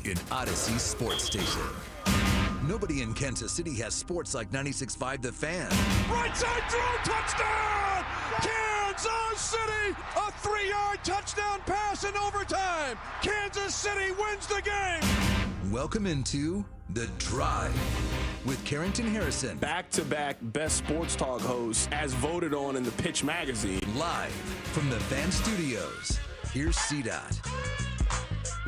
in Odyssey Sports Station. Nobody in Kansas City has sports like 96.5 The Fan. Right side throw, touchdown! Kansas City, a 3-yard touchdown pass in overtime. Kansas City wins the game. Welcome into The Drive with Carrington Harrison. Back-to-back best sports talk hosts as voted on in the Pitch magazine. Live from the Fan Studios. Here's CDOT.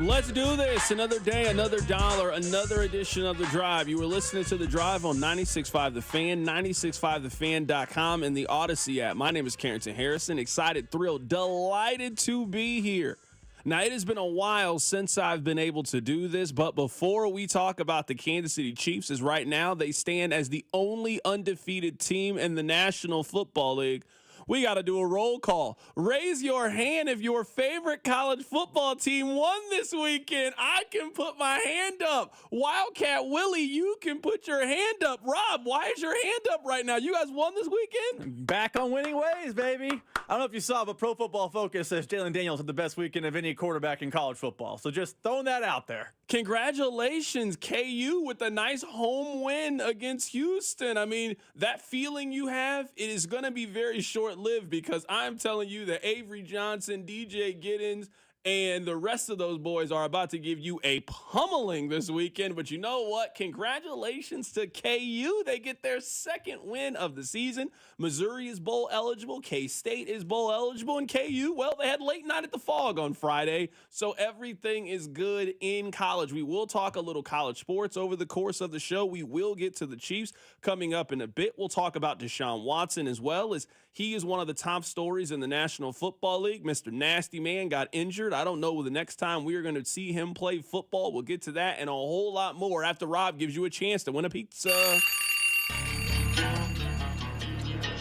Let's do this. Another day, another dollar, another edition of The Drive. You were listening to The Drive on 96.5 The Fan, 96.5thefan.com, and the Odyssey app. My name is Carrington Harrison. Excited, thrilled, delighted to be here. Now, it has been a while since I've been able to do this, but before we talk about the Kansas City Chiefs, as right now they stand as the only undefeated team in the National Football League, we got to do a roll call. Raise your hand if your favorite college football team won this weekend. I can put my hand up. Wildcat Willie, you can put your hand up. Rob, why is your hand up right now? You guys won this weekend? Back on winning ways, baby. I don't know if you saw, but Pro Football Focus says Jalen Daniels had the best weekend of any quarterback in college football. So just throwing that out there. Congratulations, KU, with a nice home win against Houston. I mean, that feeling you have, it is going to be very short-lived because I'm telling you that Avery Johnson, DJ Giddens, and the rest of those boys are about to give you a pummeling this weekend. But you know what? Congratulations to KU. They get their second win of the season. Missouri is bowl eligible. K-State is bowl eligible. And KU, well, they had late night at the Fog on Friday. So everything is good in college. We will talk a little college sports over the course of the show. We will get to the Chiefs coming up in a bit. We'll talk about Deshaun Watson as well, as he is one of the top stories in the National Football League. Mr. Nasty Man got injured. I don't know the next time we are going to see him play football. We'll get to that and a whole lot more after Rob gives you a chance to win a pizza.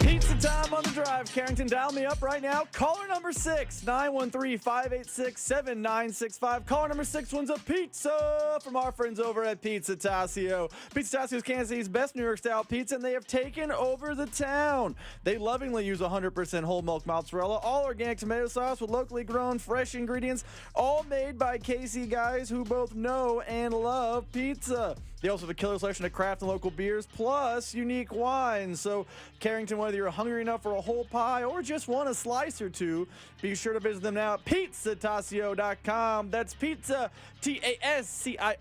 Pizza time on The Drive. Carrington, dial me up right now. Caller number 6, 913-586-7965. Caller number 6 wins a pizza from our friends over at Pizza Tassio. Pizza Tassio is Kansas City's best New York-style pizza, and they have taken over the town. They lovingly use 100% whole milk mozzarella, all organic tomato sauce with locally grown fresh ingredients, all made by KC guys who both know and love pizza. They also have a killer selection of craft and local beers, plus unique wines. So, Carrington, whether you're hungry enough for a whole pie or just want a slice or two, be sure to visit them now at pizzatasio.com. That's pizza, Tascio.com.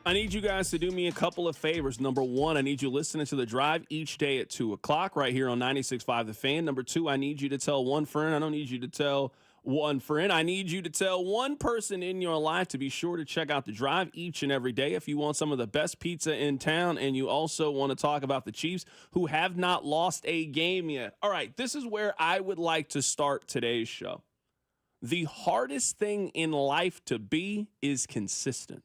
I need you guys to do me a couple of favors. Number one, I need you listening to The Drive each day at 2 o'clock right here on 96.5 The Fan. Number two, I need you to tell one friend. I don't need you to tell one friend. I need you to tell one person in your life to be sure to check out The Drive each and every day if you want some of the best pizza in town and you also want to talk about the Chiefs, who have not lost a game yet. All right, this is where I would like to start today's show. The hardest thing in life to be is consistent.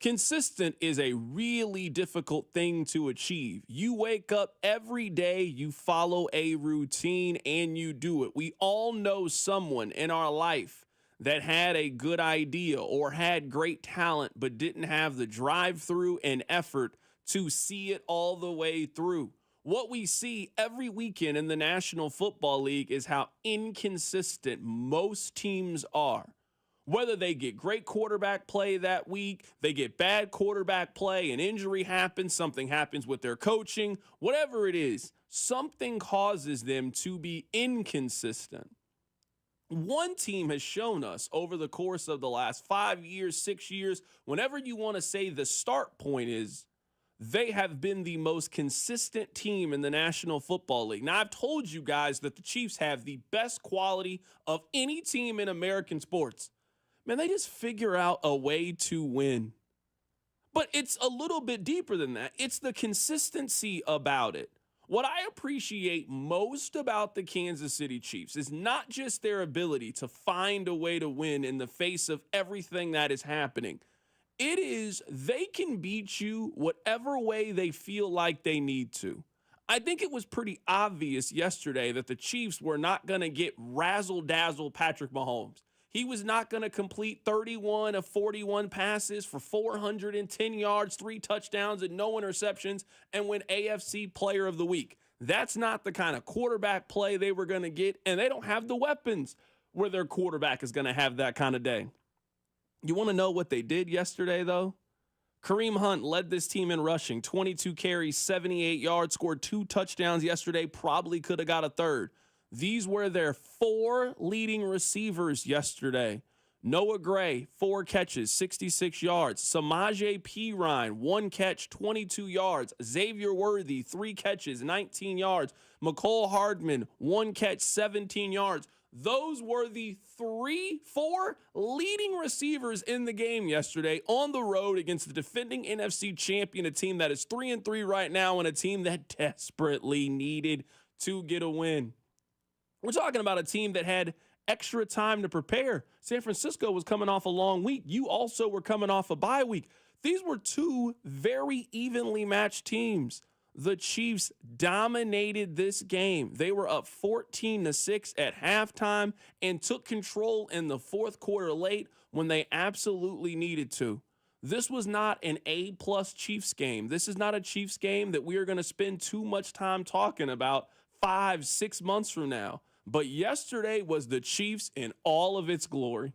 Consistent is a really difficult thing to achieve. You wake up every day, you follow a routine, and you do it. We all know someone in our life that had a good idea or had great talent but didn't have the drive-through and effort to see it all the way through. What we see every weekend in the National Football League is how inconsistent most teams are. Whether they get great quarterback play that week, they get bad quarterback play, an injury happens, something happens with their coaching, whatever it is, something causes them to be inconsistent. One team has shown us over the course of the last 5 years, 6 years, whenever you want to say the start point is, they have been the most consistent team in the National Football League. Now, I've told you guys that the Chiefs have the best quality of any team in American sports. Man, they just figure out a way to win. But it's a little bit deeper than that. It's the consistency about it. What I appreciate most about the Kansas City Chiefs is not just their ability to find a way to win in the face of everything that is happening. It is they can beat you whatever way they feel like they need to. I think it was pretty obvious yesterday that the Chiefs were not going to get razzle-dazzle Patrick Mahomes. He was not going to complete 31 of 41 passes for 410 yards, 3 touchdowns, and no interceptions, and win AFC Player of the Week. That's not the kind of quarterback play they were going to get, and they don't have the weapons where their quarterback is going to have that kind of day. You want to know what they did yesterday, though? Kareem Hunt led this team in rushing, 22 carries, 78 yards, scored 2 touchdowns yesterday, probably could have got a third. These were their 4 leading receivers yesterday. Noah Gray, 4 catches, 66 yards. Samaje Perine, 1 catch, 22 yards. Xavier Worthy, 3 catches, 19 yards. Mecole Hardman, 1 catch, 17 yards. Those were the 4 leading receivers in the game yesterday on the road against the defending NFC champion, a team that is 3-3 right now and a team that desperately needed to get a win. We're talking about a team that had extra time to prepare. San Francisco was coming off a long week. You also were coming off a bye week. These were 2 very evenly matched teams. The Chiefs dominated this game. They were up 14-6 at halftime and took control in the fourth quarter late when they absolutely needed to. This was not an A-plus Chiefs game. This is not a Chiefs game that we are going to spend too much time talking about 5-6 months from now. But yesterday was the Chiefs in all of its glory.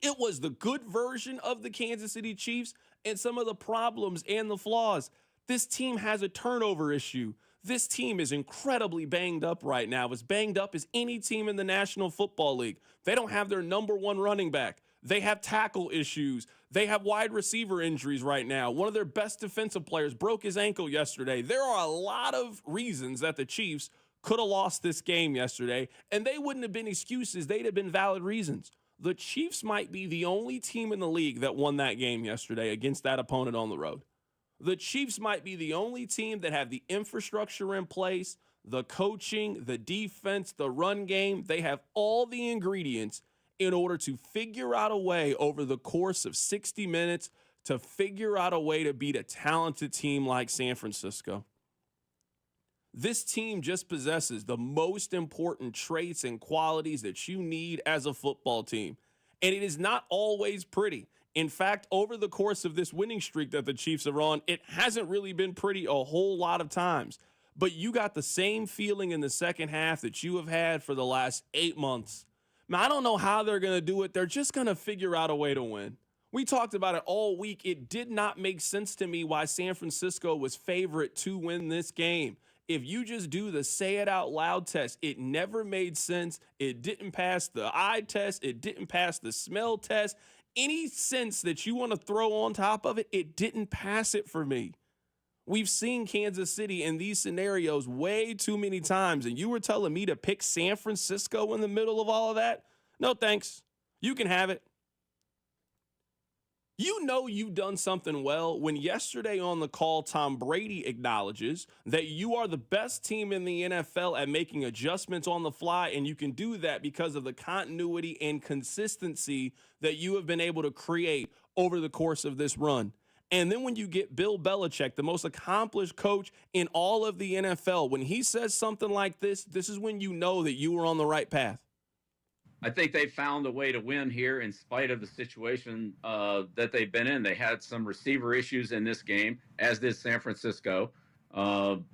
It was the good version of the Kansas City Chiefs and some of the problems and the flaws. This team has a turnover issue. This team is incredibly banged up right now, as banged up as any team in the National Football League. They don't have their number 1 running back. They have tackle issues. They have wide receiver injuries right now. One of their best defensive players broke his ankle yesterday. There are a lot of reasons that the Chiefs could have lost this game yesterday, and they wouldn't have been excuses. They'd have been valid reasons. The Chiefs might be the only team in the league that won that game yesterday against that opponent on the road. The Chiefs might be the only team that have the infrastructure in place, the coaching, the defense, the run game. They have all the ingredients in order to figure out a way over the course of 60 minutes to figure out a way to beat a talented team like San Francisco. This team just possesses the most important traits and qualities that you need as a football team. And it is not always pretty. In fact, over the course of this winning streak that the Chiefs are on, it hasn't really been pretty a whole lot of times. But you got the same feeling in the second half that you have had for the last 8 months. Now, I don't know how they're going to do it. They're just going to figure out a way to win. We talked about it all week. It did not make sense to me why San Francisco was favorite to win this game. If you just do the say it out loud test, it never made sense. It didn't pass the eye test. It didn't pass the smell test. Any sense that you want to throw on top of it, it didn't pass it for me. We've seen Kansas City in these scenarios way too many times, and you were telling me to pick San Francisco in the middle of all of that? No, thanks. You can have it. You know you've done something well when yesterday on the call, Tom Brady acknowledges that you are the best team in the NFL at making adjustments on the fly, and you can do that because of the continuity and consistency that you have been able to create over the course of this run. And then when you get Bill Belichick, the most accomplished coach in all of the NFL, when he says something like this, this is when you know that you were on the right path. I think they found a way to win here in spite of the situation that they've been in. They had some receiver issues in this game, as did San Francisco. So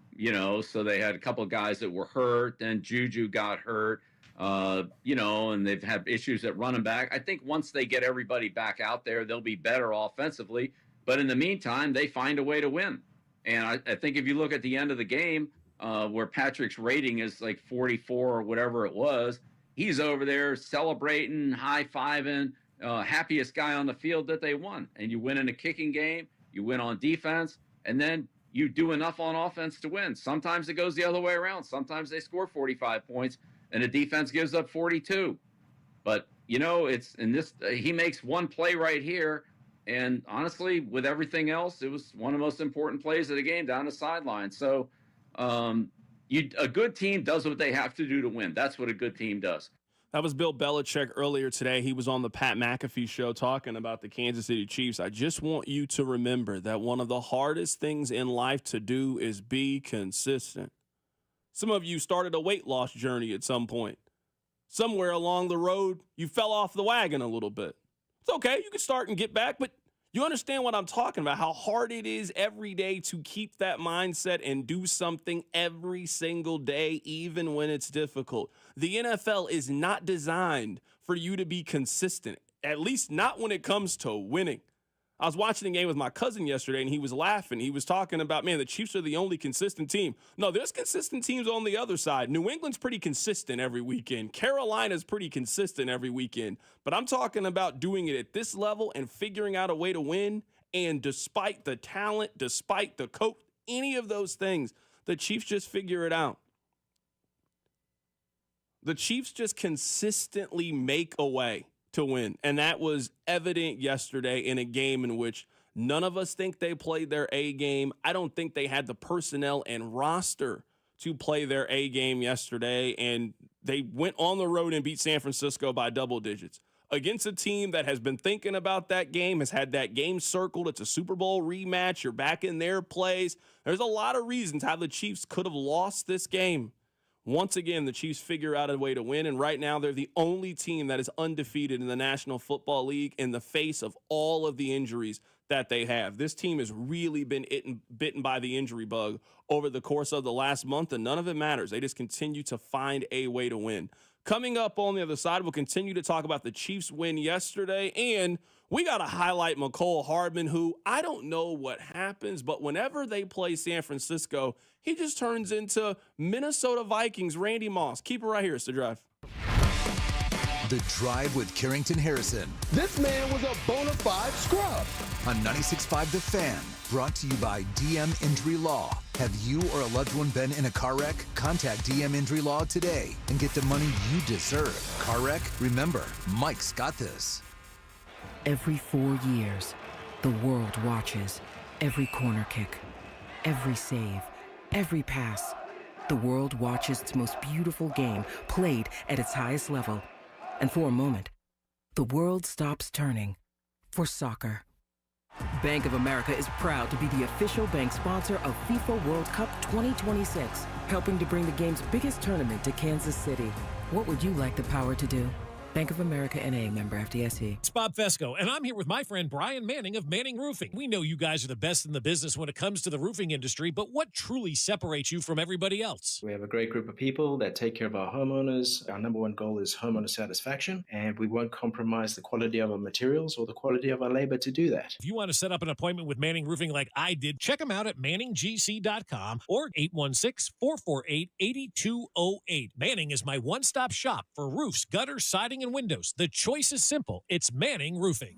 they had a couple of guys that were hurt. Then Juju got hurt, and they've had issues at running back. I think once they get everybody back out there, they'll be better offensively. But in the meantime, they find a way to win. And I think if you look at the end of the game, where Patrick's rating is like 44 or whatever it was, he's over there celebrating, high-fiving, happiest guy on the field that they won. And you win in a kicking game, you win on defense, and then you do enough on offense to win. Sometimes it goes the other way around. Sometimes they score 45 points, and the defense gives up 42. But, it's in this he makes one play right here, and honestly, with everything else, it was one of the most important plays of the game down the sideline. So, a good team does what they have to do to win. That's what a good team does. That was Bill Belichick earlier today. He was on the Pat McAfee show talking about the Kansas City Chiefs. I just want you to remember that one of the hardest things in life to do is be consistent. Some of you started a weight loss journey at some point. Somewhere along the road, you fell off the wagon a little bit. It's okay. You can start and get back, but you understand what I'm talking about, how hard it is every day to keep that mindset and do something every single day, even when it's difficult. The NFL is not designed for you to be consistent. at least not when it comes to winning. I was watching the game with my cousin yesterday, and he was laughing. He was talking about, man, the Chiefs are the only consistent team. No, there's consistent teams on the other side. New England's pretty consistent every weekend. Carolina's pretty consistent every weekend. But I'm talking about doing it at this level and figuring out a way to win. And despite the talent, despite the coach, any of those things, the Chiefs just figure it out. The Chiefs just consistently make a way to win. And that was evident yesterday in a game in which none of us think they played their A game. I don't think they had the personnel and roster to play their A game yesterday. And they went on the road and beat San Francisco by double digits against a team that has been thinking about that game, has had that game circled. It's a Super Bowl rematch. You're back in their place. There's a lot of reasons how the Chiefs could have lost this game. Once again, the Chiefs figure out a way to win, and right now they're the only team that is undefeated in the National Football League in the face of all of the injuries that they have. This team has really been bitten by the injury bug over the course of the last month, and none of it matters. They just continue to find a way to win. Coming up on the other side, we'll continue to talk about the Chiefs' win yesterday, and we got to highlight Mecole Hardman, who I don't know what happens, but whenever they play San Francisco, he just turns into Minnesota Vikings Randy Moss. Keep it right here. It's The Drive. The Drive with Carrington Harrison This man was a bona fide scrub. on 96.5 The Fan. Brought to you by DM Injury Law. Have you or a loved one been in a car wreck? Contact DM Injury Law today and get the money you deserve. Car wreck? Remember, Mike's got this. Every 4 years, the world watches. Every corner kick, every save, every pass. The world watches its most beautiful game played at its highest level. And for a moment, the world stops turning for soccer. Bank of America is proud to be the official bank sponsor of FIFA World Cup 2026, helping to bring the game's biggest tournament to Kansas City. What would you like the power to do? Bank of America N.A., member FDIC. It's Bob Fesco, and I'm here with my friend Brian Manning of Manning Roofing. We know you guys are the best in the business when it comes to the roofing industry, but what truly separates you from everybody else? We have a great group of people that take care of our homeowners. Our number one goal is homeowner satisfaction, and we won't compromise the quality of our materials or the quality of our labor to do that. If you want to set up an appointment with Manning Roofing like I did, check them out at manninggc.com or 816-448-8208. Manning is my one-stop shop for roofs, gutters, siding, and windows. The choice is simple. It's Manning Roofing.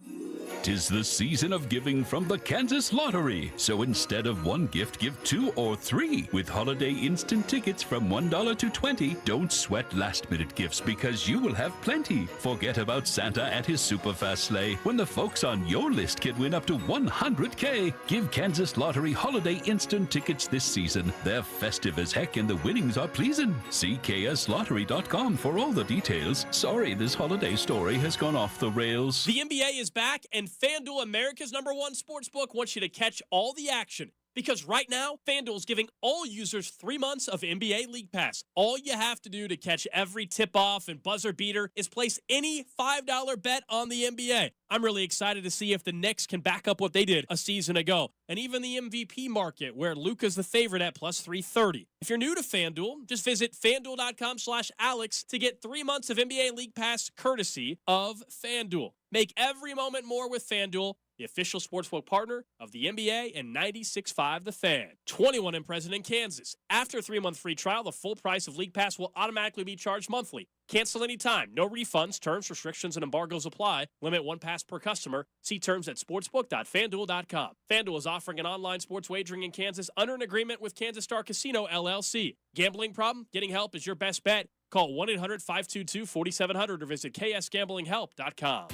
'Tis the season of giving from the Kansas Lottery. So instead of one gift, give 2 or 3. With holiday instant tickets from $1 to $20, don't sweat last-minute gifts because you will have plenty. Forget about Santa and his super fast sleigh when the folks on your list can win up to $100K. Give Kansas Lottery holiday instant tickets this season. They're festive as heck and the winnings are pleasing. See kslottery.com for all the details. Sorry, this holiday story has gone off the rails. The NBA is back, and FanDuel, America's #1 sportsbook, wants you to catch all the action. Because right now, FanDuel is giving all users 3 months of NBA League Pass. All you have to do to catch every tip-off and buzzer beater is place any $5 bet on the NBA. I'm really excited to see if the Knicks can back up what they did a season ago. And even the MVP market, where Luka's the favorite at plus 330. If you're new to FanDuel, just visit FanDuel.com/Alex to get 3 months of NBA League Pass courtesy of FanDuel. Make every moment more with FanDuel, the official sportsbook partner of the NBA and 96.5 The Fan. 21 and present in Kansas. After a 3-month free trial, the full price of League Pass will automatically be charged monthly. Cancel anytime. No refunds. Terms, restrictions, and embargoes apply. Limit 1 pass per customer. See terms at sportsbook.fanduel.com. FanDuel is offering an online sports wagering in Kansas under an agreement with Kansas Star Casino, LLC. Gambling problem? Getting help is your best bet. Call 1-800-522-4700 or visit ksgamblinghelp.com.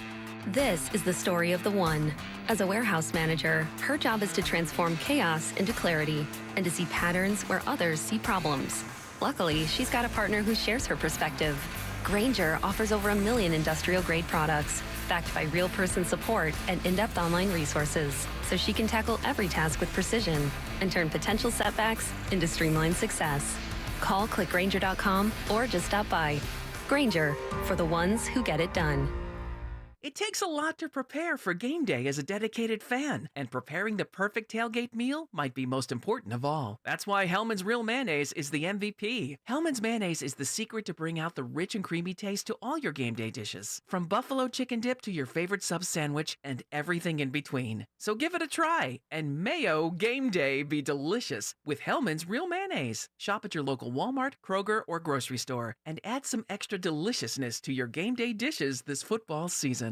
This is the story of the one. As a warehouse manager, her job is to transform chaos into clarity and to see patterns where others see problems. Luckily, she's got a partner who shares her perspective. Grainger offers over 1 million industrial-grade products, backed by real-person support and in-depth online resources, so she can tackle every task with precision and turn potential setbacks into streamlined success. Call clickgrainger.com or just stop by. Grainger, for the ones who get it done. It takes a lot to prepare for game day as a dedicated fan, and preparing the perfect tailgate meal might be most important of all. That's why Hellman's Real Mayonnaise is the MVP. Hellman's Mayonnaise is the secret to bring out the rich and creamy taste to all your game day dishes, from buffalo chicken dip to your favorite sub sandwich and everything in between. So give it a try, and mayo game day be delicious with Hellman's Real Mayonnaise. Shop at your local Walmart, Kroger, or grocery store, and add some extra deliciousness to your game day dishes this football season.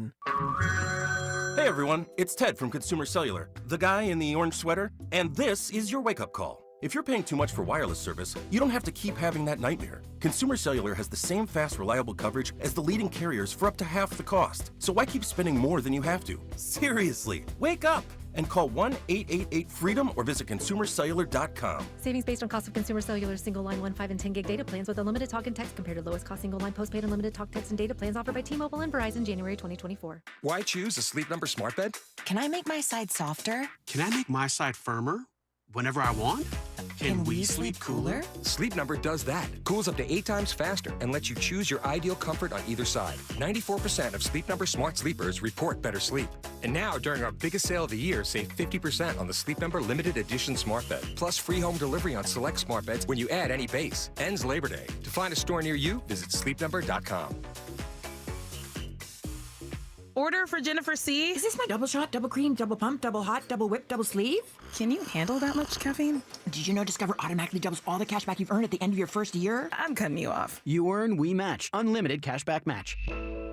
Hey everyone, it's Ted from Consumer Cellular, the guy in the orange sweater, and this is your wake-up call. If you're paying too much for wireless service, you don't have to keep having that nightmare. Consumer Cellular has the same fast, reliable coverage as the leading carriers for up to half the cost. So why keep spending more than you have to? Seriously, wake up and call 1-888-FREEDOM or visit consumercellular.com. Savings based on cost of Consumer Cellular single line 1, 5, and 10 gig data plans with unlimited talk and text compared to lowest cost single line postpaid unlimited talk, text, and data plans offered by T-Mobile and Verizon January 2024. Why choose a Sleep Number smart bed? Can I make my side softer? Can I make my side firmer whenever I want? Can we sleep cooler? Sleep Number does that. Cools up to 8 times faster and lets you choose your ideal comfort on either side. 94% of Sleep Number smart sleepers report better sleep. And now, during our biggest sale of the year, save 50% on the Sleep Number limited edition smart bed. Plus free home delivery on select smart beds when you add any base. Ends Labor Day. To find a store near you, visit sleepnumber.com. Order for Jennifer C. Is this my double shot, double cream, double pump, double hot, double whip, double sleeve? Can you handle that much caffeine? Did you know Discover automatically doubles all the cash back you've earned at the end of your first year? I'm cutting you off. You earn, we match. Unlimited cashback match.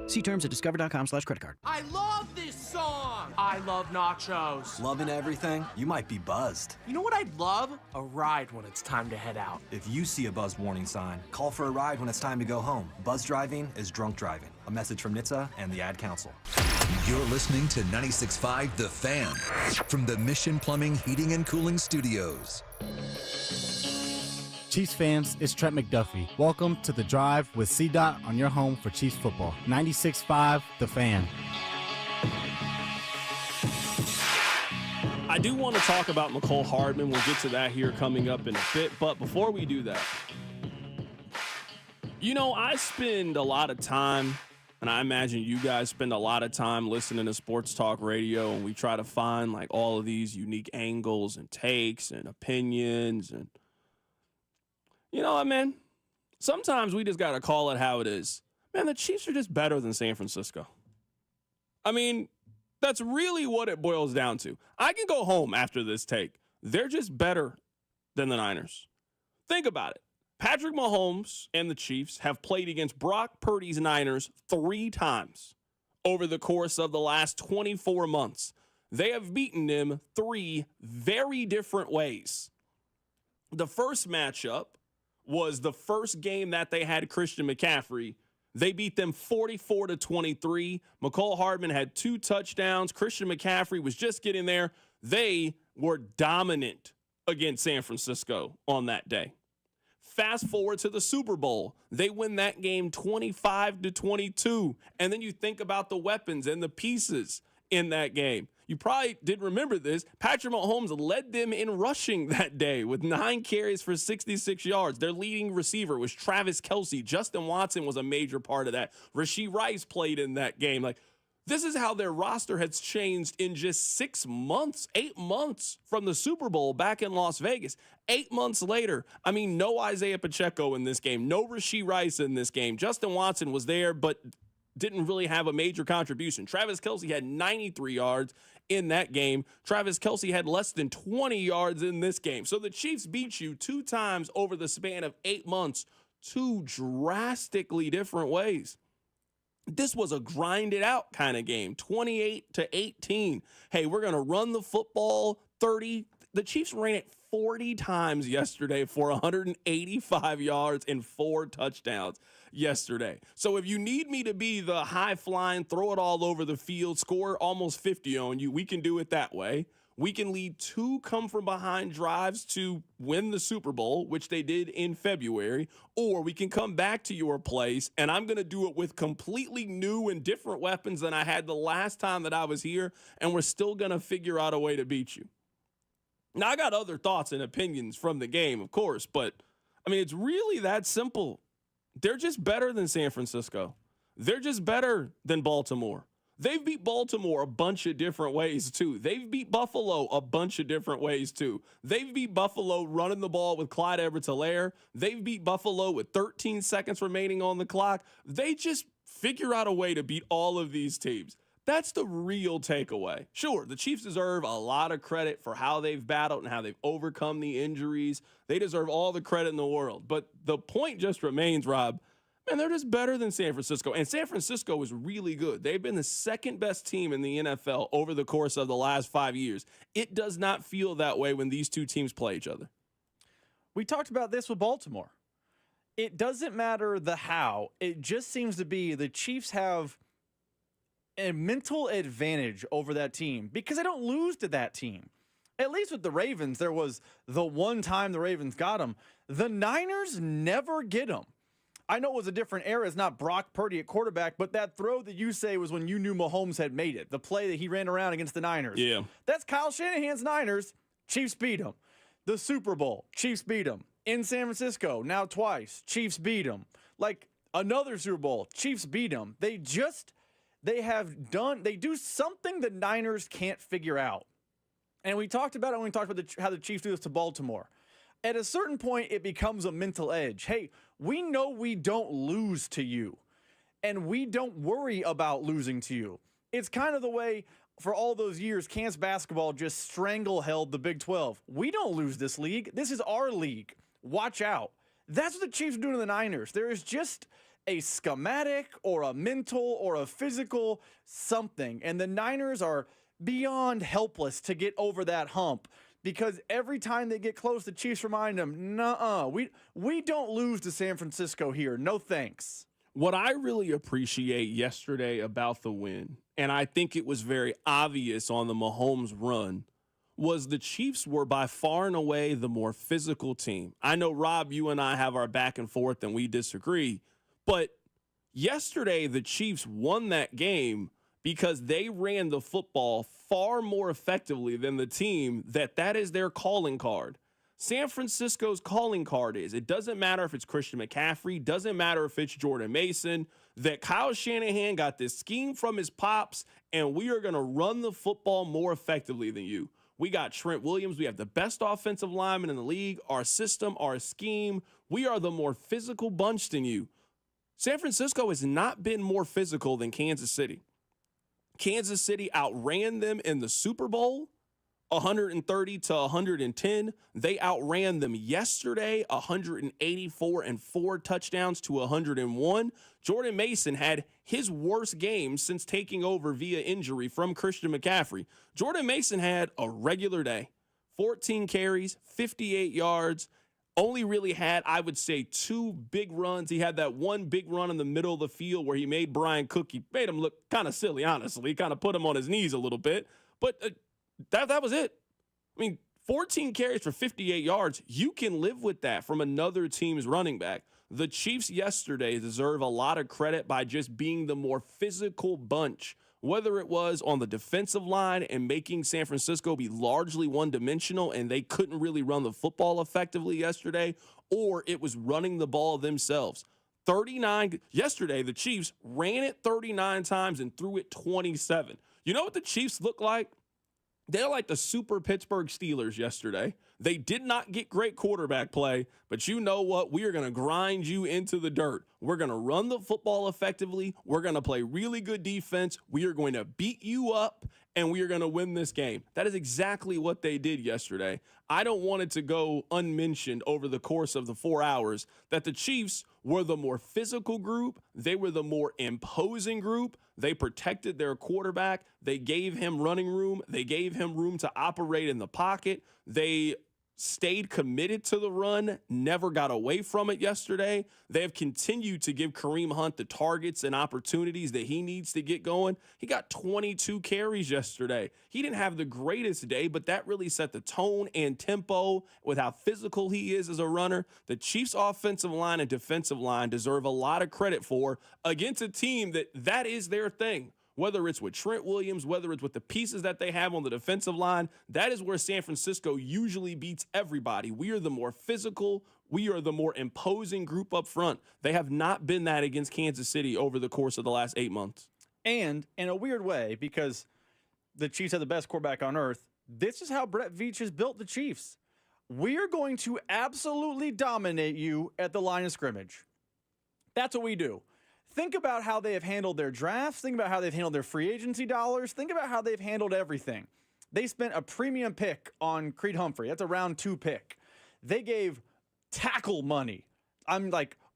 See terms at discover.com/creditcard. I love this song! I love nachos. Loving everything? You might be buzzed. You know what I'd love? A ride when it's time to head out. If you see a buzzed warning sign, call for a ride when it's time to go home. Buzz driving is drunk driving. A message from NHTSA and the Ad Council. You're listening to 96.5 The Fan from the Mission Plumbing, Heating, and Cooling Studios. Chiefs fans, it's Trent McDuffie. Welcome to The Drive with C-Dot on your home for Chiefs football. 96.5 The Fan. I do want to talk about Mecole Hardman. We'll get to that here coming up in a bit. But before we do that, you know, I spend a lot of time, and I imagine you guys spend a lot of time listening to sports talk radio, and we try to find like all of these unique angles and takes and opinions. And you know what, man? Sometimes we just got to call it how it is. Man, the Chiefs are just better than San Francisco. I mean, that's really what it boils down to. I can go home after this take. They're just better than the Niners. Think about it. Patrick Mahomes and the Chiefs have played against Brock Purdy's Niners 3 times over the course of the last 24 months. They have beaten them 3 very different ways. The first matchup was the first game that they had Christian McCaffrey. They beat them 44-23. Mecole Hardman had 2 touchdowns. Christian McCaffrey was just getting there. They were dominant against San Francisco on that day. Fast forward to the Super Bowl. They win that game 25-22. And then you think about the weapons and the pieces in that game. You probably didn't remember this. Patrick Mahomes led them in rushing that day with 9 carries for 66 yards. Their leading receiver was Travis Kelce. Justin Watson was a major part of that. Rashee Rice played in that game. Like, this is how their roster has changed in just 6 months, 8 months from the Super Bowl back in Las Vegas. 8 months later, I mean, no Isaiah Pacheco in this game, no Rashee Rice in this game. Justin Watson was there, but didn't really have a major contribution. Travis Kelce had 93 yards in that game. Travis Kelce had less than 20 yards in this game. So the Chiefs beat you 2 times over the span of 8 months, 2 drastically different ways. This was a grind it out kind of game, 28-18. Hey, we're going to run the football 30. The Chiefs ran it 40 times yesterday for 185 yards and 4 touchdowns yesterday. So if you need me to be the high flying, throw it all over the field, score almost 50 on you, we can do it that way. We can lead 2 come from behind drives to win the Super Bowl, which they did in February, or we can come back to your place, and I'm going to do it with completely new and different weapons than I had the last time that I was here, and we're still going to figure out a way to beat you. Now, I got other thoughts and opinions from the game, of course, but, I mean, it's really that simple. They're just better than San Francisco. They're just better than Baltimore. They've beat Baltimore a bunch of different ways, too. They've beat Buffalo a bunch of different ways, too. They've beat Buffalo running the ball with Clyde Edwards-Helaire. They've beat Buffalo with 13 seconds remaining on the clock. They just figure out a way to beat all of these teams. That's the real takeaway. Sure, the Chiefs deserve a lot of credit for how they've battled and how they've overcome the injuries. They deserve all the credit in the world. But the point just remains, Rob, man, they're just better than San Francisco. And San Francisco is really good. They've been the second best team in the NFL over the course of the last 5 years. It does not feel that way when these two teams play each other. We talked about this with Baltimore. It doesn't matter the how. It just seems to be the Chiefs have a mental advantage over that team because they don't lose to that team. At least with the Ravens, there was the one time the Ravens got them. The Niners never get them. I know it was a different era. It's not Brock Purdy at quarterback, but that throw that you say was when you knew Mahomes had made it. The play that he ran around against the Niners. Yeah. That's Kyle Shanahan's Niners. Chiefs beat them. The Super Bowl, Chiefs beat them. In San Francisco, now twice, Chiefs beat them. Like another Super Bowl, Chiefs beat them. They do something the Niners can't figure out. And we talked about it when we talked about how the Chiefs do this to Baltimore. At a certain point, it becomes a mental edge. Hey, we know we don't lose to you, and we don't worry about losing to you. It's kind of the way for all those years, Kansas basketball just strangle-held the Big 12. We don't lose this league. This is our league. Watch out. That's what the Chiefs are doing to the Niners. There is just a schematic or a mental or a physical something, and the Niners are beyond helpless to get over that hump. Because every time they get close, the Chiefs remind them, nuh-uh, we don't lose to San Francisco here. No thanks. What I really appreciate yesterday about the win, and I think it was very obvious on the Mahomes run, was the Chiefs were by far and away the more physical team. I know, Rob, you and I have our back and forth and we disagree, but yesterday the Chiefs won that game because they ran the football far more effectively than the team that is their calling card. San Francisco's calling card is, it doesn't matter if it's Christian McCaffrey, doesn't matter if it's Jordan Mason, that Kyle Shanahan got this scheme from his pops, and we are going to run the football more effectively than you. We got Trent Williams. We have the best offensive lineman in the league. Our system, our scheme, we are the more physical bunch than you. San Francisco has not been more physical than Kansas City. Kansas City outran them in the Super Bowl, 130 to 110. They outran them yesterday, 184 and 4 touchdowns to 101. Jordan Mason had his worst game since taking over via injury from Christian McCaffrey. Jordan Mason had a regular day, 14 carries, 58 yards. Only really had, I would say, 2 big runs. He had that one big run in the middle of the field where he made Brian Cook. He made him look kind of silly, honestly. He kind of put him on his knees a little bit. But that was it. I mean, 14 carries for 58 yards. You can live with that from another team's running back. The Chiefs yesterday deserve a lot of credit by just being the more physical bunch, whether it was on the defensive line and making San Francisco be largely one-dimensional and they couldn't really run the football effectively yesterday, or it was running the ball themselves. 39 yesterday, the Chiefs ran it 39 times and threw it 27. You know what the Chiefs look like? They're like the super Pittsburgh Steelers yesterday. They did not get great quarterback play, but you know what? We are going to grind you into the dirt. We're going to run the football effectively. We're going to play really good defense. We are going to beat you up, and we are going to win this game. That is exactly what they did yesterday. I don't want it to go unmentioned over the course of the 4 hours that the Chiefs were the more physical group. They were the more imposing group. They protected their quarterback. They gave him running room. They gave him room to operate in the pocket. They stayed committed to the run, never got away from it yesterday. They have continued to give Kareem Hunt the targets and opportunities that he needs to get going. He got 22 carries yesterday. He didn't have the greatest day, but that really set the tone and tempo with how physical he is as a runner. The Chiefs' offensive line and defensive line deserve a lot of credit for against a team that is their thing. Whether it's with Trent Williams, whether it's with the pieces that they have on the defensive line, that is where San Francisco usually beats everybody. We are the more physical, we are the more imposing group up front. They have not been that against Kansas City over the course of the last 8 months. And in a weird way, because the Chiefs have the best quarterback on earth, this is how Brett Veach has built the Chiefs. We're going to absolutely dominate you at the line of scrimmage. That's what we do. Think about how they have handled their drafts. Think about how they've handled their free agency dollars. Think about how they've handled everything. They spent a premium pick on Creed Humphrey. That's a round 2 pick. They gave tackle money.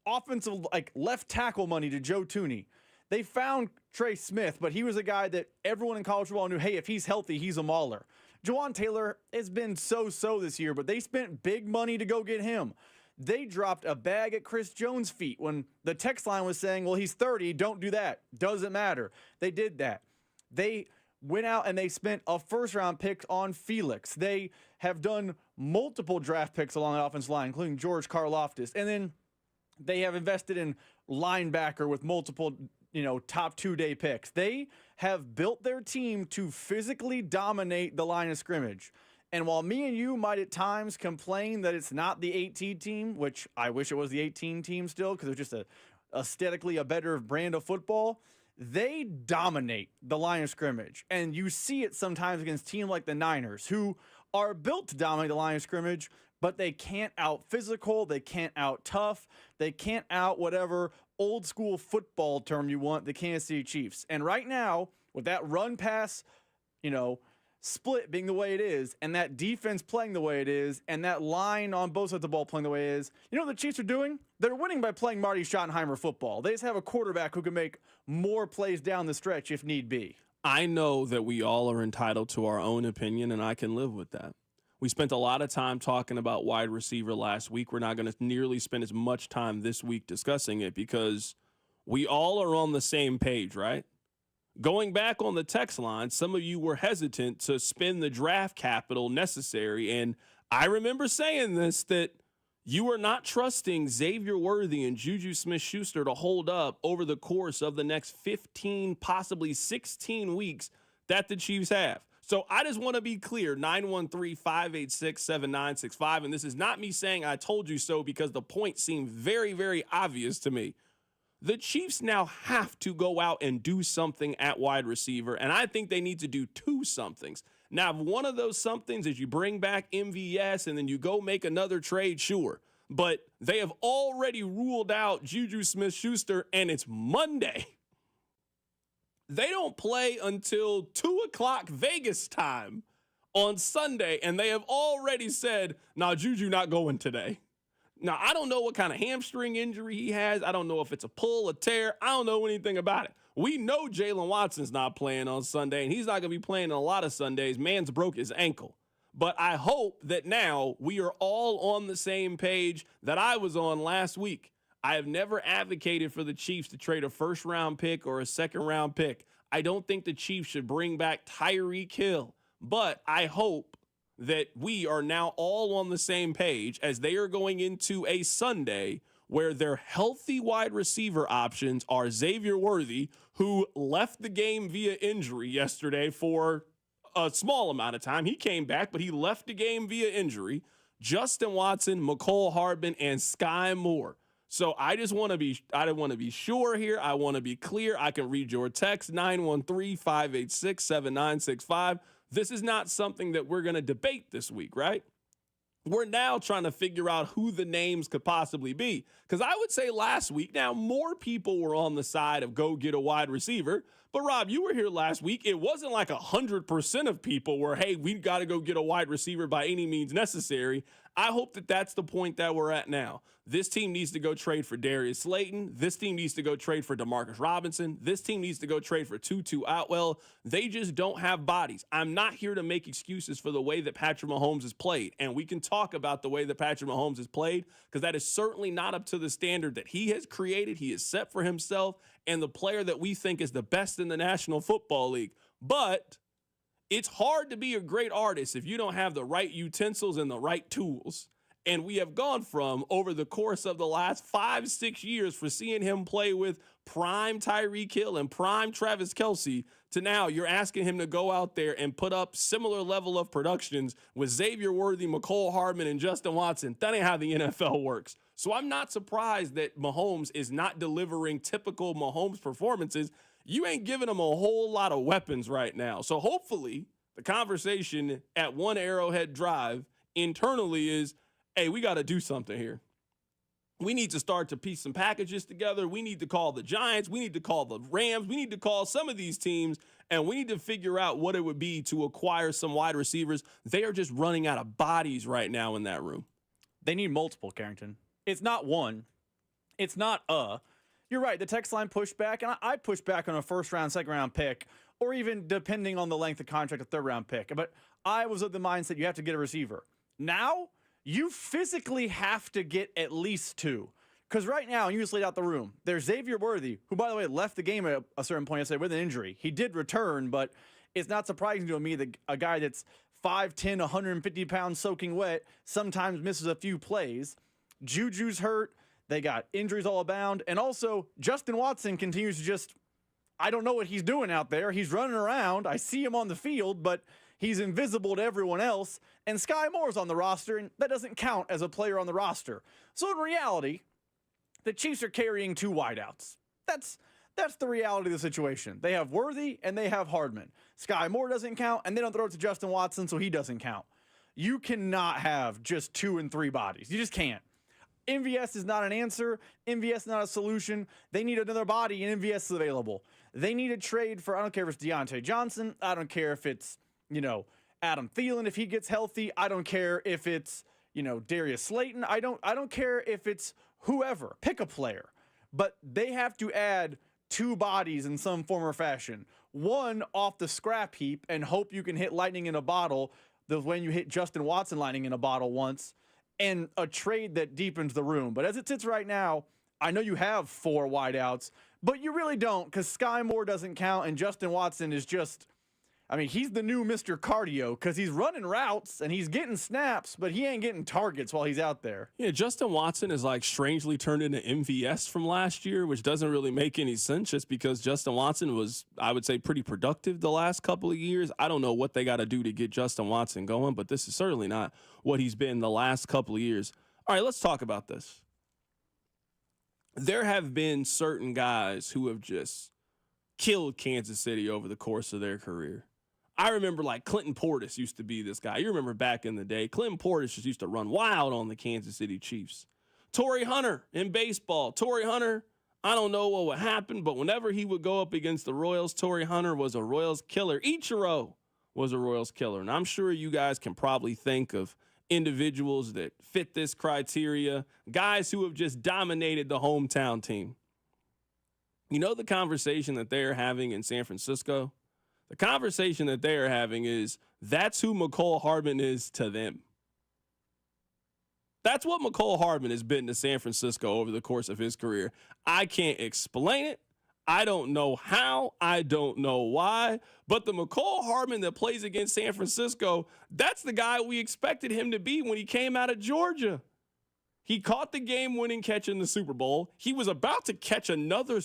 Offensive, left tackle money to Joe Thuney. They found Trey Smith, but he was a guy that everyone in college football knew, hey, if he's healthy, he's a mauler. Jawan Taylor has been so-so this year, but they spent big money to go get him. They dropped a bag at Chris Jones' feet when the text line was saying, well, he's 30, don't do that. Doesn't matter. They did that. They went out and they spent a first-round pick on Felix. They have done multiple draft picks along the offensive line, including George Karlaftis. And then they have invested in linebacker with multiple, top 2-day picks. They have built their team to physically dominate the line of scrimmage. And while me and you might at times complain that it's not the 18 team, which I wish it was the 18 team still because it's just aesthetically a better brand of football, they dominate the line of scrimmage. And you see it sometimes against teams like the Niners, who are built to dominate the line of scrimmage, but they can't out physical, they can't out tough, they can't out whatever old school football term you want, the Kansas City Chiefs. And right now, with that run pass, split being the way it is, and that defense playing the way it is, and that line on both sides of the ball playing the way it is, you know what the Chiefs are doing? They're winning by playing Marty Schottenheimer football. They just have a quarterback who can make more plays down the stretch if need be. I know that we all are entitled to our own opinion, and I can live with that. We spent a lot of time talking about wide receiver last week. We're not going to nearly spend as much time this week discussing it because we all are on the same page, right? Going back on the text line, some of you were hesitant to spend the draft capital necessary. And I remember saying this, that you are not trusting Xavier Worthy and Juju Smith-Schuster to hold up over the course of the next 15, possibly 16 weeks that the Chiefs have. So I just want to be clear, 913-586-7965. And this is not me saying I told you so because the point seemed very, very obvious to me. The Chiefs now have to go out and do something at wide receiver, and I think they need to do 2 somethings. Now, if one of those somethings is you bring back MVS and then you go make another trade, sure. But they have already ruled out Juju Smith-Schuster, and it's Monday. They don't play until 2 o'clock Vegas time on Sunday, and they have already said, nah, Juju not going today. Now, I don't know what kind of hamstring injury he has. I don't know if it's a pull, a tear. I don't know anything about it. We know Jalen Watson's not playing on Sunday, and he's not going to be playing on a lot of Sundays. Man's broke his ankle. But I hope that now we are all on the same page that I was on last week. I have never advocated for the Chiefs to trade a first-round pick or a second-round pick. I don't think the Chiefs should bring back Tyreek Hill. But I hope that we are now all on the same page as they are going into a Sunday where their healthy wide receiver options are Xavier Worthy, who left the game via injury yesterday for a small amount of time. He came back, but he left the game via injury. Justin Watson, Mecole Hardman, and Sky Moore. So I want to be sure here. I want to be clear. I can read your text, 913-586-7965. This is not something that we're going to debate this week, right? We're now trying to figure out who the names could possibly be. Because I would say last week, now more people were on the side of go get a wide receiver. But Rob, you were here last week. It wasn't like 100% of people were, hey, we got to go get a wide receiver by any means necessary. I hope that that's the point that we're at now. This team needs to go trade for Darius Slayton. This team needs to go trade for Demarcus Robinson. This team needs to go trade for Tutu Atwell. They just don't have bodies. I'm not here to make excuses for the way that Patrick Mahomes has played. And we can talk about the way that Patrick Mahomes has played because that is certainly not up to the standard that he has created, he has set for himself, and the player that we think is the best in the National Football League. But it's hard to be a great artist if you don't have the right utensils and the right tools. And we have gone from, over the course of the last 5-6 years, for seeing him play with prime Tyreek Hill and prime Travis Kelce, to now you're asking him to go out there and put up similar level of productions with Xavier Worthy, Mecole Hardman, and Justin Watson. That ain't how the NFL works. So I'm not surprised that Mahomes is not delivering typical Mahomes performances. you ain't giving them a whole lot of weapons right now. So hopefully the conversation at One Arrowhead Drive internally is, hey, we got to do something here. We need to start to piece some packages together. We need to call the Giants. We need to call the Rams. We need to call some of these teams, and we need to figure out what it would be to acquire some wide receivers. They are just running out of bodies right now in that room. They need multiple, Carrington. It's not one. It's not You're right. The text line pushed back, and I pushed back on a first-round, second-round pick, or even depending on the length of contract, a third-round pick. But I was of the mindset you have to get a receiver. Now, you physically have to get at least two. Because right now, you just laid out the room. There's Xavier Worthy, who, by the way, left the game at a certain point yesterday with an injury. He did return, but it's not surprising to me that a guy that's 5'10", 150 pounds soaking wet sometimes misses a few plays. Juju's hurt. They got injuries all abound. And also, Justin Watson continues to just, I don't know what he's doing out there. He's running around. I see him on the field, but he's invisible to everyone else. And Sky Moore's on the roster, and that doesn't count as a player on the roster. So in reality, the Chiefs are carrying two wideouts. That's the reality of the situation. They have Worthy and they have Hardman. Sky Moore doesn't count, and they don't throw it to Justin Watson, so he doesn't count. You cannot have just 2 and 3 bodies. You just can't. MVS is not an answer. MVS is not a solution. They need another body, and MVS is available. They need a trade for, I don't care if it's Deontay Johnson. I don't care if it's, Adam Thielen if he gets healthy. I don't care if it's, Darius Slayton. I don't care if it's whoever. Pick a player. But they have to add 2 bodies in some form or fashion. One off the scrap heap and hope you can hit lightning in a bottle when you hit Justin Watson lightning in a bottle once, and a trade that deepens the room. But as it sits right now, I know you have 4 wideouts, but you really don't, because Sky Moore doesn't count, and Justin Watson is just, he's the new Mr. Cardio, because he's running routes and he's getting snaps, but he ain't getting targets while he's out there. Yeah, Justin Watson is strangely turned into MVS from last year, which doesn't really make any sense just because Justin Watson was, I would say, pretty productive the last couple of years. I don't know what they got to do to get Justin Watson going, but this is certainly not what he's been the last couple of years. All right, let's talk about this. There have been certain guys who have just killed Kansas City over the course of their career. I remember Clinton Portis used to be this guy. You remember back in the day, Clinton Portis just used to run wild on the Kansas City Chiefs. Torrey Hunter in baseball. Torrey Hunter, I don't know what would happen, but whenever he would go up against the Royals, Torrey Hunter was a Royals killer. Ichiro was a Royals killer. And I'm sure you guys can probably think of individuals that fit this criteria, guys who have just dominated the hometown team. You know the conversation that they're having in San Francisco? The conversation that they are having is that's who Mecole Hardman is to them. That's what Mecole Hardman has been to San Francisco over the course of his career. I can't explain it. I don't know how. I don't know why. But the Mecole Hardman that plays against San Francisco, that's the guy we expected him to be when he came out of Georgia. He caught the game-winning catch in the Super Bowl. He was about to catch another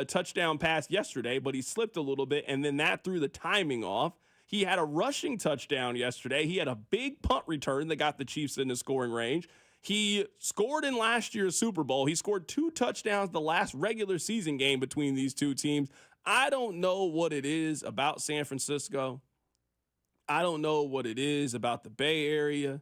touchdown pass yesterday, but he slipped a little bit, and then that threw the timing off. He had a rushing touchdown yesterday. He had a big punt return that got the Chiefs into scoring range. He scored in last year's Super Bowl. He scored 2 touchdowns the last regular season game between these two teams. I don't know what it is about San Francisco. I don't know what it is about the Bay Area.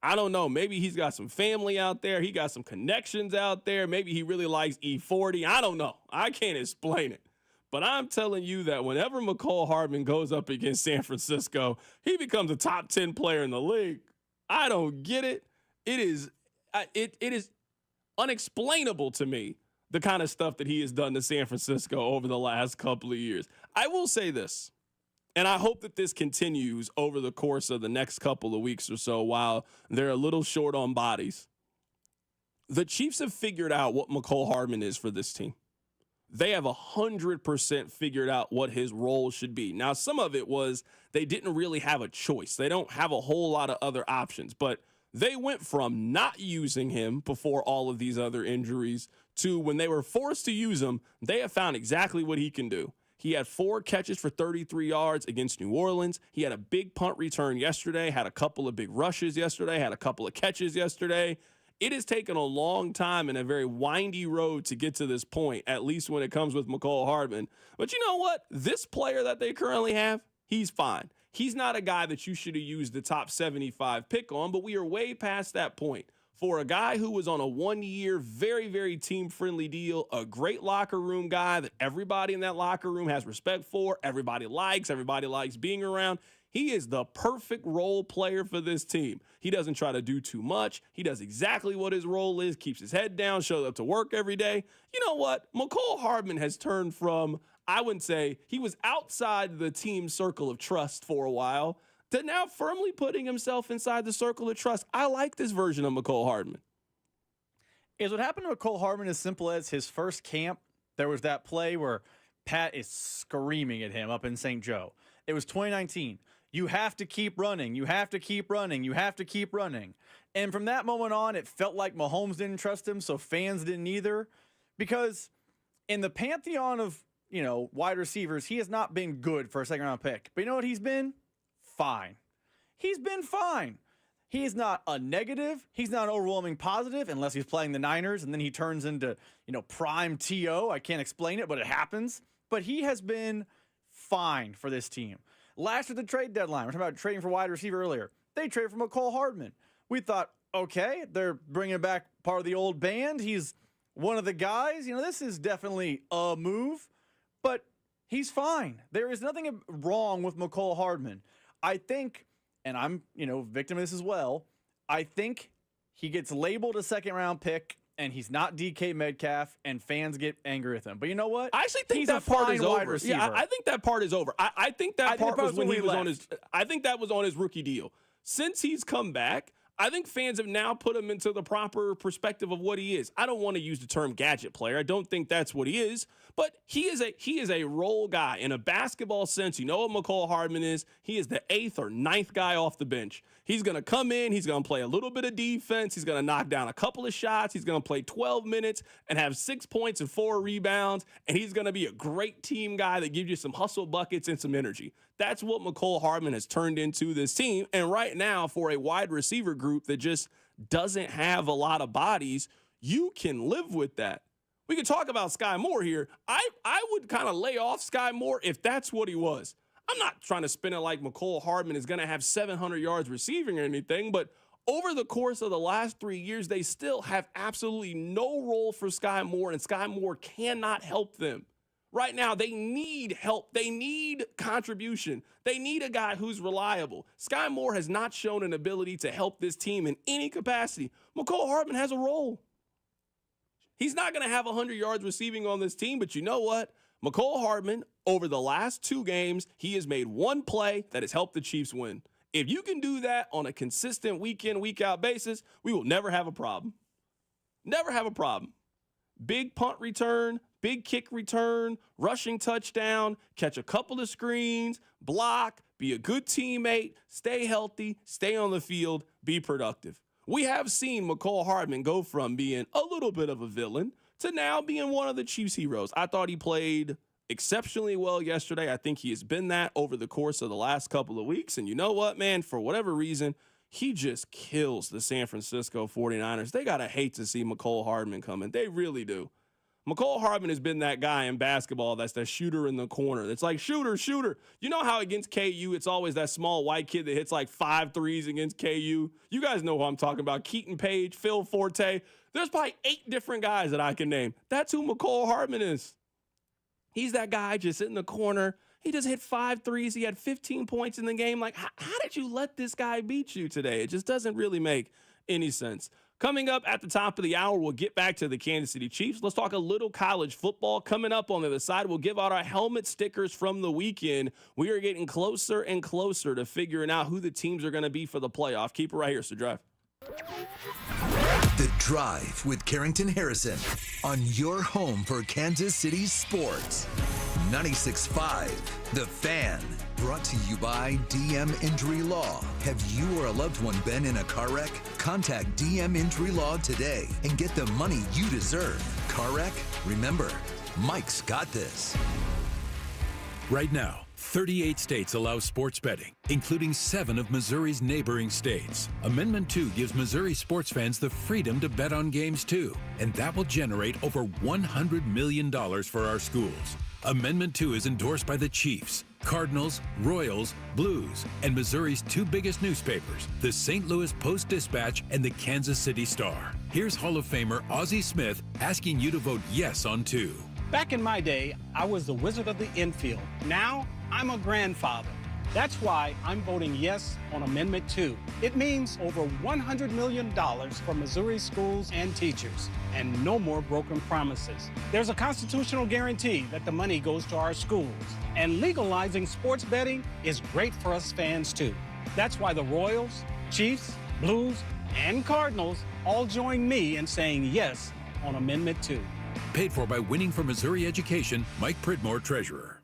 I don't know. Maybe he's got some family out there. He got some connections out there. Maybe he really likes E40. I don't know. I can't explain it. But I'm telling you that whenever Mecole Hardman goes up against San Francisco, he becomes a top 10 player in the league. I don't get it. It is unexplainable to me, the kind of stuff that he has done to San Francisco over the last couple of years. I will say this. And I hope that this continues over the course of the next couple of weeks or so while they're a little short on bodies. The Chiefs have figured out what Mecole Hardman is for this team. They have 100% figured out what his role should be. Now, some of it was they didn't really have a choice. They don't have a whole lot of other options. But they went from not using him before all of these other injuries to when they were forced to use him, they have found exactly what he can do. He had 4 catches for 33 yards against New Orleans. He had a big punt return yesterday, had a couple of big rushes yesterday, had a couple of catches yesterday. It has taken a long time and a very windy road to get to this point, at least when it comes with Mecole Hardman. But you know what? This player that they currently have, he's fine. He's not a guy that you should have used the top 75 pick on, but we are way past that point. For a guy who was on a 1-year, very, very team-friendly deal, a great locker room guy that everybody in that locker room has respect for, everybody likes being around, he is the perfect role player for this team. He doesn't try to do too much. He does exactly what his role is, keeps his head down, shows up to work every day. You know what? Mecole Hardman has turned from, I wouldn't say, he was outside the team circle of trust for a while, to now firmly putting himself inside the circle of trust. I like this version of Mecole Hardman. Is what happened to Mecole Hardman as simple as his first camp? There was that play where Pat is screaming at him up in St. Joe. It was 2019. You have to keep running. You have to keep running. You have to keep running. And from that moment on, it felt like Mahomes didn't trust him, so fans didn't either. Because in the pantheon of, wide receivers, he has not been good for a second-round pick. But you know what he's been? Fine. He's been fine. He is not a negative. He's not an overwhelming positive unless he's playing the Niners, and then he turns into, prime T.O. I can't explain it, but it happens. But he has been fine for this team. Last at the trade deadline, we're talking about trading for wide receiver earlier. They traded for Mecole Hardman. We thought, okay, they're bringing back part of the old band. He's one of the guys. This is definitely a move, but he's fine. There is nothing wrong with Mecole Hardman. I think, and I'm, victim of this as well, I think he gets labeled a second-round pick, and he's not DK Metcalf, and fans get angry with him. But you know what? I actually think he's that part is over. Receiver. Yeah, I think that part is over. I think that part was when he was on his. I think that was on his rookie deal. Since he's come back, I think fans have now put him into the proper perspective of what he is. I don't want to use the term gadget player. I don't think that's what he is. But he is a role guy in a basketball sense. You know what Mecole Hardman is? He is the 8th or 9th guy off the bench. He's going to come in. He's going to play a little bit of defense. He's going to knock down a couple of shots. He's going to play 12 minutes and have 6 points and 4 rebounds. And he's going to be a great team guy that gives you some hustle buckets and some energy. That's what Mecole Hardman has turned into this team. And right now, for a wide receiver group that just doesn't have a lot of bodies, you can live with that. We can talk about Sky Moore here. I would kind of lay off Sky Moore if that's what he was. I'm not trying to spin it like Mecole Hardman is going to have 700 yards receiving or anything, but over the course of the last 3 years, they still have absolutely no role for Sky Moore, and Sky Moore cannot help them. Right now, they need help. They need contribution. They need a guy who's reliable. Sky Moore has not shown an ability to help this team in any capacity. Mecole Hardman has a role. He's not going to have 100 yards receiving on this team, but you know what? Mecole Hardman, over the last 2 games, he has made one play that has helped the Chiefs win. If you can do that on a consistent week-in, week-out basis, we will never have a problem. Never have a problem. Big punt return, big kick return, rushing touchdown, catch a couple of screens, block, be a good teammate, stay healthy, stay on the field, be productive. We have seen Mecole Hardman go from being a little bit of a villain to now being one of the Chiefs' heroes. I thought he played exceptionally well yesterday. I think he has been that over the course of the last couple of weeks. And you know what, man? For whatever reason, he just kills the San Francisco 49ers. They got to hate to see Mecole Hardman coming. They really do. Mecole Hardman has been that guy in basketball that's the shooter in the corner. It's like, shooter, shooter. You know how against KU, it's always that small white kid that hits like 5 threes against KU? You guys know who I'm talking about. Keaton Page, Phil Forte. There's probably 8 different guys that I can name. That's who Mecole Hardman is. He's that guy just in the corner. He just hit 5 threes. He had 15 points in the game. Like, how did you let this guy beat you today? It just doesn't really make any sense. Coming up at the top of the hour, we'll get back to the Kansas City Chiefs. Let's talk a little college football. Coming up on the other side, we'll give out our helmet stickers from the weekend. We are getting closer and closer to figuring out who the teams are going to be for the playoff. Keep it right here, so Drive. The Drive with Carrington Harrison on your home for Kansas City sports. 96.5 The Fan. Brought to you by DM Injury Law. Have you or a loved one been in a car wreck? Contact DM Injury Law today and get the money you deserve. Car wreck? Remember, Mike's got this. Right now, 38 states allow sports betting, including 7 of Missouri's neighboring states. Amendment 2 gives Missouri sports fans the freedom to bet on games too, and that will generate over $100 million for our schools. Amendment 2 is endorsed by the Chiefs, Cardinals, Royals, Blues, and Missouri's 2 biggest newspapers, the St. Louis Post-Dispatch and the Kansas City Star. Here's Hall of Famer Ozzie Smith asking you to vote yes on 2. Back in my day, I was the wizard of the infield. Now, I'm a grandfather. That's why I'm voting yes on Amendment 2. It means over $100 million for Missouri schools and teachers, and no more broken promises. There's a constitutional guarantee that the money goes to our schools, and legalizing sports betting is great for us fans too. That's why the Royals, Chiefs, Blues, and Cardinals all join me in saying yes on Amendment 2. Paid for by Winning for Missouri Education, Mike Pridmore, Treasurer.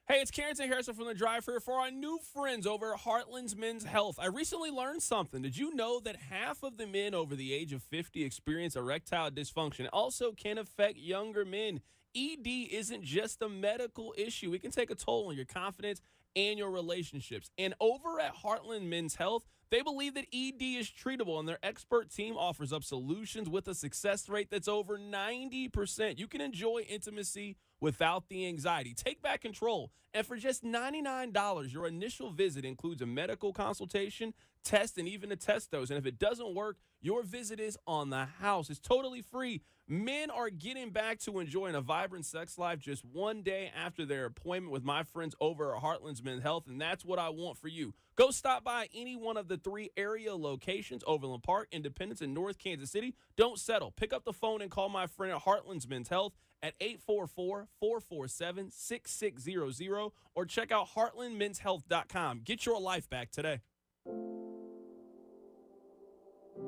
Hey, it's Carrington Harrison from The Drive here for our new friends over at Heartland's Men's Health. I recently learned something. Did you know that half of the men over the age of 50 experience erectile dysfunction? It also can affect younger men. ED isn't just a medical issue. It can take a toll on your confidence and your relationships. And over at Heartland Men's Health, they believe that ED is treatable, and their expert team offers up solutions with a success rate that's over 90%. You can enjoy intimacy without the anxiety. Take back control. And for just $99, your initial visit includes a medical consultation, test, and even a test dose. And if it doesn't work, your visit is on the house. It's totally free. Men are getting back to enjoying a vibrant sex life just one day after their appointment with my friends over at Heartland's Men's Health, and that's what I want for you. Go stop by any one of the 3 area locations, Overland Park, Independence, and North Kansas City. Don't settle. Pick up the phone and call my friend at Heartland's Men's Health at 844-447-6600 or check out heartlandmenshealth.com. Get your life back today.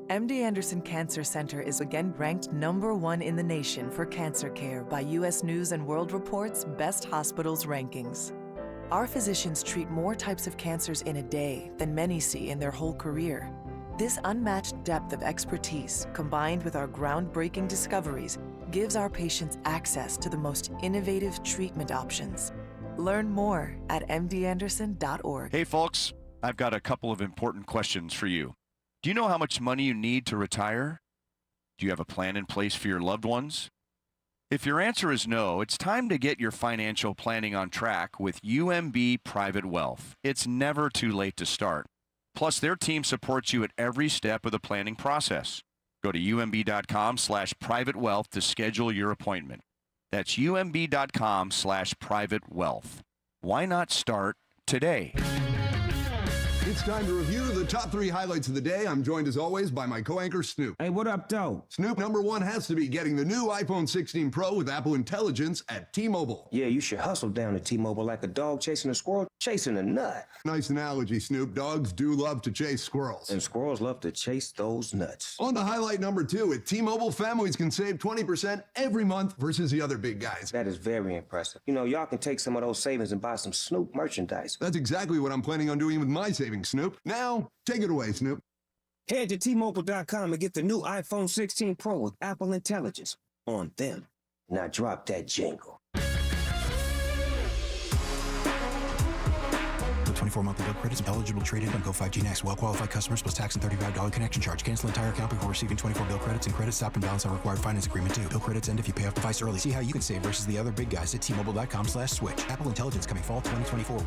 MD Anderson Cancer Center is again ranked #1 in the nation for cancer care by U.S. News & World Report's Best Hospitals rankings. Our physicians treat more types of cancers in a day than many see in their whole career. This unmatched depth of expertise, combined with our groundbreaking discoveries, gives our patients access to the most innovative treatment options. Learn more at mdanderson.org. Hey folks, I've got a couple of important questions for you. Do you know how much money you need to retire? Do you have a plan in place for your loved ones? If your answer is no, it's time to get your financial planning on track with UMB Private Wealth. It's never too late to start. Plus, their team supports you at every step of the planning process. Go to umb.com/privatewealth to schedule your appointment. That's umb.com/privatewealth. Why not start today? It's time to review the top 3 highlights of the day. I'm joined as always by my co-anchor Snoop. Hey, what up, though? Snoop, #1 has to be getting the new iPhone 16 Pro with Apple Intelligence at T-Mobile. Yeah, you should hustle down to T-Mobile like a dog chasing a squirrel chasing a nut. Nice analogy, Snoop. Dogs do love to chase squirrels. And squirrels love to chase those nuts. On to highlight #2. At T-Mobile, families can save 20% every month versus the other big guys. That is very impressive. You know, y'all can take some of those savings and buy some Snoop merchandise. That's exactly what I'm planning on doing with my savings, Snoop. Now, take it away, Snoop. Head to T-Mobile.com and get the new iPhone 16 Pro with Apple Intelligence on them. Now drop that jingle. 24 monthly bill credits. Eligible trade-in on Go 5G Next. Well-qualified customers plus tax and $35 connection charge. Cancel entire account before receiving 24 bill credits, and credit stop and balance on required finance agreement due. Bill credits end if you pay off device early. See how you can save versus the other big guys at T-Mobile.com/switch. Apple Intelligence coming fall 2024.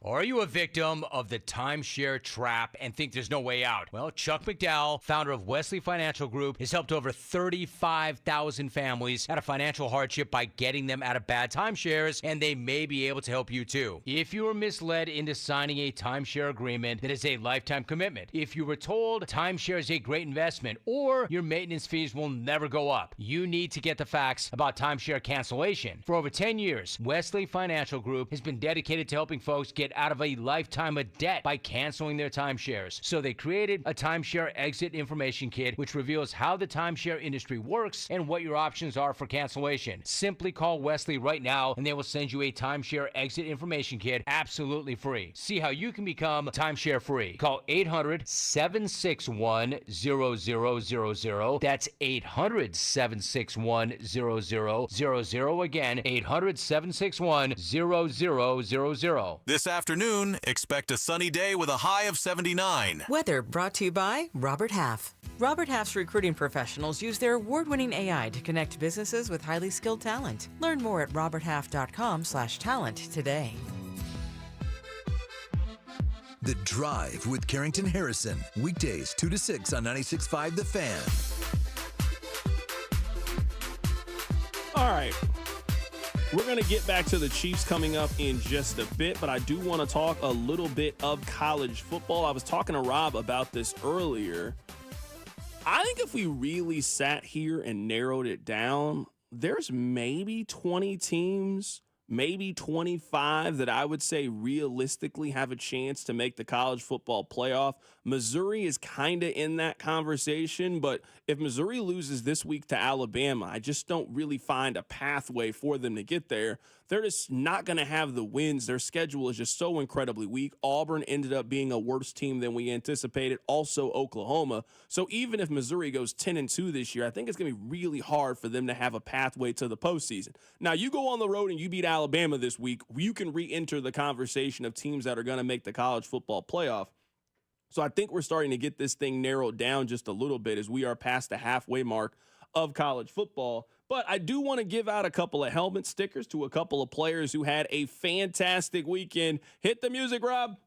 Are you a victim of the timeshare trap and think there's no way out? Well, Chuck McDowell, founder of Wesley Financial Group, has helped over 35,000 families out of financial hardship by getting them out of bad timeshares, and they may be able to help you too. If you were misled into signing a timeshare agreement that is a lifetime commitment, if you were told timeshare is a great investment, or your maintenance fees will never go up, you need to get the facts about timeshare cancellation. For over 10 years, Wesley Financial Group has been dedicated to helping folks get get out of a lifetime of debt by canceling their timeshares. So they created a timeshare exit information kit, which reveals how the timeshare industry works and what your options are for cancellation. Simply call Wesley right now, and they will send you a timeshare exit information kit absolutely free. See how you can become timeshare free. Call 800-761-0000. That's 800-761-0000. Again, 800-761-0000. This afternoon, expect a sunny day with a high of 79. Weather brought to you by Robert Half. Robert Half's recruiting professionals use their award-winning AI to connect businesses with highly skilled talent. Learn more at roberthalf.com/talent today. The Drive with Carrington Harrison. Weekdays 2 to 6 on 96.5 The Fan. All right. We're going to get back to the Chiefs coming up in just a bit, but I do want to talk a little bit of college football. I was talking to Rob about this earlier. I think if we really sat here and narrowed it down, there's maybe 20 teams, maybe 25 that I would say realistically have a chance to make the college football playoff. Missouri is kind of in that conversation, but if Missouri loses this week to Alabama, I just don't really find a pathway for them to get there. They're just not going to have the wins. Their schedule is just so incredibly weak. Auburn ended up being a worse team than we anticipated. Also Oklahoma. So even if Missouri goes 10-2 this year, I think it's going to be really hard for them to have a pathway to the postseason. Now, you go on the road and you beat Alabama this week, you can re-enter the conversation of teams that are going to make the college football playoff. So I think we're starting to get this thing narrowed down just a little bit as we are past the halfway mark of college football. But I do want to give out a couple of helmet stickers to a couple of players who had a fantastic weekend. Hit the music, Rob.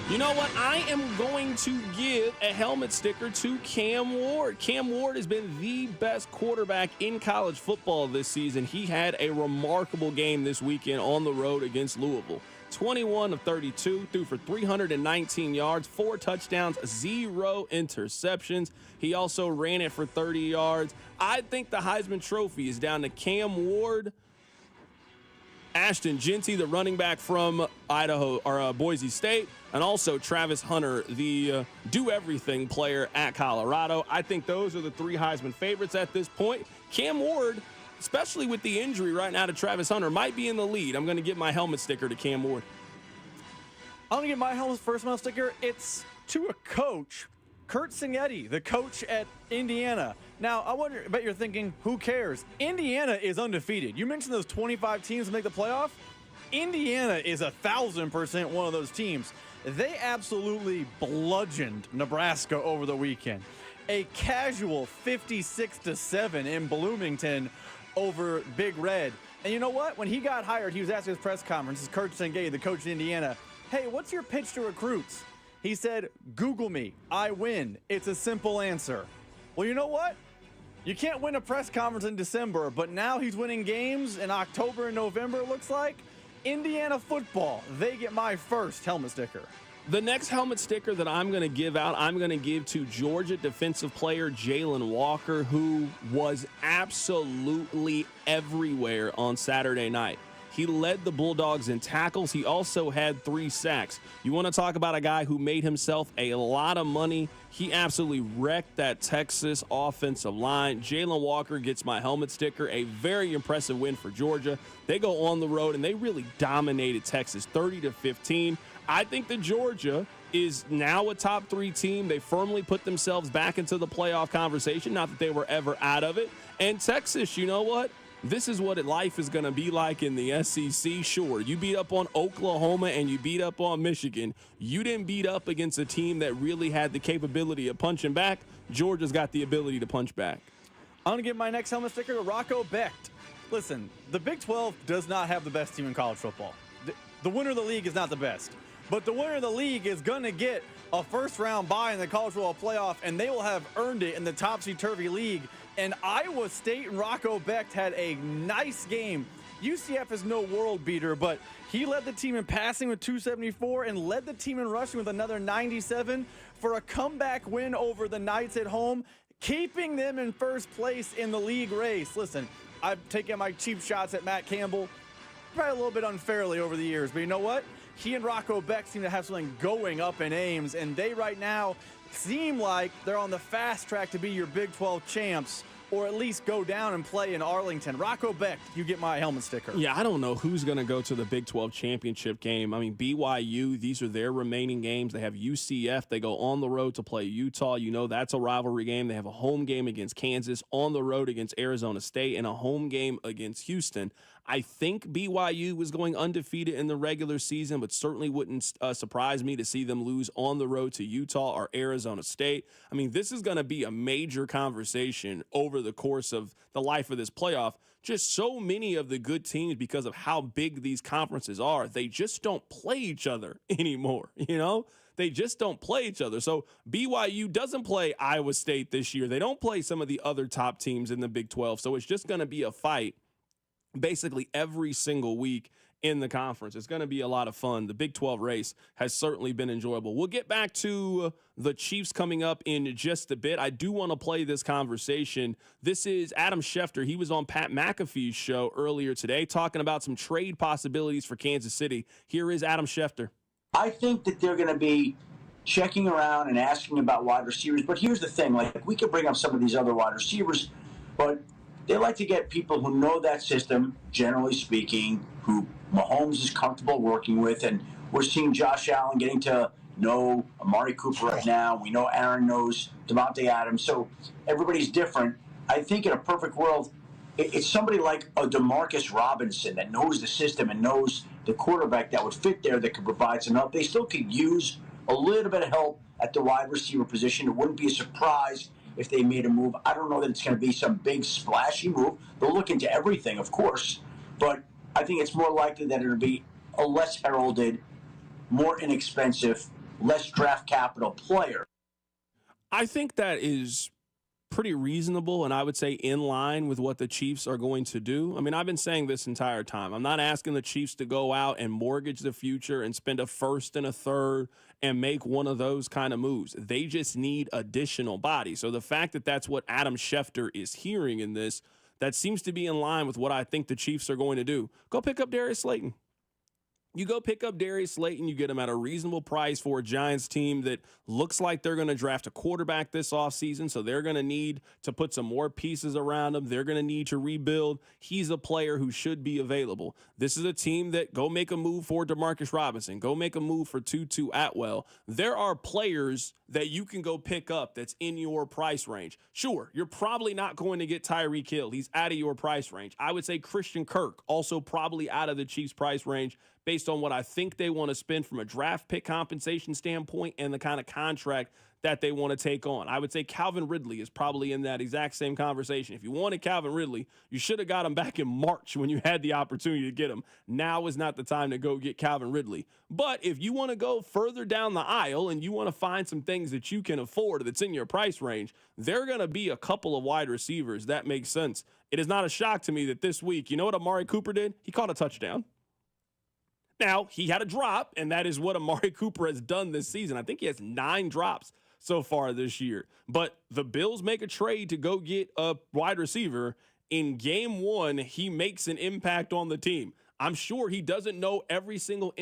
You know what? I am going to give a helmet sticker to Cam Ward. Cam Ward has been the best quarterback in college football this season. He had a remarkable game this weekend on the road against Louisville. 21 of 32, threw for 319 yards, 4 touchdowns, 0 interceptions. He also ran it for 30 yards. I think the Heisman Trophy is down to Cam Ward, Ashton Jeanty, the running back from Boise State, and also Travis Hunter, the do-everything player at Colorado. I think those are the 3 Heisman favorites at this point. Cam Ward, especially with the injury right now to Travis Hunter, might be in the lead. I'm going to give my helmet sticker to Cam Ward. I'm going to give my first helmet sticker. It's to a coach, Kurt Cignetti, the coach at Indiana. Now, I bet you're thinking, who cares? Indiana is undefeated. You mentioned those 25 teams to make the playoff. Indiana is 1,000% one of those teams. They absolutely bludgeoned Nebraska over the weekend. A casual 56-7 in Bloomington over Big Red. And you know what? When he got hired, he was asked at his press conference, this is Kurt Cignetti, the coach of Indiana, hey, what's your pitch to recruits? He said, Google me. I win. It's a simple answer. Well, you know what? You can't win a press conference in December, but now he's winning games in October and November, it looks like. Indiana football, they get my first helmet sticker. The next helmet sticker that I'm going to give out, I'm going to give to Georgia defensive player Jalen Walker, who was absolutely everywhere on Saturday night. He led the Bulldogs in tackles. He also had 3 sacks. You want to talk about a guy who made himself a lot of money? He absolutely wrecked that Texas offensive line. Jalen Walker gets my helmet sticker. A very impressive win for Georgia. They go on the road, and they really dominated Texas 30-15. I think that Georgia is now a top 3 team. They firmly put themselves back into the playoff conversation, not that they were ever out of it. And Texas, you know what? This is what life is going to be like in the SEC. Sure, you beat up on Oklahoma and you beat up on Michigan. You didn't beat up against a team that really had the capability of punching back. Georgia's got the ability to punch back. I'm going to give my next helmet sticker to Rocco Becht. Listen, the Big 12 does not have the best team in college football. The winner of the league is not the best. But the winner of the league is going to get a first-round bye in the college football playoff, and they will have earned it in the topsy-turvy league. And Iowa State and Rocco Becht had a nice game. UCF is no world beater, but he led the team in passing with 274 and led the team in rushing with another 97 for a comeback win over the Knights at home, keeping them in first place in the league race. Listen, I've taken my cheap shots at Matt Campbell, probably a little bit unfairly over the years. But you know what? He and Rocco Beck seem to have something going up in Ames, and they right now seem like they're on the fast track to be your Big 12 champs, or at least go down and play in Arlington. Rocco Beck, you get my helmet sticker. Yeah, I don't know who's going to go to the Big 12 championship game. I mean, BYU, these are their remaining games. They have UCF. They go on the road to play Utah. You know that's a rivalry game. They have a home game against Kansas, on the road against Arizona State, and a home game against Houston. I think BYU was going undefeated in the regular season, but certainly wouldn't surprise me to see them lose on the road to Utah or Arizona State. I mean, this is going to be a major conversation over the course of the life of this playoff. Just so many of the good teams, because of how big these conferences are, they just don't play each other anymore, you know? They just don't play each other. So BYU doesn't play Iowa State this year. They don't play some of the other top teams in the Big 12. So it's just going to be a fight basically every single week in the conference. It's going to be a lot of fun. The Big 12 race has certainly been enjoyable. We'll get back to the Chiefs coming up in just a bit. I do want to play this conversation. This is Adam Schefter. He was on Pat McAfee's show earlier today talking about some trade possibilities for Kansas City. Here is Adam Schefter. I think that they're going to be checking around and asking about wide receivers. But here's the thing. Like, we could bring up some of these other wide receivers, but they like to get people who know that system, generally speaking, who Mahomes is comfortable working with. And we're seeing Josh Allen getting to know Amari Cooper right now. We know Aaron knows Devontae Adams. So everybody's different. I think in a perfect world, it's somebody like a DeMarcus Robinson that knows the system and knows the quarterback that would fit there that could provide some help. They still could use a little bit of help at the wide receiver position. It wouldn't be a surprise if they made a move. I don't know that it's going to be some big splashy move. They'll look into everything, of course, but I think it's more likely that it'll be a less heralded, more inexpensive, less draft capital player. I think that is pretty reasonable, and I would say in line with what the Chiefs are going to do. I mean, I've been saying this entire time. I'm not asking the Chiefs to go out and mortgage the future and spend a first and a third and make one of those kind of moves. They just need additional bodies. So the fact that that's what Adam Schefter is hearing in this, that seems to be in line with what I think the Chiefs are going to do. Go pick up Darius Slayton. You go pick up Darius Slayton, you get him at a reasonable price for a Giants team that looks like they're going to draft a quarterback this offseason, so they're going to need to put some more pieces around him. They're going to need to rebuild. He's a player who should be available. This is a team that go make a move for DeMarcus Robinson, go make a move for Tutu Atwell. There are players that you can go pick up that's in your price range. Sure, you're probably not going to get Tyreek Hill. He's out of your price range. I would say Christian Kirk, also probably out of the Chiefs' price range, based on what I think they want to spend from a draft pick compensation standpoint and the kind of contract that they want to take on. I would say Calvin Ridley is probably in that exact same conversation. If you wanted Calvin Ridley, you should have got him back in March when you had the opportunity to get him. Now is not the time to go get Calvin Ridley. But if you want to go further down the aisle and you want to find some things that you can afford that's in your price range, there are going to be a couple of wide receivers that make sense. It is not a shock to me that this week, you know what Amari Cooper did? He caught a touchdown. Now, he had a drop, and that is what Amari Cooper has done this season. I think he has 9 drops so far this year. But the Bills make a trade to go get a wide receiver. In game 1, he makes an impact on the team. I'm sure he doesn't know every single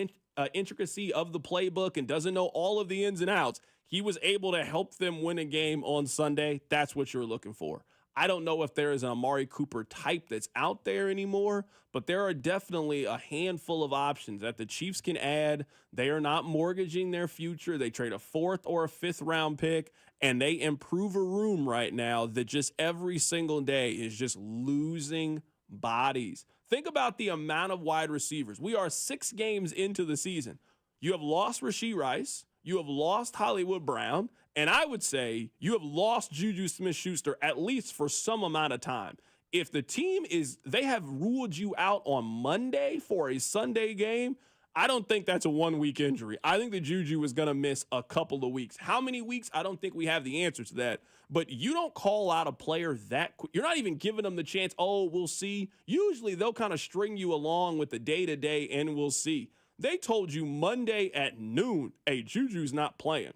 intricacy of the playbook and doesn't know all of the ins and outs. He was able to help them win a game on Sunday. That's what you're looking for. I don't know if there is an Amari Cooper type that's out there anymore, but there are definitely a handful of options that the Chiefs can add. They are not mortgaging their future. They trade a 4th or a 5th round pick, and they improve a room right now that just every single day is just losing bodies. Think about the amount of wide receivers. We are 6 games into the season. You have lost Rashee Rice. You have lost Hollywood Brown. And I would say you have lost Juju Smith-Schuster at least for some amount of time. If the team they have ruled you out on Monday for a Sunday game, I don't think that's a 1-week injury. I think that Juju is going to miss a couple of weeks. How many weeks? I don't think we have the answer to that. But you don't call out a player that quick. You're not even giving them the chance, we'll see. Usually they'll kind of string you along with the day-to-day and we'll see. They told you Monday at noon, hey, Juju's not playing.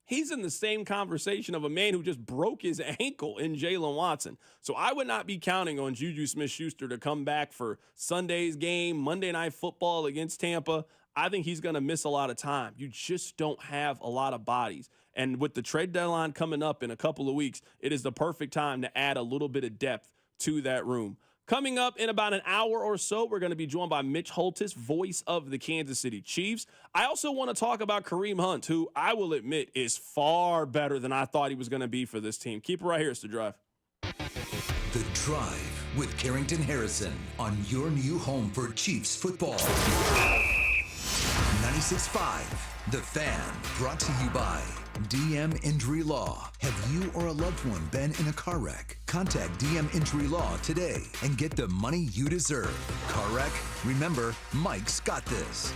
he's in the same conversation of a man who just broke his ankle in Jalen Watson. So I would not be counting on Juju Smith-Schuster to come back for Sunday's game, Monday Night Football against Tampa. I think he's going to miss a lot of time. You just don't have a lot of bodies. And with the trade deadline coming up in a couple of weeks, it is the perfect time to add a little bit of depth to that room. Coming up in about an hour or so, we're going to be joined by Mitch Holthus, voice of the Kansas City Chiefs. I also want to talk about Kareem Hunt, who I will admit is far better than I thought he was going to be for this team. Keep it right here. It's The Drive. The Drive with Carrington Harrison on your new home for Chiefs football. 96.5, The Fan, brought to you by DM Injury Law. Have you or a loved one been in a car wreck? Contact DM Injury Law today and get the money you deserve. Car wreck? Remember, Mike's got this.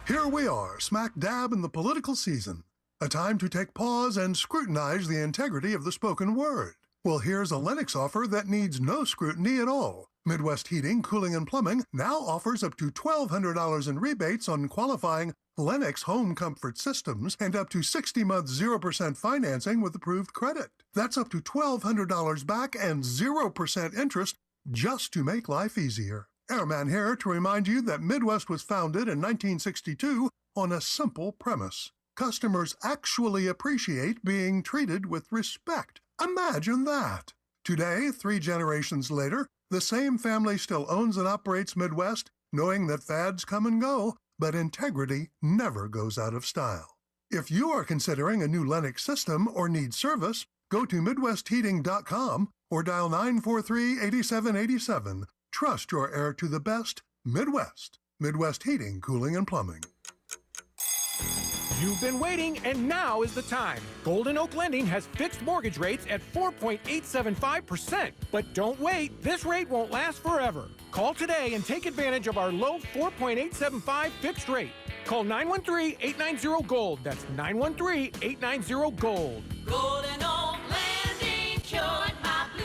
Here we are, smack dab in the political season. A time to take pause and scrutinize the integrity of the spoken word. Well, here's a Lennox offer that needs no scrutiny at all. Midwest Heating, Cooling, and Plumbing now offers up to $1,200 in rebates on qualifying Lennox home comfort systems and up to 60 months 0% financing with approved credit. That's up to $1,200 back and 0% interest just to make life easier. Airman here to remind you that Midwest was founded in 1962 on a simple premise. Customers actually appreciate being treated with respect. Imagine that. Today, 3 generations later, the same family still owns and operates Midwest, knowing that fads come and go, but integrity never goes out of style. If you are considering a new Lennox system or need service, go to MidwestHeating.com or dial 943-8787. Trust your air to the best, Midwest. Midwest Heating, Cooling, and Plumbing. You've been waiting, and now is the time. Golden Oak Lending has fixed mortgage rates at 4.875%. But don't wait, this rate won't last forever. Call today and take advantage of our low 4.875 fixed rate. Call 913-890-GOLD. That's 913-890-GOLD. Golden Oak Lending, cured my blues.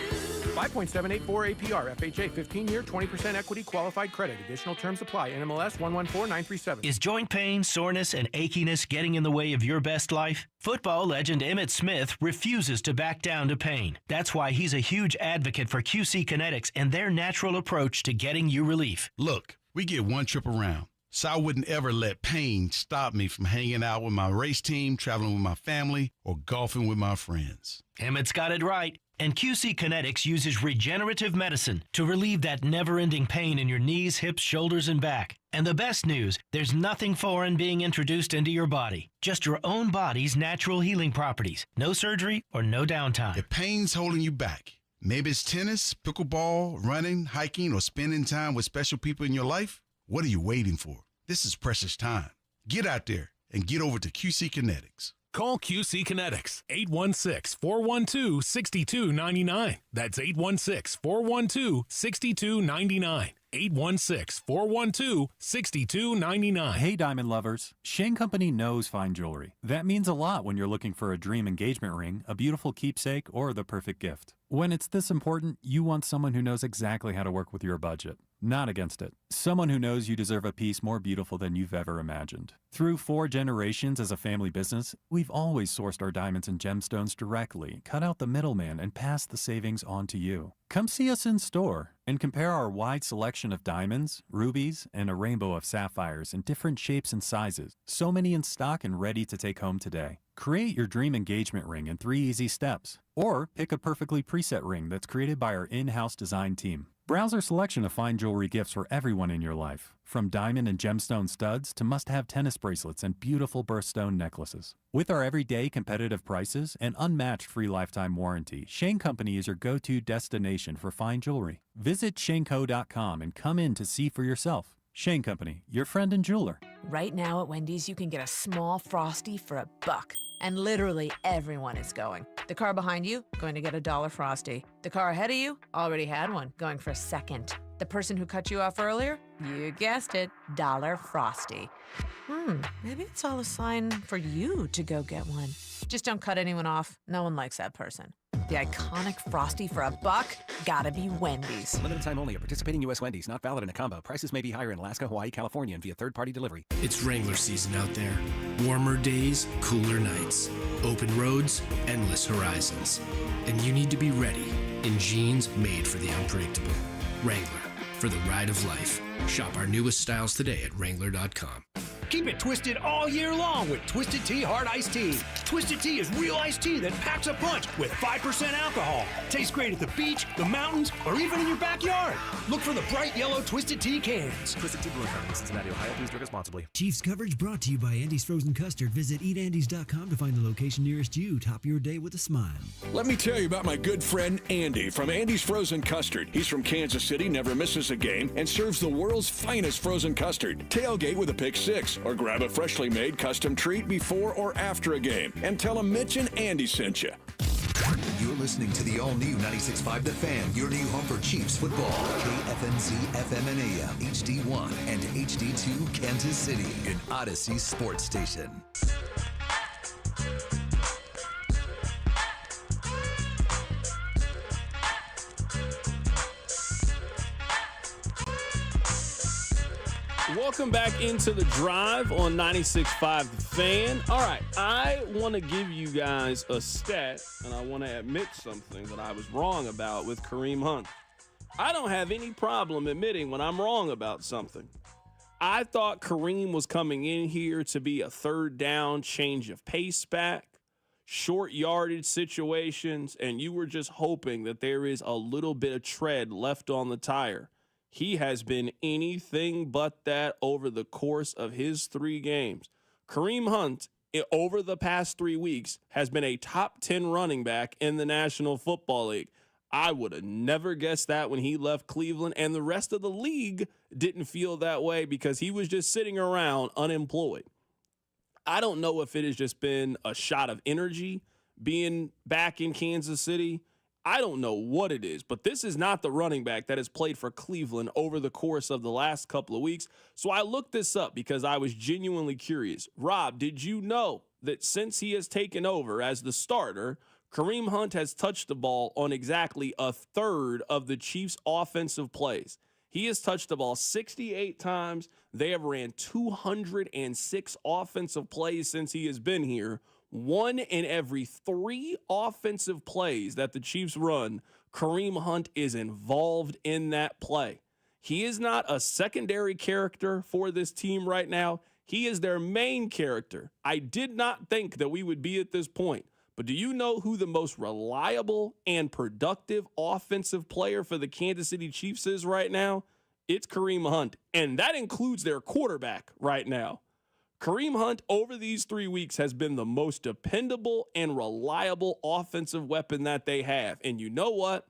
5.784 APR, FHA, 15-year, 20% equity, qualified credit. Additional terms apply. NMLS 114937. Is joint pain, soreness, and achiness getting in the way of your best life? Football legend Emmitt Smith refuses to back down to pain. That's why he's a huge advocate for QC Kinetics and their natural approach to getting you relief. Look, we get one trip around, so I wouldn't ever let pain stop me from hanging out with my race team, traveling with my family, or golfing with my friends. Emmitt's got it right. And QC Kinetics uses regenerative medicine to relieve that never-ending pain in your knees, hips, shoulders, and back. And the best news, there's nothing foreign being introduced into your body. Just your own body's natural healing properties. No surgery or no downtime. If pain's holding you back, maybe it's tennis, pickleball, running, hiking, or spending time with special people in your life, what are you waiting for? This is precious time. Get out there and get over to QC Kinetics. Call QC Kinetics, 816-412-6299. That's 816-412-6299. 816-412-6299. Hey, diamond lovers. Shane Company knows fine jewelry. That means a lot when you're looking for a dream engagement ring, a beautiful keepsake, or the perfect gift. When it's this important, you want someone who knows exactly how to work with your budget, not against it. Someone who knows you deserve a piece more beautiful than you've ever imagined. Through 4 generations as a family business, we've always sourced our diamonds and gemstones directly, cut out the middleman, and passed the savings on to you. Come see us in store and compare our wide selection of diamonds, rubies, and a rainbow of sapphires in different shapes and sizes. So many in stock and ready to take home today. Create your dream engagement ring in 3 easy steps, or pick a perfectly preset ring that's created by our in-house design team. Browse our selection of fine jewelry gifts for everyone in your life, from diamond and gemstone studs to must-have tennis bracelets and beautiful birthstone necklaces. With our everyday competitive prices and unmatched free lifetime warranty, Shane Company is your go-to destination for fine jewelry. Visit shaneco.com and come in to see for yourself. Shane Company, your friend and jeweler. Right now at Wendy's, you can get a small Frosty for $1. And literally everyone is going. The car behind you, going to get a $1 Frosty. The car ahead of you, already had one, going for a second. The person who cut you off earlier, you guessed it, $1 Frosty. Maybe it's all a sign for you to go get one. Just don't cut anyone off. No one likes that person. The iconic Frosty for $1? Gotta be Wendy's. Limited time only at participating U.S. Wendy's. Not valid in a combo. Prices may be higher in Alaska, Hawaii, California, and via third-party delivery. It's Wrangler season out there. Warmer days, cooler nights. Open roads, endless horizons. And you need to be ready in jeans made for the unpredictable. Wrangler, for the ride of life. Shop our newest styles today at Wrangler.com. Keep it twisted all year long with Twisted Tea Hard Iced Tea. Twisted Tea is real iced tea that packs a punch with 5% alcohol. Tastes great at the beach, the mountains, or even in your backyard. Look for the bright yellow Twisted Tea cans. Twisted Tea Brewing Company, Cincinnati, Ohio. Please drink responsibly. Chiefs coverage brought to you by Andy's Frozen Custard. Visit eatandys.com to find the location nearest you. Top your day with a smile. Let me tell you about my good friend Andy from Andy's Frozen Custard. He's from Kansas City, never misses a game, and serves the world's finest frozen custard. Tailgate with a pick six, or grab a freshly made custom treat before or after a game. And tell him Mitch and Andy sent you. You're listening to the all-new 96.5 The Fan, your new home for Chiefs football. KFNZ FM and AM, HD1 and HD2 Kansas City, an Odyssey sports station. Welcome back into the drive on 96.5 The Fan. All right, I want to give you guys a stat, and I want to admit something that I was wrong about with Kareem Hunt. I don't have any problem admitting when I'm wrong about something. I thought Kareem was coming in here to be a third down change of pace back, short yardage situations, and you were just hoping that there is a little bit of tread left on the tire. He has been anything but that over the course of his 3 games. Kareem Hunt, over the past 3 weeks, has been a top 10 running back in the National Football League. I would have never guessed that when he left Cleveland, and the rest of the league didn't feel that way because he was just sitting around unemployed. I don't know if it has just been a shot of energy being back in Kansas City. I don't know what it is, but this is not the running back that has played for Cleveland over the course of the last couple of weeks. So I looked this up because I was genuinely curious. Rob, did you know that since he has taken over as the starter, Kareem Hunt has touched the ball on exactly a third of the Chiefs' offensive plays? He has touched the ball 68 times. They have ran 206 offensive plays since he has been here. 1 in every 3 offensive plays that the Chiefs run, Kareem Hunt is involved in that play. He is not a secondary character for this team right now. He is their main character. I did not think that we would be at this point. But do you know who the most reliable and productive offensive player for the Kansas City Chiefs is right now? It's Kareem Hunt, and that includes their quarterback right now. Kareem Hunt over these 3 weeks has been the most dependable and reliable offensive weapon that they have. And you know what?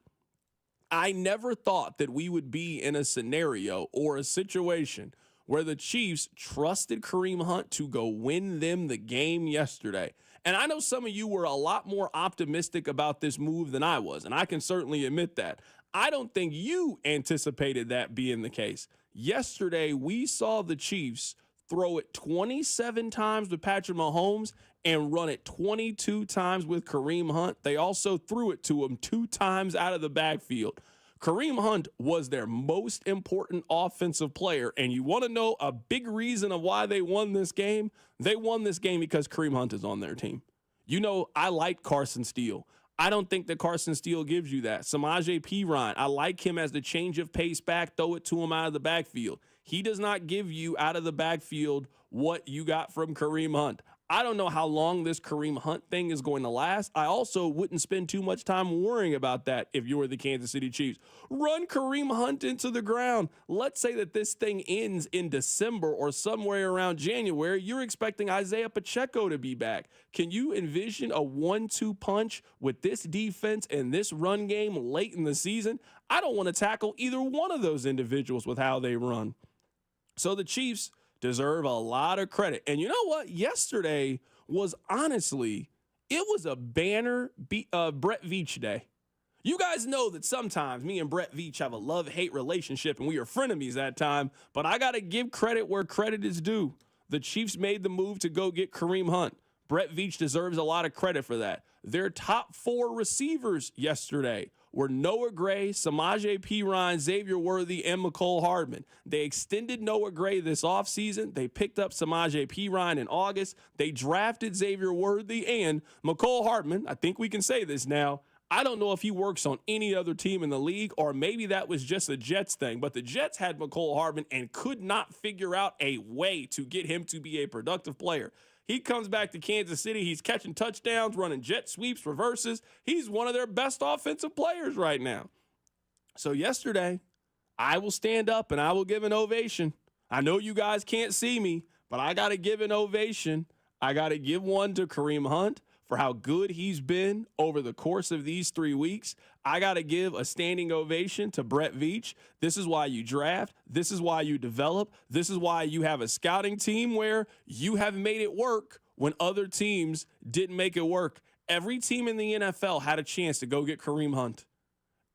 I never thought that we would be in a scenario or a situation where the Chiefs trusted Kareem Hunt to go win them the game yesterday. And I know some of you were a lot more optimistic about this move than I was, and I can certainly admit that. I don't think you anticipated that being the case. Yesterday, we saw the Chiefs throw it 27 times with Patrick Mahomes and run it 22 times with Kareem Hunt. They also threw it to him 2 times out of the backfield. Kareem Hunt was their most important offensive player, and you want to know a big reason of why they won this game? They won this game because Kareem Hunt is on their team. You know, I like Carson Steele. I don't think that Carson Steele gives you that. Samaje Perine, I like him as the change of pace back, throw it to him out of the backfield. He does not give you out of the backfield what you got from Kareem Hunt. I don't know how long this Kareem Hunt thing is going to last. I also wouldn't spend too much time worrying about that if you were the Kansas City Chiefs. Run Kareem Hunt into the ground. Let's say that this thing ends in December or somewhere around January. You're expecting Isaiah Pacheco to be back. Can you envision a 1-2 punch with this defense and this run game late in the season? I don't want to tackle either one of those individuals with how they run. So the Chiefs deserve a lot of credit. And you know what? Yesterday was honestly, it was a banner Brett Veach day. You guys know that sometimes me and Brett Veach have a love-hate relationship and we are frenemies that time, but I got to give credit where credit is due. The Chiefs made the move to go get Kareem Hunt. Brett Veach deserves a lot of credit for that. Their top 4 receivers yesterday were Noah Gray, Samaje Perine, Xavier Worthy, and Mecole Hardman. They extended Noah Gray this offseason. They picked up Samaje Perine in August. They drafted Xavier Worthy and Mecole Hardman. I think we can say this now. I don't know if he works on any other team in the league, or maybe that was just a Jets thing, but the Jets had Mecole Hardman and could not figure out a way to get him to be a productive player. He comes back to Kansas City. He's catching touchdowns, running jet sweeps, reverses. He's one of their best offensive players right now. So yesterday, I will stand up and I will give an ovation. I know you guys can't see me, but I got to give an ovation. I got to give one to Kareem Hunt for how good he's been over the course of these 3 weeks. I got to give a standing ovation to Brett Veach. This is why you draft. This is why you develop. This is why you have a scouting team where you have made it work when other teams didn't make it work. Every team in the NFL had a chance to go get Kareem Hunt.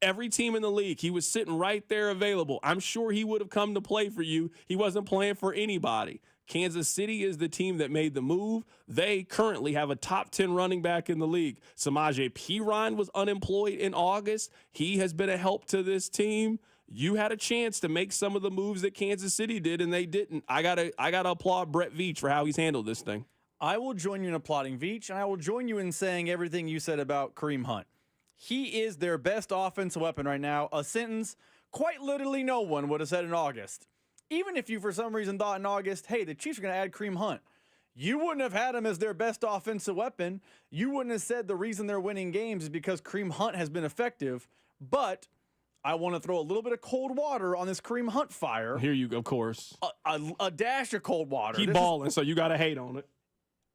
Every team in the league, he was sitting right there available. I'm sure he would have come to play for you. He wasn't playing for anybody. Kansas City is the team that made the move. They currently have a top 10 running back in the league. Samaje Perine was unemployed in August. He has been a help to this team. You had a chance to make some of the moves that Kansas City did, and they didn't. I gotta applaud Brett Veach for how he's handled this thing. I will join you in applauding Veach, and I will join you in saying everything you said about Kareem Hunt. He is their best offensive weapon right now, a sentence quite literally no one would have said in August. Even if you, for some reason, thought in August, hey, the Chiefs are going to add Kareem Hunt, you wouldn't have had him as their best offensive weapon. You wouldn't have said the reason they're winning games is because Kareem Hunt has been effective. But I want to throw a little bit of cold water on this Kareem Hunt fire. Here you go, of course. A dash of cold water. He's balling, so you got to hate on it.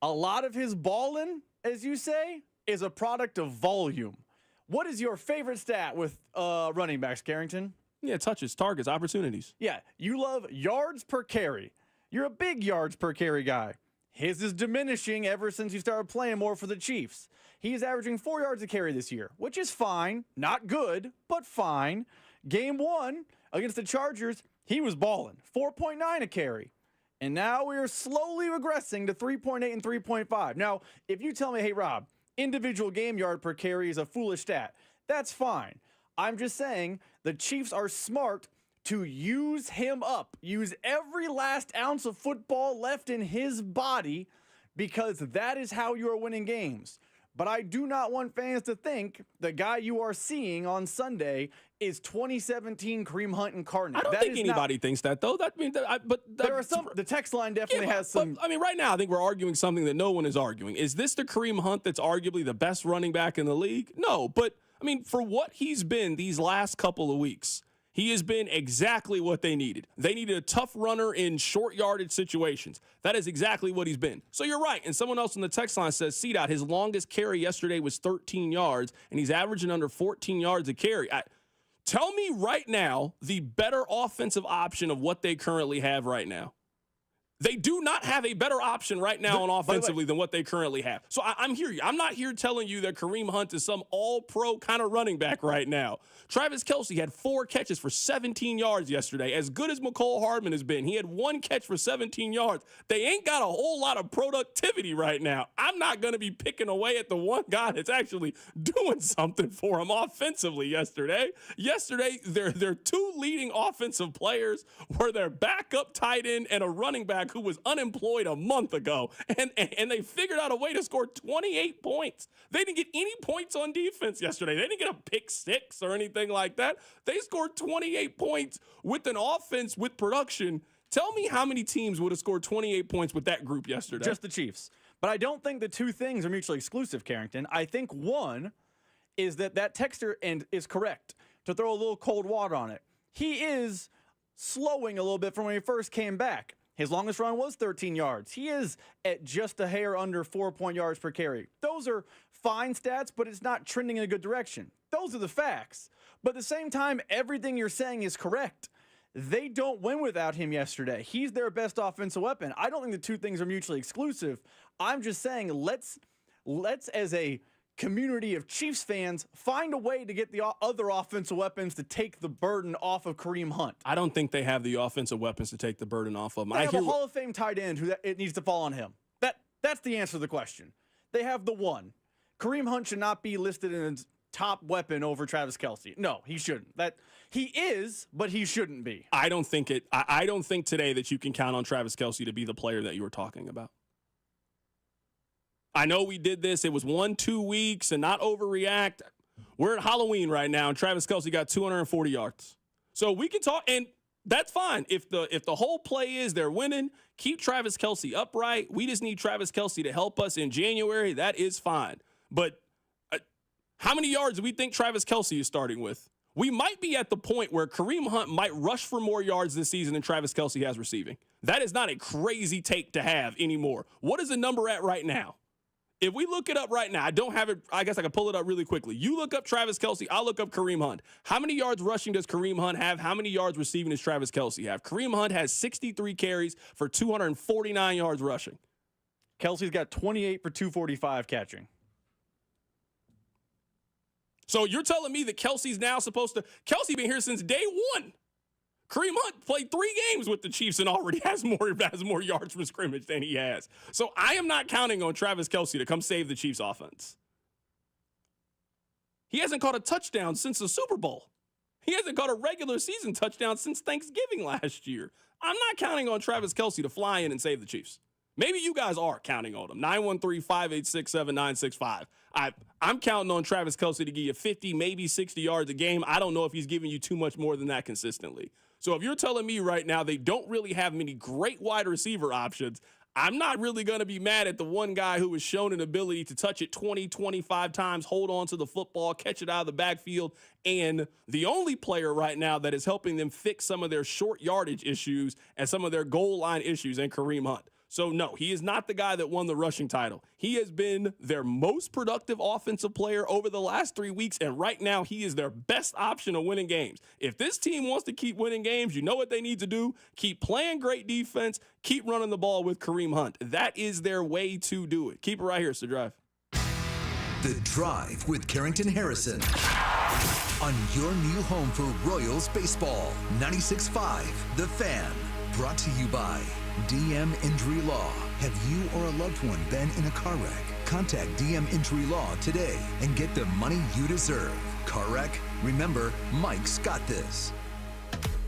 A lot of his balling, as you say, is a product of volume. What is your favorite stat with running backs, Carrington? Yeah, touches, targets, opportunities. Yeah, you love yards per carry. You're a big yards per carry guy. His is diminishing ever since you started playing more for the Chiefs. He's averaging 4 yards a carry this year, which is fine. Not good, but fine. Game 1 against the Chargers, he was balling. 4.9 a carry. And now we are slowly regressing to 3.8 and 3.5. Now, if you tell me, hey, Rob, individual game yard per carry is a foolish stat, that's fine. I'm just saying the Chiefs are smart to use him up, use every last ounce of football left in his body, because that is how you are winning games. But I do not want fans to think the guy you are seeing on Sunday is 2017 Kareem Hunt incarnate. I don't think anybody thinks that, though. There are some. The text line definitely has some. I mean, right now, I think we're arguing something that no one is arguing. Is this the Kareem Hunt that's arguably the best running back in the league? No, but I mean, for what he's been these last couple of weeks, he has been exactly what they needed. They needed a tough runner in short yardage situations. That is exactly what he's been. So you're right. And someone else in the text line says, CDOT, his longest carry yesterday was 13 yards, and he's averaging under 14 yards a carry. Tell me right now the better offensive option of what they currently have right now. They do not have a better option right now on offensively than what they currently have. So I'm here. I'm not here telling you that Kareem Hunt is some all-pro kind of running back right now. Travis Kelce had 4 catches for 17 yards yesterday. As good as Mecole Hardman has been, he had 1 catch for 17 yards. They ain't got a whole lot of productivity right now. I'm not going to be picking away at the one guy that's actually doing something for him offensively yesterday. Yesterday, their 2 leading offensive players were their backup tight end and a running back who was unemployed a month ago, and they figured out a way to score 28 points. They didn't get any points on defense yesterday. They didn't get a pick 6 or anything like that. They scored 28 points with an offense with production. Tell me how many teams would have scored 28 points with that group yesterday? Just the Chiefs. But I don't think the two things are mutually exclusive, Carrington. I think one is that texter is correct to throw a little cold water on it. He is slowing a little bit from when he first came back. His longest run was 13 yards. He is at just a hair under 4 yards per carry. Those are fine stats, but it's not trending in a good direction. Those are the facts. But at the same time, everything you're saying is correct. They don't win without him yesterday. He's their best offensive weapon. I don't think the two things are mutually exclusive. I'm just saying let's as a community of Chiefs fans find a way to get the other offensive weapons to take the burden off of Kareem Hunt. I don't think they have the offensive weapons to take the burden off of him. They have a Hall of Fame tight end who it needs to fall on him. That's the answer to the question. They have the one. Kareem Hunt should not be listed in his top weapon over Travis Kelce. No, he shouldn't. That he is, but he shouldn't be. I don't think today that you can count on Travis Kelce to be the player that you were talking about. I know we did this. It was 1-2 weeks and not overreact. We're at Halloween right now, and Travis Kelce got 240 yards. So we can talk, and that's fine. If the whole play is they're winning, keep Travis Kelce upright. We just need Travis Kelce to help us in January. That is fine. But how many yards do we think Travis Kelce is starting with? We might be at the point where Kareem Hunt might rush for more yards this season than Travis Kelce has receiving. That is not a crazy take to have anymore. What is the number at right now? If we look it up right now, I don't have it. I guess I can pull it up really quickly. You look up Travis Kelce. I'll look up Kareem Hunt. How many yards rushing does Kareem Hunt have? How many yards receiving does Travis Kelce have? Kareem Hunt has 63 carries for 249 yards rushing. Kelce's got 28 for 245 catching. So you're telling me that Kelce's now supposed to – Kelce been here since day one. Kareem Hunt played 3 games with the Chiefs and already has more yards from scrimmage than he has. So I am not counting on Travis Kelce to come save the Chiefs offense. He hasn't caught a touchdown since the Super Bowl. He hasn't caught a regular season touchdown since Thanksgiving last year. I'm not counting on Travis Kelce to fly in and save the Chiefs. Maybe you guys are counting on him. 913-586-7965. I'm counting on Travis Kelce to give you 50, maybe 60 yards a game. I don't know if he's giving you too much more than that consistently. So if you're telling me right now they don't really have many great wide receiver options, I'm not really going to be mad at the one guy who has shown an ability to touch it 20, 25 times, hold on to the football, catch it out of the backfield, and the only player right now that is helping them fix some of their short yardage issues and some of their goal line issues in Kareem Hunt. So, no, he is not the guy that won the rushing title. He has been their most productive offensive player over the last 3 weeks, and right now he is their best option of winning games. If this team wants to keep winning games, you know what they need to do? Keep playing great defense, keep running the ball with Kareem Hunt. That is their way to do it. Keep it right here, it's The Drive. The Drive with Carrington Harrison on your new home for Royals baseball. 96.5 The Fan. Brought to you by DM Injury Law. Have you or a loved one been in a car wreck? Contact DM Injury Law today and get the money you deserve. Car wreck? Remember, Mike's got this.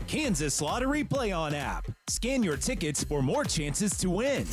Kansas Lottery Play On app. Scan your tickets for more chances to win.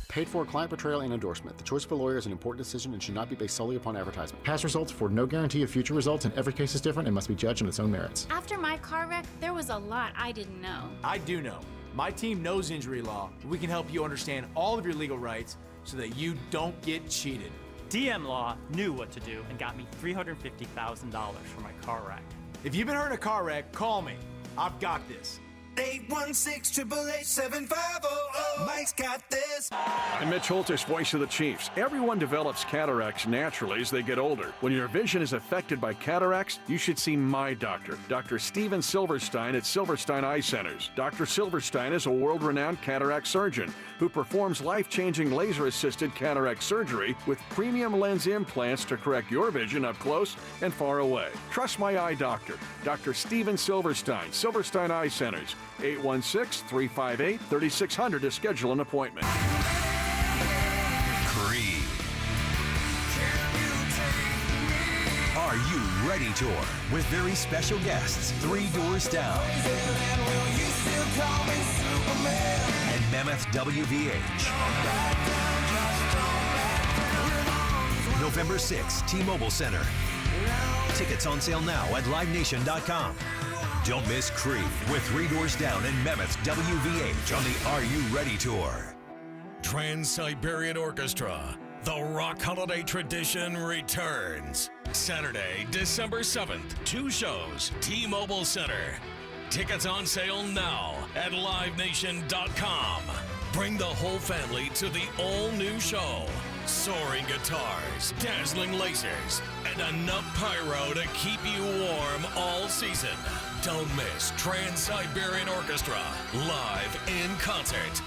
Paid for client portrayal and endorsement. The choice of a lawyer is an important decision and should not be based solely upon advertisement. Past results afford no guarantee of future results, and every case is different and must be judged on its own merits. After my car wreck, there was a lot I didn't know. I do know. My team knows injury law. We can help you understand all of your legal rights so that you don't get cheated. DM Law knew what to do and got me $350,000 for my car wreck. If you've been hurt in a car wreck, call me. I've got this. 816-888-7500. Mike's got this. I'm Mitch Holthus, voice of the Chiefs. Everyone develops cataracts naturally as they get older. When your vision is affected by cataracts, you should see my doctor, Dr. Steven Silverstein at Silverstein Eye Centers. Dr. Silverstein is a world-renowned cataract surgeon who performs life-changing laser-assisted cataract surgery with premium lens implants to correct your vision up close and far away. Trust my eye doctor, Dr. Steven Silverstein, Silverstein Eye Centers. 816-358-3600 to schedule an appointment. Creed. Are You Ready Tour with very special guests, 3 Doors Down and Mammoth WVH. November 6th, T-Mobile Center. Tickets on sale now at livenation.com. Don't miss Creed with 3 Doors Down and Mammoth WVH on the Are You Ready Tour. Trans-Siberian Orchestra, the rock holiday tradition returns. Saturday, December 7th, 2 shows, T-Mobile Center. Tickets on sale now at livenation.com. Bring the whole family to the all-new show. Soaring guitars, dazzling lasers, and enough pyro to keep you warm all season. Don't miss Trans-Siberian Orchestra live in concert.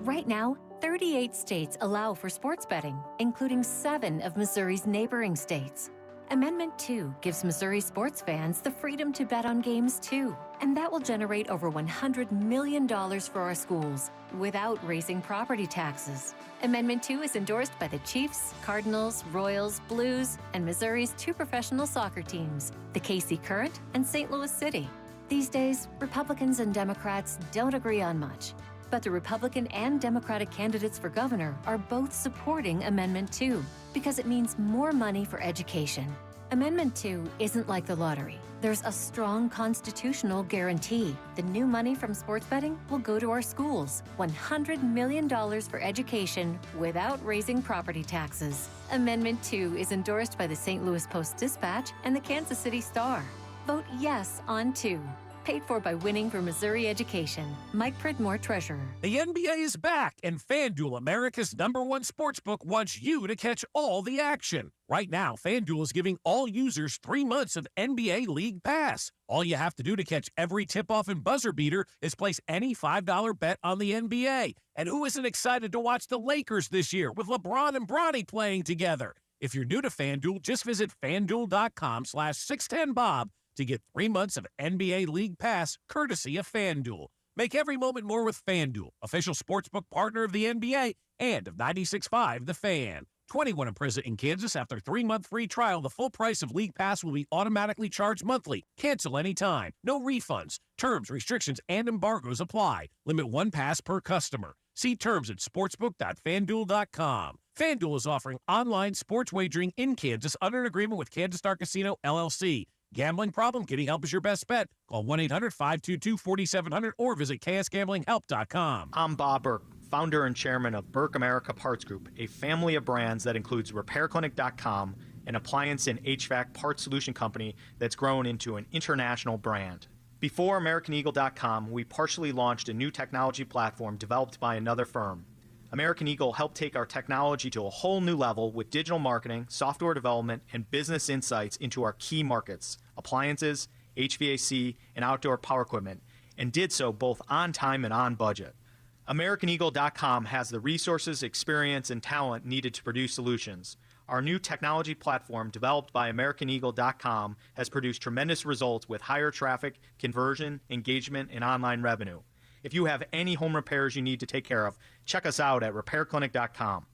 Right now, 38 states allow for sports betting, including 7 of Missouri's neighboring states. Amendment 2 gives Missouri sports fans the freedom to bet on games too, and that will generate over $100 million for our schools without raising property taxes. Amendment 2 is endorsed by the Chiefs, Cardinals, Royals, Blues, and Missouri's 2 professional soccer teams, the KC Current and St. Louis City. These days, Republicans and Democrats don't agree on much, but the Republican and Democratic candidates for governor are both supporting Amendment 2 because it means more money for education. Amendment 2 isn't like the lottery. There's a strong constitutional guarantee. The new money from sports betting will go to our schools. $100 million for education without raising property taxes. Amendment 2 is endorsed by the St. Louis Post-Dispatch and the Kansas City Star. Vote yes on 2. Paid for by Winning for Missouri Education. Mike Pridmore, Treasurer. The NBA is back, and FanDuel, America's #1 sportsbook, wants you to catch all the action. Right now, FanDuel is giving all users 3 months of NBA League Pass. All you have to do to catch every tip-off and buzzer beater is place any $5 bet on the NBA. And who isn't excited to watch the Lakers this year with LeBron and Bronny playing together? If you're new to FanDuel, just visit FanDuel.com/610Bob to get 3 months of NBA League Pass, courtesy of FanDuel. Make every moment more with FanDuel, official sportsbook partner of the NBA and of 96.5 The Fan. 21 and present in Kansas. After 3-month free trial, the full price of League Pass will be automatically charged monthly. Cancel anytime. No refunds. Terms, restrictions, and embargoes apply. Limit 1 pass per customer. See terms at sportsbook.fanduel.com. FanDuel is offering online sports wagering in Kansas under an agreement with Kansas Star Casino, LLC. Gambling problem? Getting help is your best bet. Call 1-800-522-4700 or visit ksgamblinghelp.com. I'm Bob Burke, founder and chairman of Burke America Parts Group, a family of brands that includes RepairClinic.com, an appliance and HVAC parts solution company that's grown into an international brand. Before AmericanEagle.com, we partially launched a new technology platform developed by another firm. American Eagle helped take our technology to a whole new level with digital marketing, software development, and business insights into our key markets, appliances, HVAC, and outdoor power equipment, and did so both on time and on budget. AmericanEagle.com has the resources, experience, and talent needed to produce solutions. Our new technology platform, developed by AmericanEagle.com, has produced tremendous results with higher traffic, conversion, engagement, and online revenue. If you have any home repairs you need to take care of, check us out at RepairClinic.com.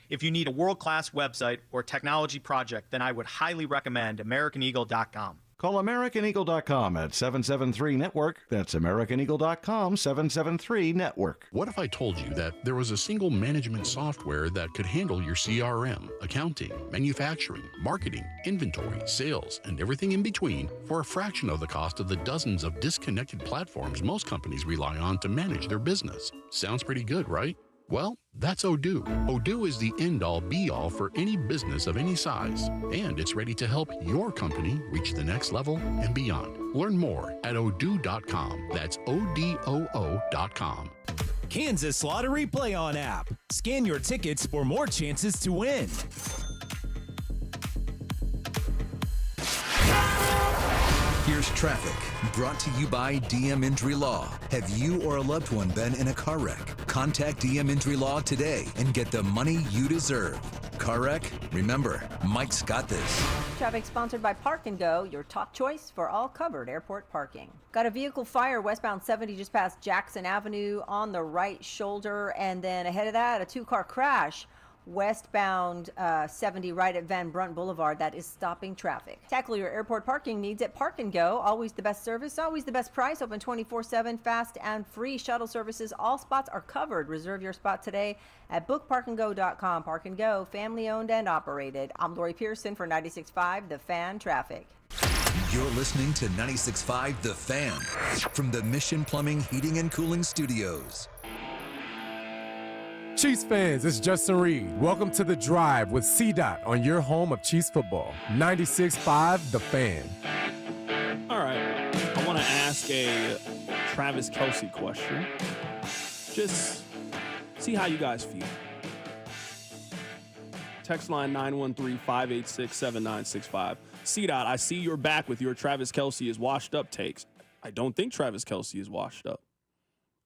If you need a world-class website or technology project, then I would highly recommend AmericanEagle.com. Call AmericanEagle.com at 773-NETWORK. That's AmericanEagle.com, 773-NETWORK. What if I told you that there was a single management software that could handle your CRM, accounting, manufacturing, marketing, inventory, sales, and everything in between for a fraction of the cost of the dozens of disconnected platforms most companies rely on to manage their business? Sounds pretty good, right? Well, that's Odoo. Odoo is the end-all be-all for any business of any size, and it's ready to help your company reach the next level and beyond. Learn more at odoo.com. That's ODOO.com. Kansas Lottery Play-On app. Scan your tickets for more chances to win. Here's traffic, brought to you by DM Injury Law. Have you or a loved one been in a car wreck? Contact DM Injury Law today and get the money you deserve. Car wreck? Remember, Mike's got this. Traffic sponsored by Park & Go, your top choice for all covered airport parking. Got a vehicle fire westbound 70 just past Jackson Avenue on the right shoulder, and then ahead of that, a 2-car crash westbound 70 right at Van Brunt Boulevard. That is stopping traffic. Tackle your airport parking needs at Park & Go. Always the best service, always the best price. Open 24/7, fast and free shuttle services. All spots are covered. Reserve your spot today at bookparkandgo.com. Park & Go, family owned and operated. I'm Lori Pearson for 96.5 The Fan Traffic. You're listening to 96.5 The Fan from the Mission Plumbing, Heating, and Cooling Studios. Chiefs fans, it's Justin Reed. Welcome to The Drive with C-Dot on your home of Chiefs football. 96.5 The Fan. All right. I want to ask a Travis Kelce question. Just see how you guys feel. Text line 913-586-7965. C-Dot, I see you're back with your Travis Kelce is washed up takes. I don't think Travis Kelce is washed up.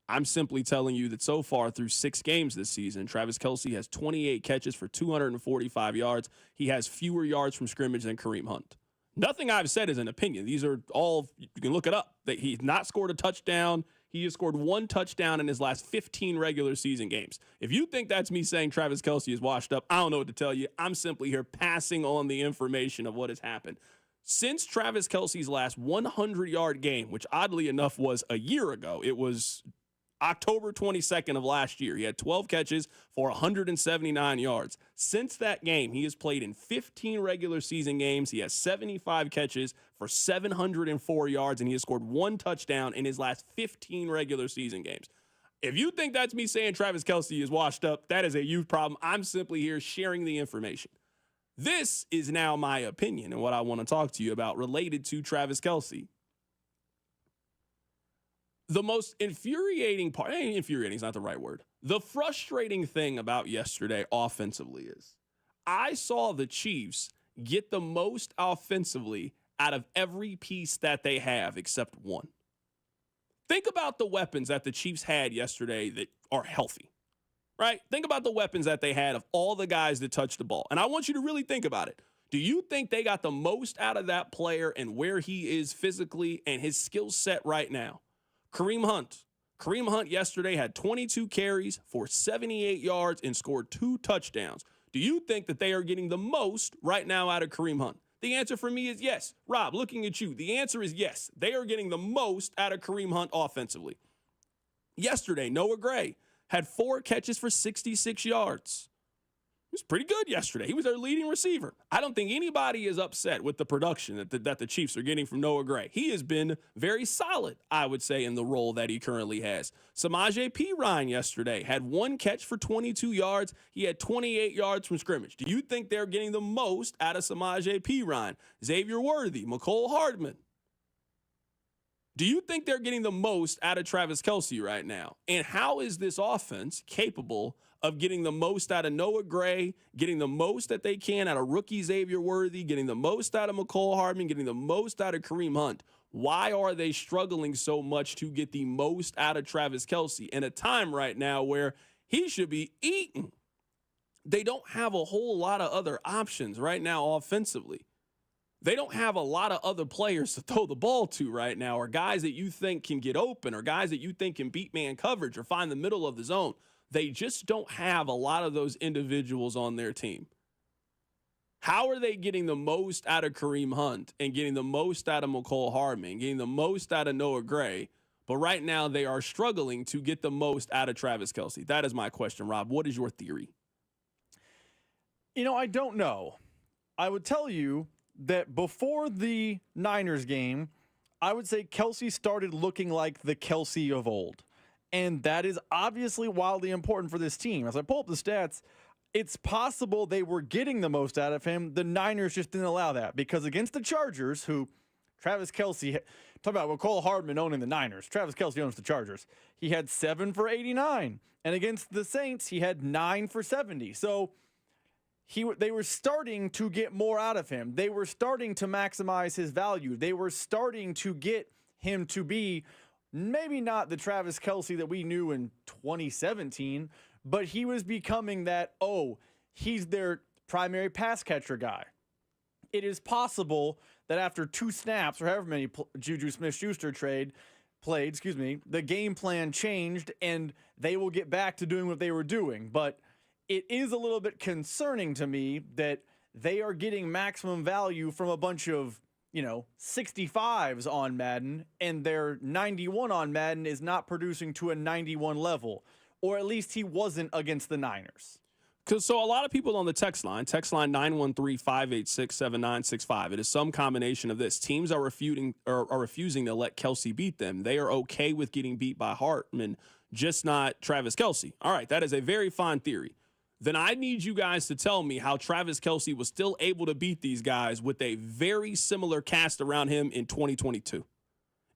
I'm simply telling you that so far through 6 games this season, Travis Kelce has 28 catches for 245 yards. He has fewer yards from scrimmage than Kareem Hunt. Nothing I've said is an opinion. These are all, you can look it up, that he's not scored a touchdown. He has scored 1 touchdown in his last 15 regular season games. If you think that's me saying Travis Kelce is washed up, I don't know what to tell you. I'm simply here passing on the information of what has happened. Since Travis Kelce's last 100-yard game, which oddly enough was a year ago, it was October 22nd of last year. He had 12 catches for 179 yards. Since that game, he has played in 15 regular season games. He has 75 catches for 704 yards, and he has scored 1 touchdown in his last 15 regular season games. If you think that's me saying Travis Kelce is washed up, that is a you problem. I'm simply here sharing the information. This is now my opinion and what I want to talk to you about related to Travis Kelce. The most infuriating part, infuriating is not the right word. The frustrating thing about yesterday offensively is I saw the Chiefs get the most offensively out of every piece that they have except one. Think about the weapons that the Chiefs had yesterday that are healthy, right? Think about the weapons that they had of all the guys that touched the ball. And I want you to really think about it. Do you think they got the most out of that player and where he is physically and his skill set right now? Kareem Hunt. Kareem Hunt yesterday had 22 carries for 78 yards and scored 2 touchdowns. Do you think that they are getting the most right now out of Kareem Hunt? The answer for me is yes. Rob, looking at you, the answer is yes. They are getting the most out of Kareem Hunt offensively. Yesterday, Noah Gray had 4 catches for 66 yards. He was pretty good yesterday. He was their leading receiver. I don't think anybody is upset with the production that the Chiefs are getting from Noah Gray. He has been very solid, I would say, in the role that he currently has. Samaje Perine yesterday had 1 catch for 22 yards. He had 28 yards from scrimmage. Do you think they're getting the most out of Samaje Perine? Xavier Worthy, Mecole Hardman. Do you think they're getting the most out of Travis Kelce right now? And how is this offense capable of getting the most out of Noah Gray, getting the most that they can out of rookie Xavier Worthy, getting the most out of Mecole Hardman, getting the most out of Kareem Hunt? Why are they struggling so much to get the most out of Travis Kelce in a time right now where he should be eating? They don't have a whole lot of other options right now offensively. They don't have a lot of other players to throw the ball to right now, or guys that you think can get open, or guys that you think can beat man coverage or find the middle of the zone. They just don't have a lot of those individuals on their team. How are they getting the most out of Kareem Hunt and getting the most out of Mecole Hardman, getting the most out of Noah Gray, but right now they are struggling to get the most out of Travis Kelce? That is my question, Rob. What is your theory? You know, I don't know. I would tell you that before the Niners game, I would say Kelce started looking like the Kelce of old. And that is obviously wildly important for this team. As I pull up the stats, it's possible they were getting the most out of him. The Niners just didn't allow that because against the Chargers, who Travis Kelce, talk about Mecole Hardman owning the Niners. Travis Kelce owns the Chargers. He had 7 for 89. And against the Saints, he had 9 for 70. So they were starting to get more out of him. They were starting to maximize his value. They were starting to get him to be maybe not the Travis Kelce that we knew in 2017, but he was becoming that, he's their primary pass catcher guy. It is possible that after 2 snaps, or however many Juju Smith-Schuster played, the game plan changed and they will get back to doing what they were doing. But it is a little bit concerning to me that they are getting maximum value from a bunch of 65s on Madden, and their 91 on Madden is not producing to a 91 level, or at least he wasn't against the Niners. So a lot of people on the text line 913-586-7965. It is some combination of this. Teams are refusing to let Kelce beat them. They are okay with getting beat by Hardman, just not Travis Kelce. All right, that is a very fine theory. Then I need you guys to tell me how Travis Kelce was still able to beat these guys with a very similar cast around him in 2022.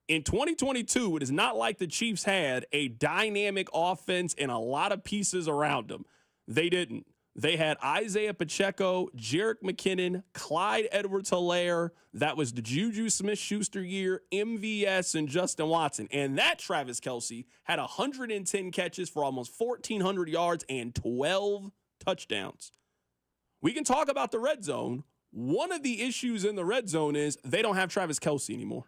In 2022, it is not like the Chiefs had a dynamic offense and a lot of pieces around them. They didn't. They had Isaiah Pacheco, Jerick McKinnon, Clyde Edwards-Helaire. That was the Juju Smith-Schuster year, MVS, and Justin Watson. And that Travis Kelce had 110 catches for almost 1,400 yards and 12 touchdowns. We can talk about the red zone. One of the issues in the red zone is they don't have Travis Kelce anymore.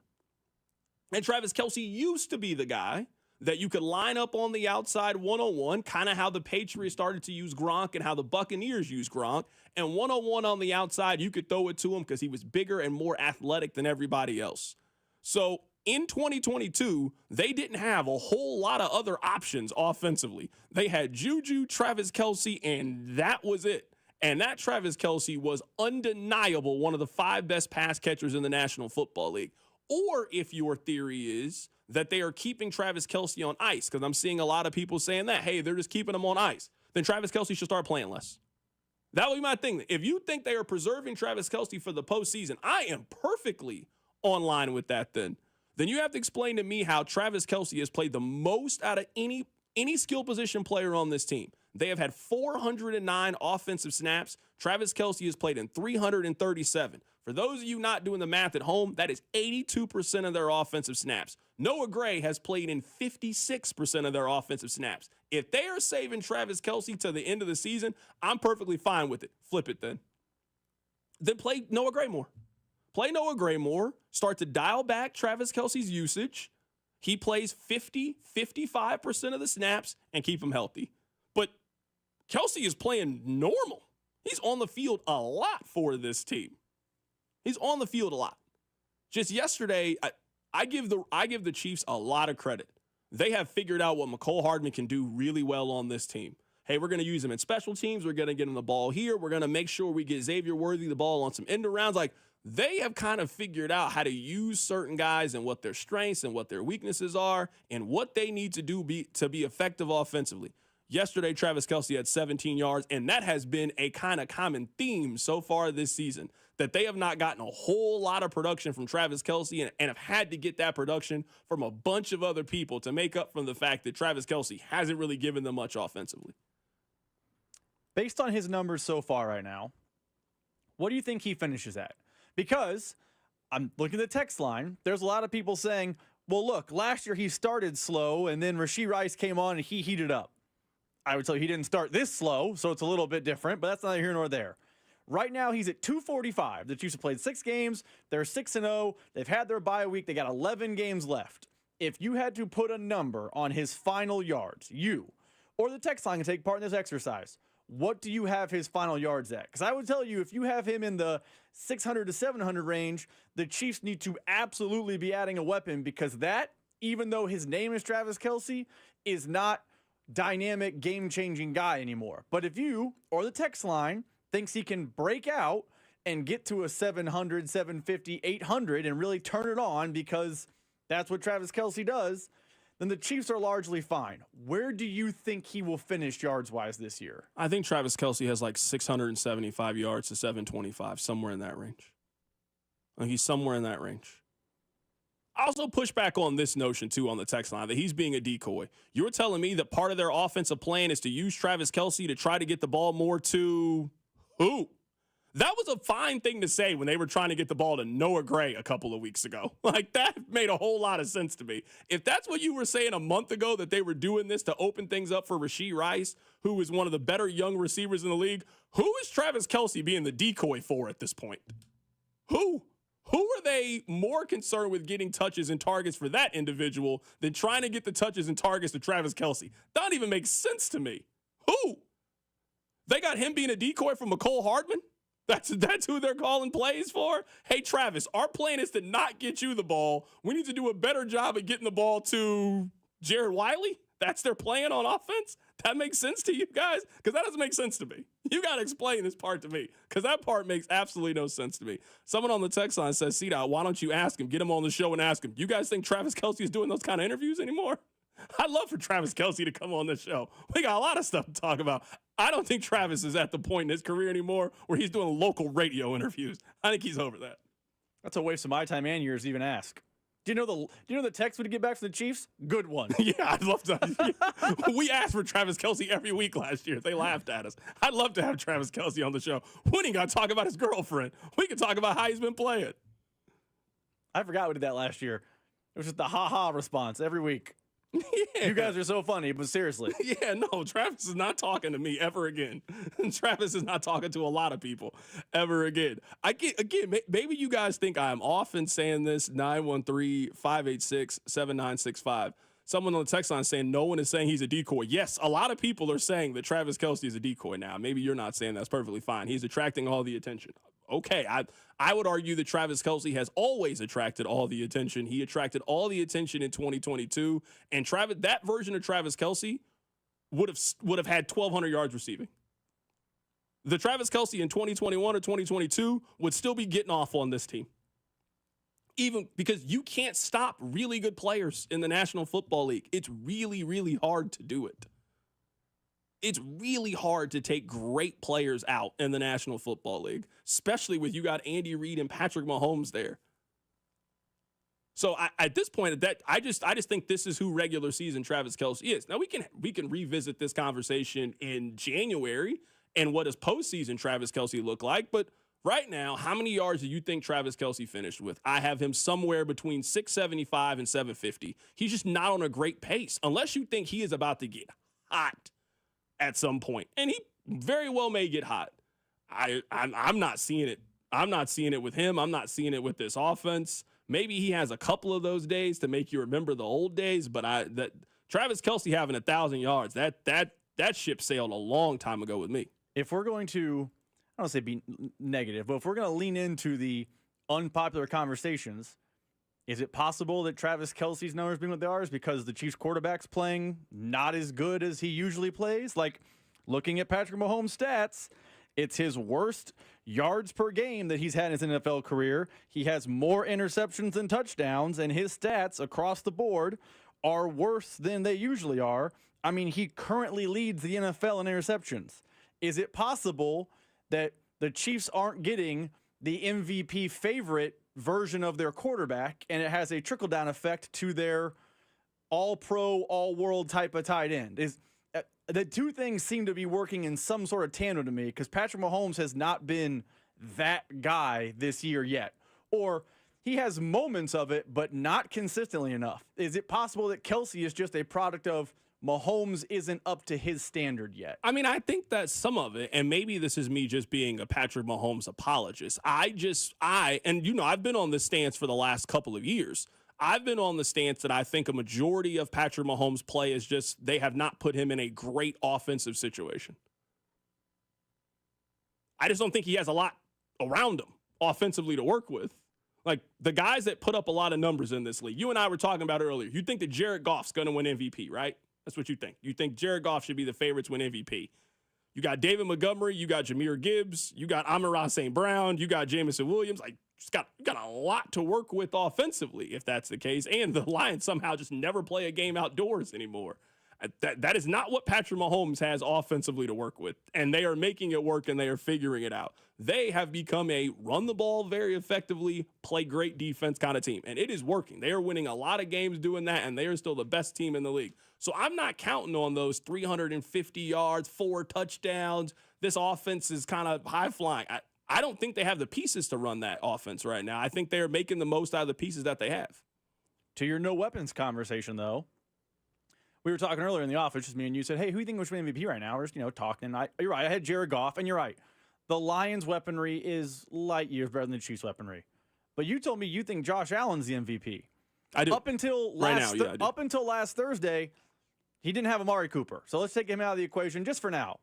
And Travis Kelce used to be the guy that you could line up on the outside one-on-one, kind of how the Patriots started to use Gronk and how the Buccaneers use Gronk. And one-on-one on the outside, you could throw it to him because he was bigger and more athletic than everybody else. So in 2022, they didn't have a whole lot of other options offensively. They had Juju, Travis Kelce, and that was it. And that Travis Kelce was undeniable, one of the 5 best pass catchers in the National Football League. Or if your theory is that they are keeping Travis Kelce on ice, because I'm seeing a lot of people saying that, hey, they're just keeping him on ice, then Travis Kelce should start playing less. That would be my thing. If you think they are preserving Travis Kelce for the postseason, I am perfectly on line with that then. Then you have to explain to me how Travis Kelce has played the most out of any skill position player on this team. They have had 409 offensive snaps. Travis Kelce has played in 337. For those of you not doing the math at home, that is 82% of their offensive snaps. Noah Gray has played in 56% of their offensive snaps. If they are saving Travis Kelce to the end of the season, I'm perfectly fine with it. Flip it then. Then play Noah Gray more. Play Noah Gray more. Start to dial back Travis Kelce's usage. He plays 55% of the snaps and keep him healthy. But Kelce is playing normal. He's on the field a lot for this team. He's on the field a lot. Just yesterday, I give the Chiefs a lot of credit. They have figured out what Mecole Hardman can do really well on this team. Hey, we're going to use him in special teams. We're going to get him the ball here. We're going to make sure we get Xavier Worthy the ball on some end arounds. Like, they have kind of figured out how to use certain guys and what their strengths and what their weaknesses are and what they need to do to be effective offensively. Yesterday, Travis Kelce had 17 yards, and that has been a kind of common theme so far this season, that they have not gotten a whole lot of production from Travis Kelce and have had to get that production from a bunch of other people to make up for the fact that Travis Kelce hasn't really given them much offensively. Based on his numbers so far right now, what do you think he finishes at? Because I'm looking at the text line. There's a lot of people saying, well, look, last year he started slow, and then Rashee Rice came on and he heated up. I would tell you he didn't start this slow, so it's a little bit different, but that's neither here nor there. Right now, he's at 245. The Chiefs have played 6 games. They're 6-0. They've had their bye week. They got 11 games left. If you had to put a number on his final yards, you or the text line can take part in this exercise, what do you have his final yards at? Because I would tell you, if you have him in the 600 to 700 range, the Chiefs need to absolutely be adding a weapon, because that, even though his name is Travis Kelce, is not dynamic, game-changing guy anymore. But if you or the text line thinks he can break out and get to a 700, 750, 800 and really turn it on, because that's what Travis Kelce does, then the Chiefs are largely fine. Where do you think he will finish yards-wise this year? I think Travis Kelce has like 675 yards to 725, somewhere in that range. I think he's somewhere in that range. I also push back on this notion, too, on the text line, that he's being a decoy. You're telling me that part of their offensive plan is to use Travis Kelce to try to get the ball more to who? That was a fine thing to say when they were trying to get the ball to Noah Gray a couple of weeks ago. Like, that made a whole lot of sense to me. If that's what you were saying a month ago, that they were doing this to open things up for Rashee Rice, who is one of the better young receivers in the league, who is Travis Kelce being the decoy for at this point? Who? Who are they more concerned with getting touches and targets for that individual than trying to get the touches and targets to Travis Kelce? That don't even make sense to me. Who? They got him being a decoy for Mecole Hardman? That's who they're calling plays for? Hey, Travis, our plan is to not get you the ball. We need to do a better job at getting the ball to Jared Wiley? That's their plan on offense? That makes sense to you guys? Because that doesn't make sense to me. You got to explain this part to me, because that part makes absolutely no sense to me. Someone on the text line says, C-Dot, why don't you ask him? Get him on the show and ask him. You guys think Travis Kelce is doing those kind of interviews anymore? I'd love for Travis Kelce to come on this show. We got a lot of stuff to talk about. I don't think Travis is at the point in his career anymore where he's doing local radio interviews. I think he's over that. That's a waste of my time and yours to even ask. Do you know the text we'd get back from the Chiefs? Good one. Yeah, I'd love to. We asked for Travis Kelce every week last year. They laughed at us. I'd love to have Travis Kelce on the show. We ain't got to talk about his girlfriend. We can talk about how he's been playing. I forgot we did that last year. It was just the ha-ha response every week. Yeah. You guys are so funny, but seriously. Yeah, no, Travis is not talking to me ever again. Travis is not talking to a lot of people ever again. Maybe you guys think I'm often saying this, 913-586-7965. Someone on the text line saying no one is saying he's a decoy. Yes, a lot of people are saying that Travis Kelce is a decoy now. Maybe you're not saying that's perfectly fine. He's attracting all the attention. Okay, I would argue that Travis Kelce has always attracted all the attention. He attracted all the attention in 2022, and that version of Travis Kelce would have had 1,200 yards receiving. The Travis Kelce in 2021 or 2022 would still be getting off on this team. Even because you can't stop really good players in the National Football League. It's really, really hard to do it. It's really hard to take great players out in the National Football League, especially with you got Andy Reid and Patrick Mahomes there. So at this point, I just think this is who regular season Travis Kelce is. Now we can revisit this conversation in January and what does postseason Travis Kelce look like, but right now, how many yards do you think Travis Kelce finished with? I have him somewhere between 675 and 750. He's just not on a great pace, unless you think he is about to get hot at some point. And he very well may get hot. I'm not seeing it. I'm not seeing it with him. I'm not seeing it with this offense. Maybe he has a couple of those days to make you remember the old days, but that Travis Kelce having 1,000 yards, that ship sailed a long time ago with me. If we're going to, I don't say be negative, but if we're going to lean into the unpopular conversations, is it possible that Travis Kelce's numbers being what they are is because the Chiefs quarterback's playing not as good as he usually plays? Like, looking at Patrick Mahomes' stats, it's his worst yards per game that he's had in his NFL career. He has more interceptions than touchdowns, and his stats across the board are worse than they usually are. I mean, he currently leads the NFL in interceptions. Is it possible that the Chiefs aren't getting the MVP favorite version of their quarterback, and it has a trickle-down effect to their all-pro, all-world type of tight end? The two things seem to be working in some sort of tandem to me, because Patrick Mahomes has not been that guy this year yet. Or he has moments of it, but not consistently enough. Is it possible that Kelce is just a product of Mahomes isn't up to his standard yet? I mean, I think that's some of it, and maybe this is me just being a Patrick Mahomes apologist. I've been on this stance for the last couple of years. I've been on the stance that I think a majority of Patrick Mahomes' play is just they have not put him in a great offensive situation. I just don't think he has a lot around him offensively to work with. Like, the guys that put up a lot of numbers in this league, you and I were talking about earlier, you think that Jared Goff's going to win MVP, right? That's what you think. You think Jared Goff should be the favorite to win MVP. You got David Montgomery, you got Jahmyr Gibbs, you got Amon-Ra St. Brown, you got Jameson Williams. Like, you got a lot to work with offensively, if that's the case. And the Lions somehow just never play a game outdoors anymore. That is not what Patrick Mahomes has offensively to work with. And they are making it work, and they are figuring it out. They have become a run the ball very effectively, play great defense kind of team. And it is working. They are winning a lot of games doing that, and they are still the best team in the league. So I'm not counting on those 350 yards, 4 touchdowns. This offense is kind of high flying. I don't think they have the pieces to run that offense right now. I think they're making the most out of the pieces that they have. To your no weapons conversation, though, we were talking earlier in the office, just me and you said, hey, who do you think should be MVP right now? We're just, talking. You're right. I had Jared Goff, and you're right. The Lions' weaponry is light years better than the Chiefs' weaponry. But you told me you think Josh Allen's the MVP. I do. Up until last Thursday, he didn't have Amari Cooper. So let's take him out of the equation just for now.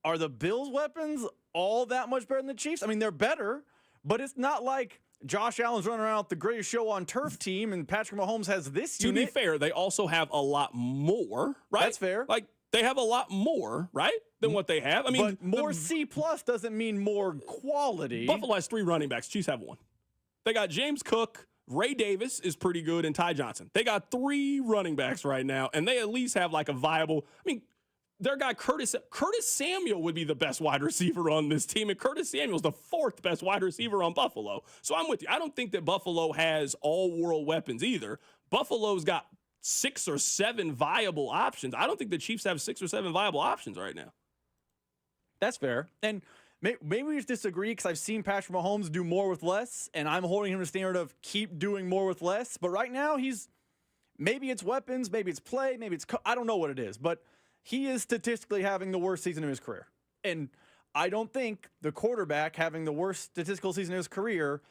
Are the Bills' weapons all that much better than the Chiefs? I mean, they're better, but it's not like Josh Allen's running around with the greatest show on turf team and Patrick Mahomes has this unit. To be fair, they also have a lot more, right? That's fair. Like, they have a lot more, right, than what they have. I mean, but more C+ doesn't mean more quality. Buffalo has 3 running backs. Chiefs have 1. They got James Cook, Ray Davis is pretty good, and Ty Johnson. They got 3 running backs right now, and they at least have like a viable. I mean, their guy Curtis Samuel would be the best wide receiver on this team, and Curtis Samuel's the 4th best wide receiver on Buffalo. So I'm with you. I don't think that Buffalo has all-world weapons either. Buffalo's got 6 or 7 viable options. I don't think the Chiefs have 6 or 7 viable options right now. That's fair. And maybe we just disagree because I've seen Patrick Mahomes do more with less, and I'm holding him to the standard of keep doing more with less. But right now, maybe it's weapons, maybe it's play, maybe it's I don't know what it is, but he is statistically having the worst season of his career. And I don't think the quarterback having the worst statistical season of his career,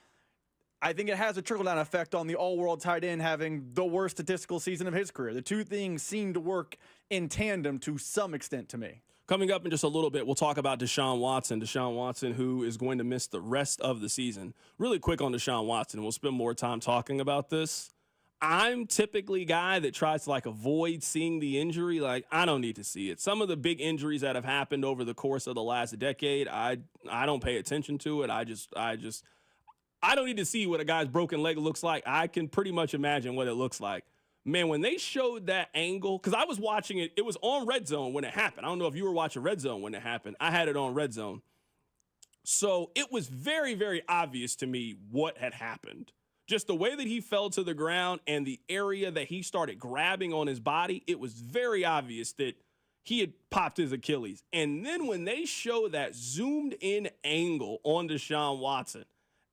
I think it has a trickle-down effect on the all-world tight end having the worst statistical season of his career. The two things seem to work in tandem to some extent to me. Coming up in just a little bit, we'll talk about Deshaun Watson. Deshaun Watson, who is going to miss the rest of the season. Really quick on Deshaun Watson. We'll spend more time talking about this. I'm typically a guy that tries to avoid seeing the injury. I don't need to see it. Some of the big injuries that have happened over the course of the last decade, I don't pay attention to it. I don't need to see what a guy's broken leg looks like. I can pretty much imagine what it looks like. Man, when they showed that angle, because I was watching it, it was on Red Zone when it happened. I don't know if you were watching Red Zone when it happened. I had it on Red Zone. So it was very, very obvious to me what had happened. Just the way that he fell to the ground and the area that he started grabbing on his body, it was very obvious that he had popped his Achilles. And then when they show that zoomed in angle on Deshaun Watson,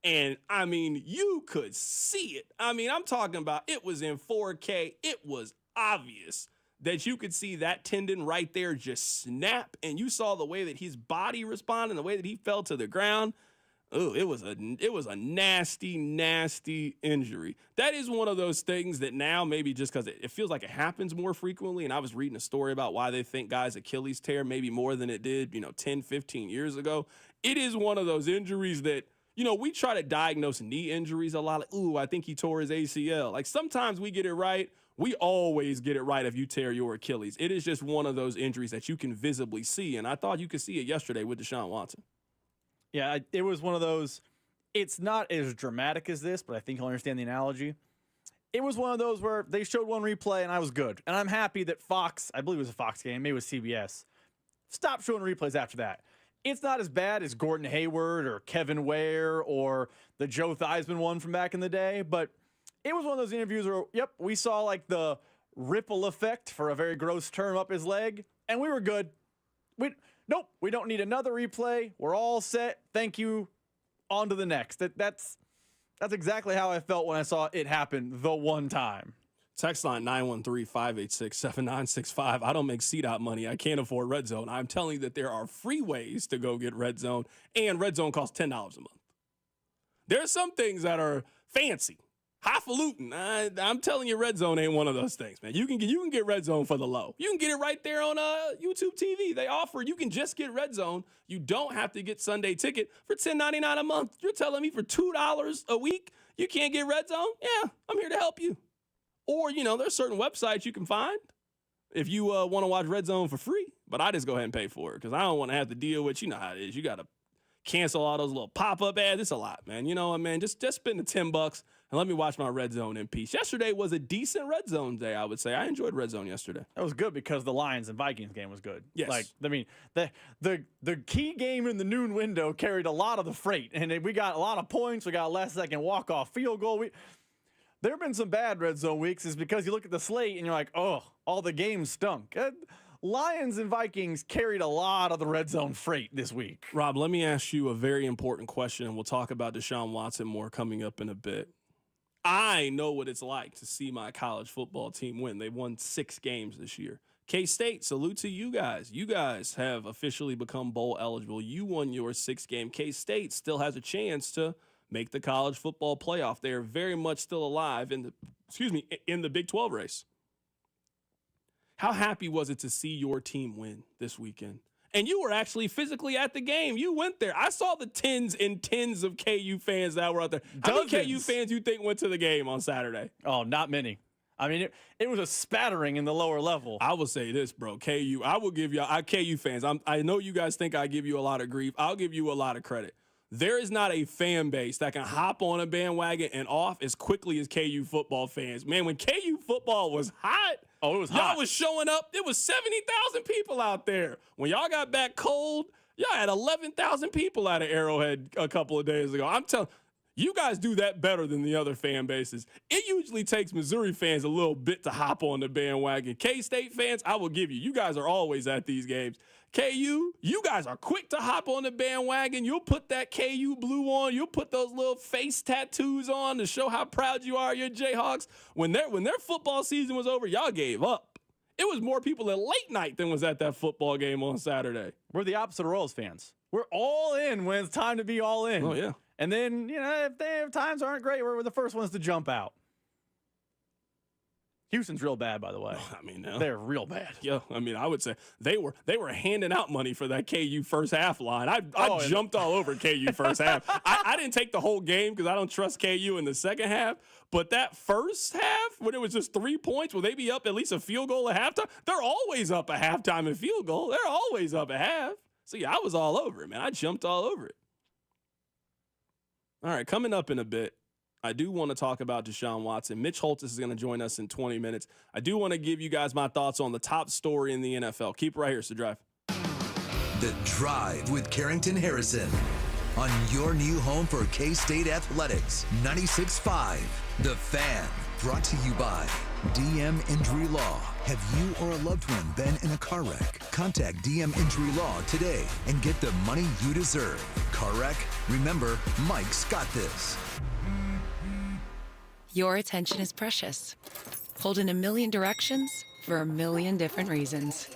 and I mean, you could see it. I mean, I'm talking about it was in 4K. It was obvious that you could see that tendon right there just snap. And you saw the way that his body responded, the way that he fell to the ground. Oh, it was a nasty, nasty injury. That is one of those things that now maybe just because it feels like it happens more frequently, and I was reading a story about why they think guys' Achilles tear maybe more than it did, 10, 15 years ago. It is one of those injuries that, we try to diagnose knee injuries a lot. I think he tore his ACL. Sometimes we get it right. We always get it right if you tear your Achilles. It is just one of those injuries that you can visibly see, and I thought you could see it yesterday with Deshaun Watson. Yeah, it was one of those, it's not as dramatic as this, but I think you'll understand the analogy. It was one of those where they showed one replay and I was good. And I'm happy that Fox, I believe it was a Fox game, maybe it was CBS, stopped showing replays after that. It's not as bad as Gordon Hayward or Kevin Ware or the Joe Theismann one from back in the day, but it was one of those interviews where, we saw the ripple effect, for a very gross term, up his leg, and we were good. Nope, we don't need another replay. We're all set. Thank you. On to the next. That's exactly how I felt when I saw it happen the one time. Text line 913-586-7965. I don't make CDOT money. I can't afford Red Zone. I'm telling you that there are free ways to go get Red Zone, and Red Zone costs $10 a month. There are some things that are fancy, highfalutin. I'm telling you, Red Zone ain't one of those things, man. You can get Red Zone for the low. You can get it right there on YouTube TV. They offer, you can just get Red Zone. You don't have to get Sunday Ticket for $10.99 a month. You're telling me for $2 a week you can't get Red Zone? Yeah, I'm here to help you. Or, there's certain websites you can find if you want to watch Red Zone for free. But I just go ahead and pay for it because I don't want to have to deal with, how it is. You got to cancel all those little pop-up ads. It's a lot, man. You know what, man? Just spend the $10 and let me watch my Red Zone in peace. Yesterday was a decent Red Zone day, I would say. I enjoyed Red Zone yesterday. That was good because the Lions and Vikings game was good. Yes. The key game in the noon window carried a lot of the freight, and we got a lot of points. We got a last-second walk-off field goal. There have been some bad Red Zone weeks is because you look at the slate and you're like, oh, all the games stunk. Lions and Vikings carried a lot of the Red Zone freight this week. Rob, let me ask you a very important question, and we'll talk about Deshaun Watson more coming up in a bit. I know what it's like to see my college football team win. They've won 6 games this year. K-State, salute to you guys. You guys have officially become bowl eligible. You won your 6th game. K-State still has a chance to make the college football playoff. They are very much still alive in the Big 12 race. How happy was it to see your team win this weekend? And you were actually physically at the game. You went there. I saw the tens and tens of KU fans that were out there. How many KU fans you think went to the game on Saturday? Oh, not many. I mean, it was a spattering in the lower level. I will say this, bro. KU, I will give you KU fans. I know you guys think I give you a lot of grief. I'll give you a lot of credit. there is not a fan base that can hop on a bandwagon and off as quickly as KU football fans. Man, when KU football was hot, it was y'all hot. was showing up. It was 70,000 people out there. When y'all got back cold, y'all had 11,000 people out of Arrowhead a couple of days ago. I'm telling you guys do that better than the other fan bases. It usually takes Missouri fans a little bit to hop on the bandwagon. K-State fans, I will give you. You guys are always at these games. KU, you guys are quick to hop on the bandwagon. You'll put that KU blue on. You'll put those little face tattoos on to show how proud you are of your Jayhawks. When their football season was over, y'all gave up. It was more people at late night than was at that football game on Saturday. We're the opposite of Royals fans. We're all in when it's time to be all in. Oh, yeah. And then, if times aren't great, we're the first ones to jump out. Houston's real bad, by the way. I mean, no. They're real bad. Yeah, I mean, I would say they were handing out money for that KU first half line. I jumped all over KU first half. I didn't take the whole game because I don't trust KU in the second half. But that first half, when it was just 3 points, will they be up at least a field goal at halftime? They're always up at halftime in field goal. They're always up at half. So, yeah, I was all over it, man. I jumped all over it. All right, coming up in a bit, I do want to talk about Deshaun Watson. Mitch Holthus is going to join us in 20 minutes. I do want to give you guys my thoughts on the top story in the NFL. Keep it right here, it's The Drive. The Drive with Carrington Harrison on your new home for K-State Athletics, 96.5 The Fan. Brought to you by DM Injury Law. Have you or a loved one been in a car wreck? Contact DM Injury Law today and get the money you deserve. Car wreck? Remember, Mike's got this. Your attention is precious. Pulled in a million directions for a million different reasons.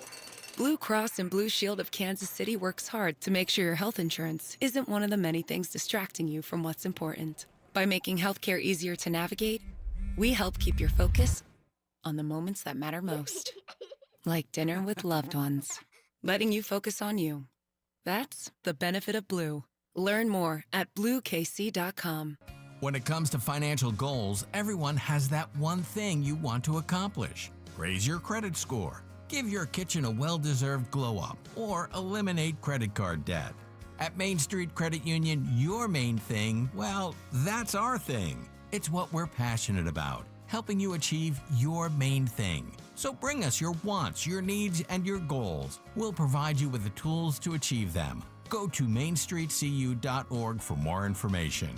Blue Cross and Blue Shield of Kansas City works hard to make sure your health insurance isn't one of the many things distracting you from what's important. By making healthcare easier to navigate, we help keep your focus on the moments that matter most. Like dinner with loved ones. Letting you focus on you. That's the benefit of Blue. Learn more at BlueKC.com. When it comes to financial goals, everyone has that one thing you want to accomplish. Raise your credit score, give your kitchen a well-deserved glow-up, or eliminate credit card debt. At Main Street Credit Union, your main thing, well, that's our thing. It's what we're passionate about, helping you achieve your main thing. So bring us your wants, your needs, and your goals. We'll provide you with the tools to achieve them. Go to mainstreetcu.org for more information.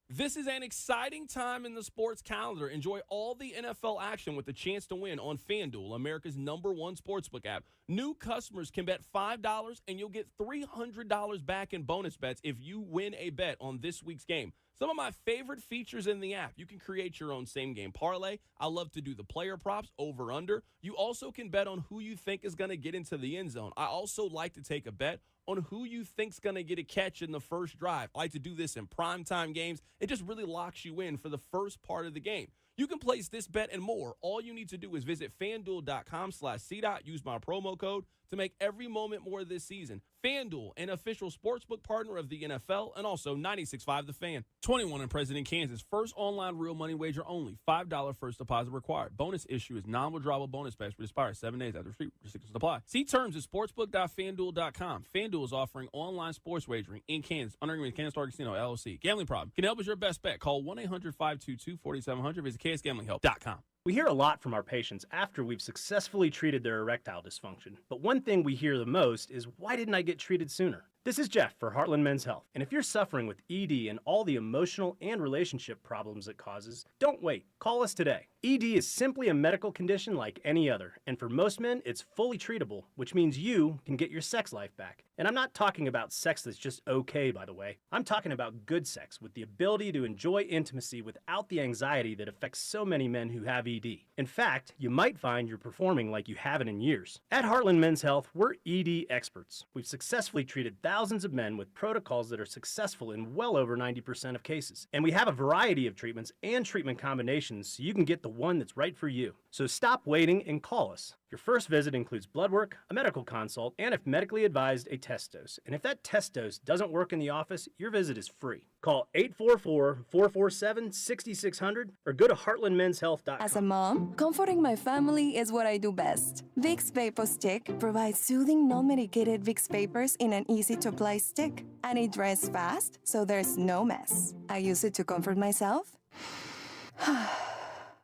This is an exciting time in the sports calendar. Enjoy all the NFL action with a chance to win on FanDuel, America's #1 sportsbook app. New customers can bet $5 and you'll get $300 back in bonus bets if you win a bet on this week's game. Some of my favorite features in the app. You can create your own same-game parlay. I love to do the player props, over-under. You also can bet on who you think is going to get into the end zone. I also like to take a bet on who you think's going to get a catch in the first drive. I like to do this in primetime games. It just really locks you in for the first part of the game. You can place this bet and more. All you need to do is visit FanDuel.com/CDOT. Use my promo code to make every moment more this season. FanDuel, an official sportsbook partner of the NFL, and also 96.5 The Fan. 21 and present in Kansas. First online real money wager only. $5 first deposit required. Bonus issue is non-withdrawable bonus bets, which expires 7 days after restrictions apply. See terms at sportsbook.fanduel.com. FanDuel is offering online sports wagering in Kansas under agreement with Kansas Star Casino, LLC. Gambling problem? Can help us your best bet. Call 1-800-522-4700. Visit ksgamblinghelp.com. We hear a lot from our patients after we've successfully treated their erectile dysfunction. But one thing we hear the most is, why didn't I get treated sooner? This is Jeff for Heartland Men's Health. And if you're suffering with ED and all the emotional and relationship problems it causes, don't wait. Call us today. ED is simply a medical condition like any other. And for most men, it's fully treatable, which means you can get your sex life back. And I'm not talking about sex that's just okay, by the way. I'm talking about good sex with the ability to enjoy intimacy without the anxiety that affects so many men who have ED. In fact, you might find you're performing like you haven't in years. At Heartland Men's Health, we're ED experts. We've successfully treated thousands of men with protocols that are successful in well over 90% of cases. And we have a variety of treatments and treatment combinations so you can get the one that's right for you. So stop waiting and call us. Your first visit includes blood work, a medical consult, and if medically advised, a test dose. And if that test dose doesn't work in the office, your visit is free. Call 844-447-6600 or go to heartlandmenshealth.com. As a mom, comforting my family is what I do best. Vicks Vapor Stick provides soothing, non-medicated Vicks vapors in an easy-to to apply stick, and it dries fast, so there's no mess. I use it to comfort myself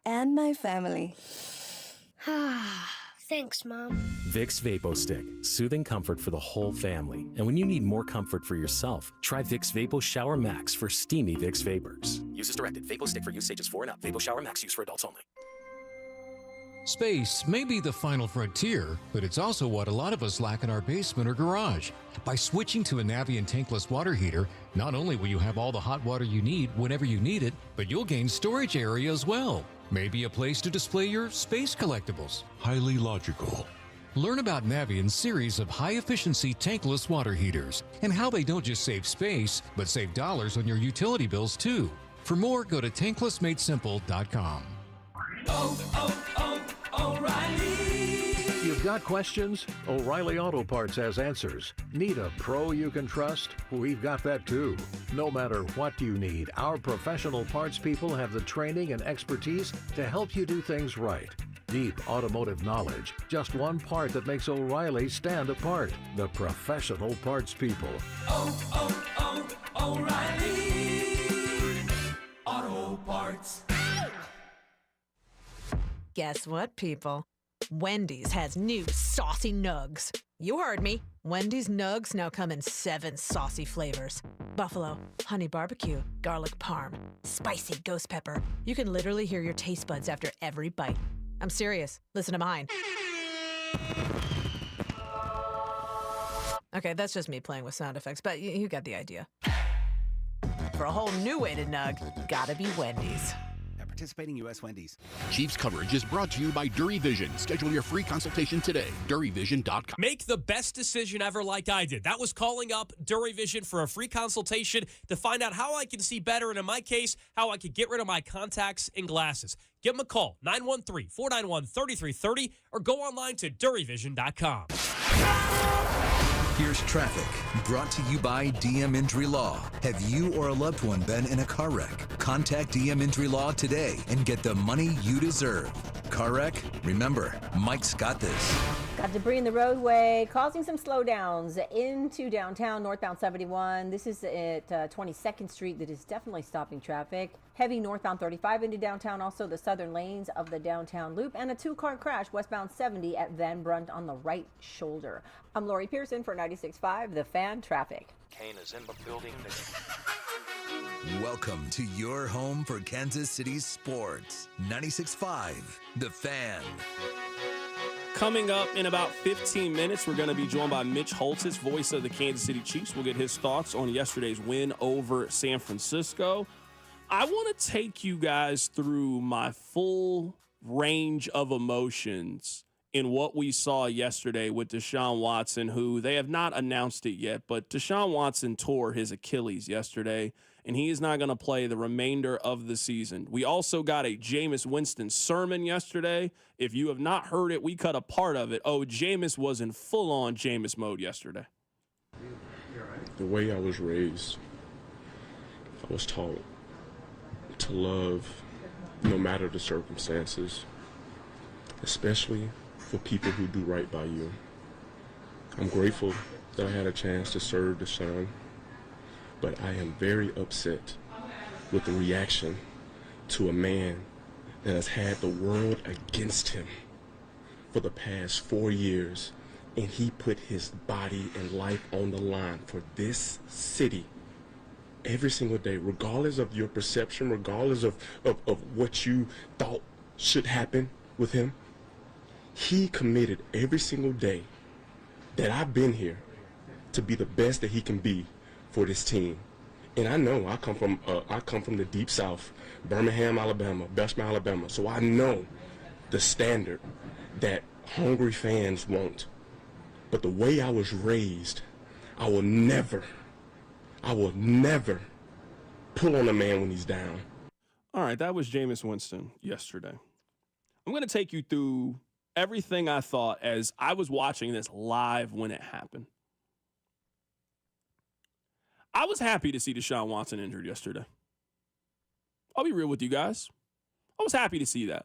and my family. Thanks, Mom. Vicks VapoStick, soothing comfort for the whole family. And when you need more comfort for yourself, try Vicks Vapo Shower Max for steamy Vicks vapors. Use as directed. VapoStick for use ages 4 and up. Vapo Shower Max use for adults only. Space may be the final frontier, but it's also what a lot of us lack in our basement or garage. By switching to a Navien tankless water heater, not only will you have all the hot water you need whenever you need it, but you'll gain storage area as well. Maybe a place to display your space collectibles. Highly logical. Learn about Navien's series of high-efficiency tankless water heaters and how they don't just save space, but save dollars on your utility bills too. For more, go to tanklessmadesimple.com. O'Reilly. You've got questions? O'Reilly Auto Parts has answers. Need a pro you can trust? We've got that too. No matter what you need, our professional parts people have the training and expertise to help you do things right. Deep automotive knowledge. Just one part that makes O'Reilly stand apart. The professional parts people. O'Reilly Auto Parts. Guess what, people? Wendy's has new saucy nugs. You heard me. Wendy's nugs now come in 7 saucy flavors. Buffalo, honey barbecue, garlic parm, spicy ghost pepper. You can literally hear your taste buds after every bite. I'm serious. Listen to mine. Okay, that's just me playing with sound effects, but you got the idea. For a whole new way to nug, gotta be Wendy's. Participating U.S. Wendy's. Chiefs coverage is brought to you by Dury Vision. Schedule your free consultation today. DuryVision.com. Make the best decision ever like I did. That was calling up Dury Vision for a free consultation to find out how I can see better, and in my case, how I could get rid of my contacts and glasses. Give them a call, 913-491-3330, or go online to DuryVision.com. Here's traffic, brought to you by DM Injury Law. Have you or a loved one been in a car wreck? Contact DM Injury Law today and get the money you deserve. Car wreck? Remember, Mike's got this. Got debris in the roadway, causing some slowdowns into downtown, northbound 71. This is at 22nd Street that is definitely stopping traffic. Heavy northbound 35 into downtown, also the southern lanes of the downtown loop, and a 2-car crash westbound 70 at Van Brunt on the right shoulder. I'm Lori Pearson for 96.5 The Fan Traffic. Kane is in the building. Welcome to your home for Kansas City sports. 96.5 The Fan. Coming up in about 15 minutes, we're going to be joined by Mitch Holthus, voice of the Kansas City Chiefs. We'll get his thoughts on yesterday's win over San Francisco. I want to take you guys through my full range of emotions in what we saw yesterday with Deshaun Watson, who they have not announced it yet, but Deshaun Watson tore his Achilles yesterday, and he is not going to play the remainder of the season. We also got a Jameis Winston sermon yesterday. If you have not heard it, we cut a part of it. Oh, Jameis was in full-on Jameis mode yesterday. The way I was raised, I was taught to love no matter the circumstances, especially for people who do right by you. I'm grateful that I had a chance to serve Deshaun, but I am very upset with the reaction to a man that has had the world against him for the past 4 years, and he put his body and life on the line for this city every single day, regardless of your perception, regardless of what you thought should happen with him. He committed every single day that I've been here to be the best that he can be for this team. And I know I come from the deep south, Birmingham, Alabama, Belchmont, Alabama. So I know the standard that hungry fans want. But the way I was raised, I will never pull on a man when he's down. All right, that was Jameis Winston yesterday. I'm going to take you through everything I thought as I was watching this live when it happened. I was happy to see Deshaun Watson injured yesterday. I'll be real with you guys. I was happy to see that.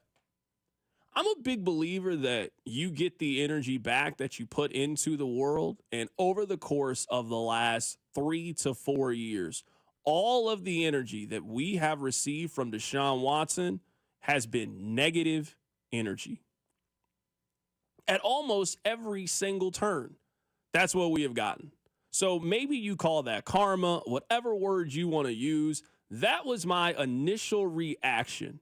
I'm a big believer that you get the energy back that you put into the world. And over the course of the last 3 to 4 years, all of the energy that we have received from Deshaun Watson has been negative energy. At almost every single turn, that's what we have gotten. So maybe you call that karma, whatever words you want to use. That was my initial reaction.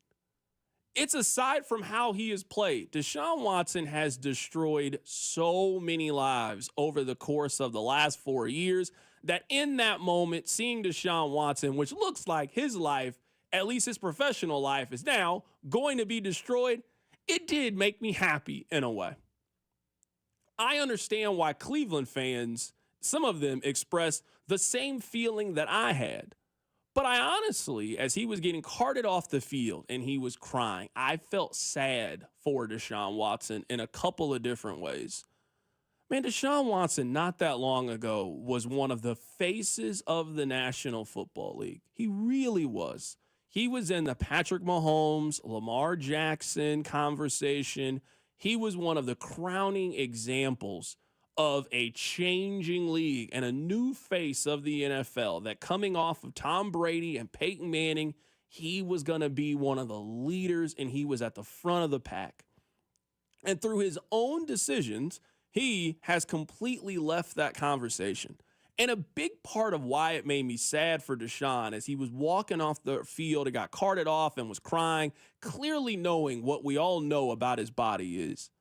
It's aside from how he has played. Deshaun Watson has destroyed so many lives over the course of the last 4 years that in that moment, seeing Deshaun Watson, which looks like his life, at least his professional life, is now going to be destroyed, it did make me happy in a way. I understand why Cleveland fans, some of them expressed the same feeling that I had. But I honestly, as he was getting carted off the field and he was crying, I felt sad for Deshaun Watson in a couple of different ways. Man, Deshaun Watson not that long ago was one of the faces of the National Football League. He really was. He was in the Patrick Mahomes, Lamar Jackson conversation. He was one of the crowning examples of a changing league and a new face of the NFL that coming off of Tom Brady and Peyton Manning, he was going to be one of the leaders and he was at the front of the pack. And through his own decisions, he has completely left that conversation. And a big part of why it made me sad for Deshaun as he was walking off the field and got carted off and was crying, clearly knowing what we all know about his body is.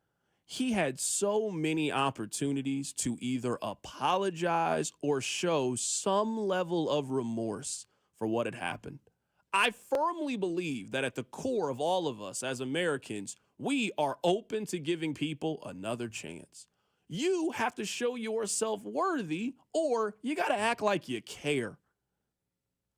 He had so many opportunities to either apologize or show some level of remorse for what had happened. I firmly believe that at the core of all of us as Americans, we are open to giving people another chance. You have to show yourself worthy or you got to act like you care.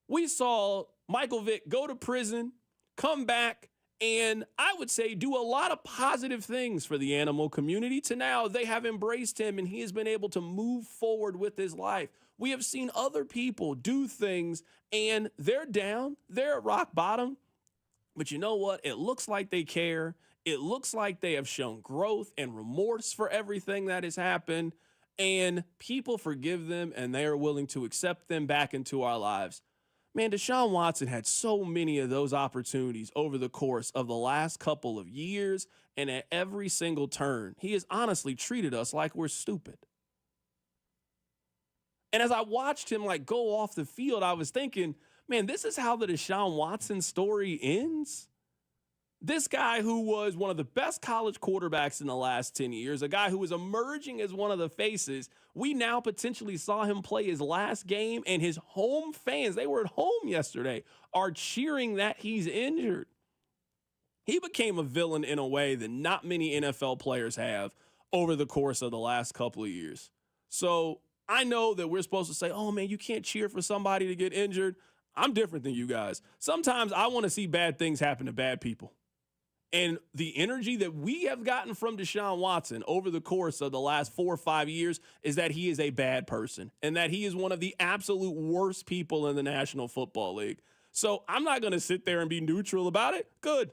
We saw Michael Vick go to prison, come back, and I would say do a lot of positive things for the animal community to now they have embraced him and he has been able to move forward with his life. We have seen other people do things and they're down, they're at rock bottom. But you know what? It looks like they care. It looks like they have shown growth and remorse for everything that has happened. And people forgive them and they are willing to accept them back into our lives. Man, Deshaun Watson had so many of those opportunities over the course of the last couple of years, and at every single turn, he has honestly treated us like we're stupid. And as I watched him go off the field, I was thinking, man, this is how the Deshaun Watson story ends. This guy who was one of the best college quarterbacks in the last 10 years, a guy who was emerging as one of the faces, we now potentially saw him play his last game, and his home fans, they were at home yesterday, are cheering that he's injured. He became a villain in a way that not many NFL players have over the course of the last couple of years. So I know that we're supposed to say, oh, man, you can't cheer for somebody to get injured. I'm different than you guys. Sometimes I want to see bad things happen to bad people. And the energy that we have gotten from Deshaun Watson over the course of the last 4 or 5 years is that he is a bad person and that he is one of the absolute worst people in the National Football League. So I'm not going to sit there and be neutral about it. Good.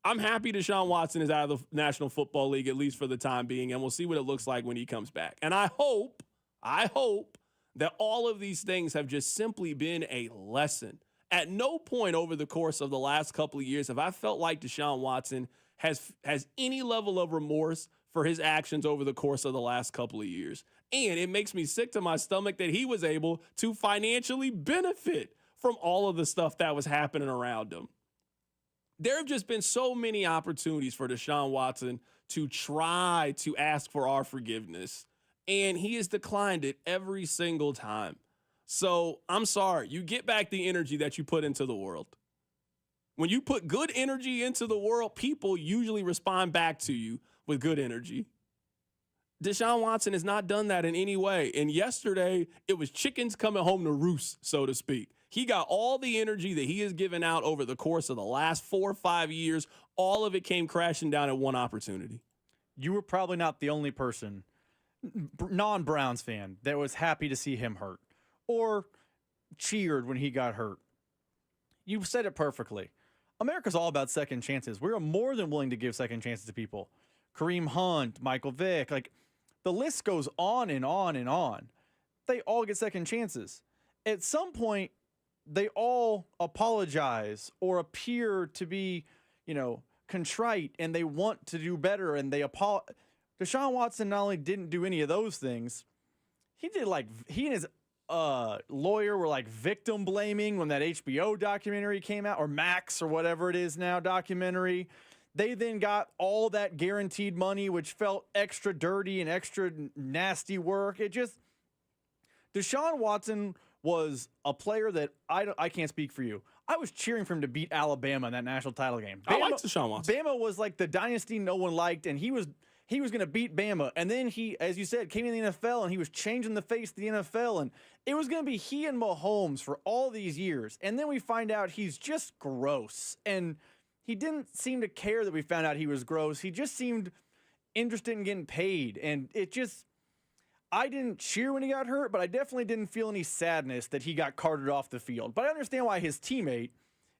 I'm happy Deshaun Watson is out of the National Football League, at least for the time being, and we'll see what it looks like when he comes back. And I hope that all of these things have just simply been a lesson. At no point over the course of the last couple of years have I felt like Deshaun Watson has any level of remorse for his actions over the course of the last couple of years. And it makes me sick to my stomach that he was able to financially benefit from all of the stuff that was happening around him. There have just been so many opportunities for Deshaun Watson to try to ask for our forgiveness, and he has declined it every single time. So I'm sorry, you get back the energy that you put into the world. When you put good energy into the world, people usually respond back to you with good energy. Deshaun Watson has not done that in any way. And yesterday, it was chickens coming home to roost, so to speak. He got all the energy that he has given out over the course of the last 4 or 5 years. All of it came crashing down at one opportunity. You were probably not the only person, non-Browns fan, that was happy to see him hurt or cheered when he got hurt. You said it perfectly. America's all about second chances. We're more than willing to give second chances to people. Kareem Hunt, Michael Vick, like the list goes on and on and on. They all get second chances. At some point, they all apologize or appear to be, contrite, and they want to do better, and they apologize. Deshaun Watson not only didn't do any of those things, he and his lawyer were victim blaming when that HBO documentary came out, or Max or whatever it is now documentary. They then got all that guaranteed money, which felt extra dirty and extra nasty work. Deshaun Watson was a player that I can't speak for you. I was cheering for him to beat Alabama in that national title game. I like Deshaun Watson. Bama was like the dynasty no one liked, and he was going to beat Bama. And then he, as you said, came in the NFL, and he was changing the face of the NFL. And it was going to be he and Mahomes for all these years. And then we find out he's just gross. And he didn't seem to care that we found out he was gross. He just seemed interested in getting paid. And I didn't cheer when he got hurt, but I definitely didn't feel any sadness that he got carted off the field. But I understand why his teammate,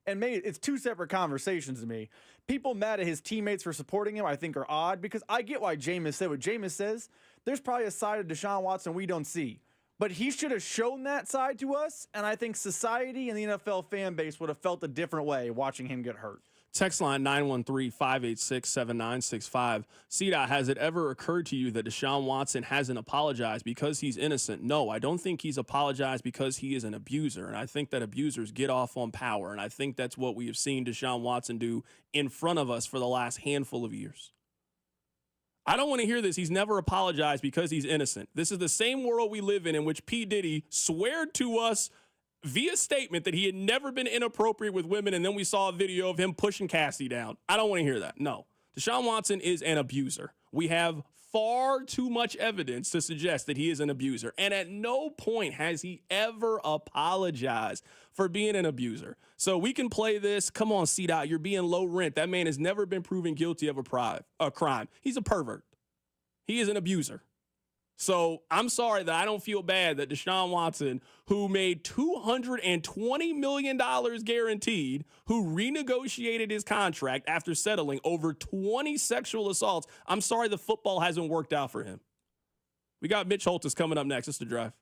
and maybe it's two separate conversations to me. People mad at his teammates for supporting him, I think, are odd, because I get why Jameis said what Jameis says. There's probably a side of Deshaun Watson we don't see. But he should have shown that side to us, and I think society and the NFL fan base would have felt a different way watching him get hurt. Text line 913-586-7965. CDOT, has it ever occurred to you that Deshaun Watson hasn't apologized because he's innocent? No, I don't think he's apologized because he is an abuser, and I think that abusers get off on power, and I think that's what we have seen Deshaun Watson do in front of us for the last handful of years. I don't want to hear this. He's never apologized because he's innocent. This is the same world we live in which P. Diddy sweared to us via statement that he had never been inappropriate with women, and then we saw a video of him pushing Cassie down. I don't want to hear that. No. Deshaun Watson is an abuser. We have far too much evidence to suggest that he is an abuser, and at no point has he ever apologized for being an abuser. So we can play this. Come on, C-Dot, you're being low rent. That man has never been proven guilty of a crime. He's a pervert. He is an abuser. So I'm sorry that I don't feel bad that Deshaun Watson, who made $220 million guaranteed, who renegotiated his contract after settling over 20 sexual assaults, I'm sorry the football hasn't worked out for him. We got Mitch Holthus coming up next. It's The Drive.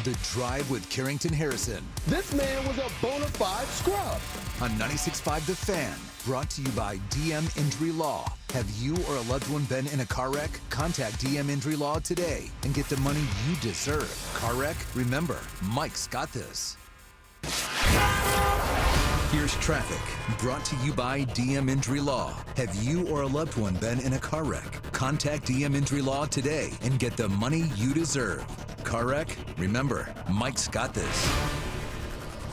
The Drive with Carrington Harrison. This man was a bona fide scrub. On 96.5 The Fan, brought to you by DM Injury Law. Have you or a loved one been in a car wreck? Contact DM Injury Law today and get the money you deserve. Car wreck? Remember, Mike's got this. Here's traffic, brought to you by DM Injury Law. Have you or a loved one been in a car wreck? Contact DM Injury Law today and get the money you deserve. Car wreck? Remember, Mike's got this.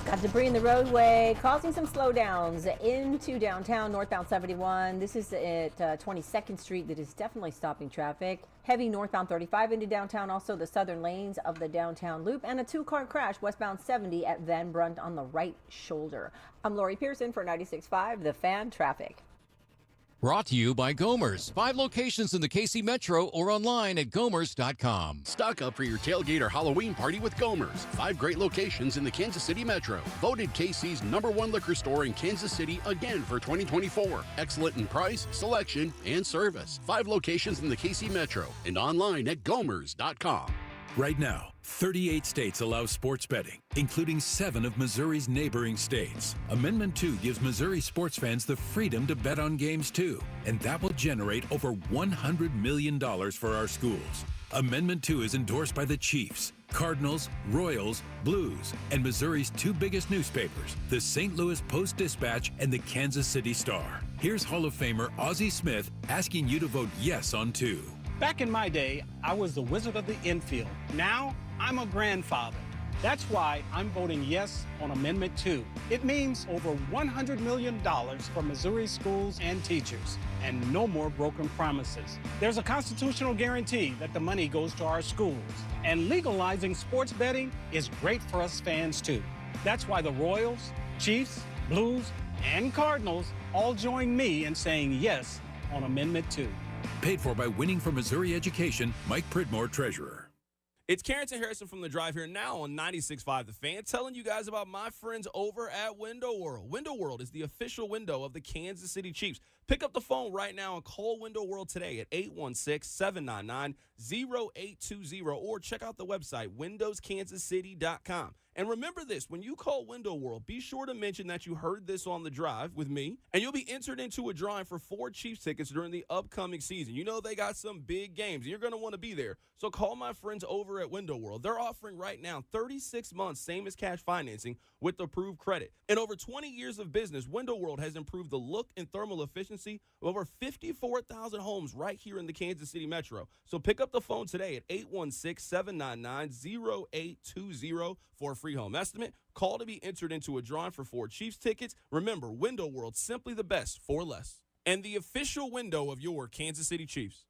Got debris in the roadway, causing some slowdowns into downtown, northbound 71. This is at 22nd Street that is definitely stopping traffic. Heavy northbound 35 into downtown, also the southern lanes of the downtown loop, and a two-car crash westbound 70 at Van Brunt on the right shoulder. I'm Lori Pearson for 96.5 The Fan Traffic. Brought to you by Gomer's. 5 locations in the KC Metro or online at gomers.com. Stock up for your tailgate or Halloween party with Gomer's. 5 great locations in the Kansas City Metro. Voted KC's #1 liquor store in Kansas City again for 2024. Excellent in price, selection, and service. 5 locations in the KC Metro and online at gomers.com. Right now, 38 states allow sports betting, including 7 of Missouri's neighboring states. Amendment 2 gives Missouri sports fans the freedom to bet on games too, and that will generate over $100 million for our schools. Amendment 2 is endorsed by the Chiefs, Cardinals, Royals, Blues, and Missouri's 2 biggest newspapers, the St. Louis Post-Dispatch and the Kansas City Star. Here's Hall of Famer Ozzie Smith asking you to vote yes on 2. Back in my day, I was the wizard of the infield. Now, I'm a grandfather. That's why I'm voting yes on Amendment 2. It means over $100 million for Missouri schools and teachers, and no more broken promises. There's a constitutional guarantee that the money goes to our schools, and legalizing sports betting is great for us fans too. That's why the Royals, Chiefs, Blues, and Cardinals all join me in saying yes on Amendment 2. Paid for by Winning for Missouri Education, Mike Pridmore, Treasurer. It's Carrington Harrison from The Drive here now on 96.5 The Fan, telling you guys about my friends over at Window World. Window World is the official window of the Kansas City Chiefs. Pick up the phone right now and call Window World today at 816-799-0820 or check out the website, windowskansascity.com. And remember this, when you call Window World, be sure to mention that you heard this on The Drive with me, and you'll be entered into a drawing for 4 Chiefs tickets during the upcoming season. You know they got some big games, and you're going to want to be there. So call my friends over at Window World. They're offering right now 36 months, same as cash financing, with approved credit. In over 20 years of business, Window World has improved the look and thermal efficiency of over 54,000 homes right here in the Kansas City metro. So pick up the phone today at 816-799-0820 for a free home estimate. Call to be entered into a drawing for 4 Chiefs tickets. Remember, Window World, simply the best for less. And the official window of your Kansas City Chiefs.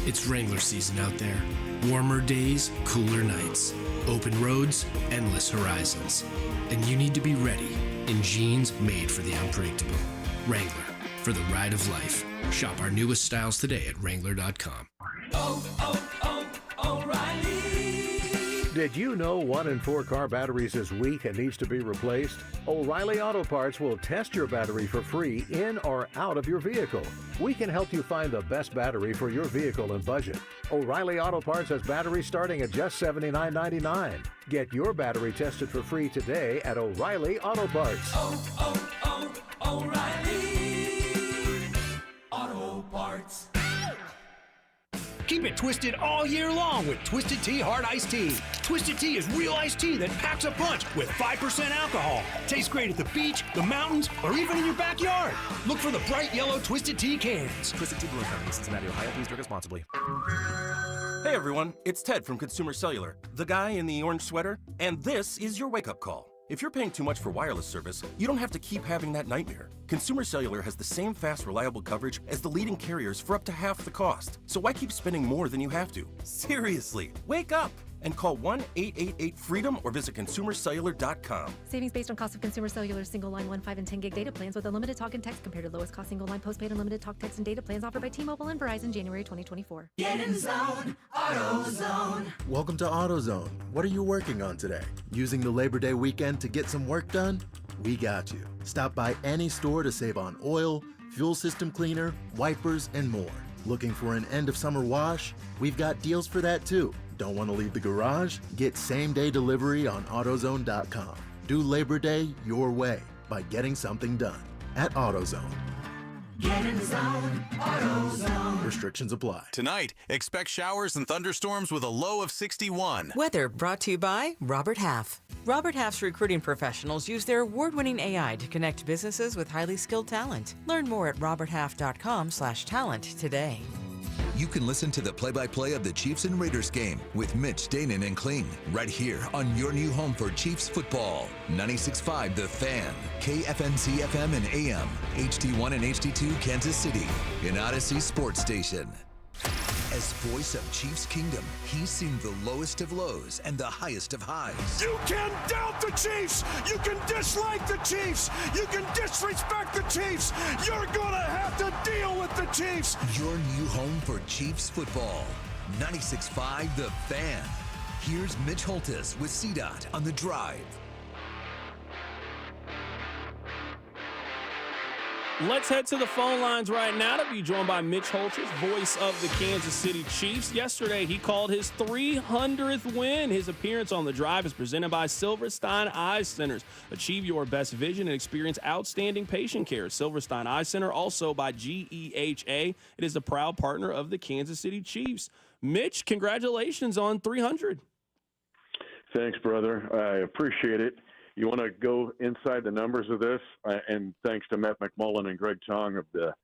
It's Wrangler season out there. Warmer days, cooler nights. Open roads, endless horizons. And you need to be ready in jeans made for the unpredictable. Wrangler, for the ride of life. Shop our newest styles today at Wrangler.com. O'Reilly. Did you know 1 in 4 car batteries is weak and needs to be replaced? O'Reilly Auto Parts will test your battery for free in or out of your vehicle. We can help you find the best battery for your vehicle and budget. O'Reilly Auto Parts has batteries starting at just $79.99. Get your battery tested for free today at O'Reilly Auto Parts. O'Reilly Auto Parts. Keep it twisted all year long with Twisted Tea Hard Iced Tea. Twisted Tea is real iced tea that packs a punch with 5% alcohol. Tastes great at the beach, the mountains, or even in your backyard. Look for the bright yellow Twisted Tea cans. Twisted Tea Brewing Company, Cincinnati, Ohio. Please drink responsibly. Hey everyone, it's Ted from Consumer Cellular, the guy in the orange sweater, and this is your wake-up call. If you're paying too much for wireless service, you don't have to keep having that nightmare. Consumer Cellular has the same fast, reliable coverage as the leading carriers for up to half the cost. So why keep spending more than you have to? Seriously, wake up and call 1-888-FREEDOM or visit consumercellular.com. Savings based on cost of Consumer Cellular single line 1, 5, and 10 gig data plans with unlimited talk and text compared to lowest cost single line postpaid unlimited talk, text, and data plans offered by T-Mobile and Verizon January 2024. Get in zone, AutoZone. Welcome to AutoZone. What are you working on today? Using the Labor Day weekend to get some work done? We got you. Stop by any store to save on oil, fuel system cleaner, wipers, and more. Looking for an end of summer wash? We've got deals for that too. Don't want to leave the garage? Get same-day delivery on AutoZone.com. Do Labor Day your way by getting something done at AutoZone. Get in zone, AutoZone. Restrictions apply. Tonight, expect showers and thunderstorms with a low of 61. Weather brought to you by Robert Half. Robert Half's recruiting professionals use their award-winning AI to connect businesses with highly skilled talent. Learn more at roberthalf.com/talent today. You can listen to the play-by-play of the Chiefs and Raiders game with Mitch, Danon, and Kling right here on your new home for Chiefs football. 96.5 The Fan, KFMC FM and AM, HD1 and HD2 Kansas City, an Odyssey sports station. As voice of Chiefs Kingdom, he's seen the lowest of lows and the highest of highs. You can doubt the Chiefs. You can dislike the Chiefs. You can disrespect the Chiefs. You're going to have to deal with the Chiefs. Your new home for Chiefs football. 96.5 The Fan. Here's Mitch Holthus with CDOT on The Drive. Let's head to the phone lines right now to be joined by Mitch Holthus, voice of the Kansas City Chiefs. Yesterday, he called his 300th win. His appearance on The Drive is presented by Silverstein Eye Centers. Achieve your best vision and experience outstanding patient care. Silverstein Eye Center, also by GEHA. It is a proud partner of the Kansas City Chiefs. Mitch, congratulations on 300. Thanks, brother. I appreciate it. You want to go inside the numbers of this? And thanks to Matt McMullen and Greg Tong of the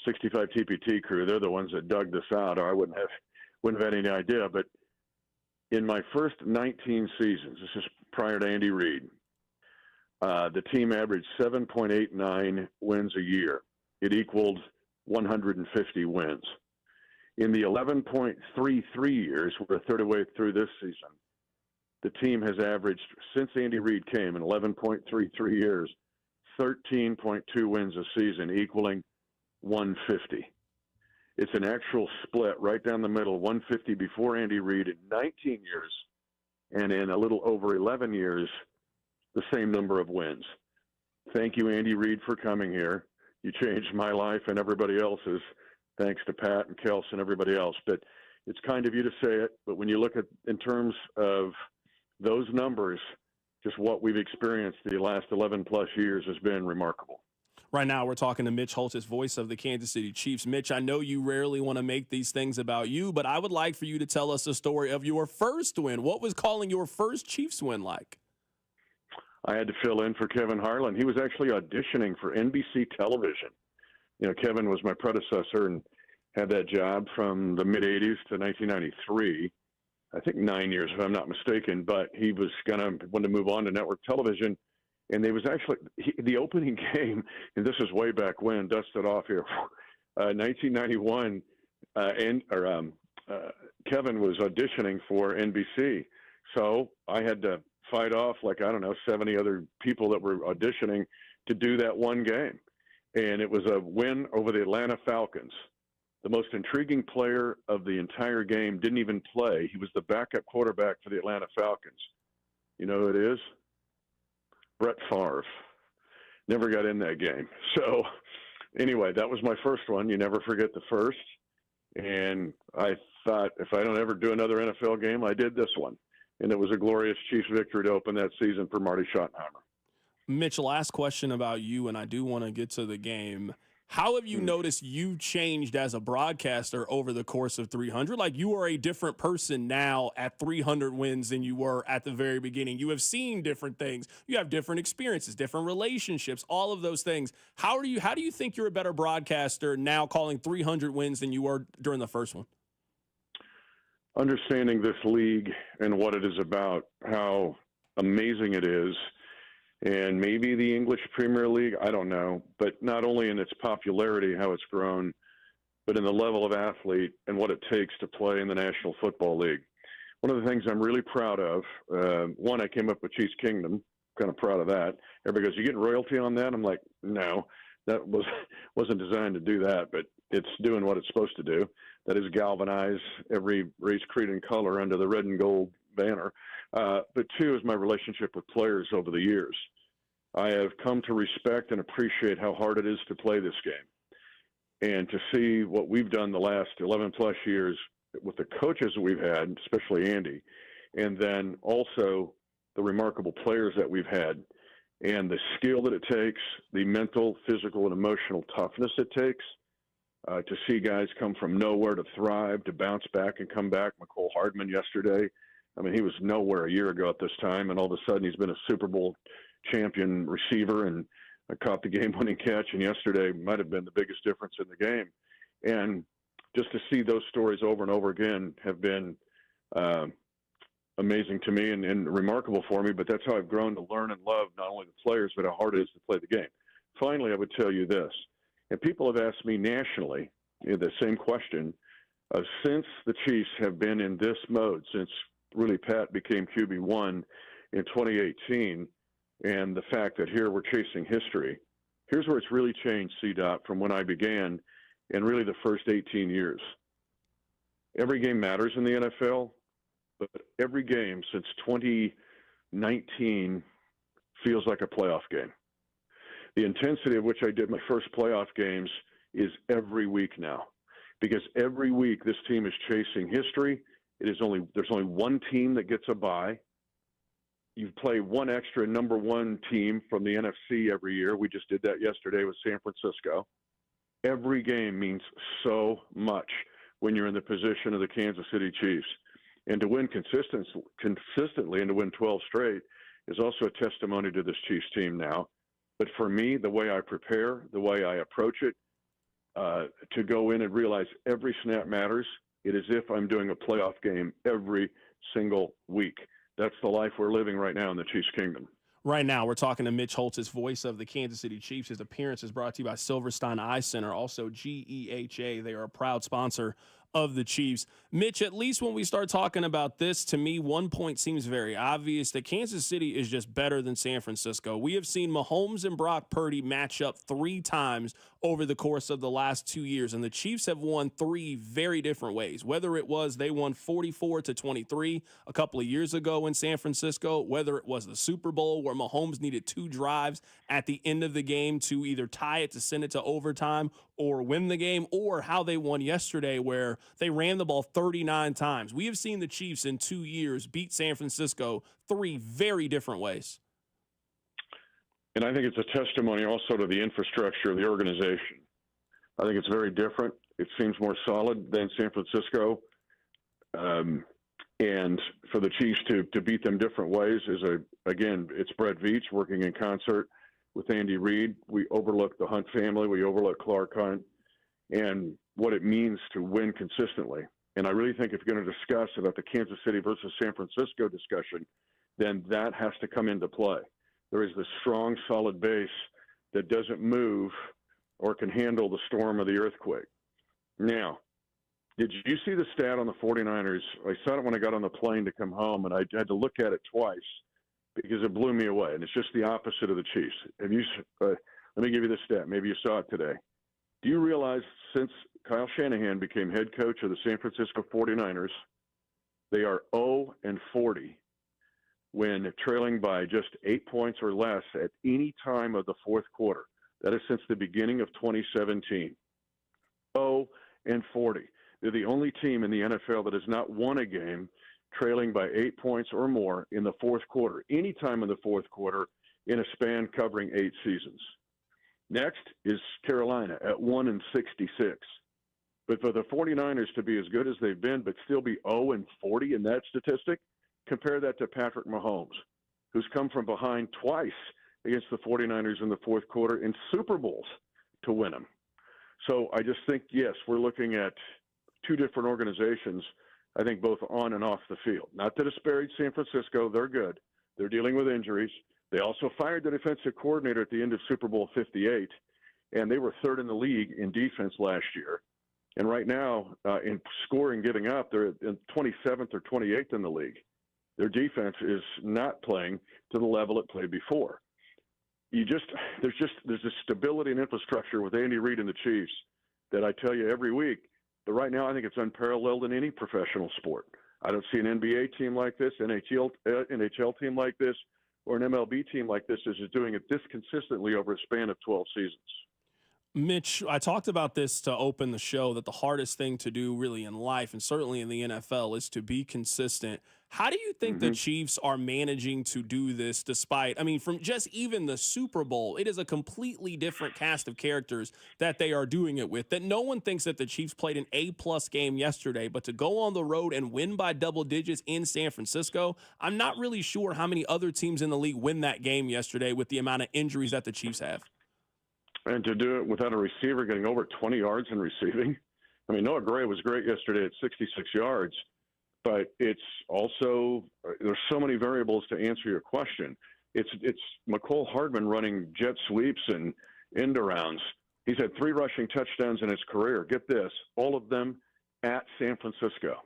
65 TPT crew. They're the ones that dug this out, or I wouldn't have had any idea. But in my first 19 seasons, this is prior to Andy Reid, the team averaged 7.89 wins a year. It equaled 150 wins. In the 11.33 years, we're a third of the way through this season, the team has averaged, since Andy Reid came in 11.33 years, 13.2 wins a season, equaling 150. It's an actual split right down the middle, 150 before Andy Reid in 19 years, and in a little over 11 years, the same number of wins. Thank you, Andy Reid, for coming here. You changed my life and everybody else's, thanks to Pat and Kelce and everybody else. But it's kind of you to say it, but when you look at in terms of those numbers, just what we've experienced the last 11-plus years has been remarkable. Right now, we're talking to Mitch Holthus, voice of the Kansas City Chiefs. Mitch, I know you rarely want to make these things about you, but I would like for you to tell us the story of your first win. What was calling your first Chiefs win like? I had to fill in for Kevin Harlan. He was actually auditioning for NBC television. You know, Kevin was my predecessor and had that job from the mid-'80s to 1993. I think 9 years, if I'm not mistaken. But he was wanted to move on to network television. And they was actually the opening game, and this is way back when, dusted off here, 1991, Kevin was auditioning for NBC. So I had to fight off 70 other people that were auditioning to do that one game. And it was a win over the Atlanta Falcons. The most intriguing player of the entire game didn't even play. He was the backup quarterback for the Atlanta Falcons. You know who it is? Brett Favre. Never got in that game. So anyway, that was my first one. You never forget the first. And I thought, if I don't ever do another NFL game, I did this one. And it was a glorious Chiefs victory to open that season for Marty Schottenheimer. Mitch, last question about you, and I do want to get to the game. How have you noticed you changed as a broadcaster over the course of 300? Like, you are a different person now at 300 wins than you were at the very beginning. You have seen different things. You have different experiences, different relationships, all of those things. How do you think you're a better broadcaster now calling 300 wins than you were during the first one? Understanding this league and what it is about, how amazing it is, and maybe the English Premier League, I don't know, but not only in its popularity, how it's grown, but in the level of athlete and what it takes to play in the National Football League. One of the things I'm really proud of, one, I came up with Chiefs Kingdom, kind of proud of that. Everybody goes, you getting royalty on that? I'm like, no, that wasn't designed to do that, but it's doing what it's supposed to do. That is galvanize every race, creed, and color under the red and gold banner. But two is my relationship with players over the years. I have come to respect and appreciate how hard it is to play this game. And to see what we've done the last 11-plus years with the coaches that we've had, especially Andy, and then also the remarkable players that we've had, and the skill that it takes, the mental, physical, and emotional toughness it takes, to see guys come from nowhere to thrive, to bounce back and come back. Mecole Hardman yesterday, I mean, he was nowhere a year ago at this time, and all of a sudden he's been a Super Bowl champion receiver and caught the game-winning catch, and yesterday might have been the biggest difference in the game. And just to see those stories over and over again have been amazing to me and remarkable for me, but that's how I've grown to learn and love not only the players, but how hard it is to play the game. Finally, I would tell you this, and people have asked me nationally the same question, since the Chiefs have been in this mode, since really Pat became QB1 in 2018, and the fact that here we're chasing history, here's where it's really changed, C-Dot, from when I began and really the first 18 years. Every game matters in the NFL, but every game since 2019 feels like a playoff game. The intensity of which I did my first playoff games is every week now, because every week this team is chasing history. There's only one team that gets a bye. You play one extra number one team from the NFC every year. We just did that yesterday with San Francisco. Every game means so much when you're in the position of the Kansas City Chiefs. And to win consistently and to win 12 straight is also a testimony to this Chiefs team now. But for me, the way I prepare, the way I approach it, to go in and realize every snap matters, it is as if I'm doing a playoff game every single week. That's the life we're living right now in the Chiefs Kingdom. Right now, we're talking to Mitch Holthus, voice of the Kansas City Chiefs. His appearance is brought to you by Silverstein Eye Center, also GEHA. They are a proud sponsor of the Chiefs. Mitch, at least when we start talking about this, to me, one point seems very obvious, that Kansas City is just better than San Francisco. We have seen Mahomes and Brock Purdy match up 3 times over the course of the last 2 years. And the Chiefs have won 3 very different ways, whether it was they won 44-23 a couple of years ago in San Francisco, whether it was the Super Bowl where Mahomes needed 2 drives at the end of the game to either tie it to send it to overtime or win the game, or how they won yesterday where they ran the ball 39 times. We have seen the Chiefs in 2 years beat San Francisco 3 very different ways. And I think it's a testimony also to the infrastructure of the organization. I think it's very different. It seems more solid than San Francisco. And for the Chiefs to beat them different ways is, again, it's Brett Veach working in concert with Andy Reid. We overlook the Hunt family. We overlook Clark Hunt and what it means to win consistently. And I really think if you're going to discuss about the Kansas City versus San Francisco discussion, then that has to come into play. There is this strong, solid base that doesn't move or can handle the storm of the earthquake. Now, did you see the stat on the 49ers? I saw it when I got on the plane to come home, and I had to look at it twice because it blew me away, and it's just the opposite of the Chiefs. Have you? Let me give you this stat. Maybe you saw it today. Do you realize since Kyle Shanahan became head coach of the San Francisco 49ers, they are 0-40 when trailing by just 8 points or less at any time of the fourth quarter? That is since the beginning of 2017. 0-40. They're the only team in the NFL that has not won a game trailing by 8 points or more in the fourth quarter, any time in the fourth quarter in a span covering 8 seasons. Next is Carolina at 1-66. But for the 49ers to be as good as they've been but still be 0-40 in that statistic, compare that to Patrick Mahomes, who's come from behind twice against the 49ers in the fourth quarter in Super Bowls to win them. So I just think, yes, we're looking at 2 different organizations, I think both on and off the field. Not to disparage San Francisco. They're good. They're dealing with injuries. They also fired the defensive coordinator at the end of Super Bowl 58, and they were 3rd in the league in defense last year. And right now, in scoring giving up, they're in 27th or 28th in the league. Their defense is not playing to the level it played before. There's a stability and infrastructure with Andy Reid and the Chiefs that I tell you every week. But right now, I think it's unparalleled in any professional sport. I don't see an NBA team like this, NHL team like this, or an MLB team like this is doing it this consistently over a span of 12 seasons. Mitch, I talked about this to open the show, that the hardest thing to do really in life, and certainly in the NFL, is to be consistent. How do you think the Chiefs are managing to do this despite, from just even the Super Bowl, it is a completely different cast of characters that they are doing it with, that no one thinks that the Chiefs played an A-plus game yesterday, but to go on the road and win by double digits in San Francisco, I'm not really sure how many other teams in the league win that game yesterday with the amount of injuries that the Chiefs have. And to do it without a receiver getting over 20 yards in receiving. Noah Gray was great yesterday at 66 yards, but it's also, there's so many variables to answer your question. It's Mecole Hardman running jet sweeps and end arounds. He's had 3 rushing touchdowns in his career. Get this, all of them at San Francisco.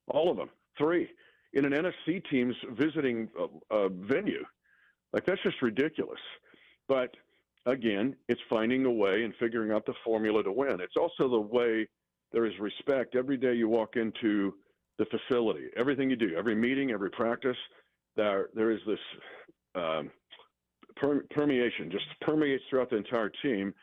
All of them, 3. In an NFC team's visiting venue. That's just ridiculous. But again, it's finding a way and figuring out the formula to win. It's also the way there is respect every day you walk into the facility. Everything you do, every meeting, every practice, there is this permeation, just permeates throughout the entire team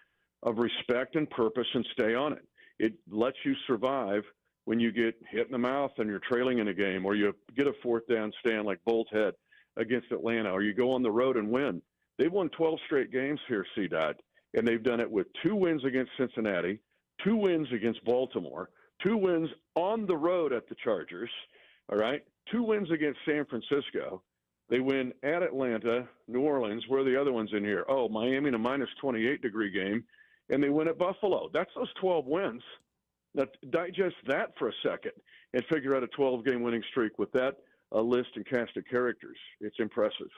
of respect and purpose and stay on it. It lets you survive when you get hit in the mouth and you're trailing in a game, or you get a 4th down stand like Bolt had against Atlanta, or you go on the road and win. They've won 12 straight games here, C-Dot, and they've done it with 2 wins against Cincinnati, 2 wins against Baltimore, 2 wins on the road at the Chargers, all right? 2 wins against San Francisco. They win at Atlanta, New Orleans. Where are the other ones in here? Oh, Miami in a minus 28-degree game, and they win at Buffalo. That's those 12 wins. Now, digest that for a second and figure out a 12-game winning streak with that list and cast of characters. It's impressive.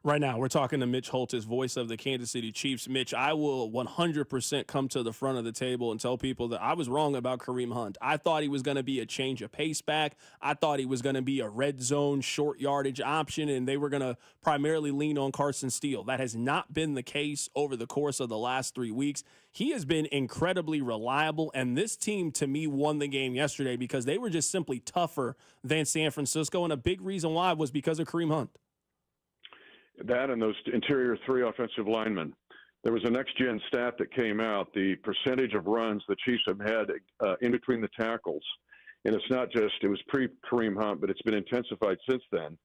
Right now, we're talking to Mitch Holthus, voice of the Kansas City Chiefs. Mitch, I will 100% come to the front of the table and tell people that I was wrong about Kareem Hunt. I thought he was going to be a change of pace back. I thought he was going to be a red zone, short yardage option, and they were going to primarily lean on Carson Steele. That has not been the case over the course of the last 3 weeks. He has been incredibly reliable, and this team, to me, won the game yesterday because they were just simply tougher than San Francisco, and a big reason why was because of Kareem Hunt. That and those interior 3 offensive linemen. There was a next-gen stat that came out, the percentage of runs the Chiefs have had in between the tackles. And it's not just, it was pre-Kareem Hunt, but it's been intensified since then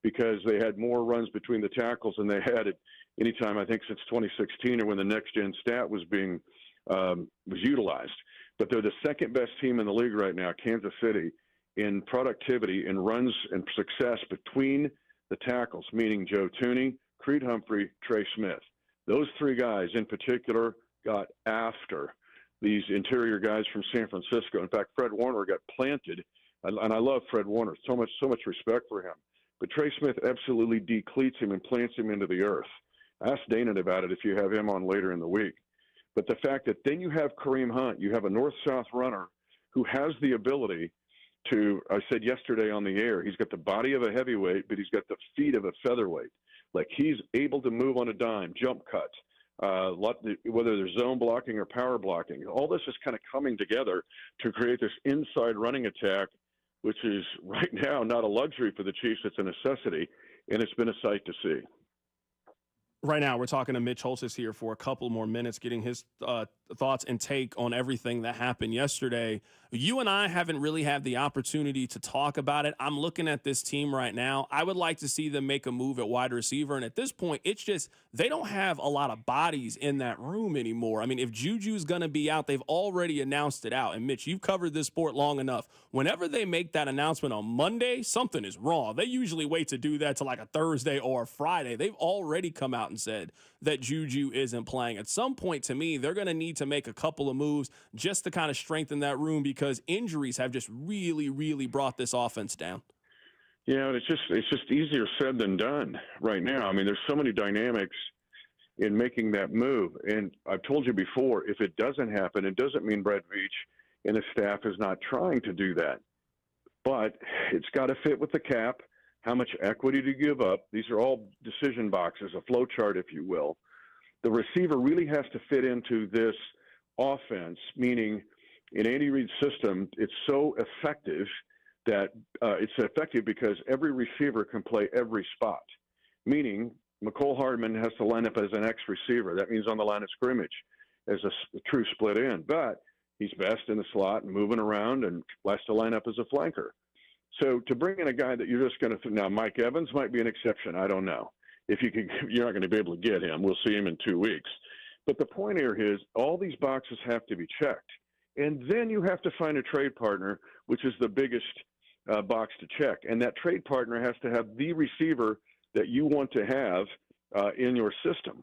because they had more runs between the tackles than they had at any time, I think, since 2016 or when the next-gen stat was being was utilized. But they're the second-best team in the league right now, Kansas City, in productivity, in runs and success between the tackles, meaning Joe Thuney, Creed Humphrey, Trey Smith. Those 3 guys in particular got after these interior guys from San Francisco. In fact, Fred Warner got planted, and I love Fred Warner, so much respect for him. But Trey Smith absolutely decleats him and plants him into the earth. Ask Dana about it if you have him on later in the week. But the fact that then you have Kareem Hunt, you have a north-south runner who has the ability to, I said yesterday on the air, he's got the body of a heavyweight, but he's got the feet of a featherweight. Like he's able to move on a dime, jump cut, whether there's zone blocking or power blocking. All this is kind of coming together to create this inside running attack, which is right now not a luxury for the Chiefs. It's a necessity, and it's been a sight to see. Right now, we're talking to Mitch Holthus here for a couple more minutes, getting his thoughts and take on everything that happened yesterday. You and I haven't really had the opportunity to talk about it. I'm looking at this team right now. I would like to see them make a move at wide receiver. And at this point, it's just they don't have a lot of bodies in that room anymore. I mean, if Juju's going to be out, they've already announced it out. And, Mitch, you've covered this sport long enough. Whenever they make that announcement on Monday, something is wrong. They usually wait to do that to like a Thursday or a Friday. They've already come out and said that Juju isn't playing. At some point, to me, they're going to need to make a couple of moves just to kind of strengthen that room because injuries have just really, really brought this offense down. Yeah, it's just easier said than done right now. I mean, there's so many dynamics in making that move. And I've told you before, if it doesn't happen, it doesn't mean Brett Veach and his staff is not trying to do that. But it's got to fit with the cap. How much equity to give up? These are all decision boxes, a flow chart, if you will. The receiver really has to fit into this offense, meaning in Andy Reid's system, it's so effective that it's effective because every receiver can play every spot, meaning Mecole Hardman has to line up as an X receiver. That means on the line of scrimmage as a true split end, but he's best in the slot and moving around and likes to line up as a flanker. So to bring in a guy that you're just going to – now, Mike Evans might be an exception. I don't know. If you can, you're not going to be able to get him. We'll see him in 2 weeks. But the point here is all these boxes have to be checked. And then you have to find a trade partner, which is the biggest box to check. And that trade partner has to have the receiver that you want to have in your system.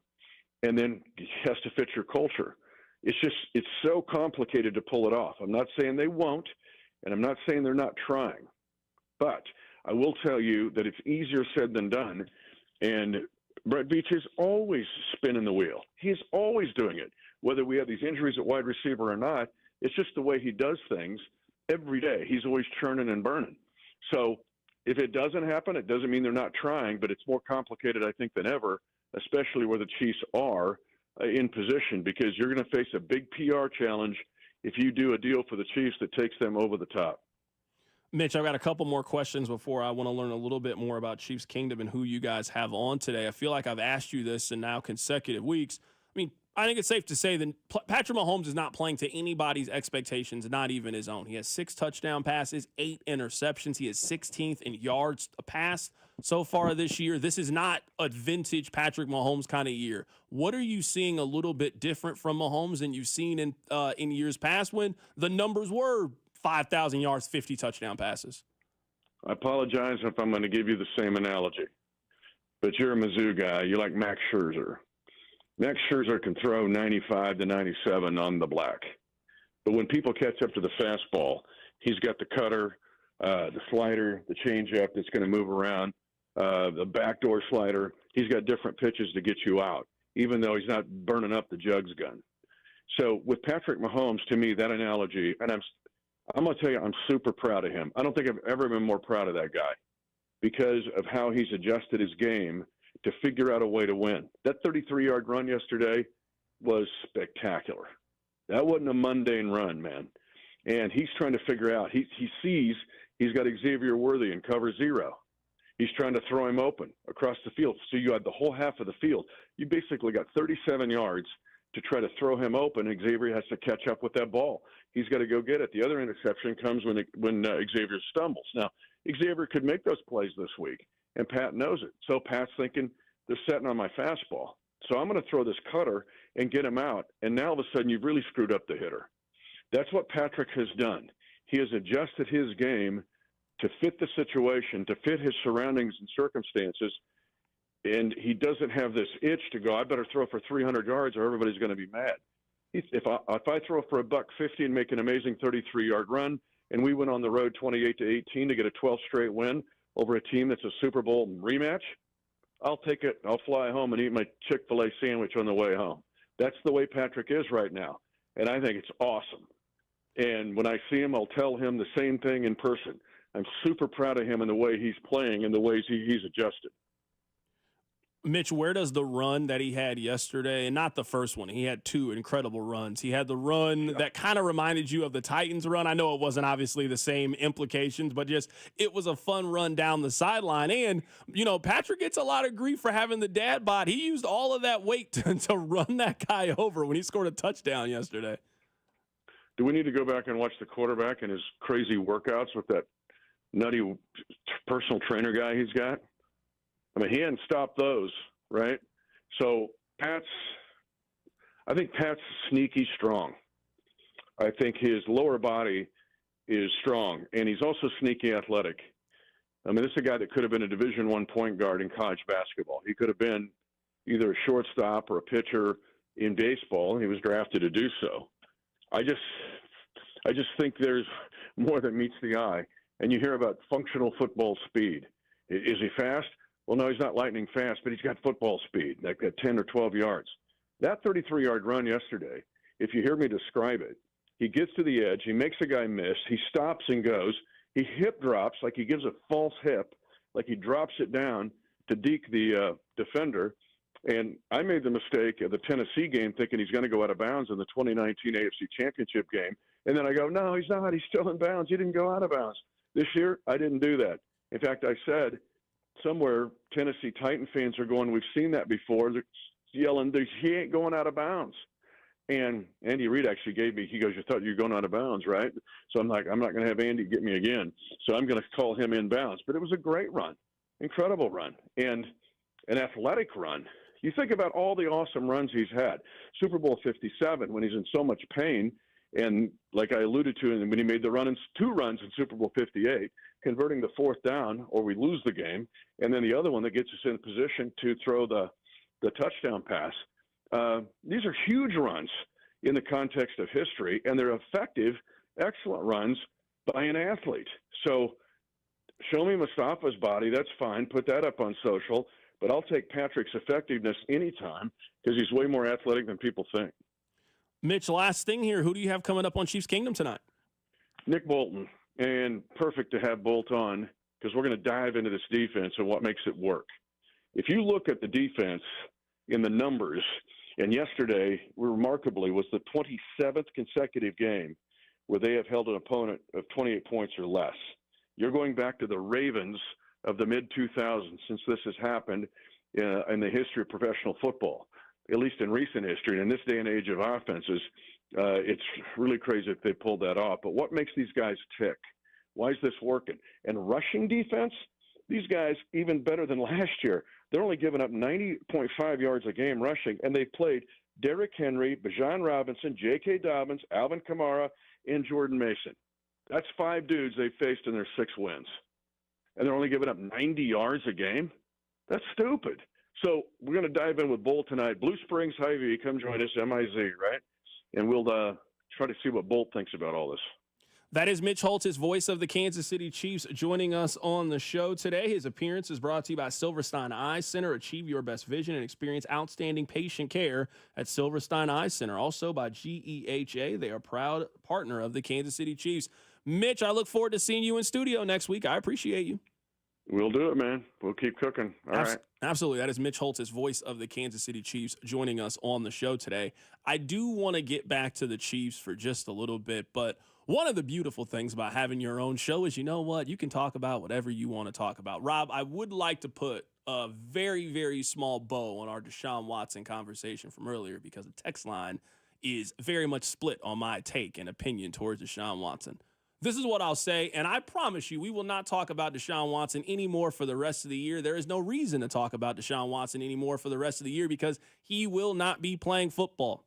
And then it has to fit your culture. It's so complicated to pull it off. I'm not saying they won't, and I'm not saying they're not trying. But I will tell you that it's easier said than done. And Brett Veach is always spinning the wheel. He's always doing it. Whether we have these injuries at wide receiver or not, it's just the way he does things every day. He's always churning and burning. So if it doesn't happen, it doesn't mean they're not trying, but it's more complicated, I think, than ever, especially where the Chiefs are in position, because you're going to face a big PR challenge if you do a deal for the Chiefs that takes them over the top. Mitch, I've got a couple more questions before I want to learn a little bit more about Chiefs Kingdom and who you guys have on today. I feel like I've asked you this in now consecutive weeks. I mean, I think it's safe to say that Patrick Mahomes is not playing to anybody's expectations, not even his own. He has 6 touchdown passes, 8 interceptions. He is 16th in yards passed so far this year. This is not a vintage Patrick Mahomes kind of year. What are you seeing a little bit different from Mahomes than you've seen in years past when the numbers were 5,000 yards, 50 touchdown passes? I apologize if I'm going to give you the same analogy, but you're a Mizzou guy. You like Max Scherzer. Max Scherzer can throw 95 to 97 on the black. But when people catch up to the fastball, he's got the cutter, the slider, the changeup that's going to move around, the backdoor slider. he's got different pitches to get you out, even though he's not burning up the jugs gun. So with Patrick Mahomes, to me, that analogy, and I'm going to tell you, I'm super proud of him. I don't think I've ever been more proud of that guy because of how he's adjusted his game to figure out a way to win. That 33-yard run yesterday was spectacular. That wasn't a mundane run, man. And he's trying to figure out, he sees he's got Xavier Worthy in cover 0. He's trying to throw him open across the field. So you had the whole half of the field. You basically got 37 yards to try to throw him open. Xavier has to catch up with that ball. He's got to go get it. The other interception comes when Xavier stumbles. Now, Xavier could make those plays this week, and Pat knows it. So Pat's thinking, they're setting on my fastball. So I'm going to throw this cutter and get him out. And now all of a sudden you've really screwed up the hitter. That's what Patrick has done. He has adjusted his game to fit the situation, to fit his surroundings and circumstances. And he doesn't have this itch to go, I better throw for 300 yards or everybody's going to be mad. If I throw for $150 and make an amazing 33-yard run, and we went on the road 28-18 to get a 12th straight win over a team that's a Super Bowl rematch, I'll take it. I'll fly home and eat my Chick-fil-A sandwich on the way home. That's the way Patrick is right now, and I think it's awesome. And when I see him, I'll tell him the same thing in person. I'm super proud of him and the way he's playing and the ways he's adjusted. Mitch, where does the run that he had yesterday, and not the first one, he had 2 incredible runs. He had the run that kind of reminded you of the Titans run. I know it wasn't obviously the same implications, but just it was a fun run down the sideline. And, you know, Patrick gets a lot of grief for having the dad bod. He used all of that weight to run that guy over when he scored a touchdown yesterday. Do we need to go back and watch the quarterback and his crazy workouts with that nutty personal trainer guy he's got? I mean, he hadn't stopped those, right? So I think Pat's sneaky strong. I think his lower body is strong, and he's also sneaky athletic. I mean, this is a guy that could have been a Division I point guard in college basketball. He could have been either a shortstop or a pitcher in baseball, and he was drafted to do so. I just think there's more than meets the eye. And you hear about functional football speed. Is he fast? Well, no, he's not lightning fast, but he's got football speed, like at 10 or 12 yards. That 33-yard run yesterday, if you hear me describe it, he gets to the edge, he makes a guy miss, he stops and goes, he hip drops, like he gives a false hip, like he drops it down to deke the defender. And I made the mistake of the Tennessee game thinking he's going to go out of bounds in the 2019 AFC Championship game. And then I go, no, he's not. He's still in bounds. He didn't go out of bounds. This year, I didn't do that. In fact, I said somewhere Tennessee Titan fans are going, we've seen that before. They're yelling, he ain't going out of bounds. And Andy Reid actually gave me, he goes, you thought you were going out of bounds, right? So I'm like, I'm not going to have Andy get me again. So I'm going to call him in bounds. But it was a great run, incredible run, and an athletic run. You think about all the awesome runs he's had. Super Bowl 57, when he's in so much pain, and like I alluded to, when he made the run in 2 runs in Super Bowl 58, converting the 4th down, or we lose the game, and then the other one that gets us in position to throw the touchdown pass. These are huge runs in the context of history, and they're effective, excellent runs by an athlete. So show me Mustafa's body, that's fine. Put that up on social. But I'll take Patrick's effectiveness anytime because he's way more athletic than people think. Mitch, last thing here. Who do you have coming up on Chiefs Kingdom tonight? Nick Bolton. And perfect to have Bolt on because we're going to dive into this defense and what makes it work. If you look at the defense in the numbers, and yesterday, remarkably, was the 27th consecutive game where they have held an opponent of 28 points or less. You're going back to the Ravens of the mid-2000s since this has happened in the history of professional football, at least in recent history. And in this day and age of offenses, it's really crazy if they pulled that off. But what makes these guys tick? Why is this working? And rushing defense, these guys, even better than last year, they're only giving up 90.5 yards a game rushing, and they've played Derrick Henry, Bijan Robinson, J.K. Dobbins, Alvin Kamara, and Jordan Mason. That's 5 dudes they've faced in their 6 wins. And they're only giving up 90 yards a game? That's stupid. So we're going to dive in with Bolt tonight. Blue Springs, Hy-Vee, come join us, MIZ, right? And we'll try to see what Bolt thinks about all this. That is Mitch Holthus, voice of the Kansas City Chiefs, joining us on the show today. His appearance is brought to you by Silverstein Eye Center. Achieve your best vision and experience outstanding patient care at Silverstein Eye Center. Also by GEHA. They are a proud partner of the Kansas City Chiefs. Mitch, I look forward to seeing you in studio next week. I appreciate you. We'll do it, man. We'll keep cooking. All right. Absolutely. That is Mitch Holthus, voice of the Kansas City Chiefs, joining us on the show today. I do want to get back to the Chiefs for just a little bit, but one of the beautiful things about having your own show is, you know what? You can talk about whatever you want to talk about. Rob, I would like to put a very, very small bow on our Deshaun Watson conversation from earlier because the text line is very much split on my take and opinion towards Deshaun Watson. This is what I'll say, and I promise you we will not talk about Deshaun Watson anymore for the rest of the year. There is no reason to talk about Deshaun Watson anymore for the rest of the year because he will not be playing football.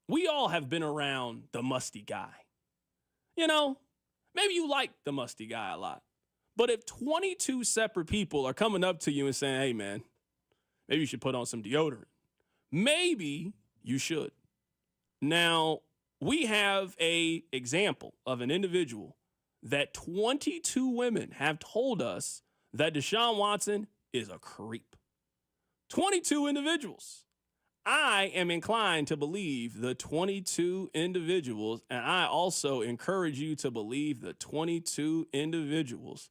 We all have been around the musty guy. You know, maybe you like the musty guy a lot. But if 22 separate people are coming up to you and saying, hey, man, maybe you should put on some deodorant, maybe you should. Now, we have an example of an individual that 22 women have told us that Deshaun Watson is a creep. 22 individuals. I am inclined to believe the 22 individuals, and I also encourage you to believe the 22 individuals.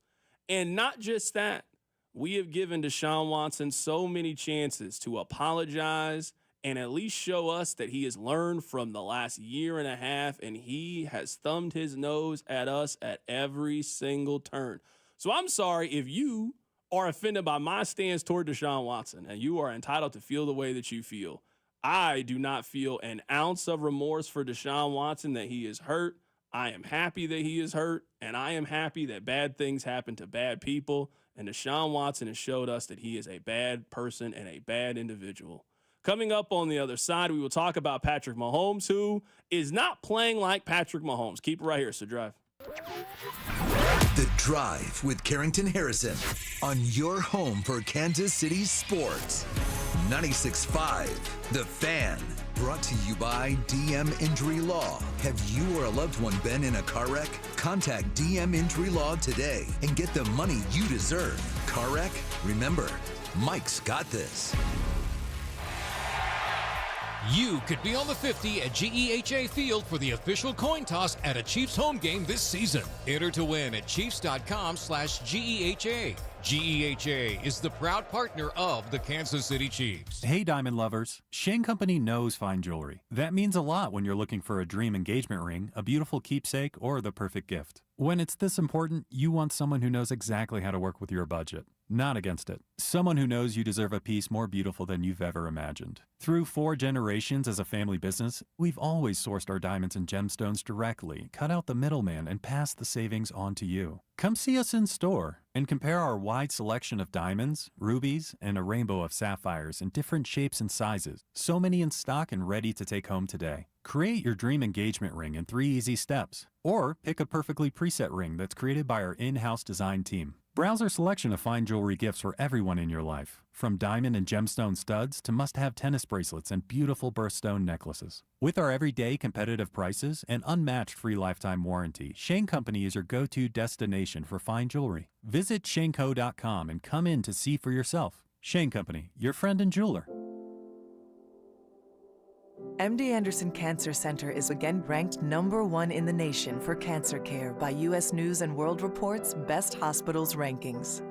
And not just that, we have given Deshaun Watson so many chances to apologize and at least show us that he has learned from the last year and a half, and he has thumbed his nose at us at every single turn. So I'm sorry if you are offended by my stance toward Deshaun Watson, and you are entitled to feel the way that you feel. I do not feel an ounce of remorse for Deshaun Watson that he is hurt. I am happy that he is hurt, and I am happy that bad things happen to bad people, and Deshaun Watson has showed us that he is a bad person and a bad individual. Coming up on the other side, we will talk about Patrick Mahomes, who is not playing like Patrick Mahomes. Keep it right here, so drive. The Drive with Carrington Harrison on your home for Kansas City sports. 96.5 The Fan. Brought to you by DM Injury Law. Have you or a loved one been in a car wreck? Contact DM Injury Law today and get the money you deserve. Car wreck? Remember, Mike's got this. You could be on the 50 at GEHA Field for the official coin toss at a Chiefs home game this season. Enter to win at Chiefs.com/GEHA. GEHA is the proud partner of the Kansas City Chiefs. Hey, diamond lovers. Shane Company knows fine jewelry. That means a lot when you're looking for a dream engagement ring, a beautiful keepsake, or the perfect gift. When it's this important, you want someone who knows exactly how to work with your budget. Not against it. Someone who knows you deserve a piece more beautiful than you've ever imagined. Through 4 generations as a family business, we've always sourced our diamonds and gemstones directly, cut out the middleman, and passed the savings on to you. Come see us in store and compare our wide selection of diamonds, rubies, and a rainbow of sapphires in different shapes and sizes. So many in stock and ready to take home today. Create your dream engagement ring in 3 easy steps. Or pick a perfectly preset ring that's created by our in-house design team. Browse our selection of fine jewelry gifts for everyone in your life, from diamond and gemstone studs to must-have tennis bracelets and beautiful birthstone necklaces. With our everyday competitive prices and unmatched free lifetime warranty, Shane Company is your go-to destination for fine jewelry. Visit shaneco.com and come in to see for yourself. Shane Company, your friend and jeweler. MD Anderson Cancer Center is again ranked #1 in the nation for cancer care by U.S. News & World Report's Best Hospitals rankings.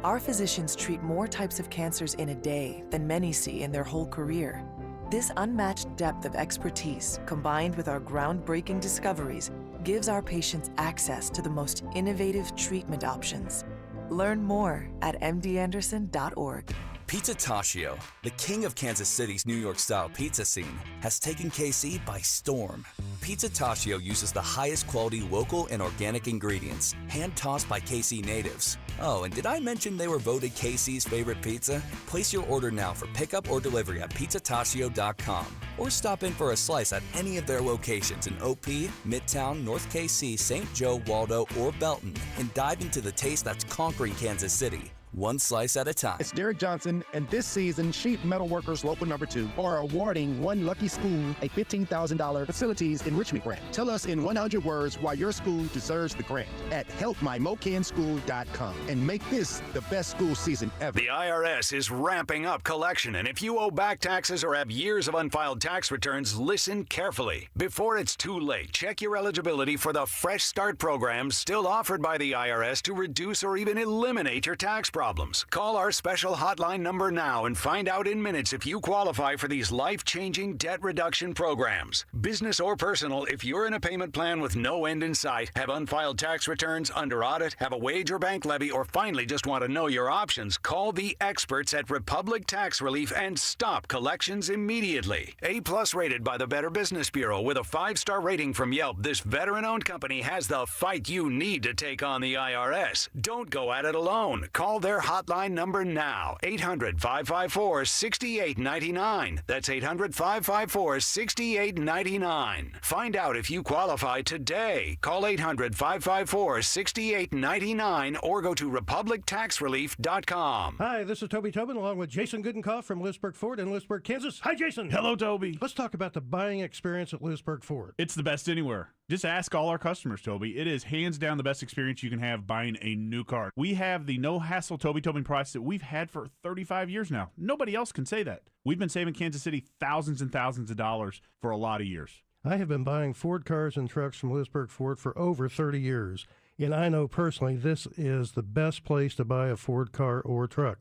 Our physicians treat more types of cancers in a day than many see in their whole career. This unmatched depth of expertise, combined with our groundbreaking discoveries, gives our patients access to the most innovative treatment options. Learn more at mdanderson.org. Pizza Taccio, the king of Kansas City's New York-style pizza scene, has taken KC by storm. Pizza Taccio uses the highest quality local and organic ingredients, hand-tossed by KC natives. Oh, and did I mention they were voted KC's favorite pizza? Place your order now for pickup or delivery at pizzataccio.com, or stop in for a slice at any of their locations in OP, Midtown, North KC, St. Joe, Waldo, or Belton, and dive into the taste that's conquering Kansas City. one slice at a time. It's Derek Johnson, and this season, Sheep Metalworkers Local Number 2 are awarding one lucky school a $15,000 facilities enrichment grant. Tell us in 100 words why your school deserves the grant at helpmymokenschool.com and make this the best school season ever. The IRS is ramping up collection, and if you owe back taxes or have years of unfiled tax returns, listen carefully. Before it's too late, check your eligibility for the Fresh Start program still offered by the IRS to reduce or even eliminate your tax problems. Call our special hotline number now and find out in minutes if you qualify for these life-changing debt reduction programs. Business or personal, if you're in a payment plan with no end in sight, have unfiled tax returns, under audit, have a wage or bank levy, or finally just want to know your options, call the experts at Republic Tax Relief and stop collections immediately. A-plus rated by the Better Business Bureau with a 5-star rating from Yelp, this veteran-owned company has the fight you need to take on the IRS. Don't go at it alone. Call their hotline number now, 800-554-6899. That's 800-554-6899. Find out if you qualify today. Call 800-554-6899 or go to republictaxrelief.com. Hi, this is Toby Tobin along with Jason Goodenkoff from Lewisburg Ford in Lewisburg, Kansas. Hi, Jason. Hello, Toby. Let's talk about the buying experience at Lewisburg Ford. It's the best anywhere. Just ask all our customers, Toby. It is hands down the best experience you can have buying a new car. We have the no-hassle Toby Tobin price that we've had for 35 years now. Nobody else can say that. We've been saving Kansas City thousands and thousands of dollars for a lot of years. I have been buying Ford cars and trucks from Lewisburg Ford for over 30 years, and I know personally this is the best place to buy a Ford car or truck.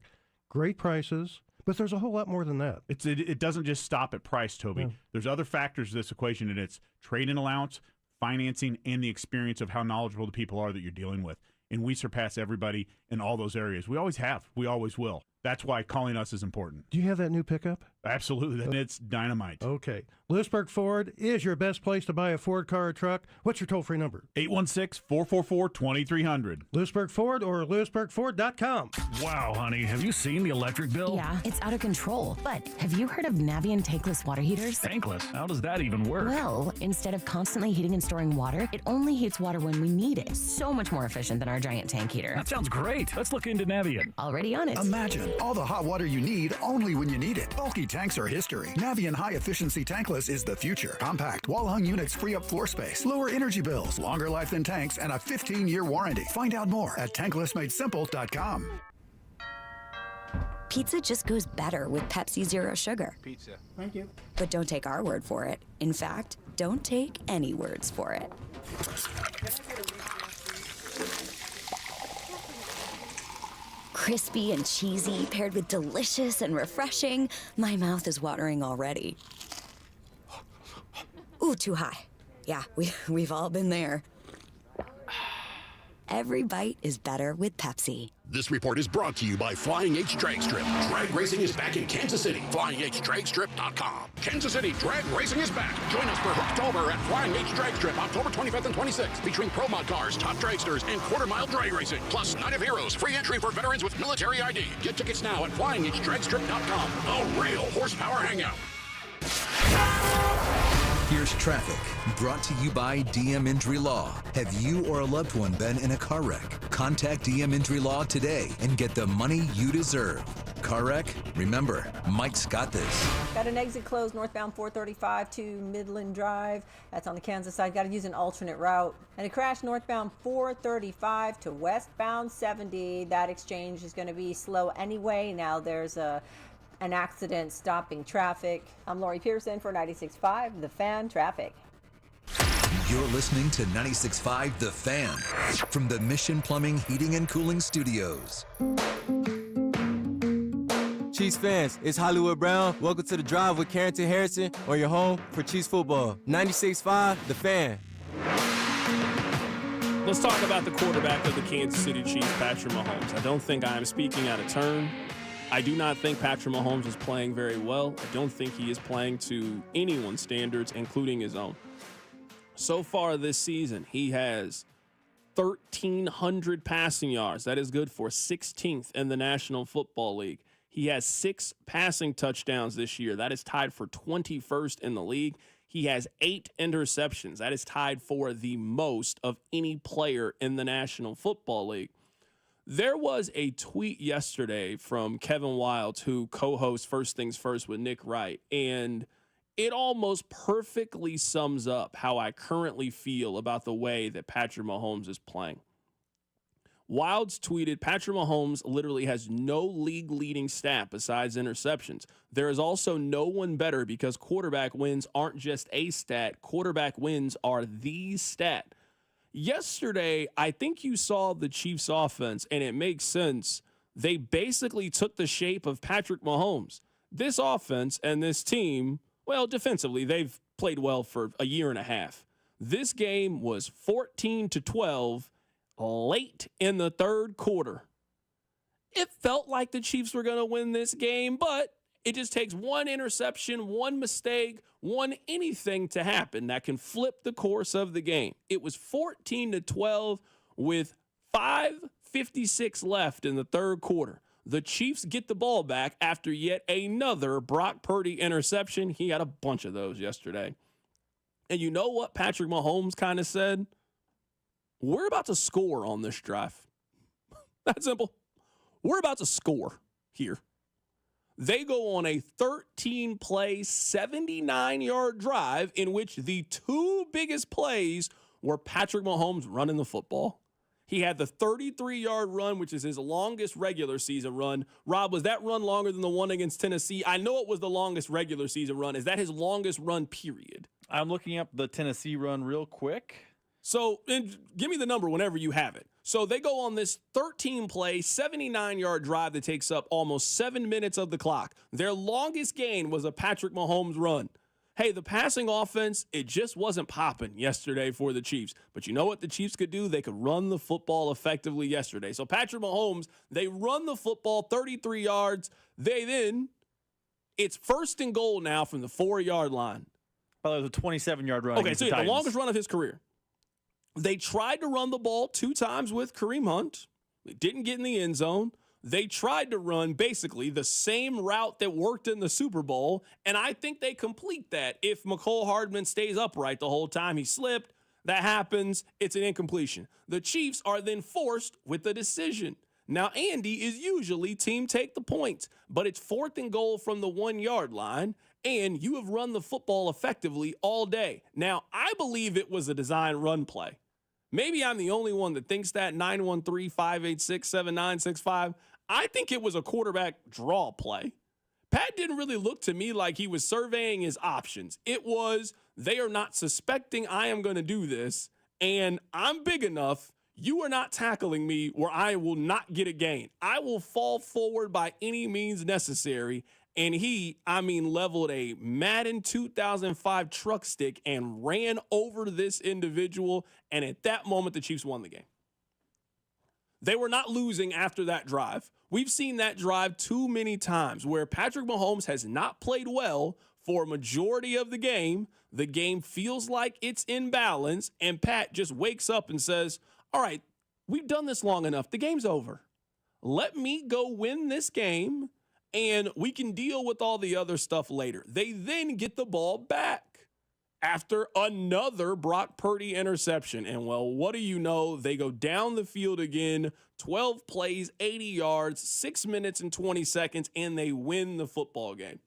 Great prices, but there's a whole lot more than that. It doesn't just stop at price, Toby. Yeah. There's other factors to this equation, and it's trade-in allowance, financing, and the experience of how knowledgeable the people are that you're dealing with. And we surpass everybody in all those areas. We always have. We always will. That's why calling us is important. Do you have that new pickup? Absolutely. And it's dynamite. Okay. Lewisburg Ford is your best place to buy a Ford car or truck. What's your toll-free number? 816-444-2300. Lewisburg Ford or lewisburgford.com. Wow, honey, have you seen the electric bill? Yeah, it's out of control. But have you heard of Navien tankless water heaters? Tankless? How does that even work? Well, instead of constantly heating and storing water, it only heats water when we need it. So much more efficient than our giant tank heater. That sounds great. Let's look into Navien. Already on it. Imagine all the hot water you need only when you need it. Bulky tanks are history. Navien high-efficiency tankless is the future. Compact, wall-hung units free up floor space, lower energy bills, longer life than tanks, and a 15-year warranty. Find out more at tanklessmadesimple.com. Pizza just goes better with Pepsi Zero Sugar. Pizza. Thank you. But don't take our word for it. In fact, don't take any words for it. Crispy and cheesy, paired with delicious and refreshing. My mouth is watering already. Ooh, too high. Yeah, we've all been there. Every bite is better with Pepsi. This report is brought to you by Flying H Drag Strip. Drag racing is back in Kansas City. FlyingHDragStrip.com. Kansas City Drag Racing is back. Join us for Hooktober at Flying H Drag Strip, October 25th and 26th, featuring pro mod cars, top dragsters, and quarter-mile drag racing. Plus, Night of Heroes, free entry for veterans with military ID. Get tickets now at FlyingHDragStrip.com. A real horsepower hangout. Here's traffic, brought to you by DM Injury Law. Have you or a loved one been in a car wreck? Contact DM Injury Law today and get the money you deserve. Car wreck? Remember, Mike's got this. Got an exit closed northbound 435 to Midland Drive. That's on the Kansas side. Got to use an alternate route. And a crash northbound 435 to westbound 70. That exchange is going to be slow anyway. Now there's an accident stopping traffic. I'm Lori Pearson for 96.5 The Fan Traffic. You're listening to 96.5 The Fan from the Mission Plumbing, Heating, and Cooling Studios. Chiefs fans, it's Hollywood Brown. Welcome to The Drive with Carrington Harrison on your home for Chiefs football. 96.5 The Fan. Let's talk about the quarterback of the Kansas City Chiefs, Patrick Mahomes. I don't think I am speaking out of turn. I do not think Patrick Mahomes is playing very well. I don't think he is playing to anyone's standards, including his own. So far this season, he has 1,300 passing yards. That is good for 16th in the National Football League. He has 6 passing touchdowns this year. That is tied for 21st in the league. He has 8 interceptions. That is tied for the most of any player in the National Football League. There was a tweet yesterday from Kevin Wildes, who co-hosts First Things First with Nick Wright, and it almost perfectly sums up how I currently feel about the way that Patrick Mahomes is playing. Wildes tweeted, Patrick Mahomes literally has no league-leading stat besides interceptions. There is also no one better because quarterback wins aren't just a stat. Quarterback wins are the stat. Yesterday, I think you saw the Chiefs offense, and it makes sense. They basically took the shape of Patrick Mahomes. This offense and this team, well, defensively, they've played well for a year and a half. This game was 14-12 late in the third quarter. It felt like the Chiefs were going to win this game, but it just takes one interception, one mistake, one anything to happen that can flip the course of the game. It was 14-12 with 5:56 left in the third quarter. The Chiefs get the ball back after yet another Brock Purdy interception. He had a bunch of those yesterday. And you know what Patrick Mahomes kind of said? We're about to score on this drive. That's simple. We're about to score here. They go on a 13-play, 79-yard drive in which the two biggest plays were Patrick Mahomes running the football. He had the 33-yard run, which is his longest regular season run. Rob, was that run longer than the one against Tennessee? I know it was the longest regular season run. Is that his longest run, period? I'm looking up the Tennessee run real quick. So give me the number whenever you have it. So they go on this 13-play, 79-yard drive that takes up almost 7 minutes of the clock. Their longest gain was a Patrick Mahomes run. Hey, the passing offense, it just wasn't popping yesterday for the Chiefs. But you know what the Chiefs could do? They could run the football effectively yesterday. So Patrick Mahomes, they run the football 33 yards. It's first and goal now from the 4-yard line. By the way, it was a 27-yard run. Okay, so the longest run of his career. They tried to run the ball 2 times with Kareem Hunt. They didn't get in the end zone. They tried to run basically the same route that worked in the Super Bowl, and I think they complete that. If Mecole Hardman stays upright the whole time, he slipped, that happens, it's an incompletion. The Chiefs are then forced with a decision. Now, Andy is usually team take the points, but it's 4th and goal from the 1-yard line, and you have run the football effectively all day. Now, I believe it was a design run play. Maybe I'm the only one that thinks that. 913-586-7965. I think it was a quarterback draw play. Pat didn't really look to me like he was surveying his options. It was, they are not suspecting I am going to do this, and I'm big enough. You are not tackling me where I will not get a gain. I will fall forward by any means necessary. And he, leveled a Madden 2005 truck stick and ran over this individual. And at that moment, the Chiefs won the game. They were not losing after that drive. We've seen that drive too many times where Patrick Mahomes has not played well for a majority of the game. The game feels like it's in balance. And Pat just wakes up and says, all right, we've done this long enough. The game's over. Let me go win this game, and we can deal with all the other stuff later. They then get the ball back after another Brock Purdy interception. And, well, what do you know? They go down the field again, 12 plays, 80 yards, 6 minutes and 20 seconds, and they win the football game.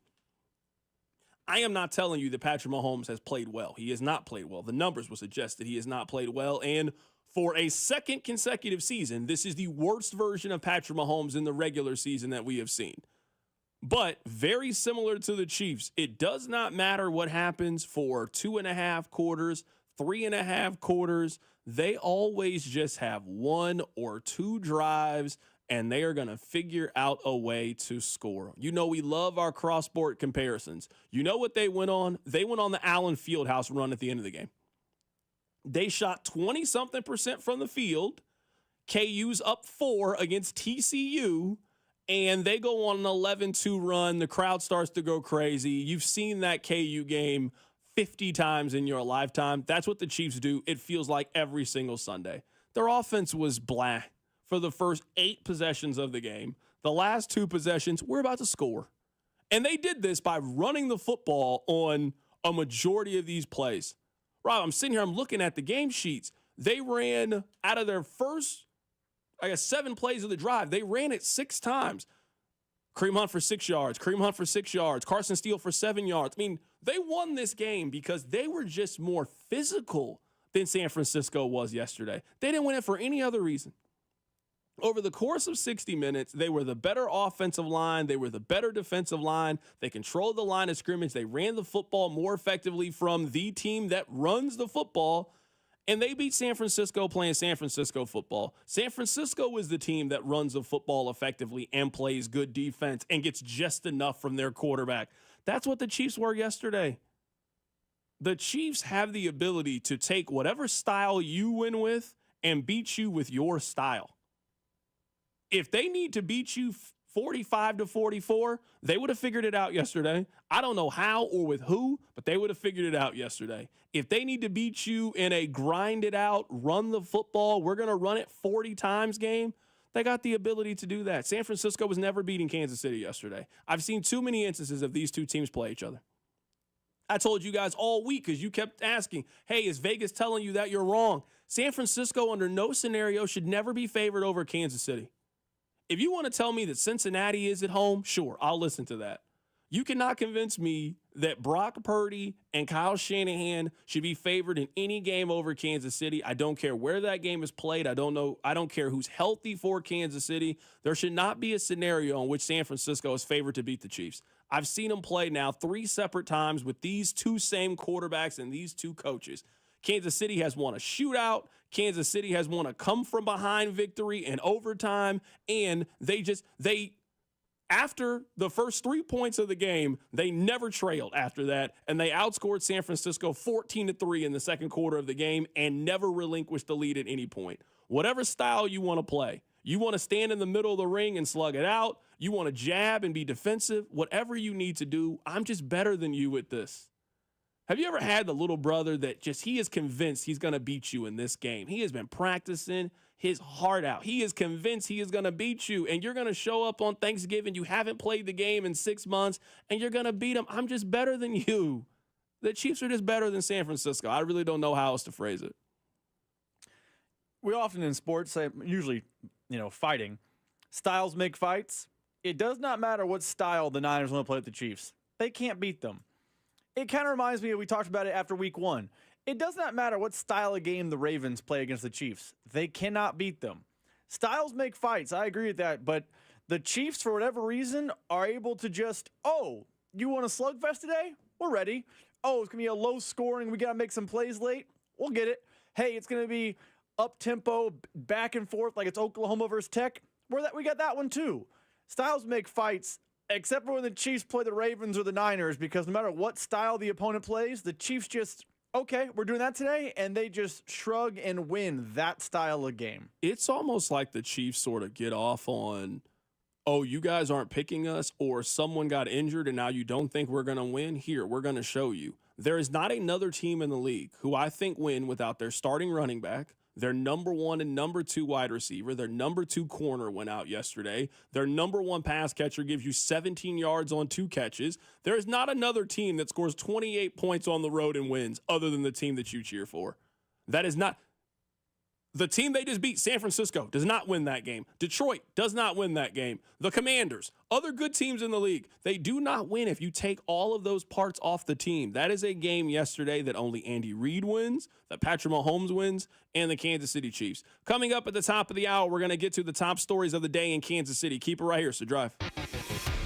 I am not telling you that Patrick Mahomes has played well. He has not played well. The numbers will suggest that he has not played well, and for a second consecutive season, this is the worst version of Patrick Mahomes in the regular season that we have seen. But very similar to the Chiefs, it does not matter what happens for 2.5 quarters, 3.5 quarters. They always just have 1 or 2 drives, and they are going to figure out a way to score. You know, we love our cross-sport comparisons. You know what they went on? They went on the Allen Fieldhouse run at the end of the game. They shot 20-something% from the field. KU's up 4 against TCU, and they go on an 11-2 run. The crowd starts to go crazy. You've seen that KU game 50 times in your lifetime. That's what the Chiefs do. It feels like every single Sunday. Their offense was blah for the first 8 possessions of the game. The last 2 possessions, we're about to score. And they did this by running the football on a majority of these plays. Rob, I'm sitting here, I'm looking at the game sheets. They ran out of their first I guess 7 plays of the drive. They ran it 6 times. Kareem Hunt for 6 yards. Kareem Hunt for 6 yards. Carson Steele for 7 yards. I mean, they won this game because they were just more physical than San Francisco was yesterday. They didn't win it for any other reason. Over the course of 60 minutes, they were the better offensive line. They were the better defensive line. They controlled the line of scrimmage. They ran the football more effectively from the team that runs the football. And they beat San Francisco playing San Francisco football. San Francisco is the team that runs the football effectively and plays good defense and gets just enough from their quarterback. That's what the Chiefs were yesterday. The Chiefs have the ability to take whatever style you win with and beat you with your style. If they need to beat you 45-44, they would have figured it out yesterday. I don't know how or with who, but they would have figured it out yesterday. If they need to beat you in a grind it out, run the football, we're going to run it 40 times game, they got the ability to do that. San Francisco was never beating Kansas City yesterday. I've seen too many instances of these two teams play each other. I told you guys all week because you kept asking, hey, is Vegas telling you that you're wrong? San Francisco under no scenario should never be favored over Kansas City. If you want to tell me that Cincinnati is at home, sure, I'll listen to that. You cannot convince me that Brock Purdy and Kyle Shanahan should be favored in any game over Kansas City. I don't care where that game is played. I don't care who's healthy for Kansas City. There should not be a scenario in which San Francisco is favored to beat the Chiefs. I've seen them play now 3 separate times with these two same quarterbacks and these two coaches. Kansas City has won a shootout. Kansas City has won a come-from-behind victory in overtime. And after the first 3 points of the game, they never trailed after that. And they outscored San Francisco 14-3 in the second quarter of the game and never relinquished the lead at any point. Whatever style you want to play, you want to stand in the middle of the ring and slug it out, you want to jab and be defensive, whatever you need to do, I'm just better than you at this. Have you ever had the little brother that he is convinced he's going to beat you in this game? He has been practicing his heart out. He is convinced he is going to beat you, and you're going to show up on Thanksgiving. You haven't played the game in 6 months, and you're going to beat him. I'm just better than you. The Chiefs are just better than San Francisco. I really don't know how else to phrase it. We often in sports say, usually, fighting, styles make fights. It does not matter what style the Niners want to play with the Chiefs. They can't beat them. It kind of reminds me of, we talked about it after week 1. It does not matter what style of game the Ravens play against the Chiefs. They cannot beat them. Styles make fights. I agree with that. But the Chiefs, for whatever reason, are able to just, you want a slugfest today? We're ready. Oh, it's going to be a low scoring. We got to make some plays late. We'll get it. Hey, it's going to be up-tempo, back and forth like it's Oklahoma versus Tech. We got that one too. Styles make fights. Except for when the Chiefs play the Ravens or the Niners, because no matter what style the opponent plays, the Chiefs just, okay, we're doing that today, and they just shrug and win that style of game. It's almost like the Chiefs sort of get off on, you guys aren't picking us, or someone got injured and now you don't think we're going to win? Here, we're going to show you. There is not another team in the league who I think win without their starting running back, their number 1 and number 2 wide receiver, their number 2 corner went out yesterday. Their number 1 pass catcher gives you 17 yards on 2 catches. There is not another team that scores 28 points on the road and wins other than the team that you cheer for. That is not. The team they just beat, San Francisco, does not win that game. Detroit does not win that game. The Commanders, other good teams in the league, they do not win if you take all of those parts off the team. That is a game yesterday that only Andy Reid wins, that Patrick Mahomes wins, and the Kansas City Chiefs. Coming up at the top of the hour, we're going to get to the top stories of the day in Kansas City. Keep it right here, so Drive.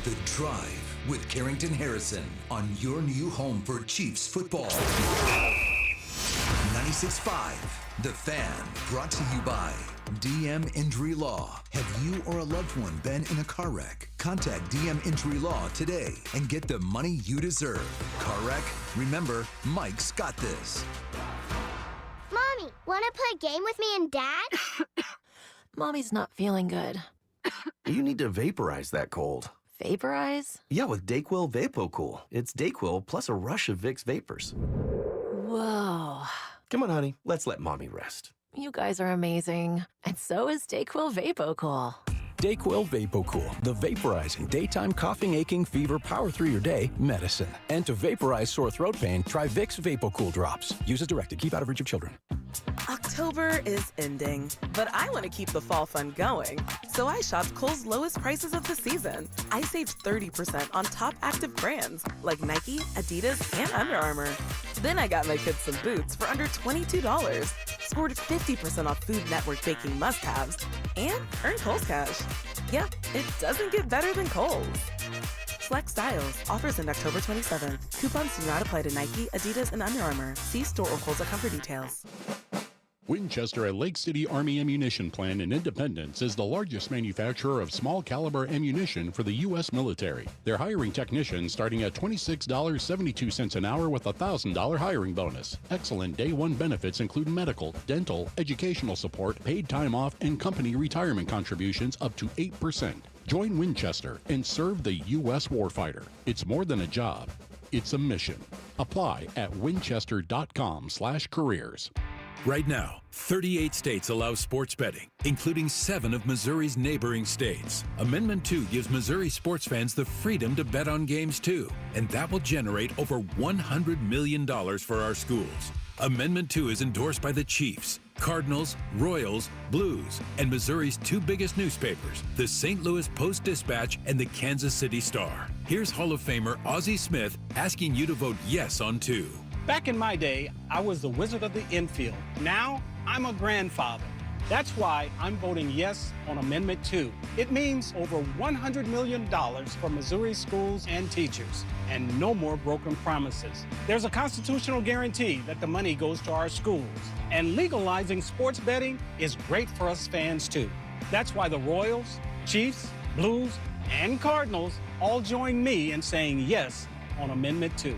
The Drive with Carrington Harrison on your new home for Chiefs football. 96.5, The Fan, brought to you by DM Injury Law. Have you or a loved one been in a car wreck? Contact DM Injury Law today and get the money you deserve. Car wreck? Remember, Mike's got this. Mommy, want to play a game with me and Dad? Mommy's not feeling good. You need to vaporize that cold. Vaporize? Yeah, with Dayquil VapoCool. It's Dayquil plus a rush of Vicks vapors. Whoa. Come on, honey. Let's let Mommy rest. You guys are amazing. And so is Dayquil VapoCool. Dayquil VapoCool, the vaporizing daytime coughing, aching, fever, power through your day medicine. And to vaporize sore throat pain, try Vicks VapoCool drops. Use as directed. Keep out of reach of children. October is ending, but I want to keep the fall fun going. So I shopped Kohl's lowest prices of the season. I saved 30% on top active brands like Nike, Adidas, and Under Armour. Then I got my kids some boots for under $22, scored 50% off Food Network baking must-haves, and earned Kohl's Cash. Yeah, it doesn't get better than Kohl's. Select styles. Offers end October 27th. Coupons do not apply to Nike, Adidas, and Under Armour. See store or Kohl's.com for details. Winchester at Lake City Army Ammunition Plant in Independence is the largest manufacturer of small caliber ammunition for the U.S. military. They're hiring technicians starting at $26.72 an hour with a $1,000 hiring bonus. Excellent day one benefits include medical, dental, educational support, paid time off, and company retirement contributions up to 8%. Join Winchester and serve the U.S. warfighter. It's more than a job. It's a mission. Apply at winchester.com/careers. Right now, 38 states allow sports betting, including 7 of Missouri's neighboring states. Amendment 2 gives Missouri sports fans the freedom to bet on games too, and that will generate over $100 million for our schools. Amendment 2 is endorsed by the Chiefs, Cardinals, Royals, Blues, and Missouri's 2 biggest newspapers, the St. Louis Post-Dispatch and the Kansas City Star. Here's Hall of Famer Ozzie Smith asking you to vote yes on 2. Back in my day, I was the wizard of the infield. Now, I'm a grandfather. That's why I'm voting yes on Amendment 2. It means over $100 million for Missouri schools and teachers, and no more broken promises. There's a constitutional guarantee that the money goes to our schools, and legalizing sports betting is great for us fans too. That's why the Royals, Chiefs, Blues, and Cardinals all join me in saying yes on Amendment 2.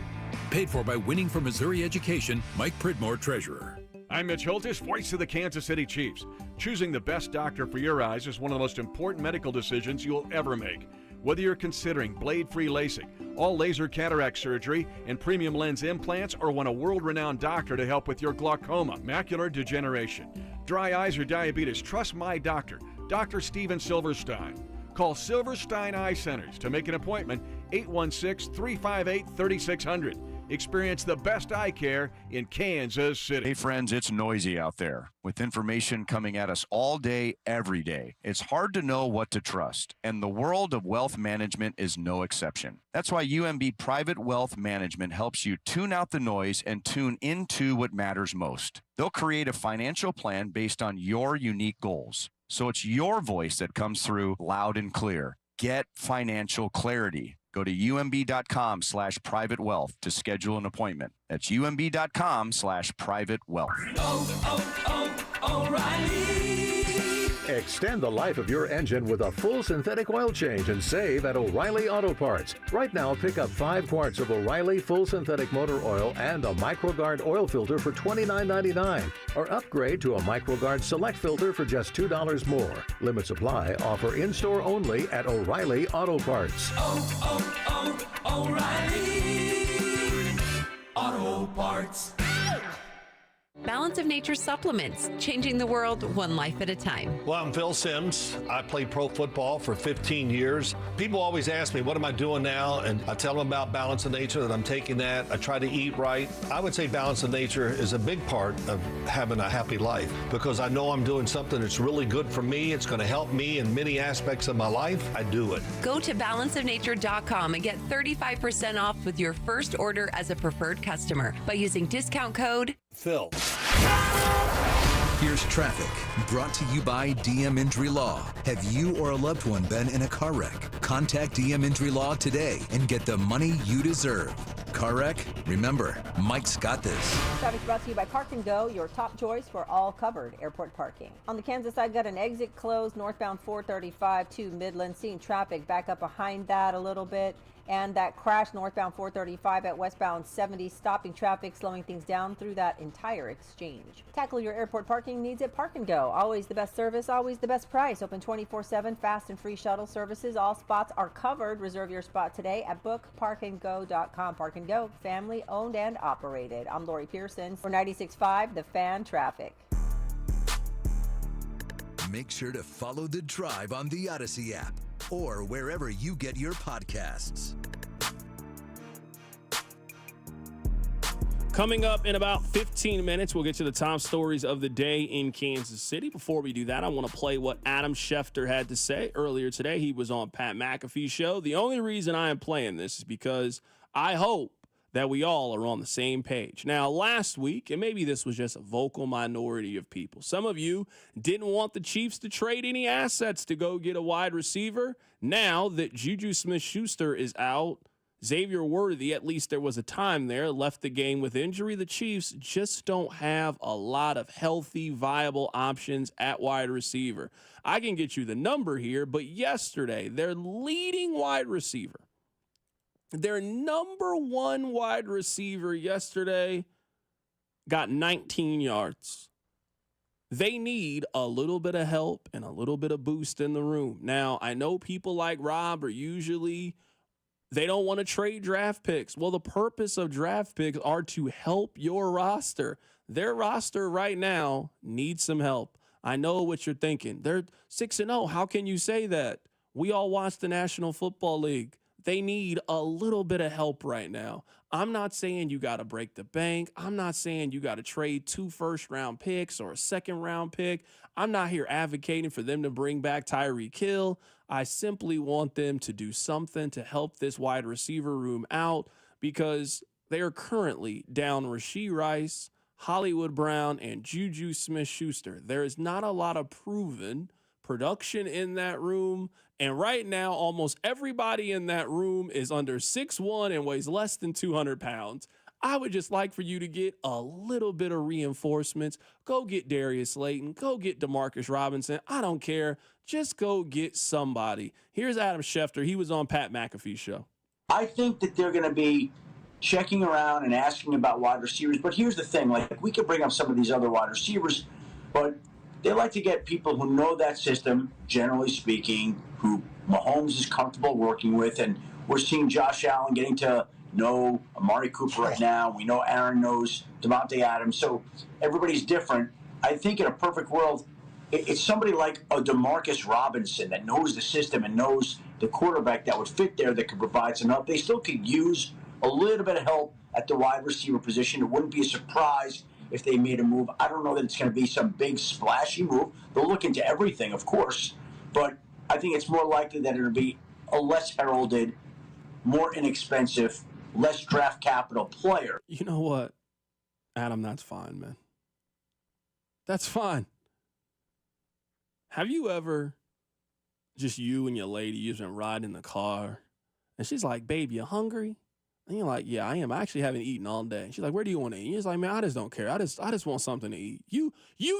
Paid for by Winning for Missouri Education, Mike Pridmore, Treasurer. I'm Mitch Holthus, voice of the Kansas City Chiefs. Choosing the best doctor for your eyes is one of the most important medical decisions you'll ever make. Whether you're considering blade-free LASIK, all laser cataract surgery, and premium lens implants, or want a world-renowned doctor to help with your glaucoma, macular degeneration, dry eyes, or diabetes, trust my doctor, Dr. Steven Silverstein. Call Silverstein Eye Centers to make an appointment, 816-358-3600. Experience the best eye care in Kansas City. Hey friends, it's noisy out there with information coming at us all day, every day. It's hard to know what to trust, and the world of wealth management is no exception. That's why UMB Private Wealth Management helps you tune out the noise and tune into what matters most. They'll create a financial plan based on your unique goals. So it's your voice that comes through loud and clear. Get financial clarity. Go to umb.com/private wealth to schedule an appointment. That's umb.com/private wealth. O'Reilly. Extend the life of your engine with a full synthetic oil change and save at O'Reilly Auto Parts. Right now, pick up 5 quarts of O'Reilly full synthetic motor oil and a MicroGuard oil filter for $29.99. Or upgrade to a MicroGuard Select filter for just $2 more. Limit supply. Offer in-store only at O'Reilly Auto Parts. O'Reilly Auto Parts. Balance of Nature supplements, changing the world one life at a time. Well, I'm Phil Sims. I played pro football for 15 years. People always ask me, what am I doing now? And I tell them about Balance of Nature, that I'm taking that. I try to eat right. I would say Balance of Nature is a big part of having a happy life because I know I'm doing something that's really good for me. It's going to help me in many aspects of my life. I do it. Go to balanceofnature.com and get 35% off with your first order as a preferred customer by using discount code Phil. Here's traffic, brought to you by DM Injury Law. Have you or a loved one been in a car wreck? Contact DM Injury Law today and get the money you deserve. Car wreck? Remember, Mike's got this. Traffic brought to you by Park and Go, your top choice for all covered airport parking. On the Kansas side, got an exit closed northbound 435 to Midland. Seeing traffic back up behind that a little bit. And that crash northbound 435 at westbound 70, stopping traffic, slowing things down through that entire exchange. Tackle your airport parking needs at Park and Go. Always the best service, always the best price. Open 24/7, fast and free shuttle services. All spots are covered. Reserve your spot today at bookparkandgo.com. Park and Go, family owned and operated. I'm Lori Pearson for 96.5 The Fan Traffic. Make sure to follow The Drive on the Odyssey app or wherever you get your podcasts. Coming up in about 15 minutes, we'll get to the top stories of the day in Kansas City. Before we do that, I want to play what Adam Schefter had to say earlier today. He was on Pat McAfee's show. The only reason I am playing this is because I hope that we all are on the same page. Now, last week, and maybe this was just a vocal minority of people, some of you didn't want the Chiefs to trade any assets to go get a wide receiver. Now that Juju Smith-Schuster is out, Xavier Worthy, at least there was a time there, left the game with injury. The Chiefs just don't have a lot of healthy, viable options at wide receiver. I can get you the number here, but yesterday, their leading wide receiver, their number one wide receiver yesterday, got 19 yards. They need a little bit of help and a little bit of boost in the room. Now, I know people like Rob are usually, they don't want to trade draft picks. Well, the purpose of draft picks are to help your roster. Their roster right now needs some help. I know what you're thinking. They're 6-0. How can you say that? We all watch the National Football League. They need a little bit of help right now. I'm not saying you got to break the bank. I'm not saying you got to trade 2 first-round picks or a second-round pick. I'm not here advocating for them to bring back Tyreek Hill. I simply want them to do something to help this wide receiver room out because they are currently down Rashee Rice, Hollywood Brown, and Juju Smith-Schuster. There is not a lot of proven production in that room. And right now, almost everybody in that room is under 6'1" and weighs less than 200 pounds. I would just like for you to get a little bit of reinforcements. Go get Darius Slayton. Go get Demarcus Robinson. I don't care. Just go get somebody. Here's Adam Schefter. He was on Pat McAfee's show. I think that they're going to be checking around and asking about wide receivers. But here's the thing. Like, we could bring up some of these other wide receivers, but they like to get people who know that system, generally speaking, who Mahomes is comfortable working with. And we're seeing Josh Allen getting to know Amari Cooper right now. We know Aaron knows Devontae Adams. So everybody's different. I think in a perfect world, it's somebody like a DeMarcus Robinson that knows the system and knows the quarterback that would fit there that could provide some help. They still could use a little bit of help at the wide receiver position. It wouldn't be a surprise if they made a move. I don't know that it's going to be some big splashy move. They'll look into everything, of course, but I think it's more likely that it'll be a less heralded, more inexpensive, less draft capital player. You know what, Adam, that's fine, man. That's fine. Have you ever, just you and your lady, you've been riding in the car, and she's like, babe, you hungry? And you're like, yeah, I am. I actually haven't eaten all day. She's like, where do you want to eat? And you're just like, man, I just don't care. I just want something to eat. You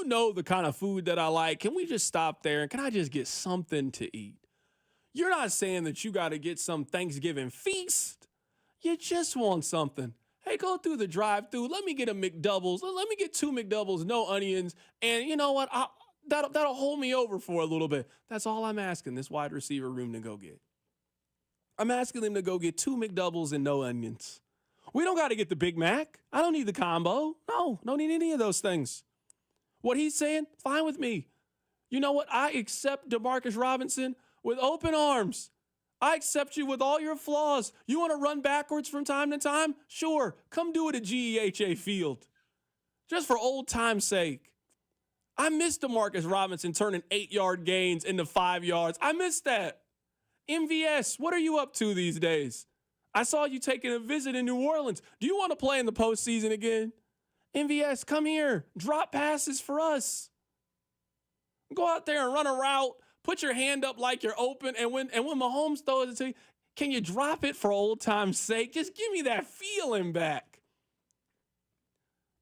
know the kind of food that I like. Can we just stop there? And can I just get something to eat? You're not saying that you got to get some Thanksgiving feast. You just want something. Hey, go through the drive-thru. Let me get a McDoubles. Let me get 2 McDoubles, no onions. And you know what? That'll hold me over for a little bit. That's all I'm asking this wide receiver room to go get. I'm asking them to go get 2 McDoubles and no onions. We don't got to get the Big Mac. I don't need the combo. No, don't need any of those things. What he's saying, fine with me. You know what? I accept DeMarcus Robinson with open arms. I accept you with all your flaws. You want to run backwards from time to time? Sure. Come do it at GEHA Field. Just for old time's sake. I miss DeMarcus Robinson turning 8-yard gains into 5 yards. I miss that. MVS, what are you up to these days? I saw you taking a visit in New Orleans. Do you want to play in the postseason again? MVS, come here. Drop passes for us. Go out there and run a route. Put your hand up like you're open. And when Mahomes throws it to you, can you drop it for old time's sake? Just give me that feeling back.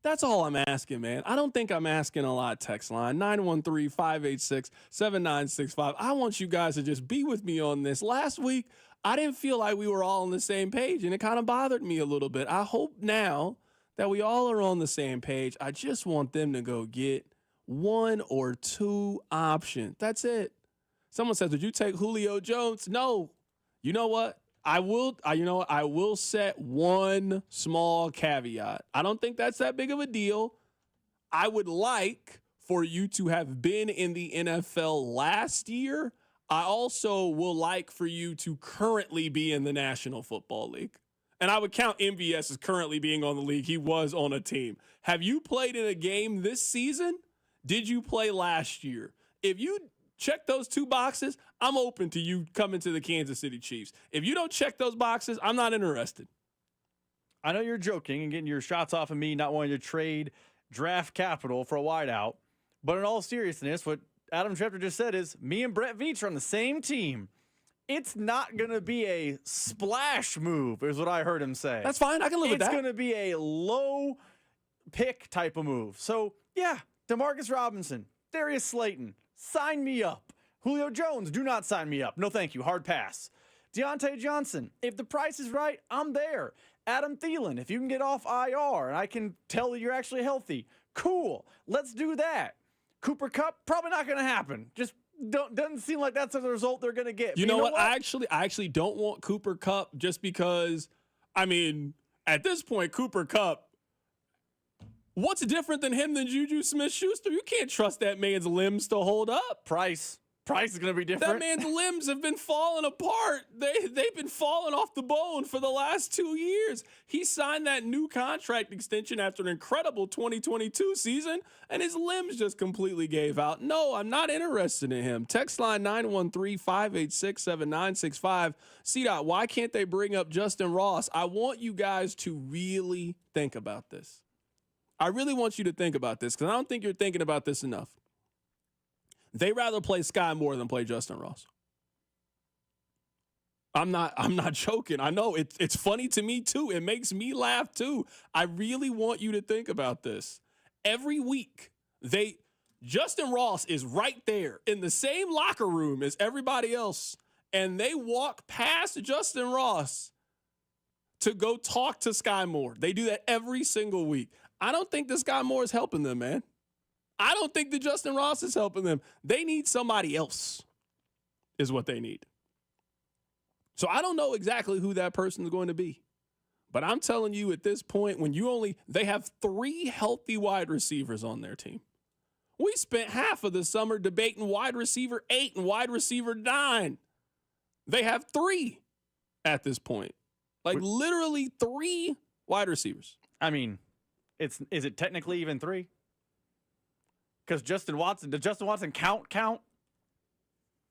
That's all I'm asking, man. I don't think I'm asking a lot. Text line 913-586-7965. I want you guys to just be with me on this. Last week, I didn't feel like we were all on the same page, and it kind of bothered me a little bit. I hope now that we all are on the same page. I just want them to go get 1 or 2 options. That's it. Someone says, "Would you take Julio Jones?" No. You know what? I will set one small caveat. I don't think that's that big of a deal. I would like for you to have been in the NFL last year. I also will like for you to currently be in the National Football League. and I would count MVS as currently being on the league. He was on a team. Have you played in a game this season? Did you play last year? If you check those two boxes, I'm open to you coming to the Kansas City Chiefs. If you don't check those boxes, I'm not interested. I know you're joking and getting your shots off of me not wanting to trade draft capital for a wideout, but in all seriousness, what Adam Schefter just said is me and Brett Veach are on the same team. It's not going to be a splash move, is what I heard him say. That's fine. I can live with that. It's going to be a low pick type of move. So, yeah, Demarcus Robinson, Darius Slayton, sign me up. Julio Jones, do not sign me up. No, thank you. Hard pass. Deontay Johnson, if the price is right, I'm there. Adam Thielen, if you can get off IR and I can tell that you're actually healthy, cool. Let's do that. Cooper Kupp, probably not going to happen. Just doesn't seem like that's the result they're going to get. You know what? I actually don't want Cooper Kupp just because, I mean, at this point, Cooper Kupp, what's different than him than Juju Smith-Schuster? You can't trust that man's limbs to hold up. Price is going to be different. That man's limbs have been falling apart. They've been falling off the bone for the last 2 years. He signed that new contract extension after an incredible 2022 season, and his limbs just completely gave out. No, I'm not interested in him. Text line 913-586-7965. C-Dot, why can't they bring up Justin Ross? I want you guys to really think about this. I really want you to think about this because I don't think you're thinking about this enough. They rather play Sky Moore than play Justin Ross. I'm not joking. I know it's funny to me too. It makes me laugh too. I really want you to think about this. Every week, Justin Ross is right there in the same locker room as everybody else, and they walk past Justin Ross to go talk to Sky Moore. They do that every single week. I don't think this Sky Moore is helping them, man. I don't think that Justin Ross is helping them. They need somebody else is what they need. So I don't know exactly who that person is going to be. But I'm telling you at this point, they have 3 healthy wide receivers on their team. We spent half of the summer debating wide receiver 8 and wide receiver 9. They have 3 at this point. Like literally 3 wide receivers. I mean, is it technically even 3? Because does Justin Watson count?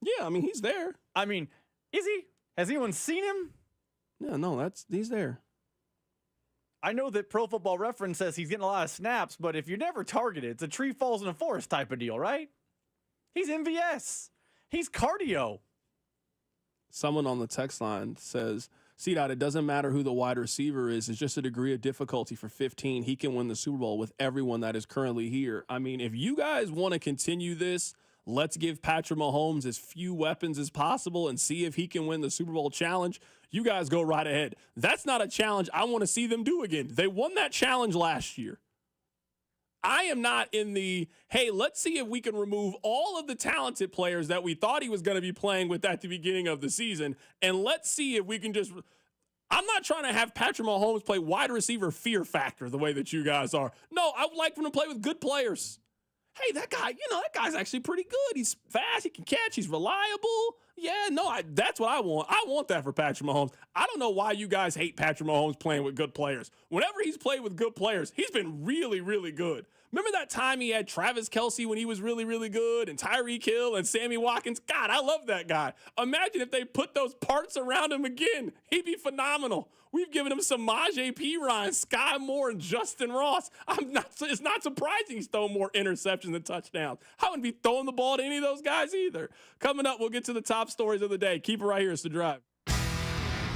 Yeah, I mean, he's there. I mean, is he? Has anyone seen him? Yeah, no, he's there. I know that Pro Football Reference says he's getting a lot of snaps, but if you're never targeted, it's a tree falls in a forest type of deal, right? He's MVS. He's cardio. Someone on the text line says, C-Dot, it doesn't matter who the wide receiver is. It's just a degree of difficulty for 15. He can win the Super Bowl with everyone that is currently here. I mean, if you guys want to continue this, let's give Patrick Mahomes as few weapons as possible and see if he can win the Super Bowl challenge. You guys go right ahead. That's not a challenge I want to see them do again. They won that challenge last year. I am not in the, hey, let's see if we can remove all of the talented players that we thought he was going to be playing with at the beginning of the season, and let's see if we can just – I'm not trying to have Patrick Mahomes play wide receiver fear factor the way that you guys are. No, I would like for him to play with good players. Hey, that guy's actually pretty good. He's fast. He can catch. He's reliable. Yeah, no, that's what I want. I want that for Patrick Mahomes. I don't know why you guys hate Patrick Mahomes playing with good players. Whenever he's played with good players, he's been really, really good. Remember that time he had Travis Kelce when he was really, really good, and Tyreek Hill and Sammy Watkins? God, I love that guy. Imagine if they put those parts around him again. He'd be phenomenal. We've given him Samaje Perine, Sky Moore, and Justin Ross. It's not surprising he's throwing more interceptions than touchdowns. I wouldn't be throwing the ball to any of those guys either. Coming up, we'll get to the top stories of the day. Keep it right here. It's The Drive.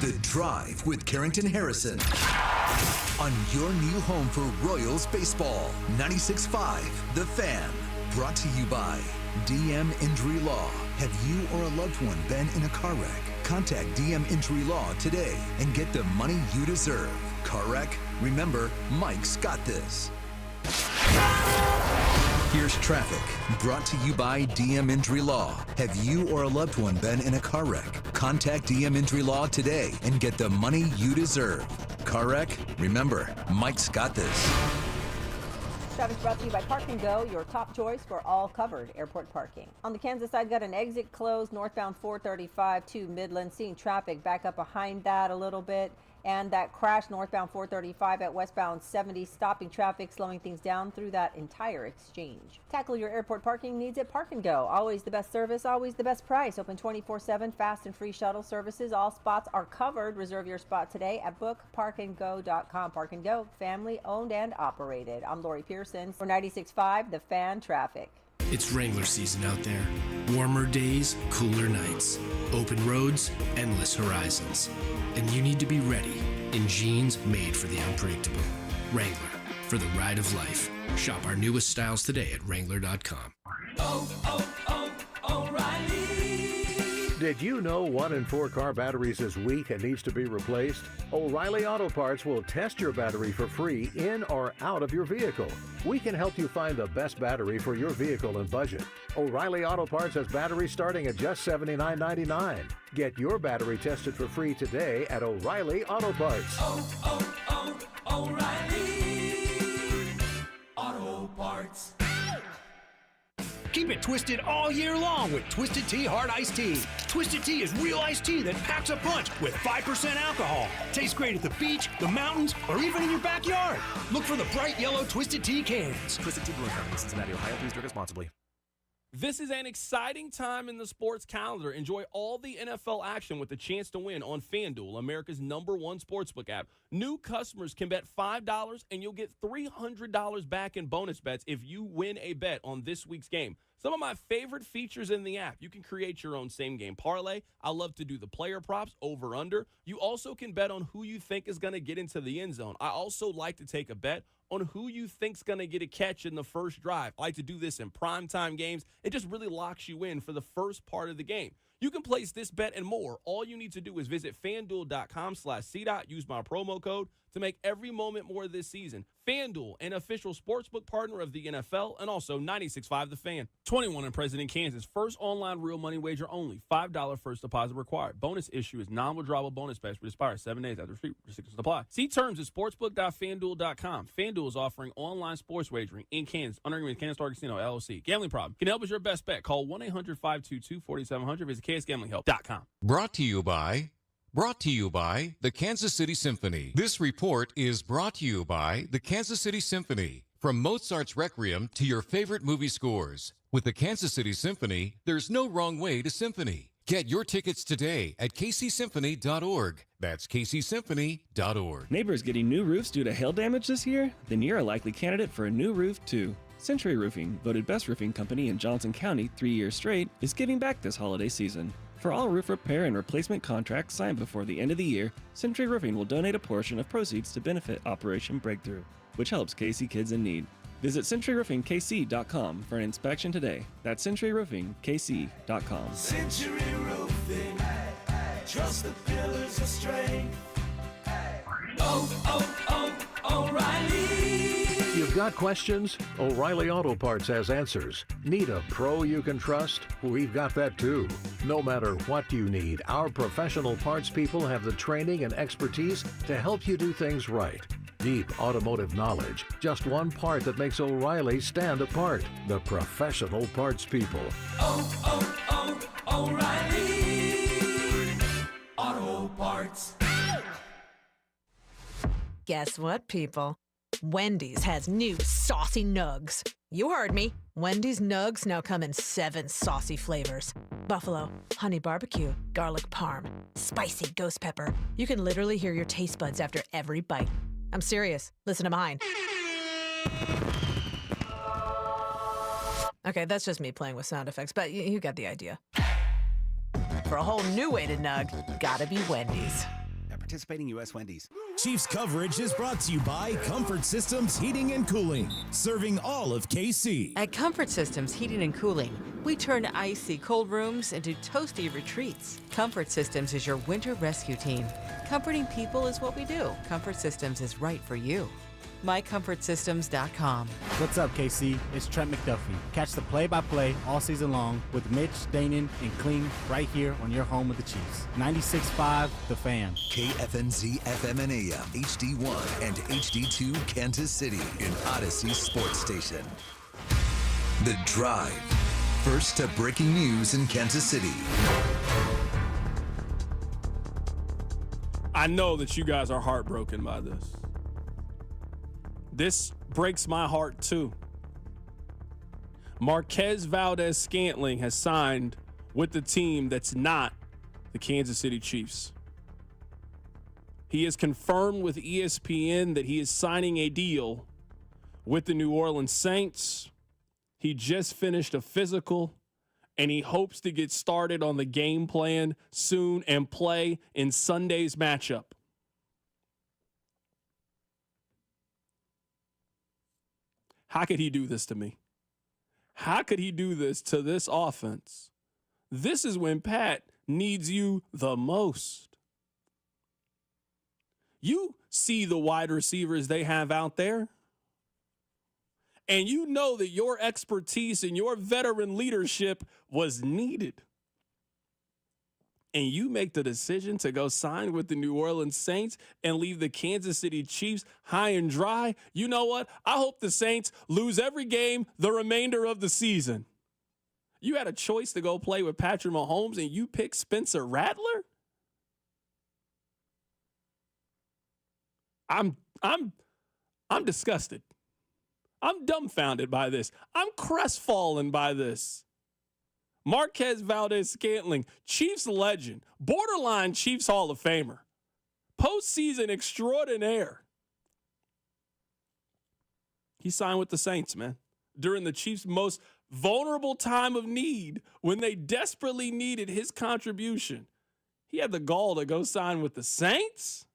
The Drive with Carrington Harrison on your new home for Royals baseball. 96.5 The Fan. Brought to you by DM Injury Law. Have you or a loved one been in a car wreck? Contact DM Injury Law today and get the money you deserve. Car wreck? Remember, Mike's got this. Here's traffic, brought to you by DM Injury Law. Have you or a loved one been in a car wreck? Contact DM Injury Law today and get the money you deserve. Car wreck? Remember, Mike's got this. Traffic brought to you by Park and Go, your top choice for all covered airport parking. On the Kansas side, got an exit closed northbound 435 to Midland, seeing traffic back up behind that a little bit. And that crash northbound 435 at westbound 70, stopping traffic, slowing things down through that entire exchange. Tackle your airport parking needs at Park & Go. Always the best service, always the best price. Open 24/7, fast and free shuttle services. All spots are covered. Reserve your spot today at bookparkandgo.com. Park & Go, family owned and operated. I'm Lori Pearson for 96.5 The Fan Traffic. It's Wrangler season out there. Warmer days, cooler nights. Open roads, endless horizons. And you need to be ready in jeans made for the unpredictable. Wrangler, for the ride of life. Shop our newest styles today at Wrangler.com. O'Reilly! Did you know 1 in 4 car batteries is weak and needs to be replaced? O'Reilly Auto Parts will test your battery for free in or out of your vehicle. We can help you find the best battery for your vehicle and budget. O'Reilly Auto Parts has batteries starting at just $79.99. Get your battery tested for free today at O'Reilly Auto Parts. O'Reilly Auto Parts. Keep it twisted all year long with Twisted Tea Hard Iced Tea. Twisted Tea is real iced tea that packs a punch with 5% alcohol. Tastes great at the beach, the mountains, or even in your backyard. Look for the bright yellow Twisted Tea cans. Twisted Tea Brewing Company, Cincinnati, Ohio. Please drink responsibly. This is an exciting time in the sports calendar. Enjoy all the NFL action with the chance to win on FanDuel, America's #1 sportsbook app. New customers can bet $5 and you'll get $300 back in bonus bets if you win a bet on this week's game. Some of my favorite features in the app. You can create your own same-game parlay. I love to do the player props, over-under. You also can bet on who you think is going to get into the end zone. I also like to take a bet on who you think's going to get a catch in the first drive. I like to do this in primetime games. It just really locks you in for the first part of the game. You can place this bet and more. All you need to do is visit FanDuel.com/CDOT. Use my promo code to make every moment more this season. FanDuel, an official sportsbook partner of the NFL, and also 96.5 The Fan. 21 and present in Kansas. First online real money wager only. $5 first deposit required. Bonus issue is non-withdrawable bonus bets which expire 7 days after restrictions apply. See terms at sportsbook.fanduel.com. FanDuel is offering online sports wagering in Kansas under agreement with Kansas Star Casino, LLC. Gambling problem? Can help with your best bet. Call 1-800-522-4700. Visit ksgamblinghelp.com. Brought to you by the Kansas City Symphony. This report is brought to you by the Kansas City Symphony. From Mozart's Requiem to your favorite movie scores. With the Kansas City Symphony, there's no wrong way to symphony. Get your tickets today at kcsymphony.org. That's kcsymphony.org. Neighbors getting new roofs due to hail damage this year? Then you're a likely candidate for a new roof, too. Century Roofing, voted best roofing company in Johnson County 3 years straight, is giving back this holiday season. For all roof repair and replacement contracts signed before the end of the year, Century Roofing will donate a portion of proceeds to benefit Operation Breakthrough, which helps KC kids in need. Visit CenturyRoofingKC.com for an inspection today. That's CenturyRoofingKC.com. Century Roofing, trust the pillars of strength. O'Reilly. You've got questions? O'Reilly Auto Parts has answers. Need a pro you can trust? We've got that too. No matter what you need, our professional parts people have the training and expertise to help you do things right. Deep automotive knowledge. Just one part that makes O'Reilly stand apart. The professional parts people. O'Reilly Auto Parts. Guess what, people? Wendy's has new saucy nugs. You heard me. Wendy's nugs now come in 7 saucy flavors. Buffalo, honey barbecue, garlic parm, spicy ghost pepper. You can literally hear your taste buds after every bite. I'm serious. Listen to mine. Okay, that's just me playing with sound effects, but you got the idea. For a whole new way to nug, gotta be Wendy's. Participating U.S. Wendy's. Chiefs coverage is brought to you by Comfort Systems Heating and Cooling, serving all of KC. At Comfort Systems Heating and Cooling, we turn icy cold rooms into toasty retreats. Comfort Systems is your winter rescue team. Comforting people is what we do. Comfort Systems is right for you. MyComfortSystems.com. What's up, KC? It's Trent McDuffie. Catch the play-by-play all season long with Mitch, Danon, and Clean right here on your home of the Chiefs. 96.5 The Fan. KFNZ FM and AM, HD1 and HD2 Kansas City in Odyssey Sports Station. The Drive. First to breaking news in Kansas City. I know that you guys are heartbroken by this. This breaks my heart too. Marquez Valdes-Scantling has signed with the team that's not the Kansas City Chiefs. He has confirmed with ESPN that he is signing a deal with the New Orleans Saints. He just finished a physical, and he hopes to get started on the game plan soon and play in Sunday's matchup. How could he do this to me? How could he do this to this offense? This is when Pat needs you the most. You see the wide receivers they have out there, and you know that your expertise and your veteran leadership was needed. And you make the decision to go sign with the New Orleans Saints and leave the Kansas City Chiefs high and dry. You know what? I hope the Saints lose every game the remainder of the season. You had a choice to go play with Patrick Mahomes and you pick Spencer Rattler? I'm disgusted. I'm dumbfounded by this. I'm crestfallen by this. Marquez Valdes-Scantling, Chiefs legend, borderline Chiefs Hall of Famer, postseason extraordinaire. He signed with the Saints, man, during the Chiefs' most vulnerable time of need when they desperately needed his contribution. He had the gall to go sign with the Saints?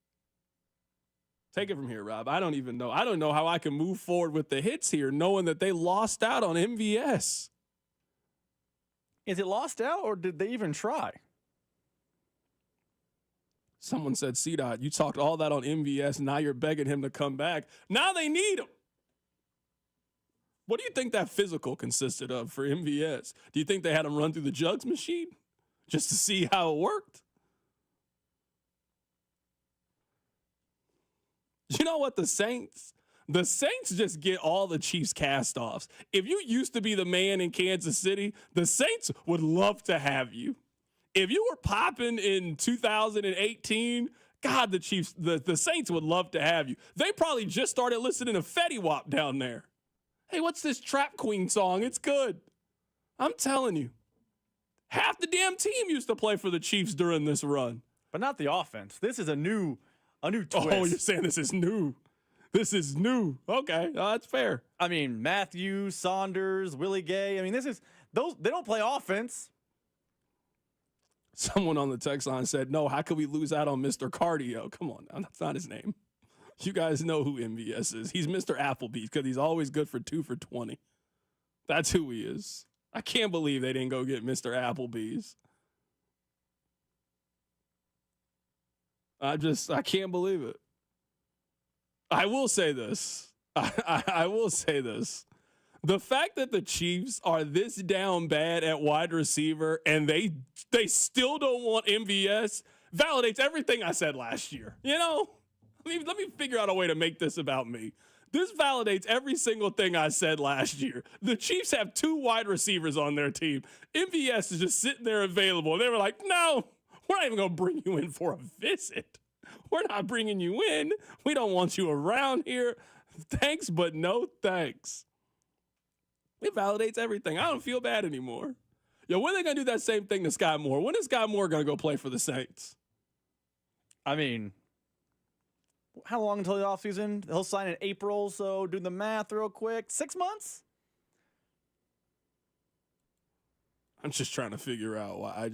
Take it from here, Rob. I don't even know. I don't know how I can move forward with the hits here, knowing that they lost out on MVS. Is it lost out, or did they even try? Someone said, C-Dot, you talked all that on MVS, now you're begging him to come back. Now they need him. What do you think that physical consisted of for MVS? Do you think they had him run through the jugs machine just to see how it worked? You know what, the Saints just get all the Chiefs cast-offs. If you used to be the man in Kansas City, the Saints would love to have you. If you were popping in 2018, God, the Saints would love to have you. They probably just started listening to Fetty Wap down there. Hey, what's this Trap Queen song? It's good. I'm telling you. Half the damn team used to play for the Chiefs during this run. But not the offense. This is a new twist. Oh, you're saying this is new. This is new. Okay, that's fair. I mean, Matthews, Saunders, Willie Gay. I mean, they don't play offense. Someone on the text line said, no, how could we lose out on Mr. Cardio? Come on now, that's not his name. You guys know who MVS is. He's Mr. Applebee's because he's always good for 2 for $20. That's who he is. I can't believe they didn't go get Mr. Applebee's. I can't believe it. I will say this. I will say this. The fact that the Chiefs are this down bad at wide receiver and they still don't want MVS validates everything I said last year. You know, let me figure out a way to make this about me. This validates every single thing I said last year. The Chiefs have 2 wide receivers on their team. MVS is just sitting there available. They were like, no, we're not even going to bring you in for a visit. We're not bringing you in. We don't want you around here. Thanks, but no thanks. It validates everything. I don't feel bad anymore. Yo, when are they going to do that same thing to Sky Moore? When is Sky Moore going to go play for the Saints? I mean, how long until the offseason? He'll sign in April, so do the math real quick. 6 months? I'm just trying to figure out why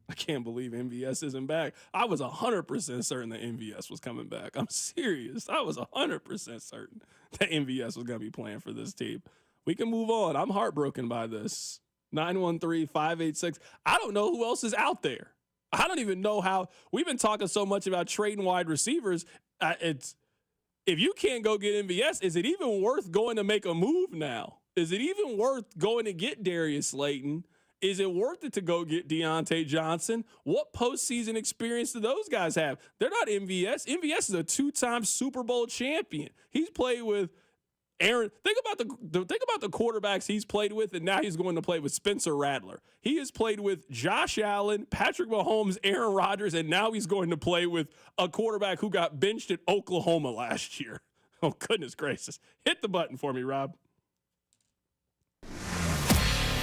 I can't believe MVS isn't back. I was 100% certain that MVS was coming back. I'm serious. I was 100% certain that MVS was going to be playing for this team. We can move on. I'm heartbroken by this. 913-586. I don't know who else is out there. I don't even know how. We've been talking so much about trading wide receivers. If you can't go get MVS, is it even worth going to make a move now? Is it even worth going to get Darius Slayton? Is it worth it to go get Deontay Johnson? What postseason experience do those guys have? They're not MVS. MVS is a 2-time Super Bowl champion. He's played with think about the quarterbacks he's played with, and now he's going to play with Spencer Rattler. He has played with Josh Allen, Patrick Mahomes, Aaron Rodgers, and now he's going to play with a quarterback who got benched at Oklahoma last year. Oh, goodness gracious. Hit the button for me, Rob.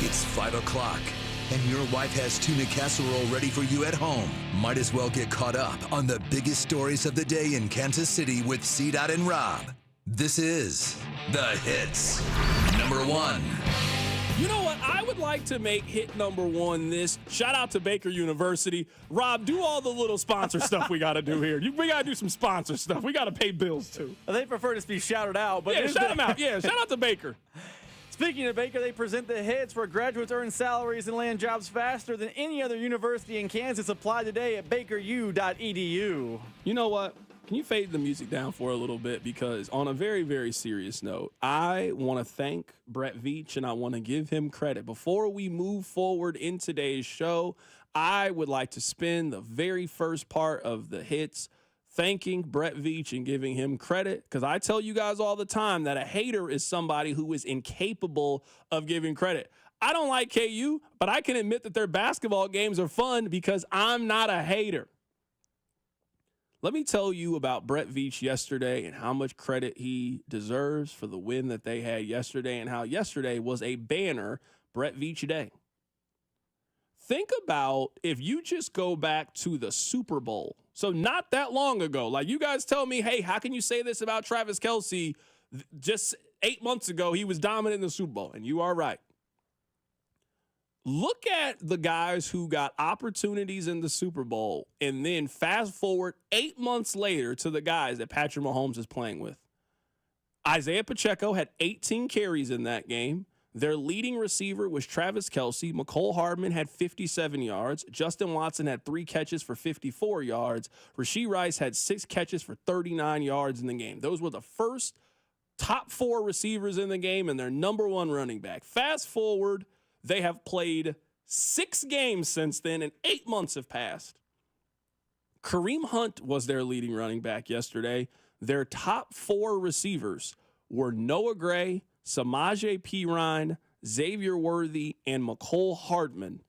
It's 5 o'clock, and your wife has tuna casserole ready for you at home. Might as well get caught up on the biggest stories of the day in Kansas City with C-Dot and Rob. This is The Hits. Number 1. You know what? I would like to make hit number 1 this. Shout out to Baker University. Rob, do all the little sponsor stuff we got to do here. We got to do some sponsor stuff. We got to pay bills, too. They prefer to be shouted out. But yeah, shout them out. Yeah, shout out to Baker. Speaking of Baker, they present the hits where graduates earn salaries and land jobs faster than any other university in Kansas. Apply today at bakeru.edu. You know what? Can you fade the music down for a little bit? Because on a very, very serious note, I want to thank Brett Veach, and I want to give him credit. Before we move forward in today's show, I would like to spend the very first part of the hits thanking Brett Veach and giving him credit, because I tell you guys all the time that a hater is somebody who is incapable of giving credit. I don't like KU, but I can admit that their basketball games are fun because I'm not a hater. Let me tell you about Brett Veach yesterday and how much credit he deserves for the win that they had yesterday, and how yesterday was a banner Brett Veach day. Think about if you just go back to the Super Bowl. So not that long ago, like you guys tell me, hey, how can you say this about Travis Kelce? Just 8 months ago, he was dominant in the Super Bowl, and you are right. Look at the guys who got opportunities in the Super Bowl, and then fast forward 8 months later to the guys that Patrick Mahomes is playing with. Isaiah Pacheco had 18 carries in that game. Their leading receiver was Travis Kelce. Mecole Hardman had 57 yards. Justin Watson had 3 catches for 54 yards. Rashee Rice had 6 catches for 39 yards in the game. Those were the first top 4 receivers in the game and their number 1 running back. Fast forward, they have played 6 games since then, and 8 months have passed. Kareem Hunt was their leading running back yesterday. Their top 4 receivers were Noah Gray, Samaje Perine, Xavier Worthy, and Mecole Hardman.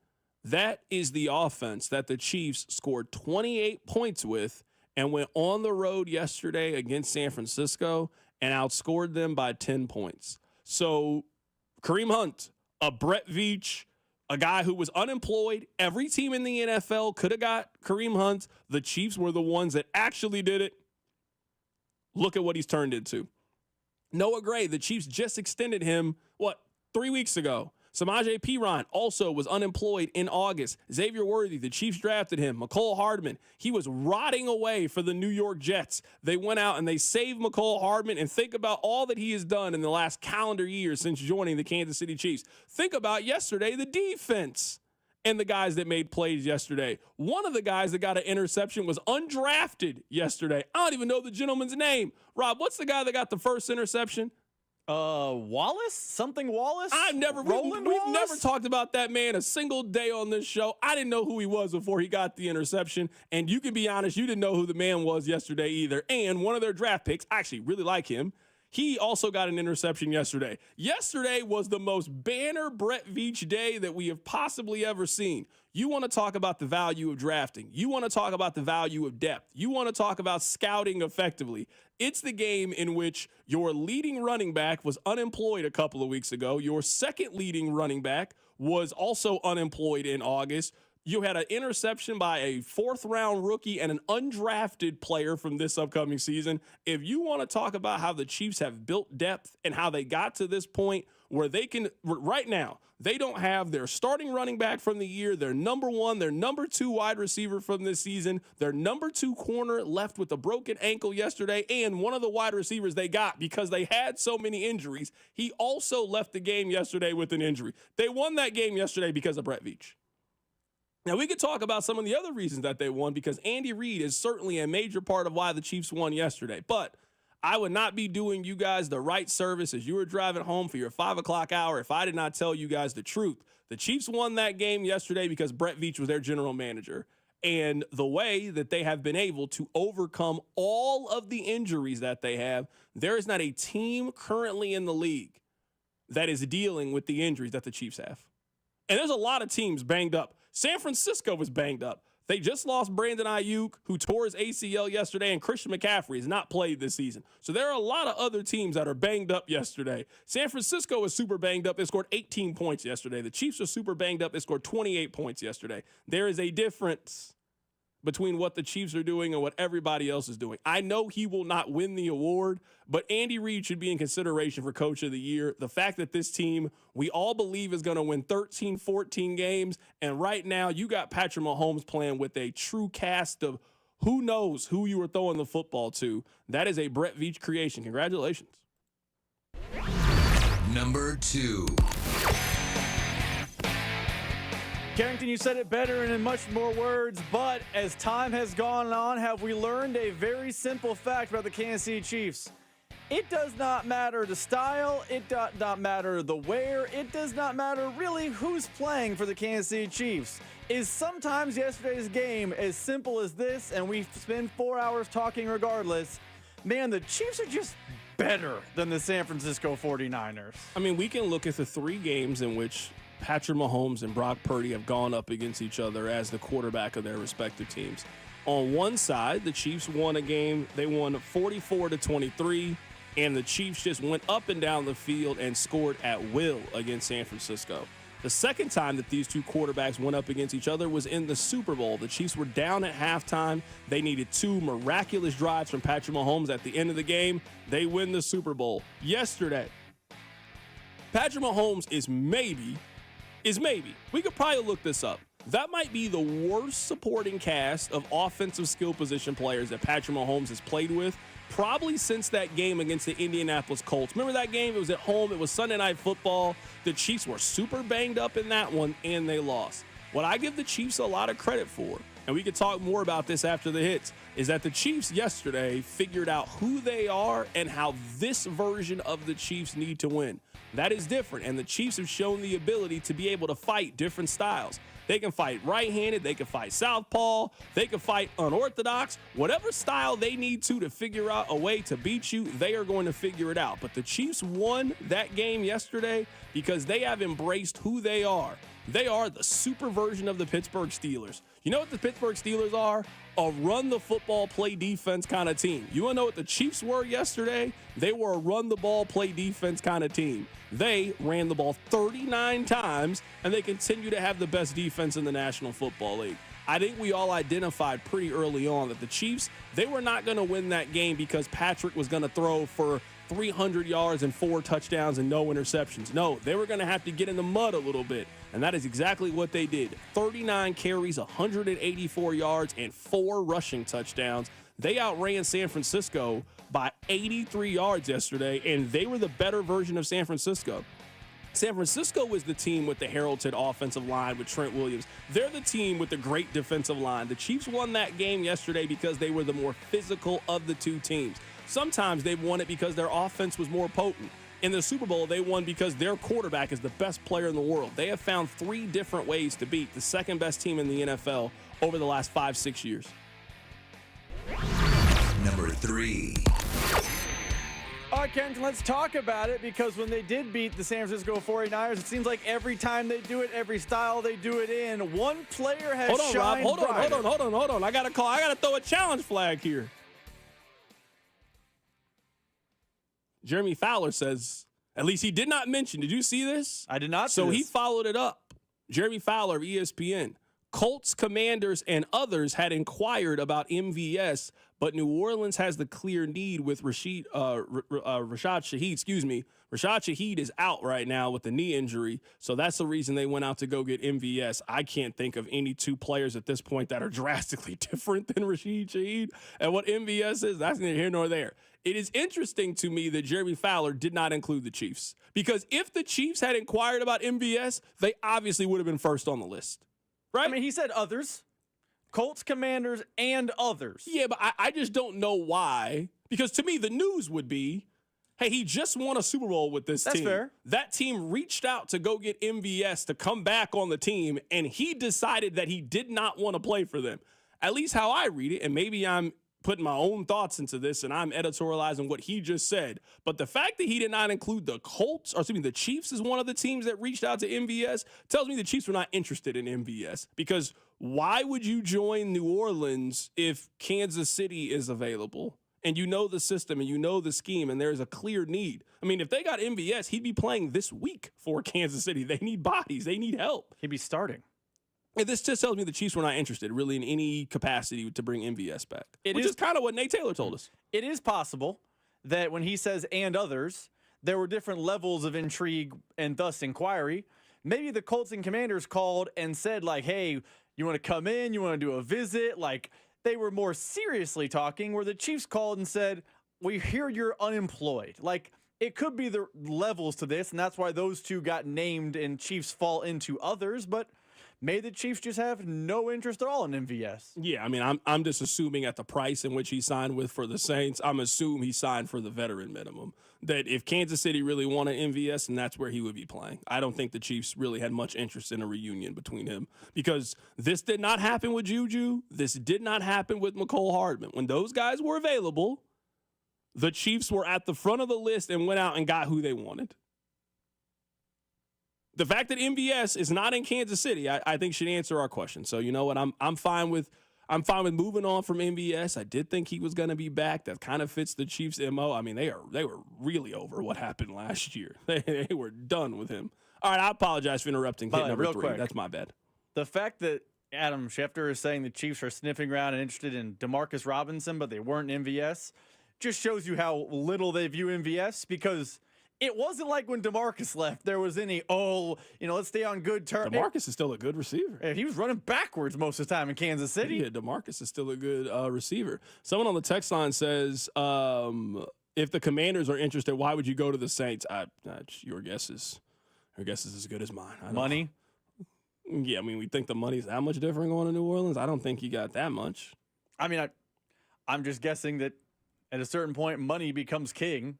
That is the offense that the Chiefs scored 28 points with and went on the road yesterday against San Francisco and outscored them by 10 points. So Kareem Hunt, a Brett Veach, a guy who was unemployed. Every team in the NFL could have got Kareem Hunt. The Chiefs were the ones that actually did it. Look at what he's turned into. Noah Gray, the Chiefs just extended him, 3 weeks ago. Samaje Perine also was unemployed in August. Xavier Worthy, the Chiefs drafted him. Mecole Hardman, he was rotting away for the New York Jets. They went out and they saved Mecole Hardman, and think about all that he has done in the last calendar year since joining the Kansas City Chiefs. Think about yesterday, the defense and the guys that made plays yesterday. One of the guys that got an interception was undrafted yesterday. I don't even know the gentleman's name. Rob, what's the guy that got the first interception? Wallace? Something Wallace? We've never talked about that man a single day on this show. I didn't know who he was before he got the interception. And you can be honest, you didn't know who the man was yesterday either. And one of their draft picks, I actually really like him, he also got an interception yesterday. Yesterday was the most banner Brett Veach day that we have possibly ever seen. You want to talk about the value of drafting. You want to talk about the value of depth. You want to talk about scouting effectively. It's the game in which your leading running back was unemployed a couple of weeks ago. Your second leading running back was also unemployed in August. You had an interception by a 4th-round rookie and an undrafted player from this upcoming season. If you want to talk about how the Chiefs have built depth and how they got to this point where they can, right now, they don't have their starting running back from the year, their number 1, their number 2 wide receiver from this season, their number 2 corner left with a broken ankle yesterday, and one of the wide receivers they got because they had so many injuries, he also left the game yesterday with an injury. They won that game yesterday because of Brett Veach. Now, we could talk about some of the other reasons that they won because Andy Reid is certainly a major part of why the Chiefs won yesterday. But I would not be doing you guys the right service as you were driving home for your 5 o'clock hour if I did not tell you guys the truth. The Chiefs won that game yesterday because Brett Veach was their general manager. And the way that they have been able to overcome all of the injuries that they have, there is not a team currently in the league that is dealing with the injuries that the Chiefs have. And there's a lot of teams banged up. San Francisco was banged up. They just lost Brandon Ayuk, who tore his ACL yesterday, and Christian McCaffrey has not played this season. So there are a lot of other teams that are banged up yesterday. San Francisco was super banged up. They scored 18 points yesterday. The Chiefs are super banged up. They scored 28 points yesterday. There is a difference between what the Chiefs are doing and what everybody else is doing. I know he will not win the award, but Andy Reid should be in consideration for Coach of the Year. The fact that this team, we all believe, is going to win 13, 14 games, and right now you got Patrick Mahomes playing with a true cast of who knows who you were throwing the football to. That is a Brett Veach creation. Congratulations. Number 2. Carrington, you said it better and in much more words, but as time has gone on, have we learned a very simple fact about the Kansas City Chiefs? It does not matter the style, it does not matter the where, it does not matter really who's playing for the Kansas City Chiefs. Is sometimes yesterday's game as simple as this, and we spend 4 hours talking regardless, man, the Chiefs are just better than the San Francisco 49ers. I mean, we can look at the 3 games in which Patrick Mahomes and Brock Purdy have gone up against each other as the quarterback of their respective teams. On one side, the Chiefs won a game. They won 44-23, and the Chiefs just went up and down the field and scored at will against San Francisco. The second time that these two quarterbacks went up against each other was in the Super Bowl. The Chiefs were down at halftime. They needed 2 miraculous drives from Patrick Mahomes at the end of the game. They win the Super Bowl. Yesterday, Patrick Mahomes is maybe, we could probably look this up, that might be the worst supporting cast of offensive skill position players that Patrick Mahomes has played with, probably since that game against the Indianapolis Colts. Remember that game? It was at home. It was Sunday Night Football. The Chiefs were super banged up in that one, and they lost. What I give the Chiefs a lot of credit for, and we could talk more about this after the hits, is that the Chiefs yesterday figured out who they are and how this version of the Chiefs need to win. That is different, and the Chiefs have shown the ability to be able to fight different styles. They can fight right-handed, they can fight southpaw, they can fight unorthodox. Whatever style they need to figure out a way to beat you, they are going to figure it out. But the Chiefs won that game yesterday because they have embraced who they are. They are the super version of the Pittsburgh Steelers. You know what the Pittsburgh Steelers are? A run-the-football, play-defense kind of team. You want to know what the Chiefs were yesterday? They were a run-the-ball, play-defense kind of team. They ran the ball 39 times, and they continue to have the best defense in the National Football League. I think we all identified pretty early on that the Chiefs, they were not going to win that game because Patrick was going to throw for 300 yards and 4 touchdowns and no interceptions. No, they were going to have to get in the mud a little bit, and that is exactly what they did. 39 carries, 184 yards, and 4 rushing touchdowns. They outran San Francisco by 83 yards yesterday, and they were the better version of San Francisco. San Francisco was the team with the heralded offensive line with Trent Williams. They're the team with the great defensive line. The Chiefs won that game yesterday because they were the more physical of the two teams. Sometimes they've won it because their offense was more potent. In the Super Bowl, they won because their quarterback is the best player in the world. They have found 3 different ways to beat the second best team in the NFL over the last 5-6 years. Number 3. All right, Ken, let's talk about it, because when they did beat the San Francisco 49ers, it seems like every time they do it, every style they do it in, one player has shined brighter. Hold on. I got to throw a challenge flag here. Jeremy Fowler says, at least he did not mention. Did you see this? I did not see So this. he followed it up. Jeremy Fowler of ESPN. Colts, Commanders, and others had inquired about MVS, but New Orleans has the clear need with Rashad Shaheed. Rashad Shaheed is out right now with a knee injury, so that's the reason they went out to go get MVS. I can't think of any 2 players at this point that are drastically different than Rashad Shaheed. And what MVS is, that's neither here nor there. It is interesting to me that Jeremy Fowler did not include the Chiefs, because if the Chiefs had inquired about MVS, they obviously would have been first on the list. Right? I mean, he said others. Colts, Commanders, and others. Yeah, but I just don't know why. Because to me, the news would be Hey, he just won a Super Bowl with this team. That's fair. That team reached out to go get MVS to come back on the team, and he decided that he did not want to play for them. At least how I read it, and maybe I'm putting my own thoughts into this, and I'm editorializing what he just said. But the fact that he did not include the the Chiefs as one of the teams that reached out to MVS tells me the Chiefs were not interested in MVS. Because why would you join New Orleans if Kansas City is available? And you know the system and you know the scheme and there's a clear need. I mean, if they got MVS, he'd be playing this week for Kansas City. They need bodies. They need help. He'd be starting. And this just tells me the Chiefs were not interested really in any capacity to bring MVS back, which is kind of what Nate Taylor told us. It is possible that when he says and others, there were different levels of intrigue and thus inquiry. Maybe the Colts and Commanders called and said, like, hey, you want to come in? You want to do a visit? Like, they were more seriously talking, where the Chiefs called and said, we hear you're unemployed. Like, it could be the levels to this, and that's why those two got named and Chiefs fall into others, but may the Chiefs just have no interest at all in MVS. Yeah, I mean, I'm just assuming at the price in which he signed with for the Saints, I'm assuming he signed for the veteran minimum. That if Kansas City really wanted MVS, and that's where he would be playing. I don't think the Chiefs really had much interest in a reunion between him, because this did not happen with Juju. This did not happen with Mecole Hardman. When those guys were available, the Chiefs were at the front of the list and went out and got who they wanted. The fact that MVS is not in Kansas City, I think should answer our question. So you know what? I'm fine with moving on from MVS. I did think he was going to be back. That kind of fits the Chiefs' MO. I mean, they were really over what happened last year. They were done with him. All right, I apologize for interrupting hit number 3. Quick, that's my bad. The fact that Adam Schefter is saying the Chiefs are sniffing around and interested in DeMarcus Robinson, but they weren't MVS, just shows you how little they view MVS, because it wasn't like when DeMarcus left, there was any, let's stay on good terms. DeMarcus is still a good receiver. He was running backwards most of the time in Kansas City. Yeah, DeMarcus is still a good receiver. Someone on the text line says, if the Commanders are interested, why would you go to the Saints? Your guess is as good as mine. Money? Yeah, I mean, we think the money's that much different going to New Orleans. I don't think you got that much. I mean, I'm just guessing that at a certain point, money becomes king.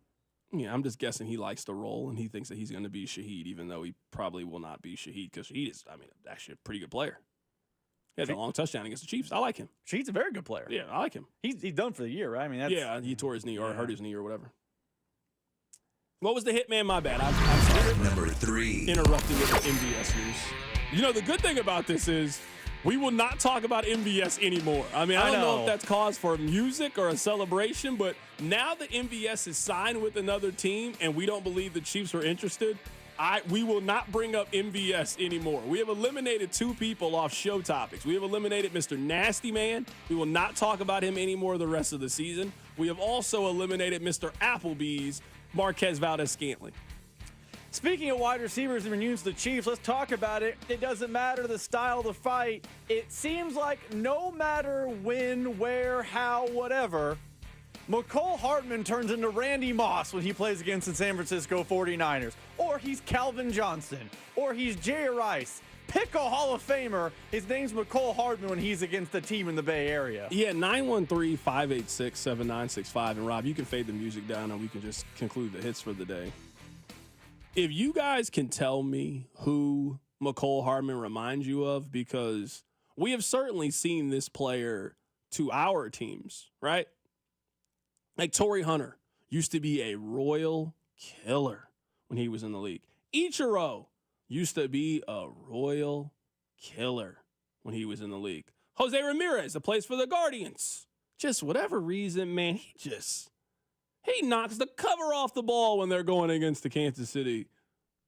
Yeah, I'm just guessing he likes to roll, and he thinks that he's going to be Shaheed, even though he probably will not be Shaheed, because Shaheed is, actually a pretty good player. He had a long touchdown against the Chiefs. I like him. Shaheed's a very good player. Yeah, I like him. He's done for the year, right? I mean, he tore his knee or hurt his knee or whatever. What was the hit, man? My bad. I'm number 3. Interrupting with the MVS news. You know, the good thing about this is we will not talk about MVS anymore. I mean, I don't know if that's cause for music or a celebration, but now that MVS is signed with another team and we don't believe the Chiefs are interested, we will not bring up MVS anymore. We have eliminated 2 people off show topics. We have eliminated Mr. Nasty Man. We will not talk about him anymore the rest of the season. We have also eliminated Mr. Applebee's Marquez Valdez-Scantling. Speaking of wide receivers and reunions to the Chiefs, let's talk about it. It doesn't matter the style of the fight. It seems like no matter when, where, how, whatever, Mecole Hardman turns into Randy Moss when he plays against the San Francisco 49ers. Or he's Calvin Johnson. Or he's Jerry Rice. Pick a Hall of Famer. His name's Mecole Hardman when he's against the team in the Bay Area. Yeah, 913-586-7965. And Rob, you can fade the music down and we can just conclude the hits for the day. If you guys can tell me who Mecole Hardman reminds you of, because we have certainly seen this player to our teams, right? Like Torrey Hunter used to be a royal killer when he was in the league. Ichiro used to be a royal killer when he was in the league. Jose Ramirez, that plays for the Guardians. Just whatever reason, man, he knocks the cover off the ball when they're going against the Kansas City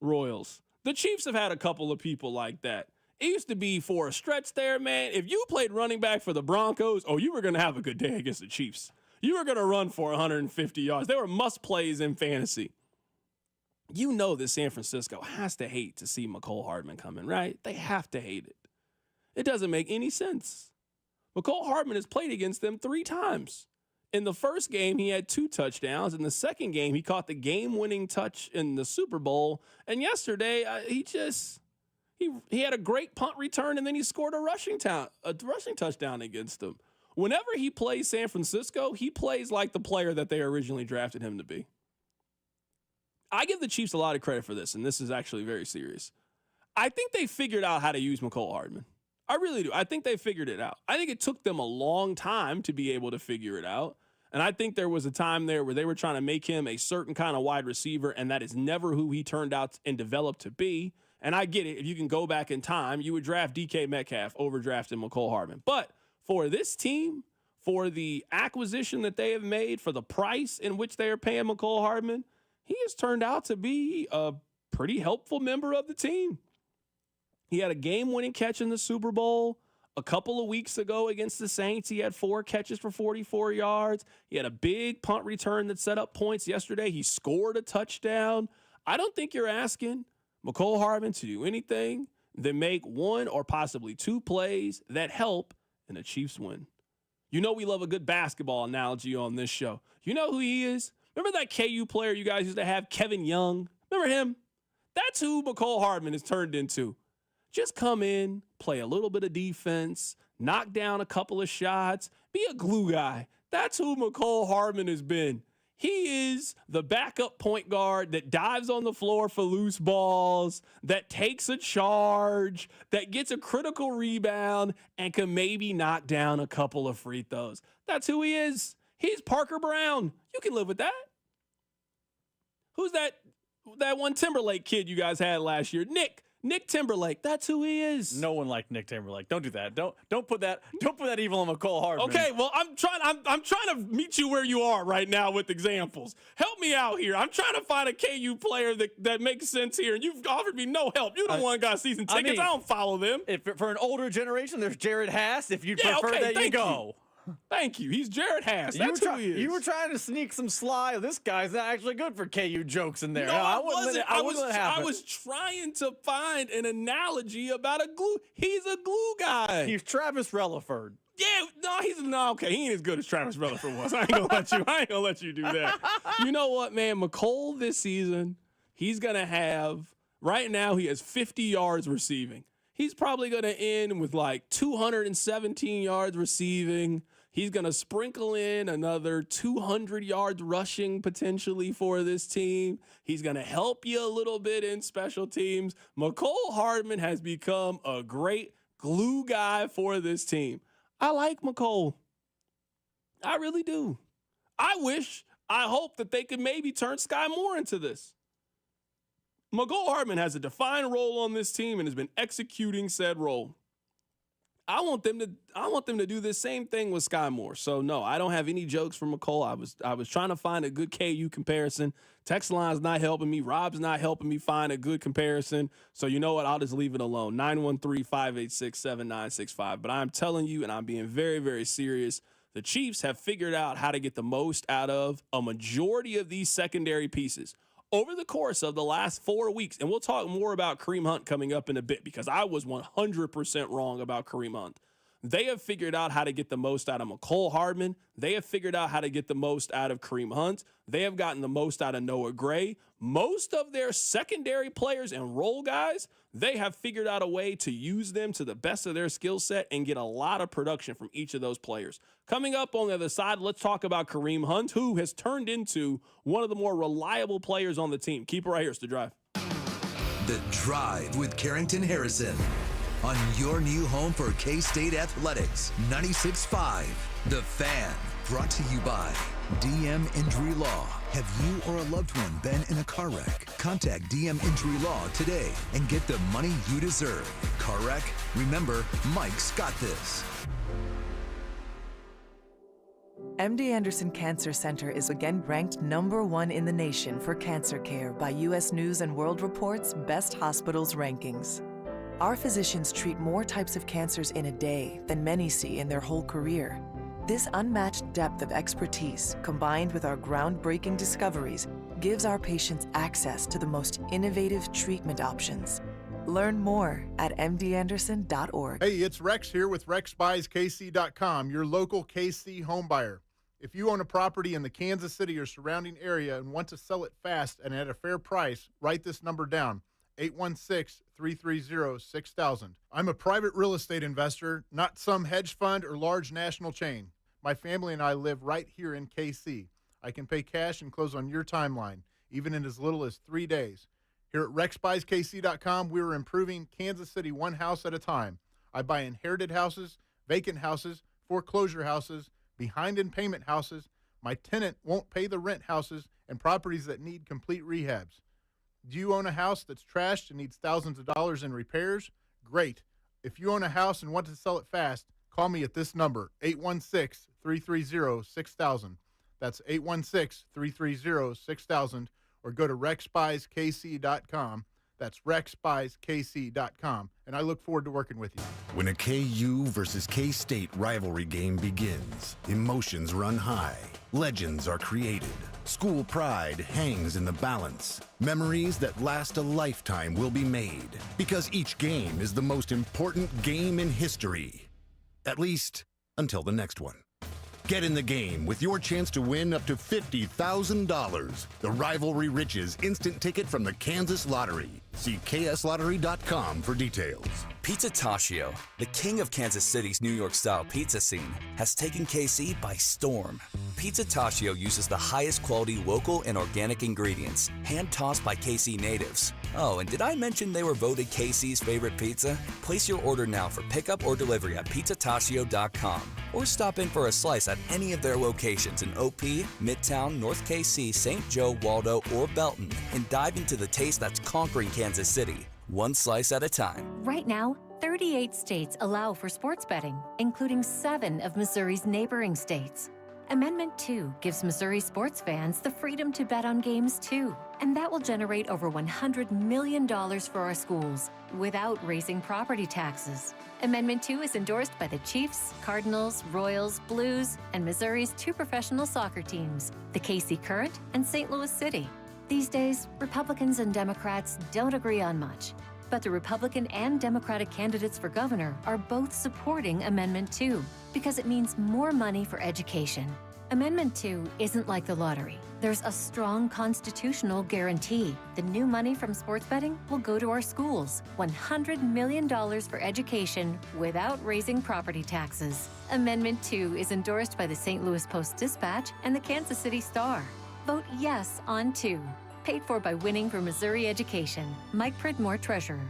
Royals. The Chiefs have had a couple of people like that. It used to be for a stretch there, man. If you played running back for the Broncos, you were going to have a good day against the Chiefs. You were going to run for 150 yards. They were must plays in fantasy. You know that San Francisco has to hate to see Mecole Hardman coming, right? They have to hate it. It doesn't make any sense. Mecole Hardman has played against them 3 times. In the first game, he had 2 touchdowns. In the second game, he caught the game-winning touch in the Super Bowl. And yesterday, he had a great punt return, and then he scored a rushing touchdown against them. Whenever he plays San Francisco, he plays like the player that they originally drafted him to be. I give the Chiefs a lot of credit for this, and this is actually very serious. I think they figured out how to use Mecole Hardman. I really do. I think they figured it out. I think it took them a long time to be able to figure it out. And I think there was a time there where they were trying to make him a certain kind of wide receiver, and that is never who he turned out and developed to be. And I get it. If you can go back in time, you would draft DK Metcalf over drafting Mecole Hardman. But for this team, for the acquisition that they have made, for the price in which they are paying Mecole Hardman, he has turned out to be a pretty helpful member of the team. He had a game-winning catch in the Super Bowl. A couple of weeks ago against the Saints, he had 4 catches for 44 yards. He had a big punt return that set up points yesterday. He scored a touchdown. I don't think you're asking Mecole Hardman to do anything than make 1 or possibly 2 plays that help and the Chiefs win. You know we love a good basketball analogy on this show. You know who he is? Remember that KU player you guys used to have, Kevin Young? Remember him? That's who Mecole Hardman has turned into. Just come in, play a little bit of defense, knock down a couple of shots, be a glue guy. That's who Mecole Hardman has been. He is the backup point guard that dives on the floor for loose balls, that takes a charge, that gets a critical rebound, and can maybe knock down a couple of free throws. That's who he is. He's Parker Brown. You can live with that. Who's that one Timberlake kid you guys had last year? Nick Timberlake, that's who he is. No one liked Nick Timberlake. Don't do that. Don't put that evil on Mecole Hardman. Okay, well, I'm trying to meet you where you are right now with examples. Help me out here. I'm trying to find a KU player that makes sense here, and you've offered me no help. You the one got season tickets. I don't follow them. If for an older generation, there's Jared Haas. If you prefer that, you go. Thank you. He's Jared Haas. That's who he is. You were trying to sneak some sly. This guy's not actually good for KU jokes in there. No, I wasn't. I was trying to find an analogy about a glue. He's a glue guy. He's Travis Relaford. Yeah, no. Okay, he ain't as good as Travis Relaford was. I ain't gonna let you do that. You know what, man? Mecole this season, he's gonna have. Right now, he has 50 yards receiving. He's probably gonna end with like 217 yards receiving. He's going to sprinkle in another 200 yards rushing potentially for this team. He's going to help you a little bit in special teams. Mecole Hardman has become a great glue guy for this team. I like Mecole. I really do. I hope that they could maybe turn Sky Moore into this. Mecole Hardman has a defined role on this team and has been executing said role. I want them to do this same thing with Sky Moore. So no, I don't have any jokes for Mecole. I was trying to find a good KU comparison. Text line's not helping me. Rob's not helping me find a good comparison. So you know what? I'll just leave it alone. 913-586-7965. But I'm telling you, and I'm being very, very serious, the Chiefs have figured out how to get the most out of a majority of these secondary pieces. Over the course of the last 4 weeks, and we'll talk more about Kareem Hunt coming up in a bit because I was 100% wrong about Kareem Hunt. They have figured out how to get the most out of Mecole Hardman. They have figured out how to get the most out of Kareem Hunt. They have gotten the most out of Noah Gray. Most of their secondary players and role guys, they have figured out a way to use them to the best of their skill set and get a lot of production from each of those players. Coming up on the other side, let's talk about Kareem Hunt, who has turned into one of the more reliable players on the team. Keep it right here. It's The Drive. The Drive with Carrington Harrison on your new home for K-State Athletics, 96.5. The Fan, brought to you by DM Injury Law. Have you or a loved one been in a car wreck? Contact DM Injury Law today and get the money you deserve. Car wreck? Remember, Mike's got this. MD Anderson Cancer Center is again ranked #1 in the nation for cancer care by U.S. News & World Report's Best Hospitals rankings. Our physicians treat more types of cancers in a day than many see in their whole career. This unmatched depth of expertise, combined with our groundbreaking discoveries, gives our patients access to the most innovative treatment options. Learn more at mdanderson.org. Hey, it's Rex here with RexBuysKC.com, your local KC homebuyer. If you own a property in the Kansas City or surrounding area and want to sell it fast and at a fair price, write this number down, 816-330-6000. I'm a private real estate investor, not some hedge fund or large national chain. My family and I live right here in KC. I can pay cash and close on your timeline. even in as little as 3 days. Here at RexBuysKC.com, we're improving Kansas City one house at a time. I buy inherited houses, vacant houses, foreclosure houses, behind in payment houses, my tenant won't pay the rent houses, and properties that need complete rehabs. Do you own a house that's trashed and needs thousands of dollars in repairs? Great. If you own a house and want to sell it fast, call me at this number, 816-330-6000. That's 816-330-6000, or go to RexBuysKC.com. That's RexBuysKC.com, and I look forward to working with you. When a KU versus K-State rivalry game begins, emotions run high, legends are created, school pride hangs in the balance, memories that last a lifetime will be made, because each game is the most important game in history, at least until the next one. Get in the game with your chance to win up to $50,000. The Rivalry Riches instant ticket from the Kansas Lottery. See kslottery.com for details. Pizza Taccio, the king of Kansas City's New York-style pizza scene, has taken KC by storm. Pizza Taccio uses the highest quality local and organic ingredients, hand-tossed by KC natives. Oh, and did I mention they were voted KC's favorite pizza? Place your order now for pickup or delivery at pizzataccio.com, or stop in for a slice at any of their locations in OP, Midtown, North KC, St. Joe, Waldo, or Belton, and dive into the taste that's conquering Kansas City, one slice at a time. Right now, 38 states allow for sports betting, including 7 of Missouri's neighboring states. Amendment 2 gives Missouri sports fans the freedom to bet on games too, and that will generate over $100 million for our schools without raising property taxes. Amendment 2 is endorsed by the Chiefs, Cardinals, Royals, Blues, and Missouri's 2 professional soccer teams, the KC Current and St. Louis City. These days, Republicans and Democrats don't agree on much, but the Republican and Democratic candidates for governor are both supporting Amendment 2 because it means more money for education. Amendment 2 isn't like the lottery. There's a strong constitutional guarantee. The new money from sports betting will go to our schools. $100 million for education without raising property taxes. Amendment 2 is endorsed by the St. Louis Post-Dispatch and the Kansas City Star. Vote yes on 2. Paid for by Winning for Missouri Education. Mike Pridmore, Treasurer.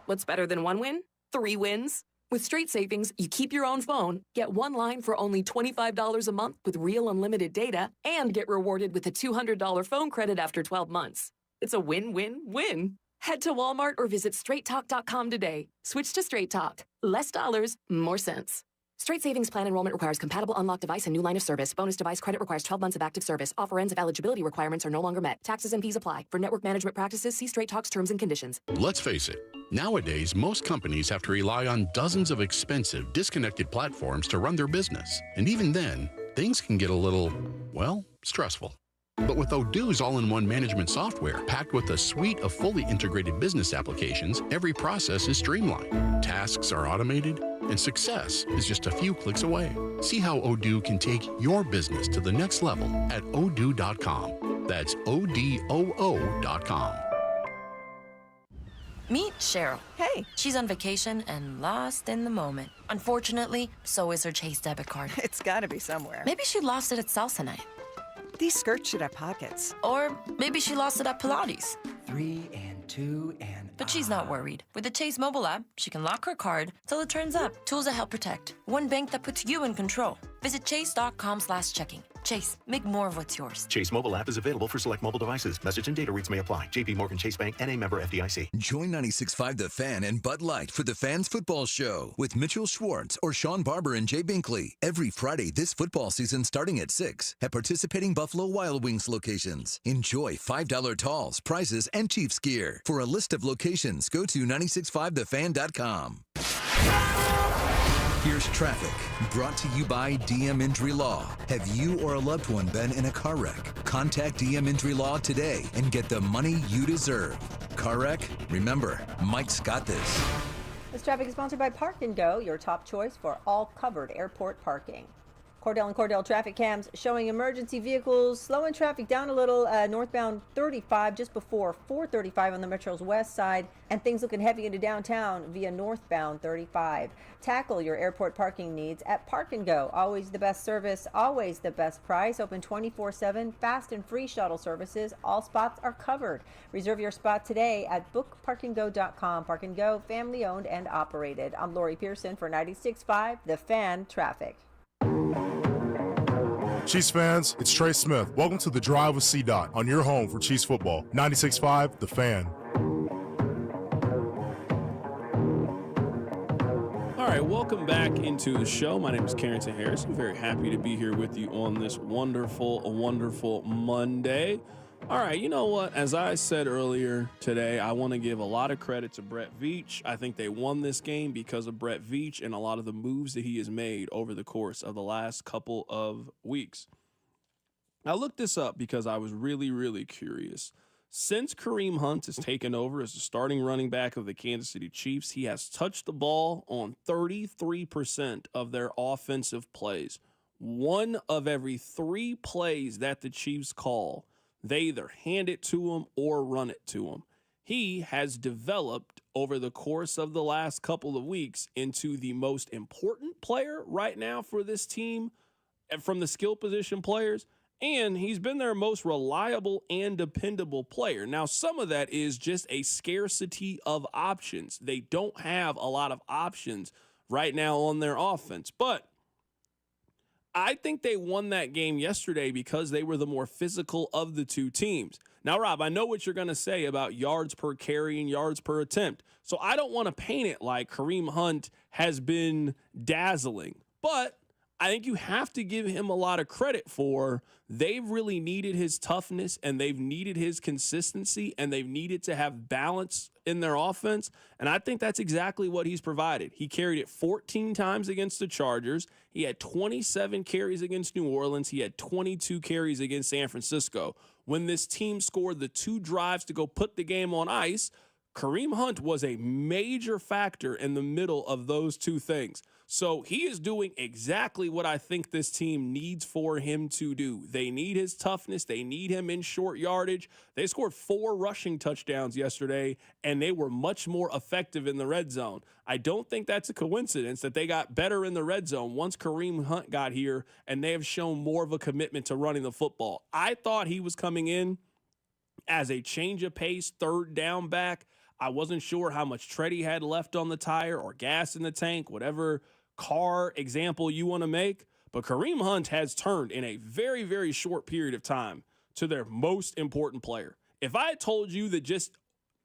What's better than 1 win? 3 wins. With Straight Savings, you keep your own phone, get 1 line for only $25 a month with real unlimited data, and get rewarded with a $200 phone credit after 12 months. It's a win-win-win. Head to Walmart or visit straighttalk.com today. Switch to Straight Talk. Less dollars, more sense. Straight Savings Plan enrollment requires compatible unlocked device and new line of service. Bonus device credit requires 12 months of active service. Offer ends if eligibility requirements are no longer met. Taxes and fees apply. For network management practices, see Straight Talk's terms and conditions. Let's face it. Nowadays, most companies have to rely on dozens of expensive, disconnected platforms to run their business. And even then, things can get a little, well, stressful. But with Odoo's all-in-one management software, packed with a suite of fully integrated business applications, every process is streamlined. Tasks are automated, and success is just a few clicks away. See how Odoo can take your business to the next level at odoo.com. That's ODOO.com. Meet Cheryl. Hey. She's on vacation and lost in the moment. Unfortunately, so is her Chase debit card. It's gotta be somewhere. Maybe she lost it at salsa night. These skirts should have pockets. Or maybe she lost it at Pilates. 3 and 2 and... But she's not worried. With the Chase mobile app, she can lock her card till it turns up. Tools that help protect. One bank that puts you in control. Visit chase.com/checking. Chase, make more of what's yours. Chase mobile app is available for select mobile devices. Message and data rates may apply. JP Morgan Chase Bank, N.A. member FDIC. Join 96.5 The Fan and Bud Light for the Fans Football Show with Mitchell Schwartz or Sean Barber and Jay Binkley. Every Friday this football season starting at 6 at participating Buffalo Wild Wings locations. Enjoy $5 talls, prizes, and Chiefs gear. For a list of locations, go to 965thefan.com. Here's traffic, brought to you by DM Injury Law. Have you or a loved one been in a car wreck? Contact DM Injury Law today and get the money you deserve. Car wreck? Remember, Mike's got this. This traffic is sponsored by Park & Go, your top choice for all covered airport parking. Cordell and Cordell traffic cams showing emergency vehicles slowing traffic down a little northbound 35 just before 435 on the Metro's west side, and things looking heavy into downtown via northbound 35. Tackle your airport parking needs at Park and Go. Always the best service, always the best price. Open 24/7, fast and free shuttle services. All spots are covered. Reserve your spot today at bookparkandgo.com. Park and Go, family owned and operated. I'm Lori Pearson for 96.5 The Fan Traffic. Chiefs fans, it's Trey Smith. Welcome to The Drive with C-Dot on your home for Chiefs football. 96.5 The Fan. All right, welcome back into the show. My name is Carrington Harrison. Very happy to be here with you on this wonderful, wonderful Monday. All right, you know what? As I said earlier today, I want to give a lot of credit to Brett Veach. I think they won this game because of Brett Veach and a lot of the moves that he has made over the course of the last couple of weeks. I looked this up because I was really, really curious. Since Kareem Hunt has taken over as the starting running back of the Kansas City Chiefs, he has touched the ball on 33% of their offensive plays. 1 of every 3 plays that the Chiefs call, they either hand it to him or run it to him. He has developed over the course of the last couple of weeks into the most important player right now for this team from the skill position players, and he's been their most reliable and dependable player. Now, some of that is just a scarcity of options. They don't have a lot of options right now on their offense, but I think they won that game yesterday because they were the more physical of the two teams. Now, Rob, I know what you're going to say about yards per carry and yards per attempt, so I don't want to paint it like Kareem Hunt has been dazzling, but I think you have to give him a lot of credit for they've really needed his toughness and they've needed his consistency and they've needed to have balance in their offense. And I think that's exactly what he's provided. He carried it 14 times against the Chargers. He had 27 carries against New Orleans. He had 22 carries against San Francisco. When this team scored the 2 drives to go put the game on ice, Kareem Hunt was a major factor in the middle of those 2 things. So he is doing exactly what I think this team needs for him to do. They need his toughness. They need him in short yardage. They scored 4 rushing touchdowns yesterday, and they were much more effective in the red zone. I don't think that's a coincidence that they got better in the red zone once Kareem Hunt got here, and they have shown more of a commitment to running the football. I thought he was coming in as a change of pace, 3rd down back. I wasn't sure how much tread he had left on the tire or gas in the tank, whatever car example you want to make. But Kareem Hunt has turned in a very, very short period of time to their most important player. If I had told you that just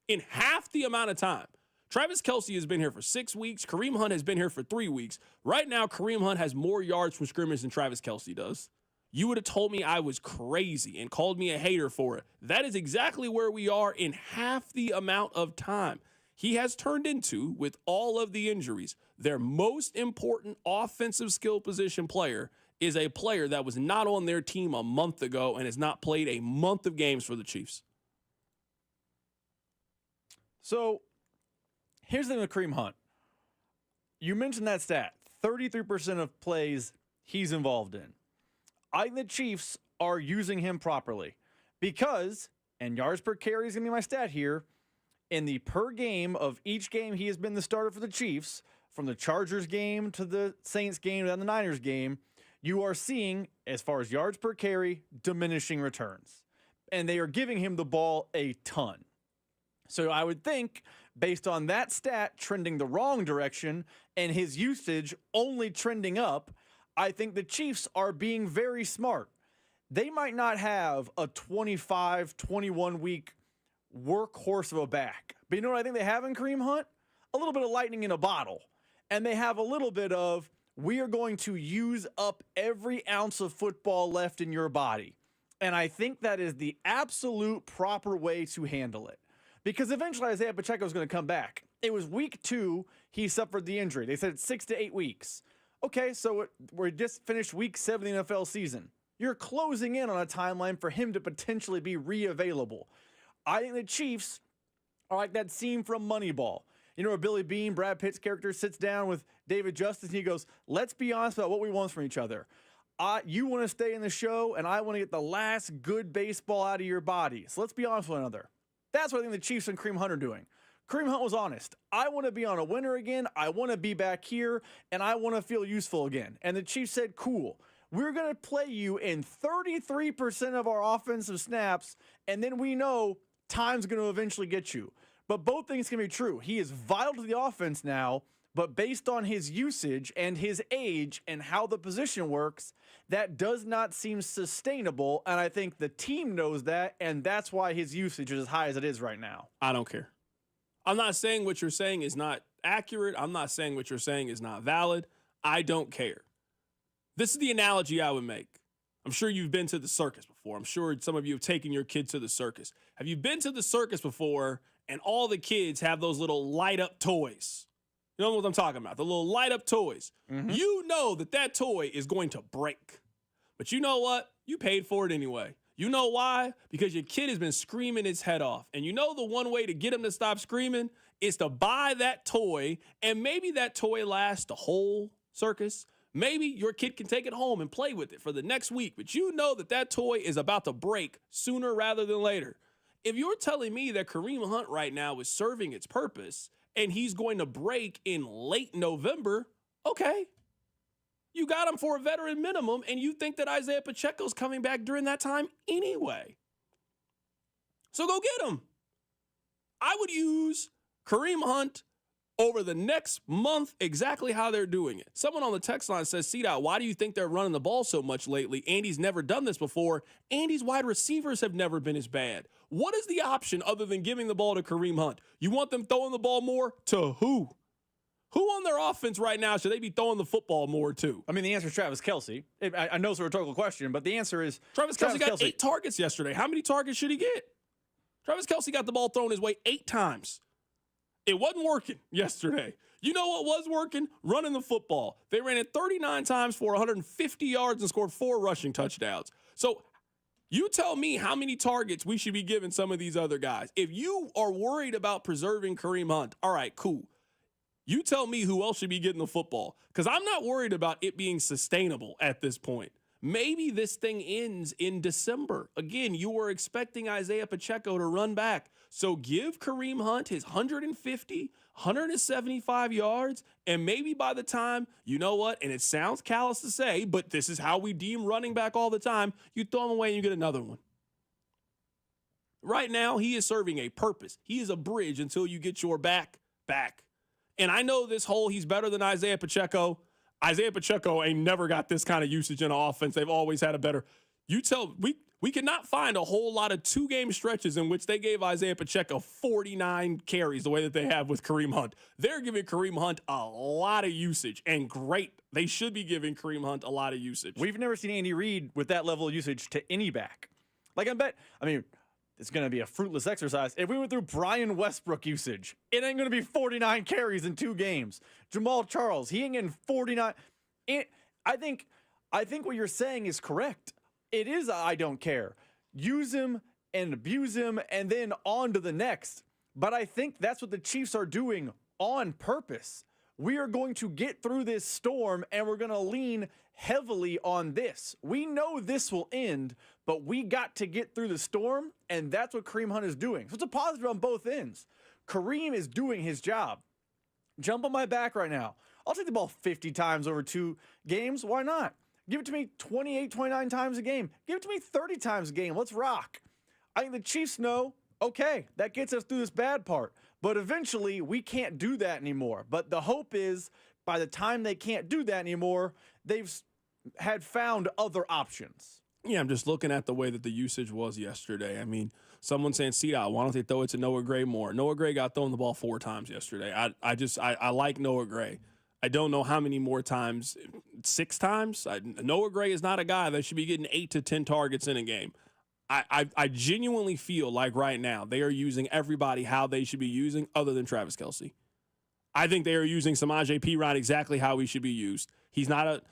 in half the amount of time, Travis Kelce has been here for 6 weeks, Kareem Hunt has been here for 3 weeks. Right now, Kareem Hunt has more yards from scrimmage than Travis Kelce does. You would have told me I was crazy and called me a hater for it. That is exactly where we are in half the amount of time. He has turned into, with all of the injuries, their most important offensive skill position player is a player that was not on their team a month ago and has not played a month of games for the Chiefs. So here's the thing with Kareem Hunt. You mentioned that stat, 33% of plays he's involved in. I think the Chiefs are using him properly because, and yards per carry is going to be my stat here, in the per game of each game he has been the starter for the Chiefs, from the Chargers game to the Saints game to the Niners game, you are seeing, as far as yards per carry, diminishing returns. And they are giving him the ball a ton. So I would think, based on that stat trending the wrong direction and his usage only trending up, I think the Chiefs are being very smart. They might not have a 25, 21-week workhorse of a back. But you know what I think they have in Kareem Hunt? A little bit of lightning in a bottle. And they have a little bit of, we are going to use up every ounce of football left in your body. And I think that is the absolute proper way to handle it. Because eventually Isaiah Pacheco is going to come back. It was week 2 he suffered the injury. They said it's 6 to 8 weeks. Okay, so we're just finished week 7 of the NFL season. You're closing in on a timeline for him to potentially be re-available. I think the Chiefs are like that scene from Moneyball. You know where Billy Beane, Brad Pitt's character, sits down with David Justice and he goes, let's be honest about what we want from each other. You want to stay in the show, and I want to get the last good baseball out of your body. So let's be honest with one another. That's what I think the Chiefs and Kareem Hunt are doing. Kareem Hunt was honest. I want to be on a winner again. I want to be back here, and I want to feel useful again. And the Chiefs said, cool. We're going to play you in 33% of our offensive snaps, and then we know time's going to eventually get you. But both things can be true. He is vital to the offense now, but based on his usage and his age and how the position works, that does not seem sustainable. And I think the team knows that, and that's why his usage is as high as it is right now. I don't care. I'm not saying what you're saying is not accurate. I'm not saying what you're saying is not valid. I don't care. This is the analogy I would make. I'm sure you've been to the circus before. I'm sure some of you have taken your kids to the circus. Have you been to the circus before and all the kids have those little light-up toys? You know what I'm talking about, the little light-up toys. Mm-hmm. You know that toy is going to break. But you know what? You paid for it anyway. You know why? Because your kid has been screaming his head off. And you know the one way to get him to stop screaming is to buy that toy, and maybe that toy lasts the whole circus. Maybe your kid can take it home and play with it for the next week, but you know that toy is about to break sooner rather than later. If you're telling me that Kareem Hunt right now is serving its purpose and he's going to break in late November, okay. You got him for a veteran minimum, and you think that Isaiah Pacheco's coming back during that time anyway. So go get him. I would use Kareem Hunt over the next month exactly how they're doing it. Someone on the text line says, C-Dot, why do you think they're running the ball so much lately? Andy's never done this before. Andy's wide receivers have never been as bad. What is the option other than giving the ball to Kareem Hunt? You want them throwing the ball more? To who? Who on their offense right now should they be throwing the football more to? I mean, the answer is Travis Kelce. I know it's a rhetorical question, but the answer is Travis Kelce got 8 targets yesterday. How many targets should he get? Travis Kelce got the ball thrown his way 8 times. It wasn't working yesterday. You know what was working? Running the football. They ran it 39 times for 150 yards and scored 4 rushing touchdowns. So you tell me how many targets we should be giving some of these other guys. If you are worried about preserving Kareem Hunt, all right, cool. You tell me who else should be getting the football, because I'm not worried about it being sustainable at this point. Maybe this thing ends in December. Again, you were expecting Isaiah Pacheco to run back. So give Kareem Hunt his 150, 175 yards, and maybe by the time, you know what, and it sounds callous to say, but this is how we deem running back all the time, you throw him away and you get another one. Right now, he is serving a purpose. He is a bridge until you get your back. And I know this whole he's better than Isaiah Pacheco. Isaiah Pacheco ain't never got this kind of usage in offense. They've always had a better. We cannot find a whole lot of 2-game stretches in which they gave Isaiah Pacheco 49 carries the way that they have with Kareem Hunt. They're giving Kareem Hunt a lot of usage, and great. They should be giving Kareem Hunt a lot of usage. We've never seen Andy Reid with that level of usage to any back. It's going to be a fruitless exercise. If we went through Brian Westbrook usage, it ain't going to be 49 carries in 2 games. Jamal Charles, he ain't getting 49. I think what you're saying is correct. It is I don't care. Use him and abuse him and then on to the next. But I think that's what the Chiefs are doing on purpose. We are going to get through this storm and we're going to lean heavily on this. We know this will end, but we got to get through the storm, and that's what Kareem Hunt is doing. So it's a positive on both ends. Kareem is doing his job. Jump on my back right now. I'll take the ball 50 times over 2 games. Why not? Give it to me 28, 29 times a game. Give it to me 30 times a game. Let's rock. I think the Chiefs know, okay, that gets us through this bad part. But eventually, we can't do that anymore. But the hope is by the time they can't do that anymore, they've had found other options. Yeah, I'm just looking at the way that the usage was yesterday. I mean, someone saying, C-Dot, why don't they throw it to Noah Gray more? Noah Gray got thrown the ball 4 times yesterday. I like Noah Gray. I don't know how many more times, 6 times? Noah Gray is not a guy that should be getting 8 to 10 targets in a game. I genuinely feel like right now they are using everybody how they should be using other than Travis Kelce. I think they are using Samaje Perine exactly how he should be used. He's not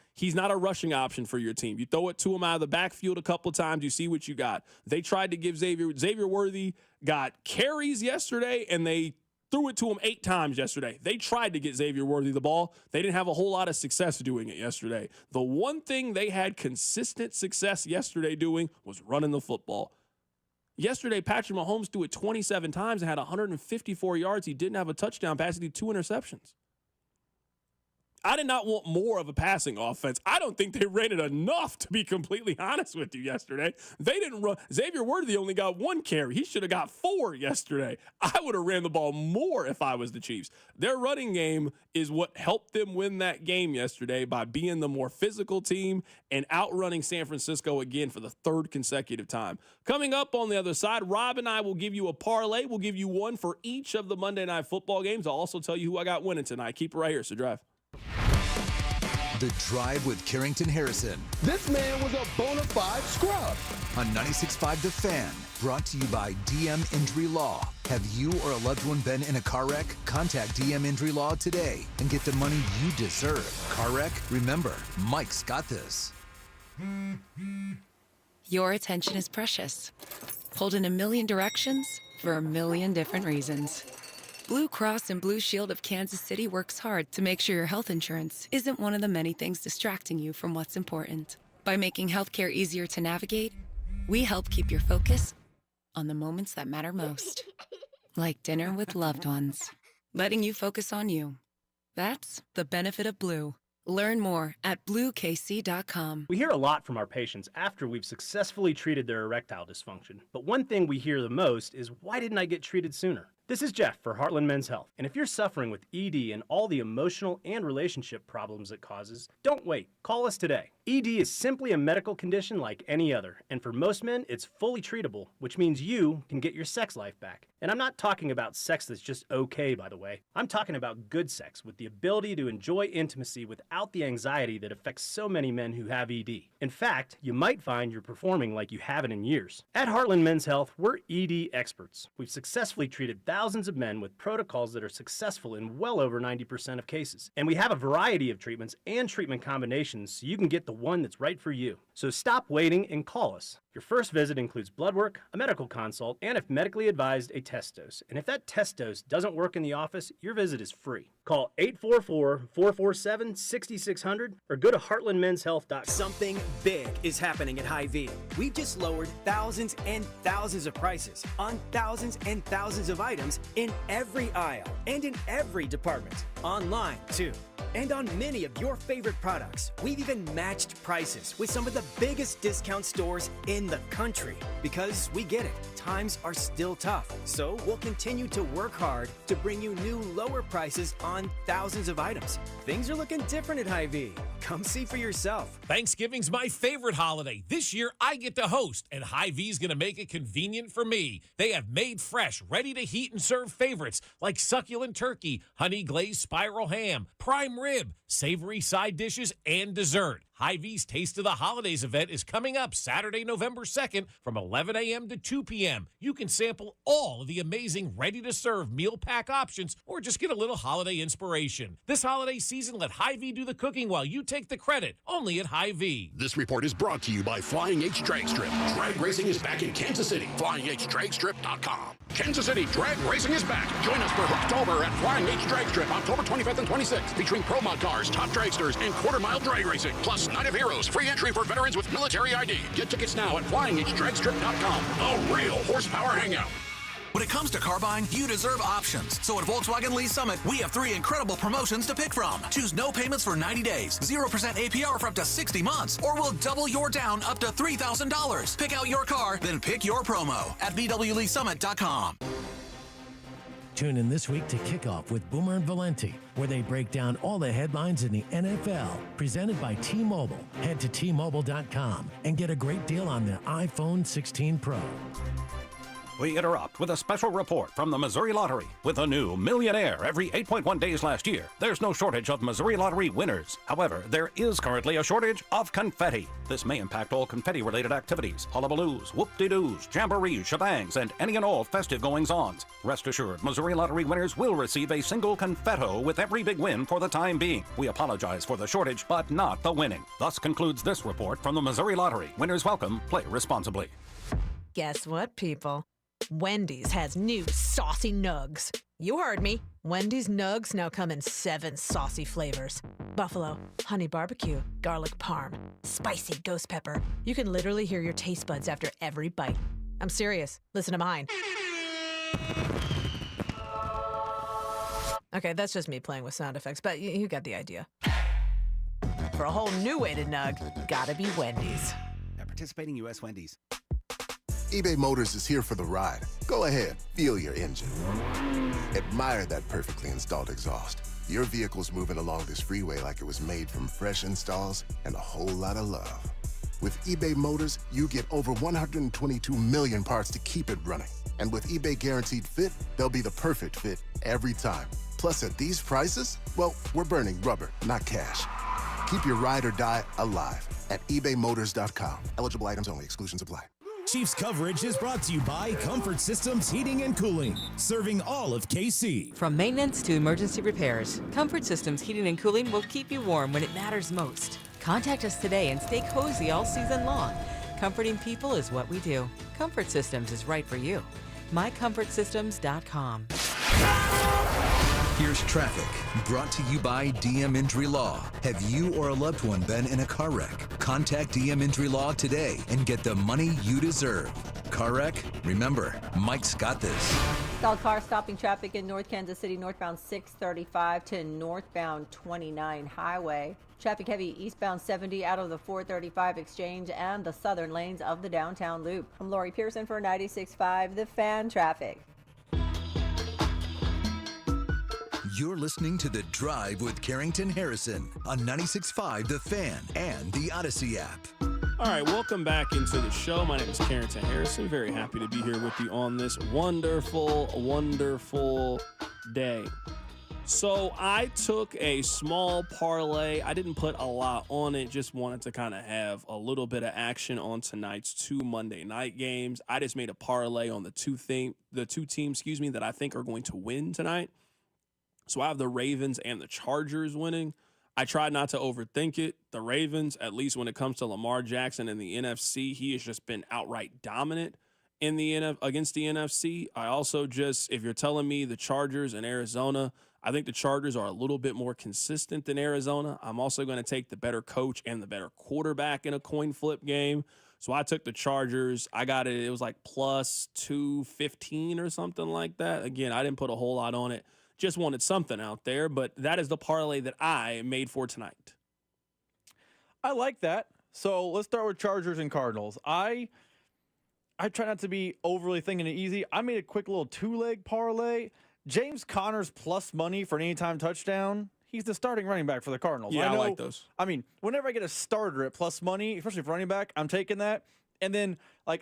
a rushing option for your team. You throw it to him out of the backfield a couple of times, you see what you got. They tried to give Xavier Worthy got carries yesterday, and they threw it to him 8 times yesterday. They tried to get Xavier Worthy the ball. They didn't have a whole lot of success doing it yesterday. The one thing they had consistent success yesterday doing was running the football. Yesterday, Patrick Mahomes threw it 27 times and had 154 yards. He didn't have a touchdown pass. He did 2 interceptions. I did not want more of a passing offense. I don't think they ran it enough, to be completely honest with you, yesterday. They didn't run. Xavier Worthy only got 1 carry. He should have got 4 yesterday. I would have ran the ball more if I was the Chiefs. Their running game is what helped them win that game yesterday by being the more physical team and outrunning San Francisco again for the 3rd consecutive time. Coming up on the other side, Rob and I will give you a parlay. We'll give you one for each of the Monday Night Football games. I'll also tell you who I got winning tonight. Keep it right here, so drive. The Drive with Carrington Harrison. This man was a bona fide scrub. On 96.5 The Fan, brought to you by DM Injury Law. Have you or a loved one been in a car wreck? Contact DM Injury Law today and get the money you deserve. Car wreck? Remember, Mike's got this. Your attention is precious. Pulled in a million directions for a million different reasons. Blue Cross and Blue Shield of Kansas City works hard to make sure your health insurance isn't one of the many things distracting you from what's important. By making healthcare easier to navigate, we help keep your focus on the moments that matter most. Like dinner with loved ones. Letting you focus on you. That's the benefit of Blue. Learn more at BlueKC.com. We hear a lot from our patients after we've successfully treated their erectile dysfunction. But one thing we hear the most is, why didn't I get treated sooner? This is Jeff for Heartland Men's Health, and if you're suffering with ED and all the emotional and relationship problems it causes, don't wait. Call us today. ED is simply a medical condition like any other, and for most men, it's fully treatable, which means you can get your sex life back. And I'm not talking about sex that's just okay, by the way. I'm talking about good sex with the ability to enjoy intimacy without the anxiety that affects so many men who have ED. In fact, you might find you're performing like you haven't in years. At Heartland Men's Health, we're ED experts. We've successfully treated thousands of men with protocols that are successful in well over 90% of cases. And we have a variety of treatments and treatment combinations so you can get the one that's right for you. So stop waiting and call us. Your first visit includes blood work, a medical consult, and if medically advised, a test dose. And if that test dose doesn't work in the office, your visit is free. Call 844-447-6600 or go to heartlandmenshealth.com. Something big is happening at Hy-Vee. We've just lowered thousands and thousands of prices on thousands and thousands of items in every aisle and in every department. Online, too. And on many of your favorite products, we've even matched prices with some of the biggest discount stores in the country. Because we get it, times are still tough. So we'll continue to work hard to bring you new lower prices on thousands of items. Things are looking different at Hy-Vee. Come see for yourself. Thanksgiving's my favorite holiday. This year, I get to host, and Hy-Vee's going to make it convenient for me. They have made fresh, ready to heat and serve favorites like succulent turkey, honey glazed spiral ham, prime rib, savory side dishes, and dessert. Hy-Vee's Taste of the Holidays event is coming up Saturday, November 2nd from 11 a.m. to 2 p.m. You can sample all of the amazing ready-to-serve meal pack options or just get a little holiday inspiration. This holiday season, let Hy-Vee do the cooking while you take the credit. Only at Hy-Vee. This report is brought to you by Flying H Drag Strip. Drag racing is back in Kansas City. FlyingHDragStrip.com. Kansas City Drag Racing is back. Join us for Hooktober at Flying H Drag Strip, October 25th and 26th, featuring pro mod cars, top dragsters, and quarter-mile drag racing. Plus, Night of Heroes, free entry for veterans with military ID. Get tickets now at FlyingHDragStrip.com. A real horsepower hangout. When it comes to car buying, you deserve options. So at Volkswagen Lease Summit, we have 3 incredible promotions to pick from. Choose no payments for 90 days, 0% APR for up to 60 months, or we'll double your down up to $3,000. Pick out your car, then pick your promo at VWLeaseSummit.com. Tune in this week to Kickoff with Boomer and Valenti, where they break down all the headlines in the NFL. Presented by T-Mobile. Head to T-Mobile.com and get a great deal on the iPhone 16 Pro. We interrupt with a special report from the Missouri Lottery. With a new millionaire every 8.1 days last year, there's no shortage of Missouri Lottery winners. However, there is currently a shortage of confetti. This may impact all confetti-related activities, hullabaloos, whoop-de-doos, jamborees, shebangs, and any and all festive goings-ons. Rest assured, Missouri Lottery winners will receive a single confetto with every big win for the time being. We apologize for the shortage, but not the winning. Thus concludes this report from the Missouri Lottery. Winners welcome. Play responsibly. Guess what, people? Wendy's has new saucy nugs. You heard me. Wendy's nugs now come in 7 saucy flavors. Buffalo, honey barbecue, garlic parm, spicy ghost pepper. You can literally hear your taste buds after every bite. I'm serious. Listen to mine. Okay, that's just me playing with sound effects, but you got the idea. For a whole new way to nug, gotta be Wendy's. At participating U.S. Wendy's. eBay Motors is here for the ride. Go ahead, feel your engine. Admire that perfectly installed exhaust. Your vehicle's moving along this freeway like it was made from fresh installs and a whole lot of love. With eBay Motors, you get over 122 million parts to keep it running. And with eBay Guaranteed Fit, they'll be the perfect fit every time. Plus, at these prices, well, we're burning rubber, not cash. Keep your ride or die alive at ebaymotors.com. Eligible items only. Exclusions apply. Chiefs coverage is brought to you by Comfort Systems Heating and Cooling, serving all of KC. From maintenance to emergency repairs, Comfort Systems Heating and Cooling will keep you warm when it matters most. Contact us today and stay cozy all season long. Comforting people is what we do. Comfort Systems is right for you. MyComfortSystems.com. Here's traffic, brought to you by DM Injury Law. Have you or a loved one been in a car wreck? Contact DM Injury Law today and get the money you deserve. Car wreck? Remember, Mike's got this. Stalled car stopping traffic in North Kansas City, northbound 635 to northbound 29 Highway. Traffic heavy eastbound 70 out of the 435 exchange and the southern lanes of the downtown loop. I'm Lori Pearson for 96.5 The Fan Traffic. You're listening to The Drive with Carrington Harrison on 96.5 The Fan and the Odyssey app. All right, welcome back into the show. My name is Carrington Harrison. Very happy to be here with you on this wonderful, wonderful day. So I took a small parlay. I didn't put a lot on it. Just wanted to kind of have a little bit of action on tonight's 2 Monday night games. I just made a parlay on the two teams, that I think are going to win tonight. So I have the Ravens and the Chargers winning. I tried not to overthink it. The Ravens, at least when it comes to Lamar Jackson in the NFC, he has just been outright dominant in the against the NFC. I also if you're telling me the Chargers and Arizona, I think the Chargers are a little bit more consistent than Arizona. I'm also going to take the better coach and the better quarterback in a coin flip game. So I took the Chargers. I got it. It was like plus 215 or something like that. Again, I didn't put a whole lot on it. Just wanted something out there, but that is the parlay that I made for tonight. I like that. So let's start with Chargers and Cardinals. I try not to be overly thinking it easy. I made a quick little 2-leg parlay. James Conner's plus money for an anytime touchdown. He's the starting running back for the Cardinals. Yeah, I like those. I mean, whenever I get a starter at plus money, especially for running back, I'm taking that. And then,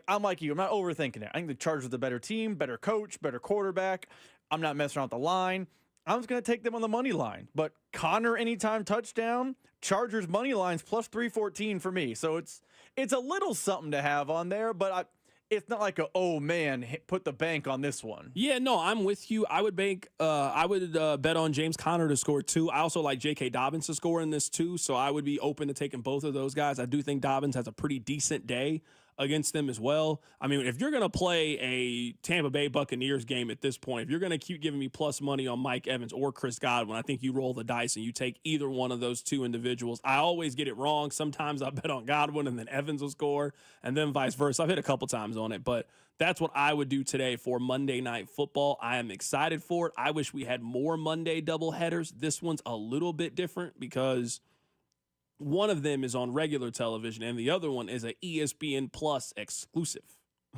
I'm like you. I'm not overthinking it. I think the Chargers are the better team, better coach, better quarterback. I'm not messing around with the line. I'm just going to take them on the money line. But Connor anytime touchdown, Chargers money line's plus 314 for me. So it's a little something to have on there, but it's not like put the bank on this one. Yeah, no, I'm with you. I would bet on James Conner to score 2. I also like J.K. Dobbins to score in this too, so I would be open to taking both of those guys. I do think Dobbins has a pretty decent day against them as well. I mean, if you're going to play a Tampa Bay Buccaneers game at this point, if you're going to keep giving me plus money on Mike Evans or Chris Godwin, I think you roll the dice and you take either one of those two individuals. I always get it wrong. Sometimes I bet on Godwin and then Evans will score, and then vice versa. I've hit a couple times on it, but that's what I would do today for Monday Night Football. I am excited for it. I wish we had more Monday doubleheaders. This one's a little bit different because one of them is on regular television, and the other one is a ESPN Plus exclusive.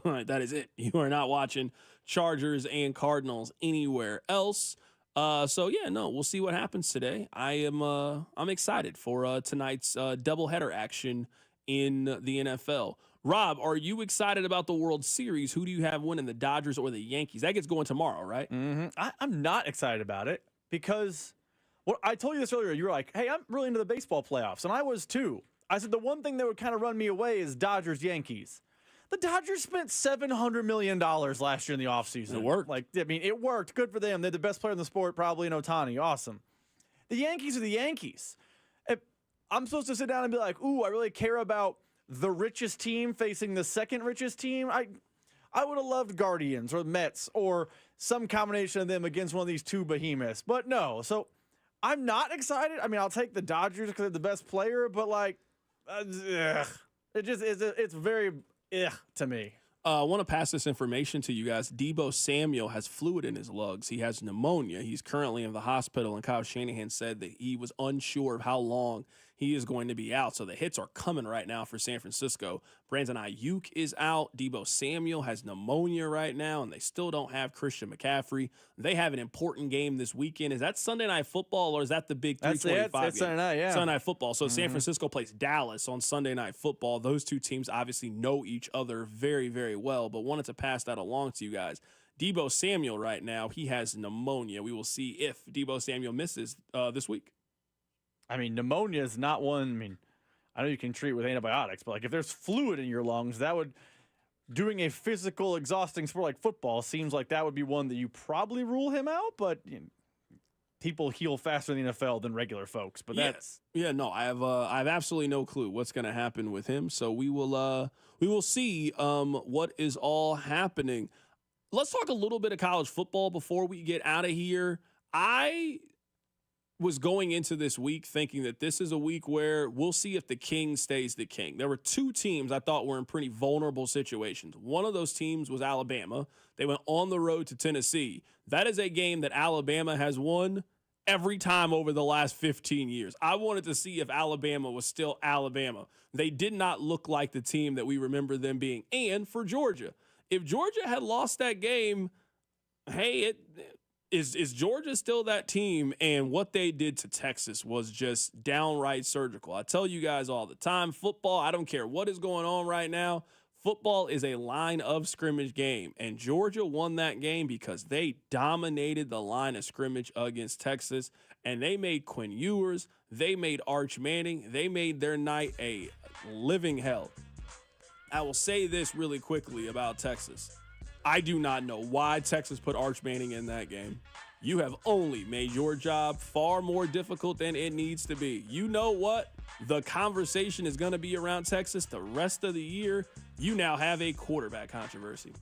All right, that is it. You are not watching Chargers and Cardinals anywhere else. We'll see what happens today. I'm excited for tonight's doubleheader action in the NFL. Rob, are you excited about the World Series? Who do you have winning, the Dodgers or the Yankees? That gets going tomorrow, right? Mm-hmm. I'm not excited about it because I told you this earlier. You were like, hey, I'm really into the baseball playoffs, and I was too. I said the one thing that would kind of run me away is Dodgers-Yankees. The Dodgers spent $700 million last year in the offseason. It worked. It worked. Good for them. They're the best player in the sport, probably in Ohtani. Awesome. The Yankees are the Yankees. If I'm supposed to sit down and be like, ooh, I really care about the richest team facing the second richest team. I would have loved Guardians or Mets or some combination of them against one of these two behemoths. But no, so I'm not excited. I mean, I'll take the Dodgers because they're the best player, but like, it just is. It's very to me. I want to pass this information to you guys. Deebo Samuel has fluid in his lungs. He has pneumonia. He's currently in the hospital, and Kyle Shanahan said that he was unsure of how long he is going to be out. So the hits are coming right now for San Francisco. Brandon Ayuk is out. Deebo Samuel has pneumonia right now, and they still don't have Christian McCaffrey. They have an important game this weekend. Is that Sunday Night Football, or is that the big 325 That's Sunday night, yeah. Sunday Night Football. So San Francisco plays Dallas on Sunday Night Football. Those two teams obviously know each other very, very well, but wanted to pass that along to you guys. Deebo Samuel right now, he has pneumonia. We will see if Deebo Samuel misses this week. I mean, pneumonia is not one. I mean, I know you can treat with antibiotics, but like if there's fluid in your lungs, that would, doing a physical, exhausting sport like football, seems like that would be one that you probably rule him out. But you know, people heal faster in the NFL than regular folks. But that's I have absolutely no clue what's going to happen with him. So we will see what is all happening. Let's talk a little bit of college football before we get out of here. I was going into this week thinking that this is a week where we'll see if the king stays the king. There were two teams I thought were in pretty vulnerable situations. One of those teams was Alabama. They went on the road to Tennessee. That is a game that Alabama has won every time over the last 15 years. I wanted to see if Alabama was still Alabama. They did not look like the team that we remember them being. And for Georgia, if Georgia had lost that game, hey, Is Georgia still that team? And what they did to Texas was just downright surgical. I tell you guys all the time, football, I don't care what is going on right now. Football is a line of scrimmage game. And Georgia won that game because they dominated the line of scrimmage against Texas. And they made Quinn Ewers. They made Arch Manning. They made their night a living hell. I will say this really quickly about Texas. I do not know why Texas put Arch Manning in that game. You have only made your job far more difficult than it needs to be. You know what? The conversation is going to be around Texas the rest of the year. You now have a quarterback controversy.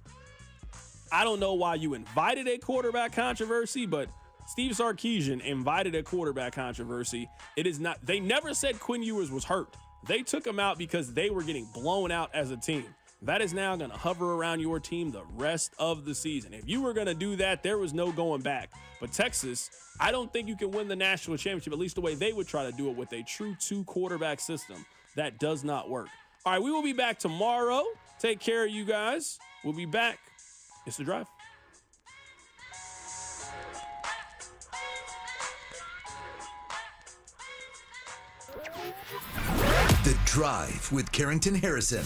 I don't know why you invited a quarterback controversy, but Steve Sarkisian invited a quarterback controversy. It is not. They never said Quinn Ewers was hurt. They took him out because they were getting blown out as a team. That is now going to hover around your team the rest of the season. If you were going to do that, there was no going back. But Texas, I don't think you can win the national championship, at least the way they would try to do it with a true two-quarterback system. That does not work. All right, we will be back tomorrow. Take care of you guys. We'll be back. It's The Drive. The Drive with Carrington Harrison.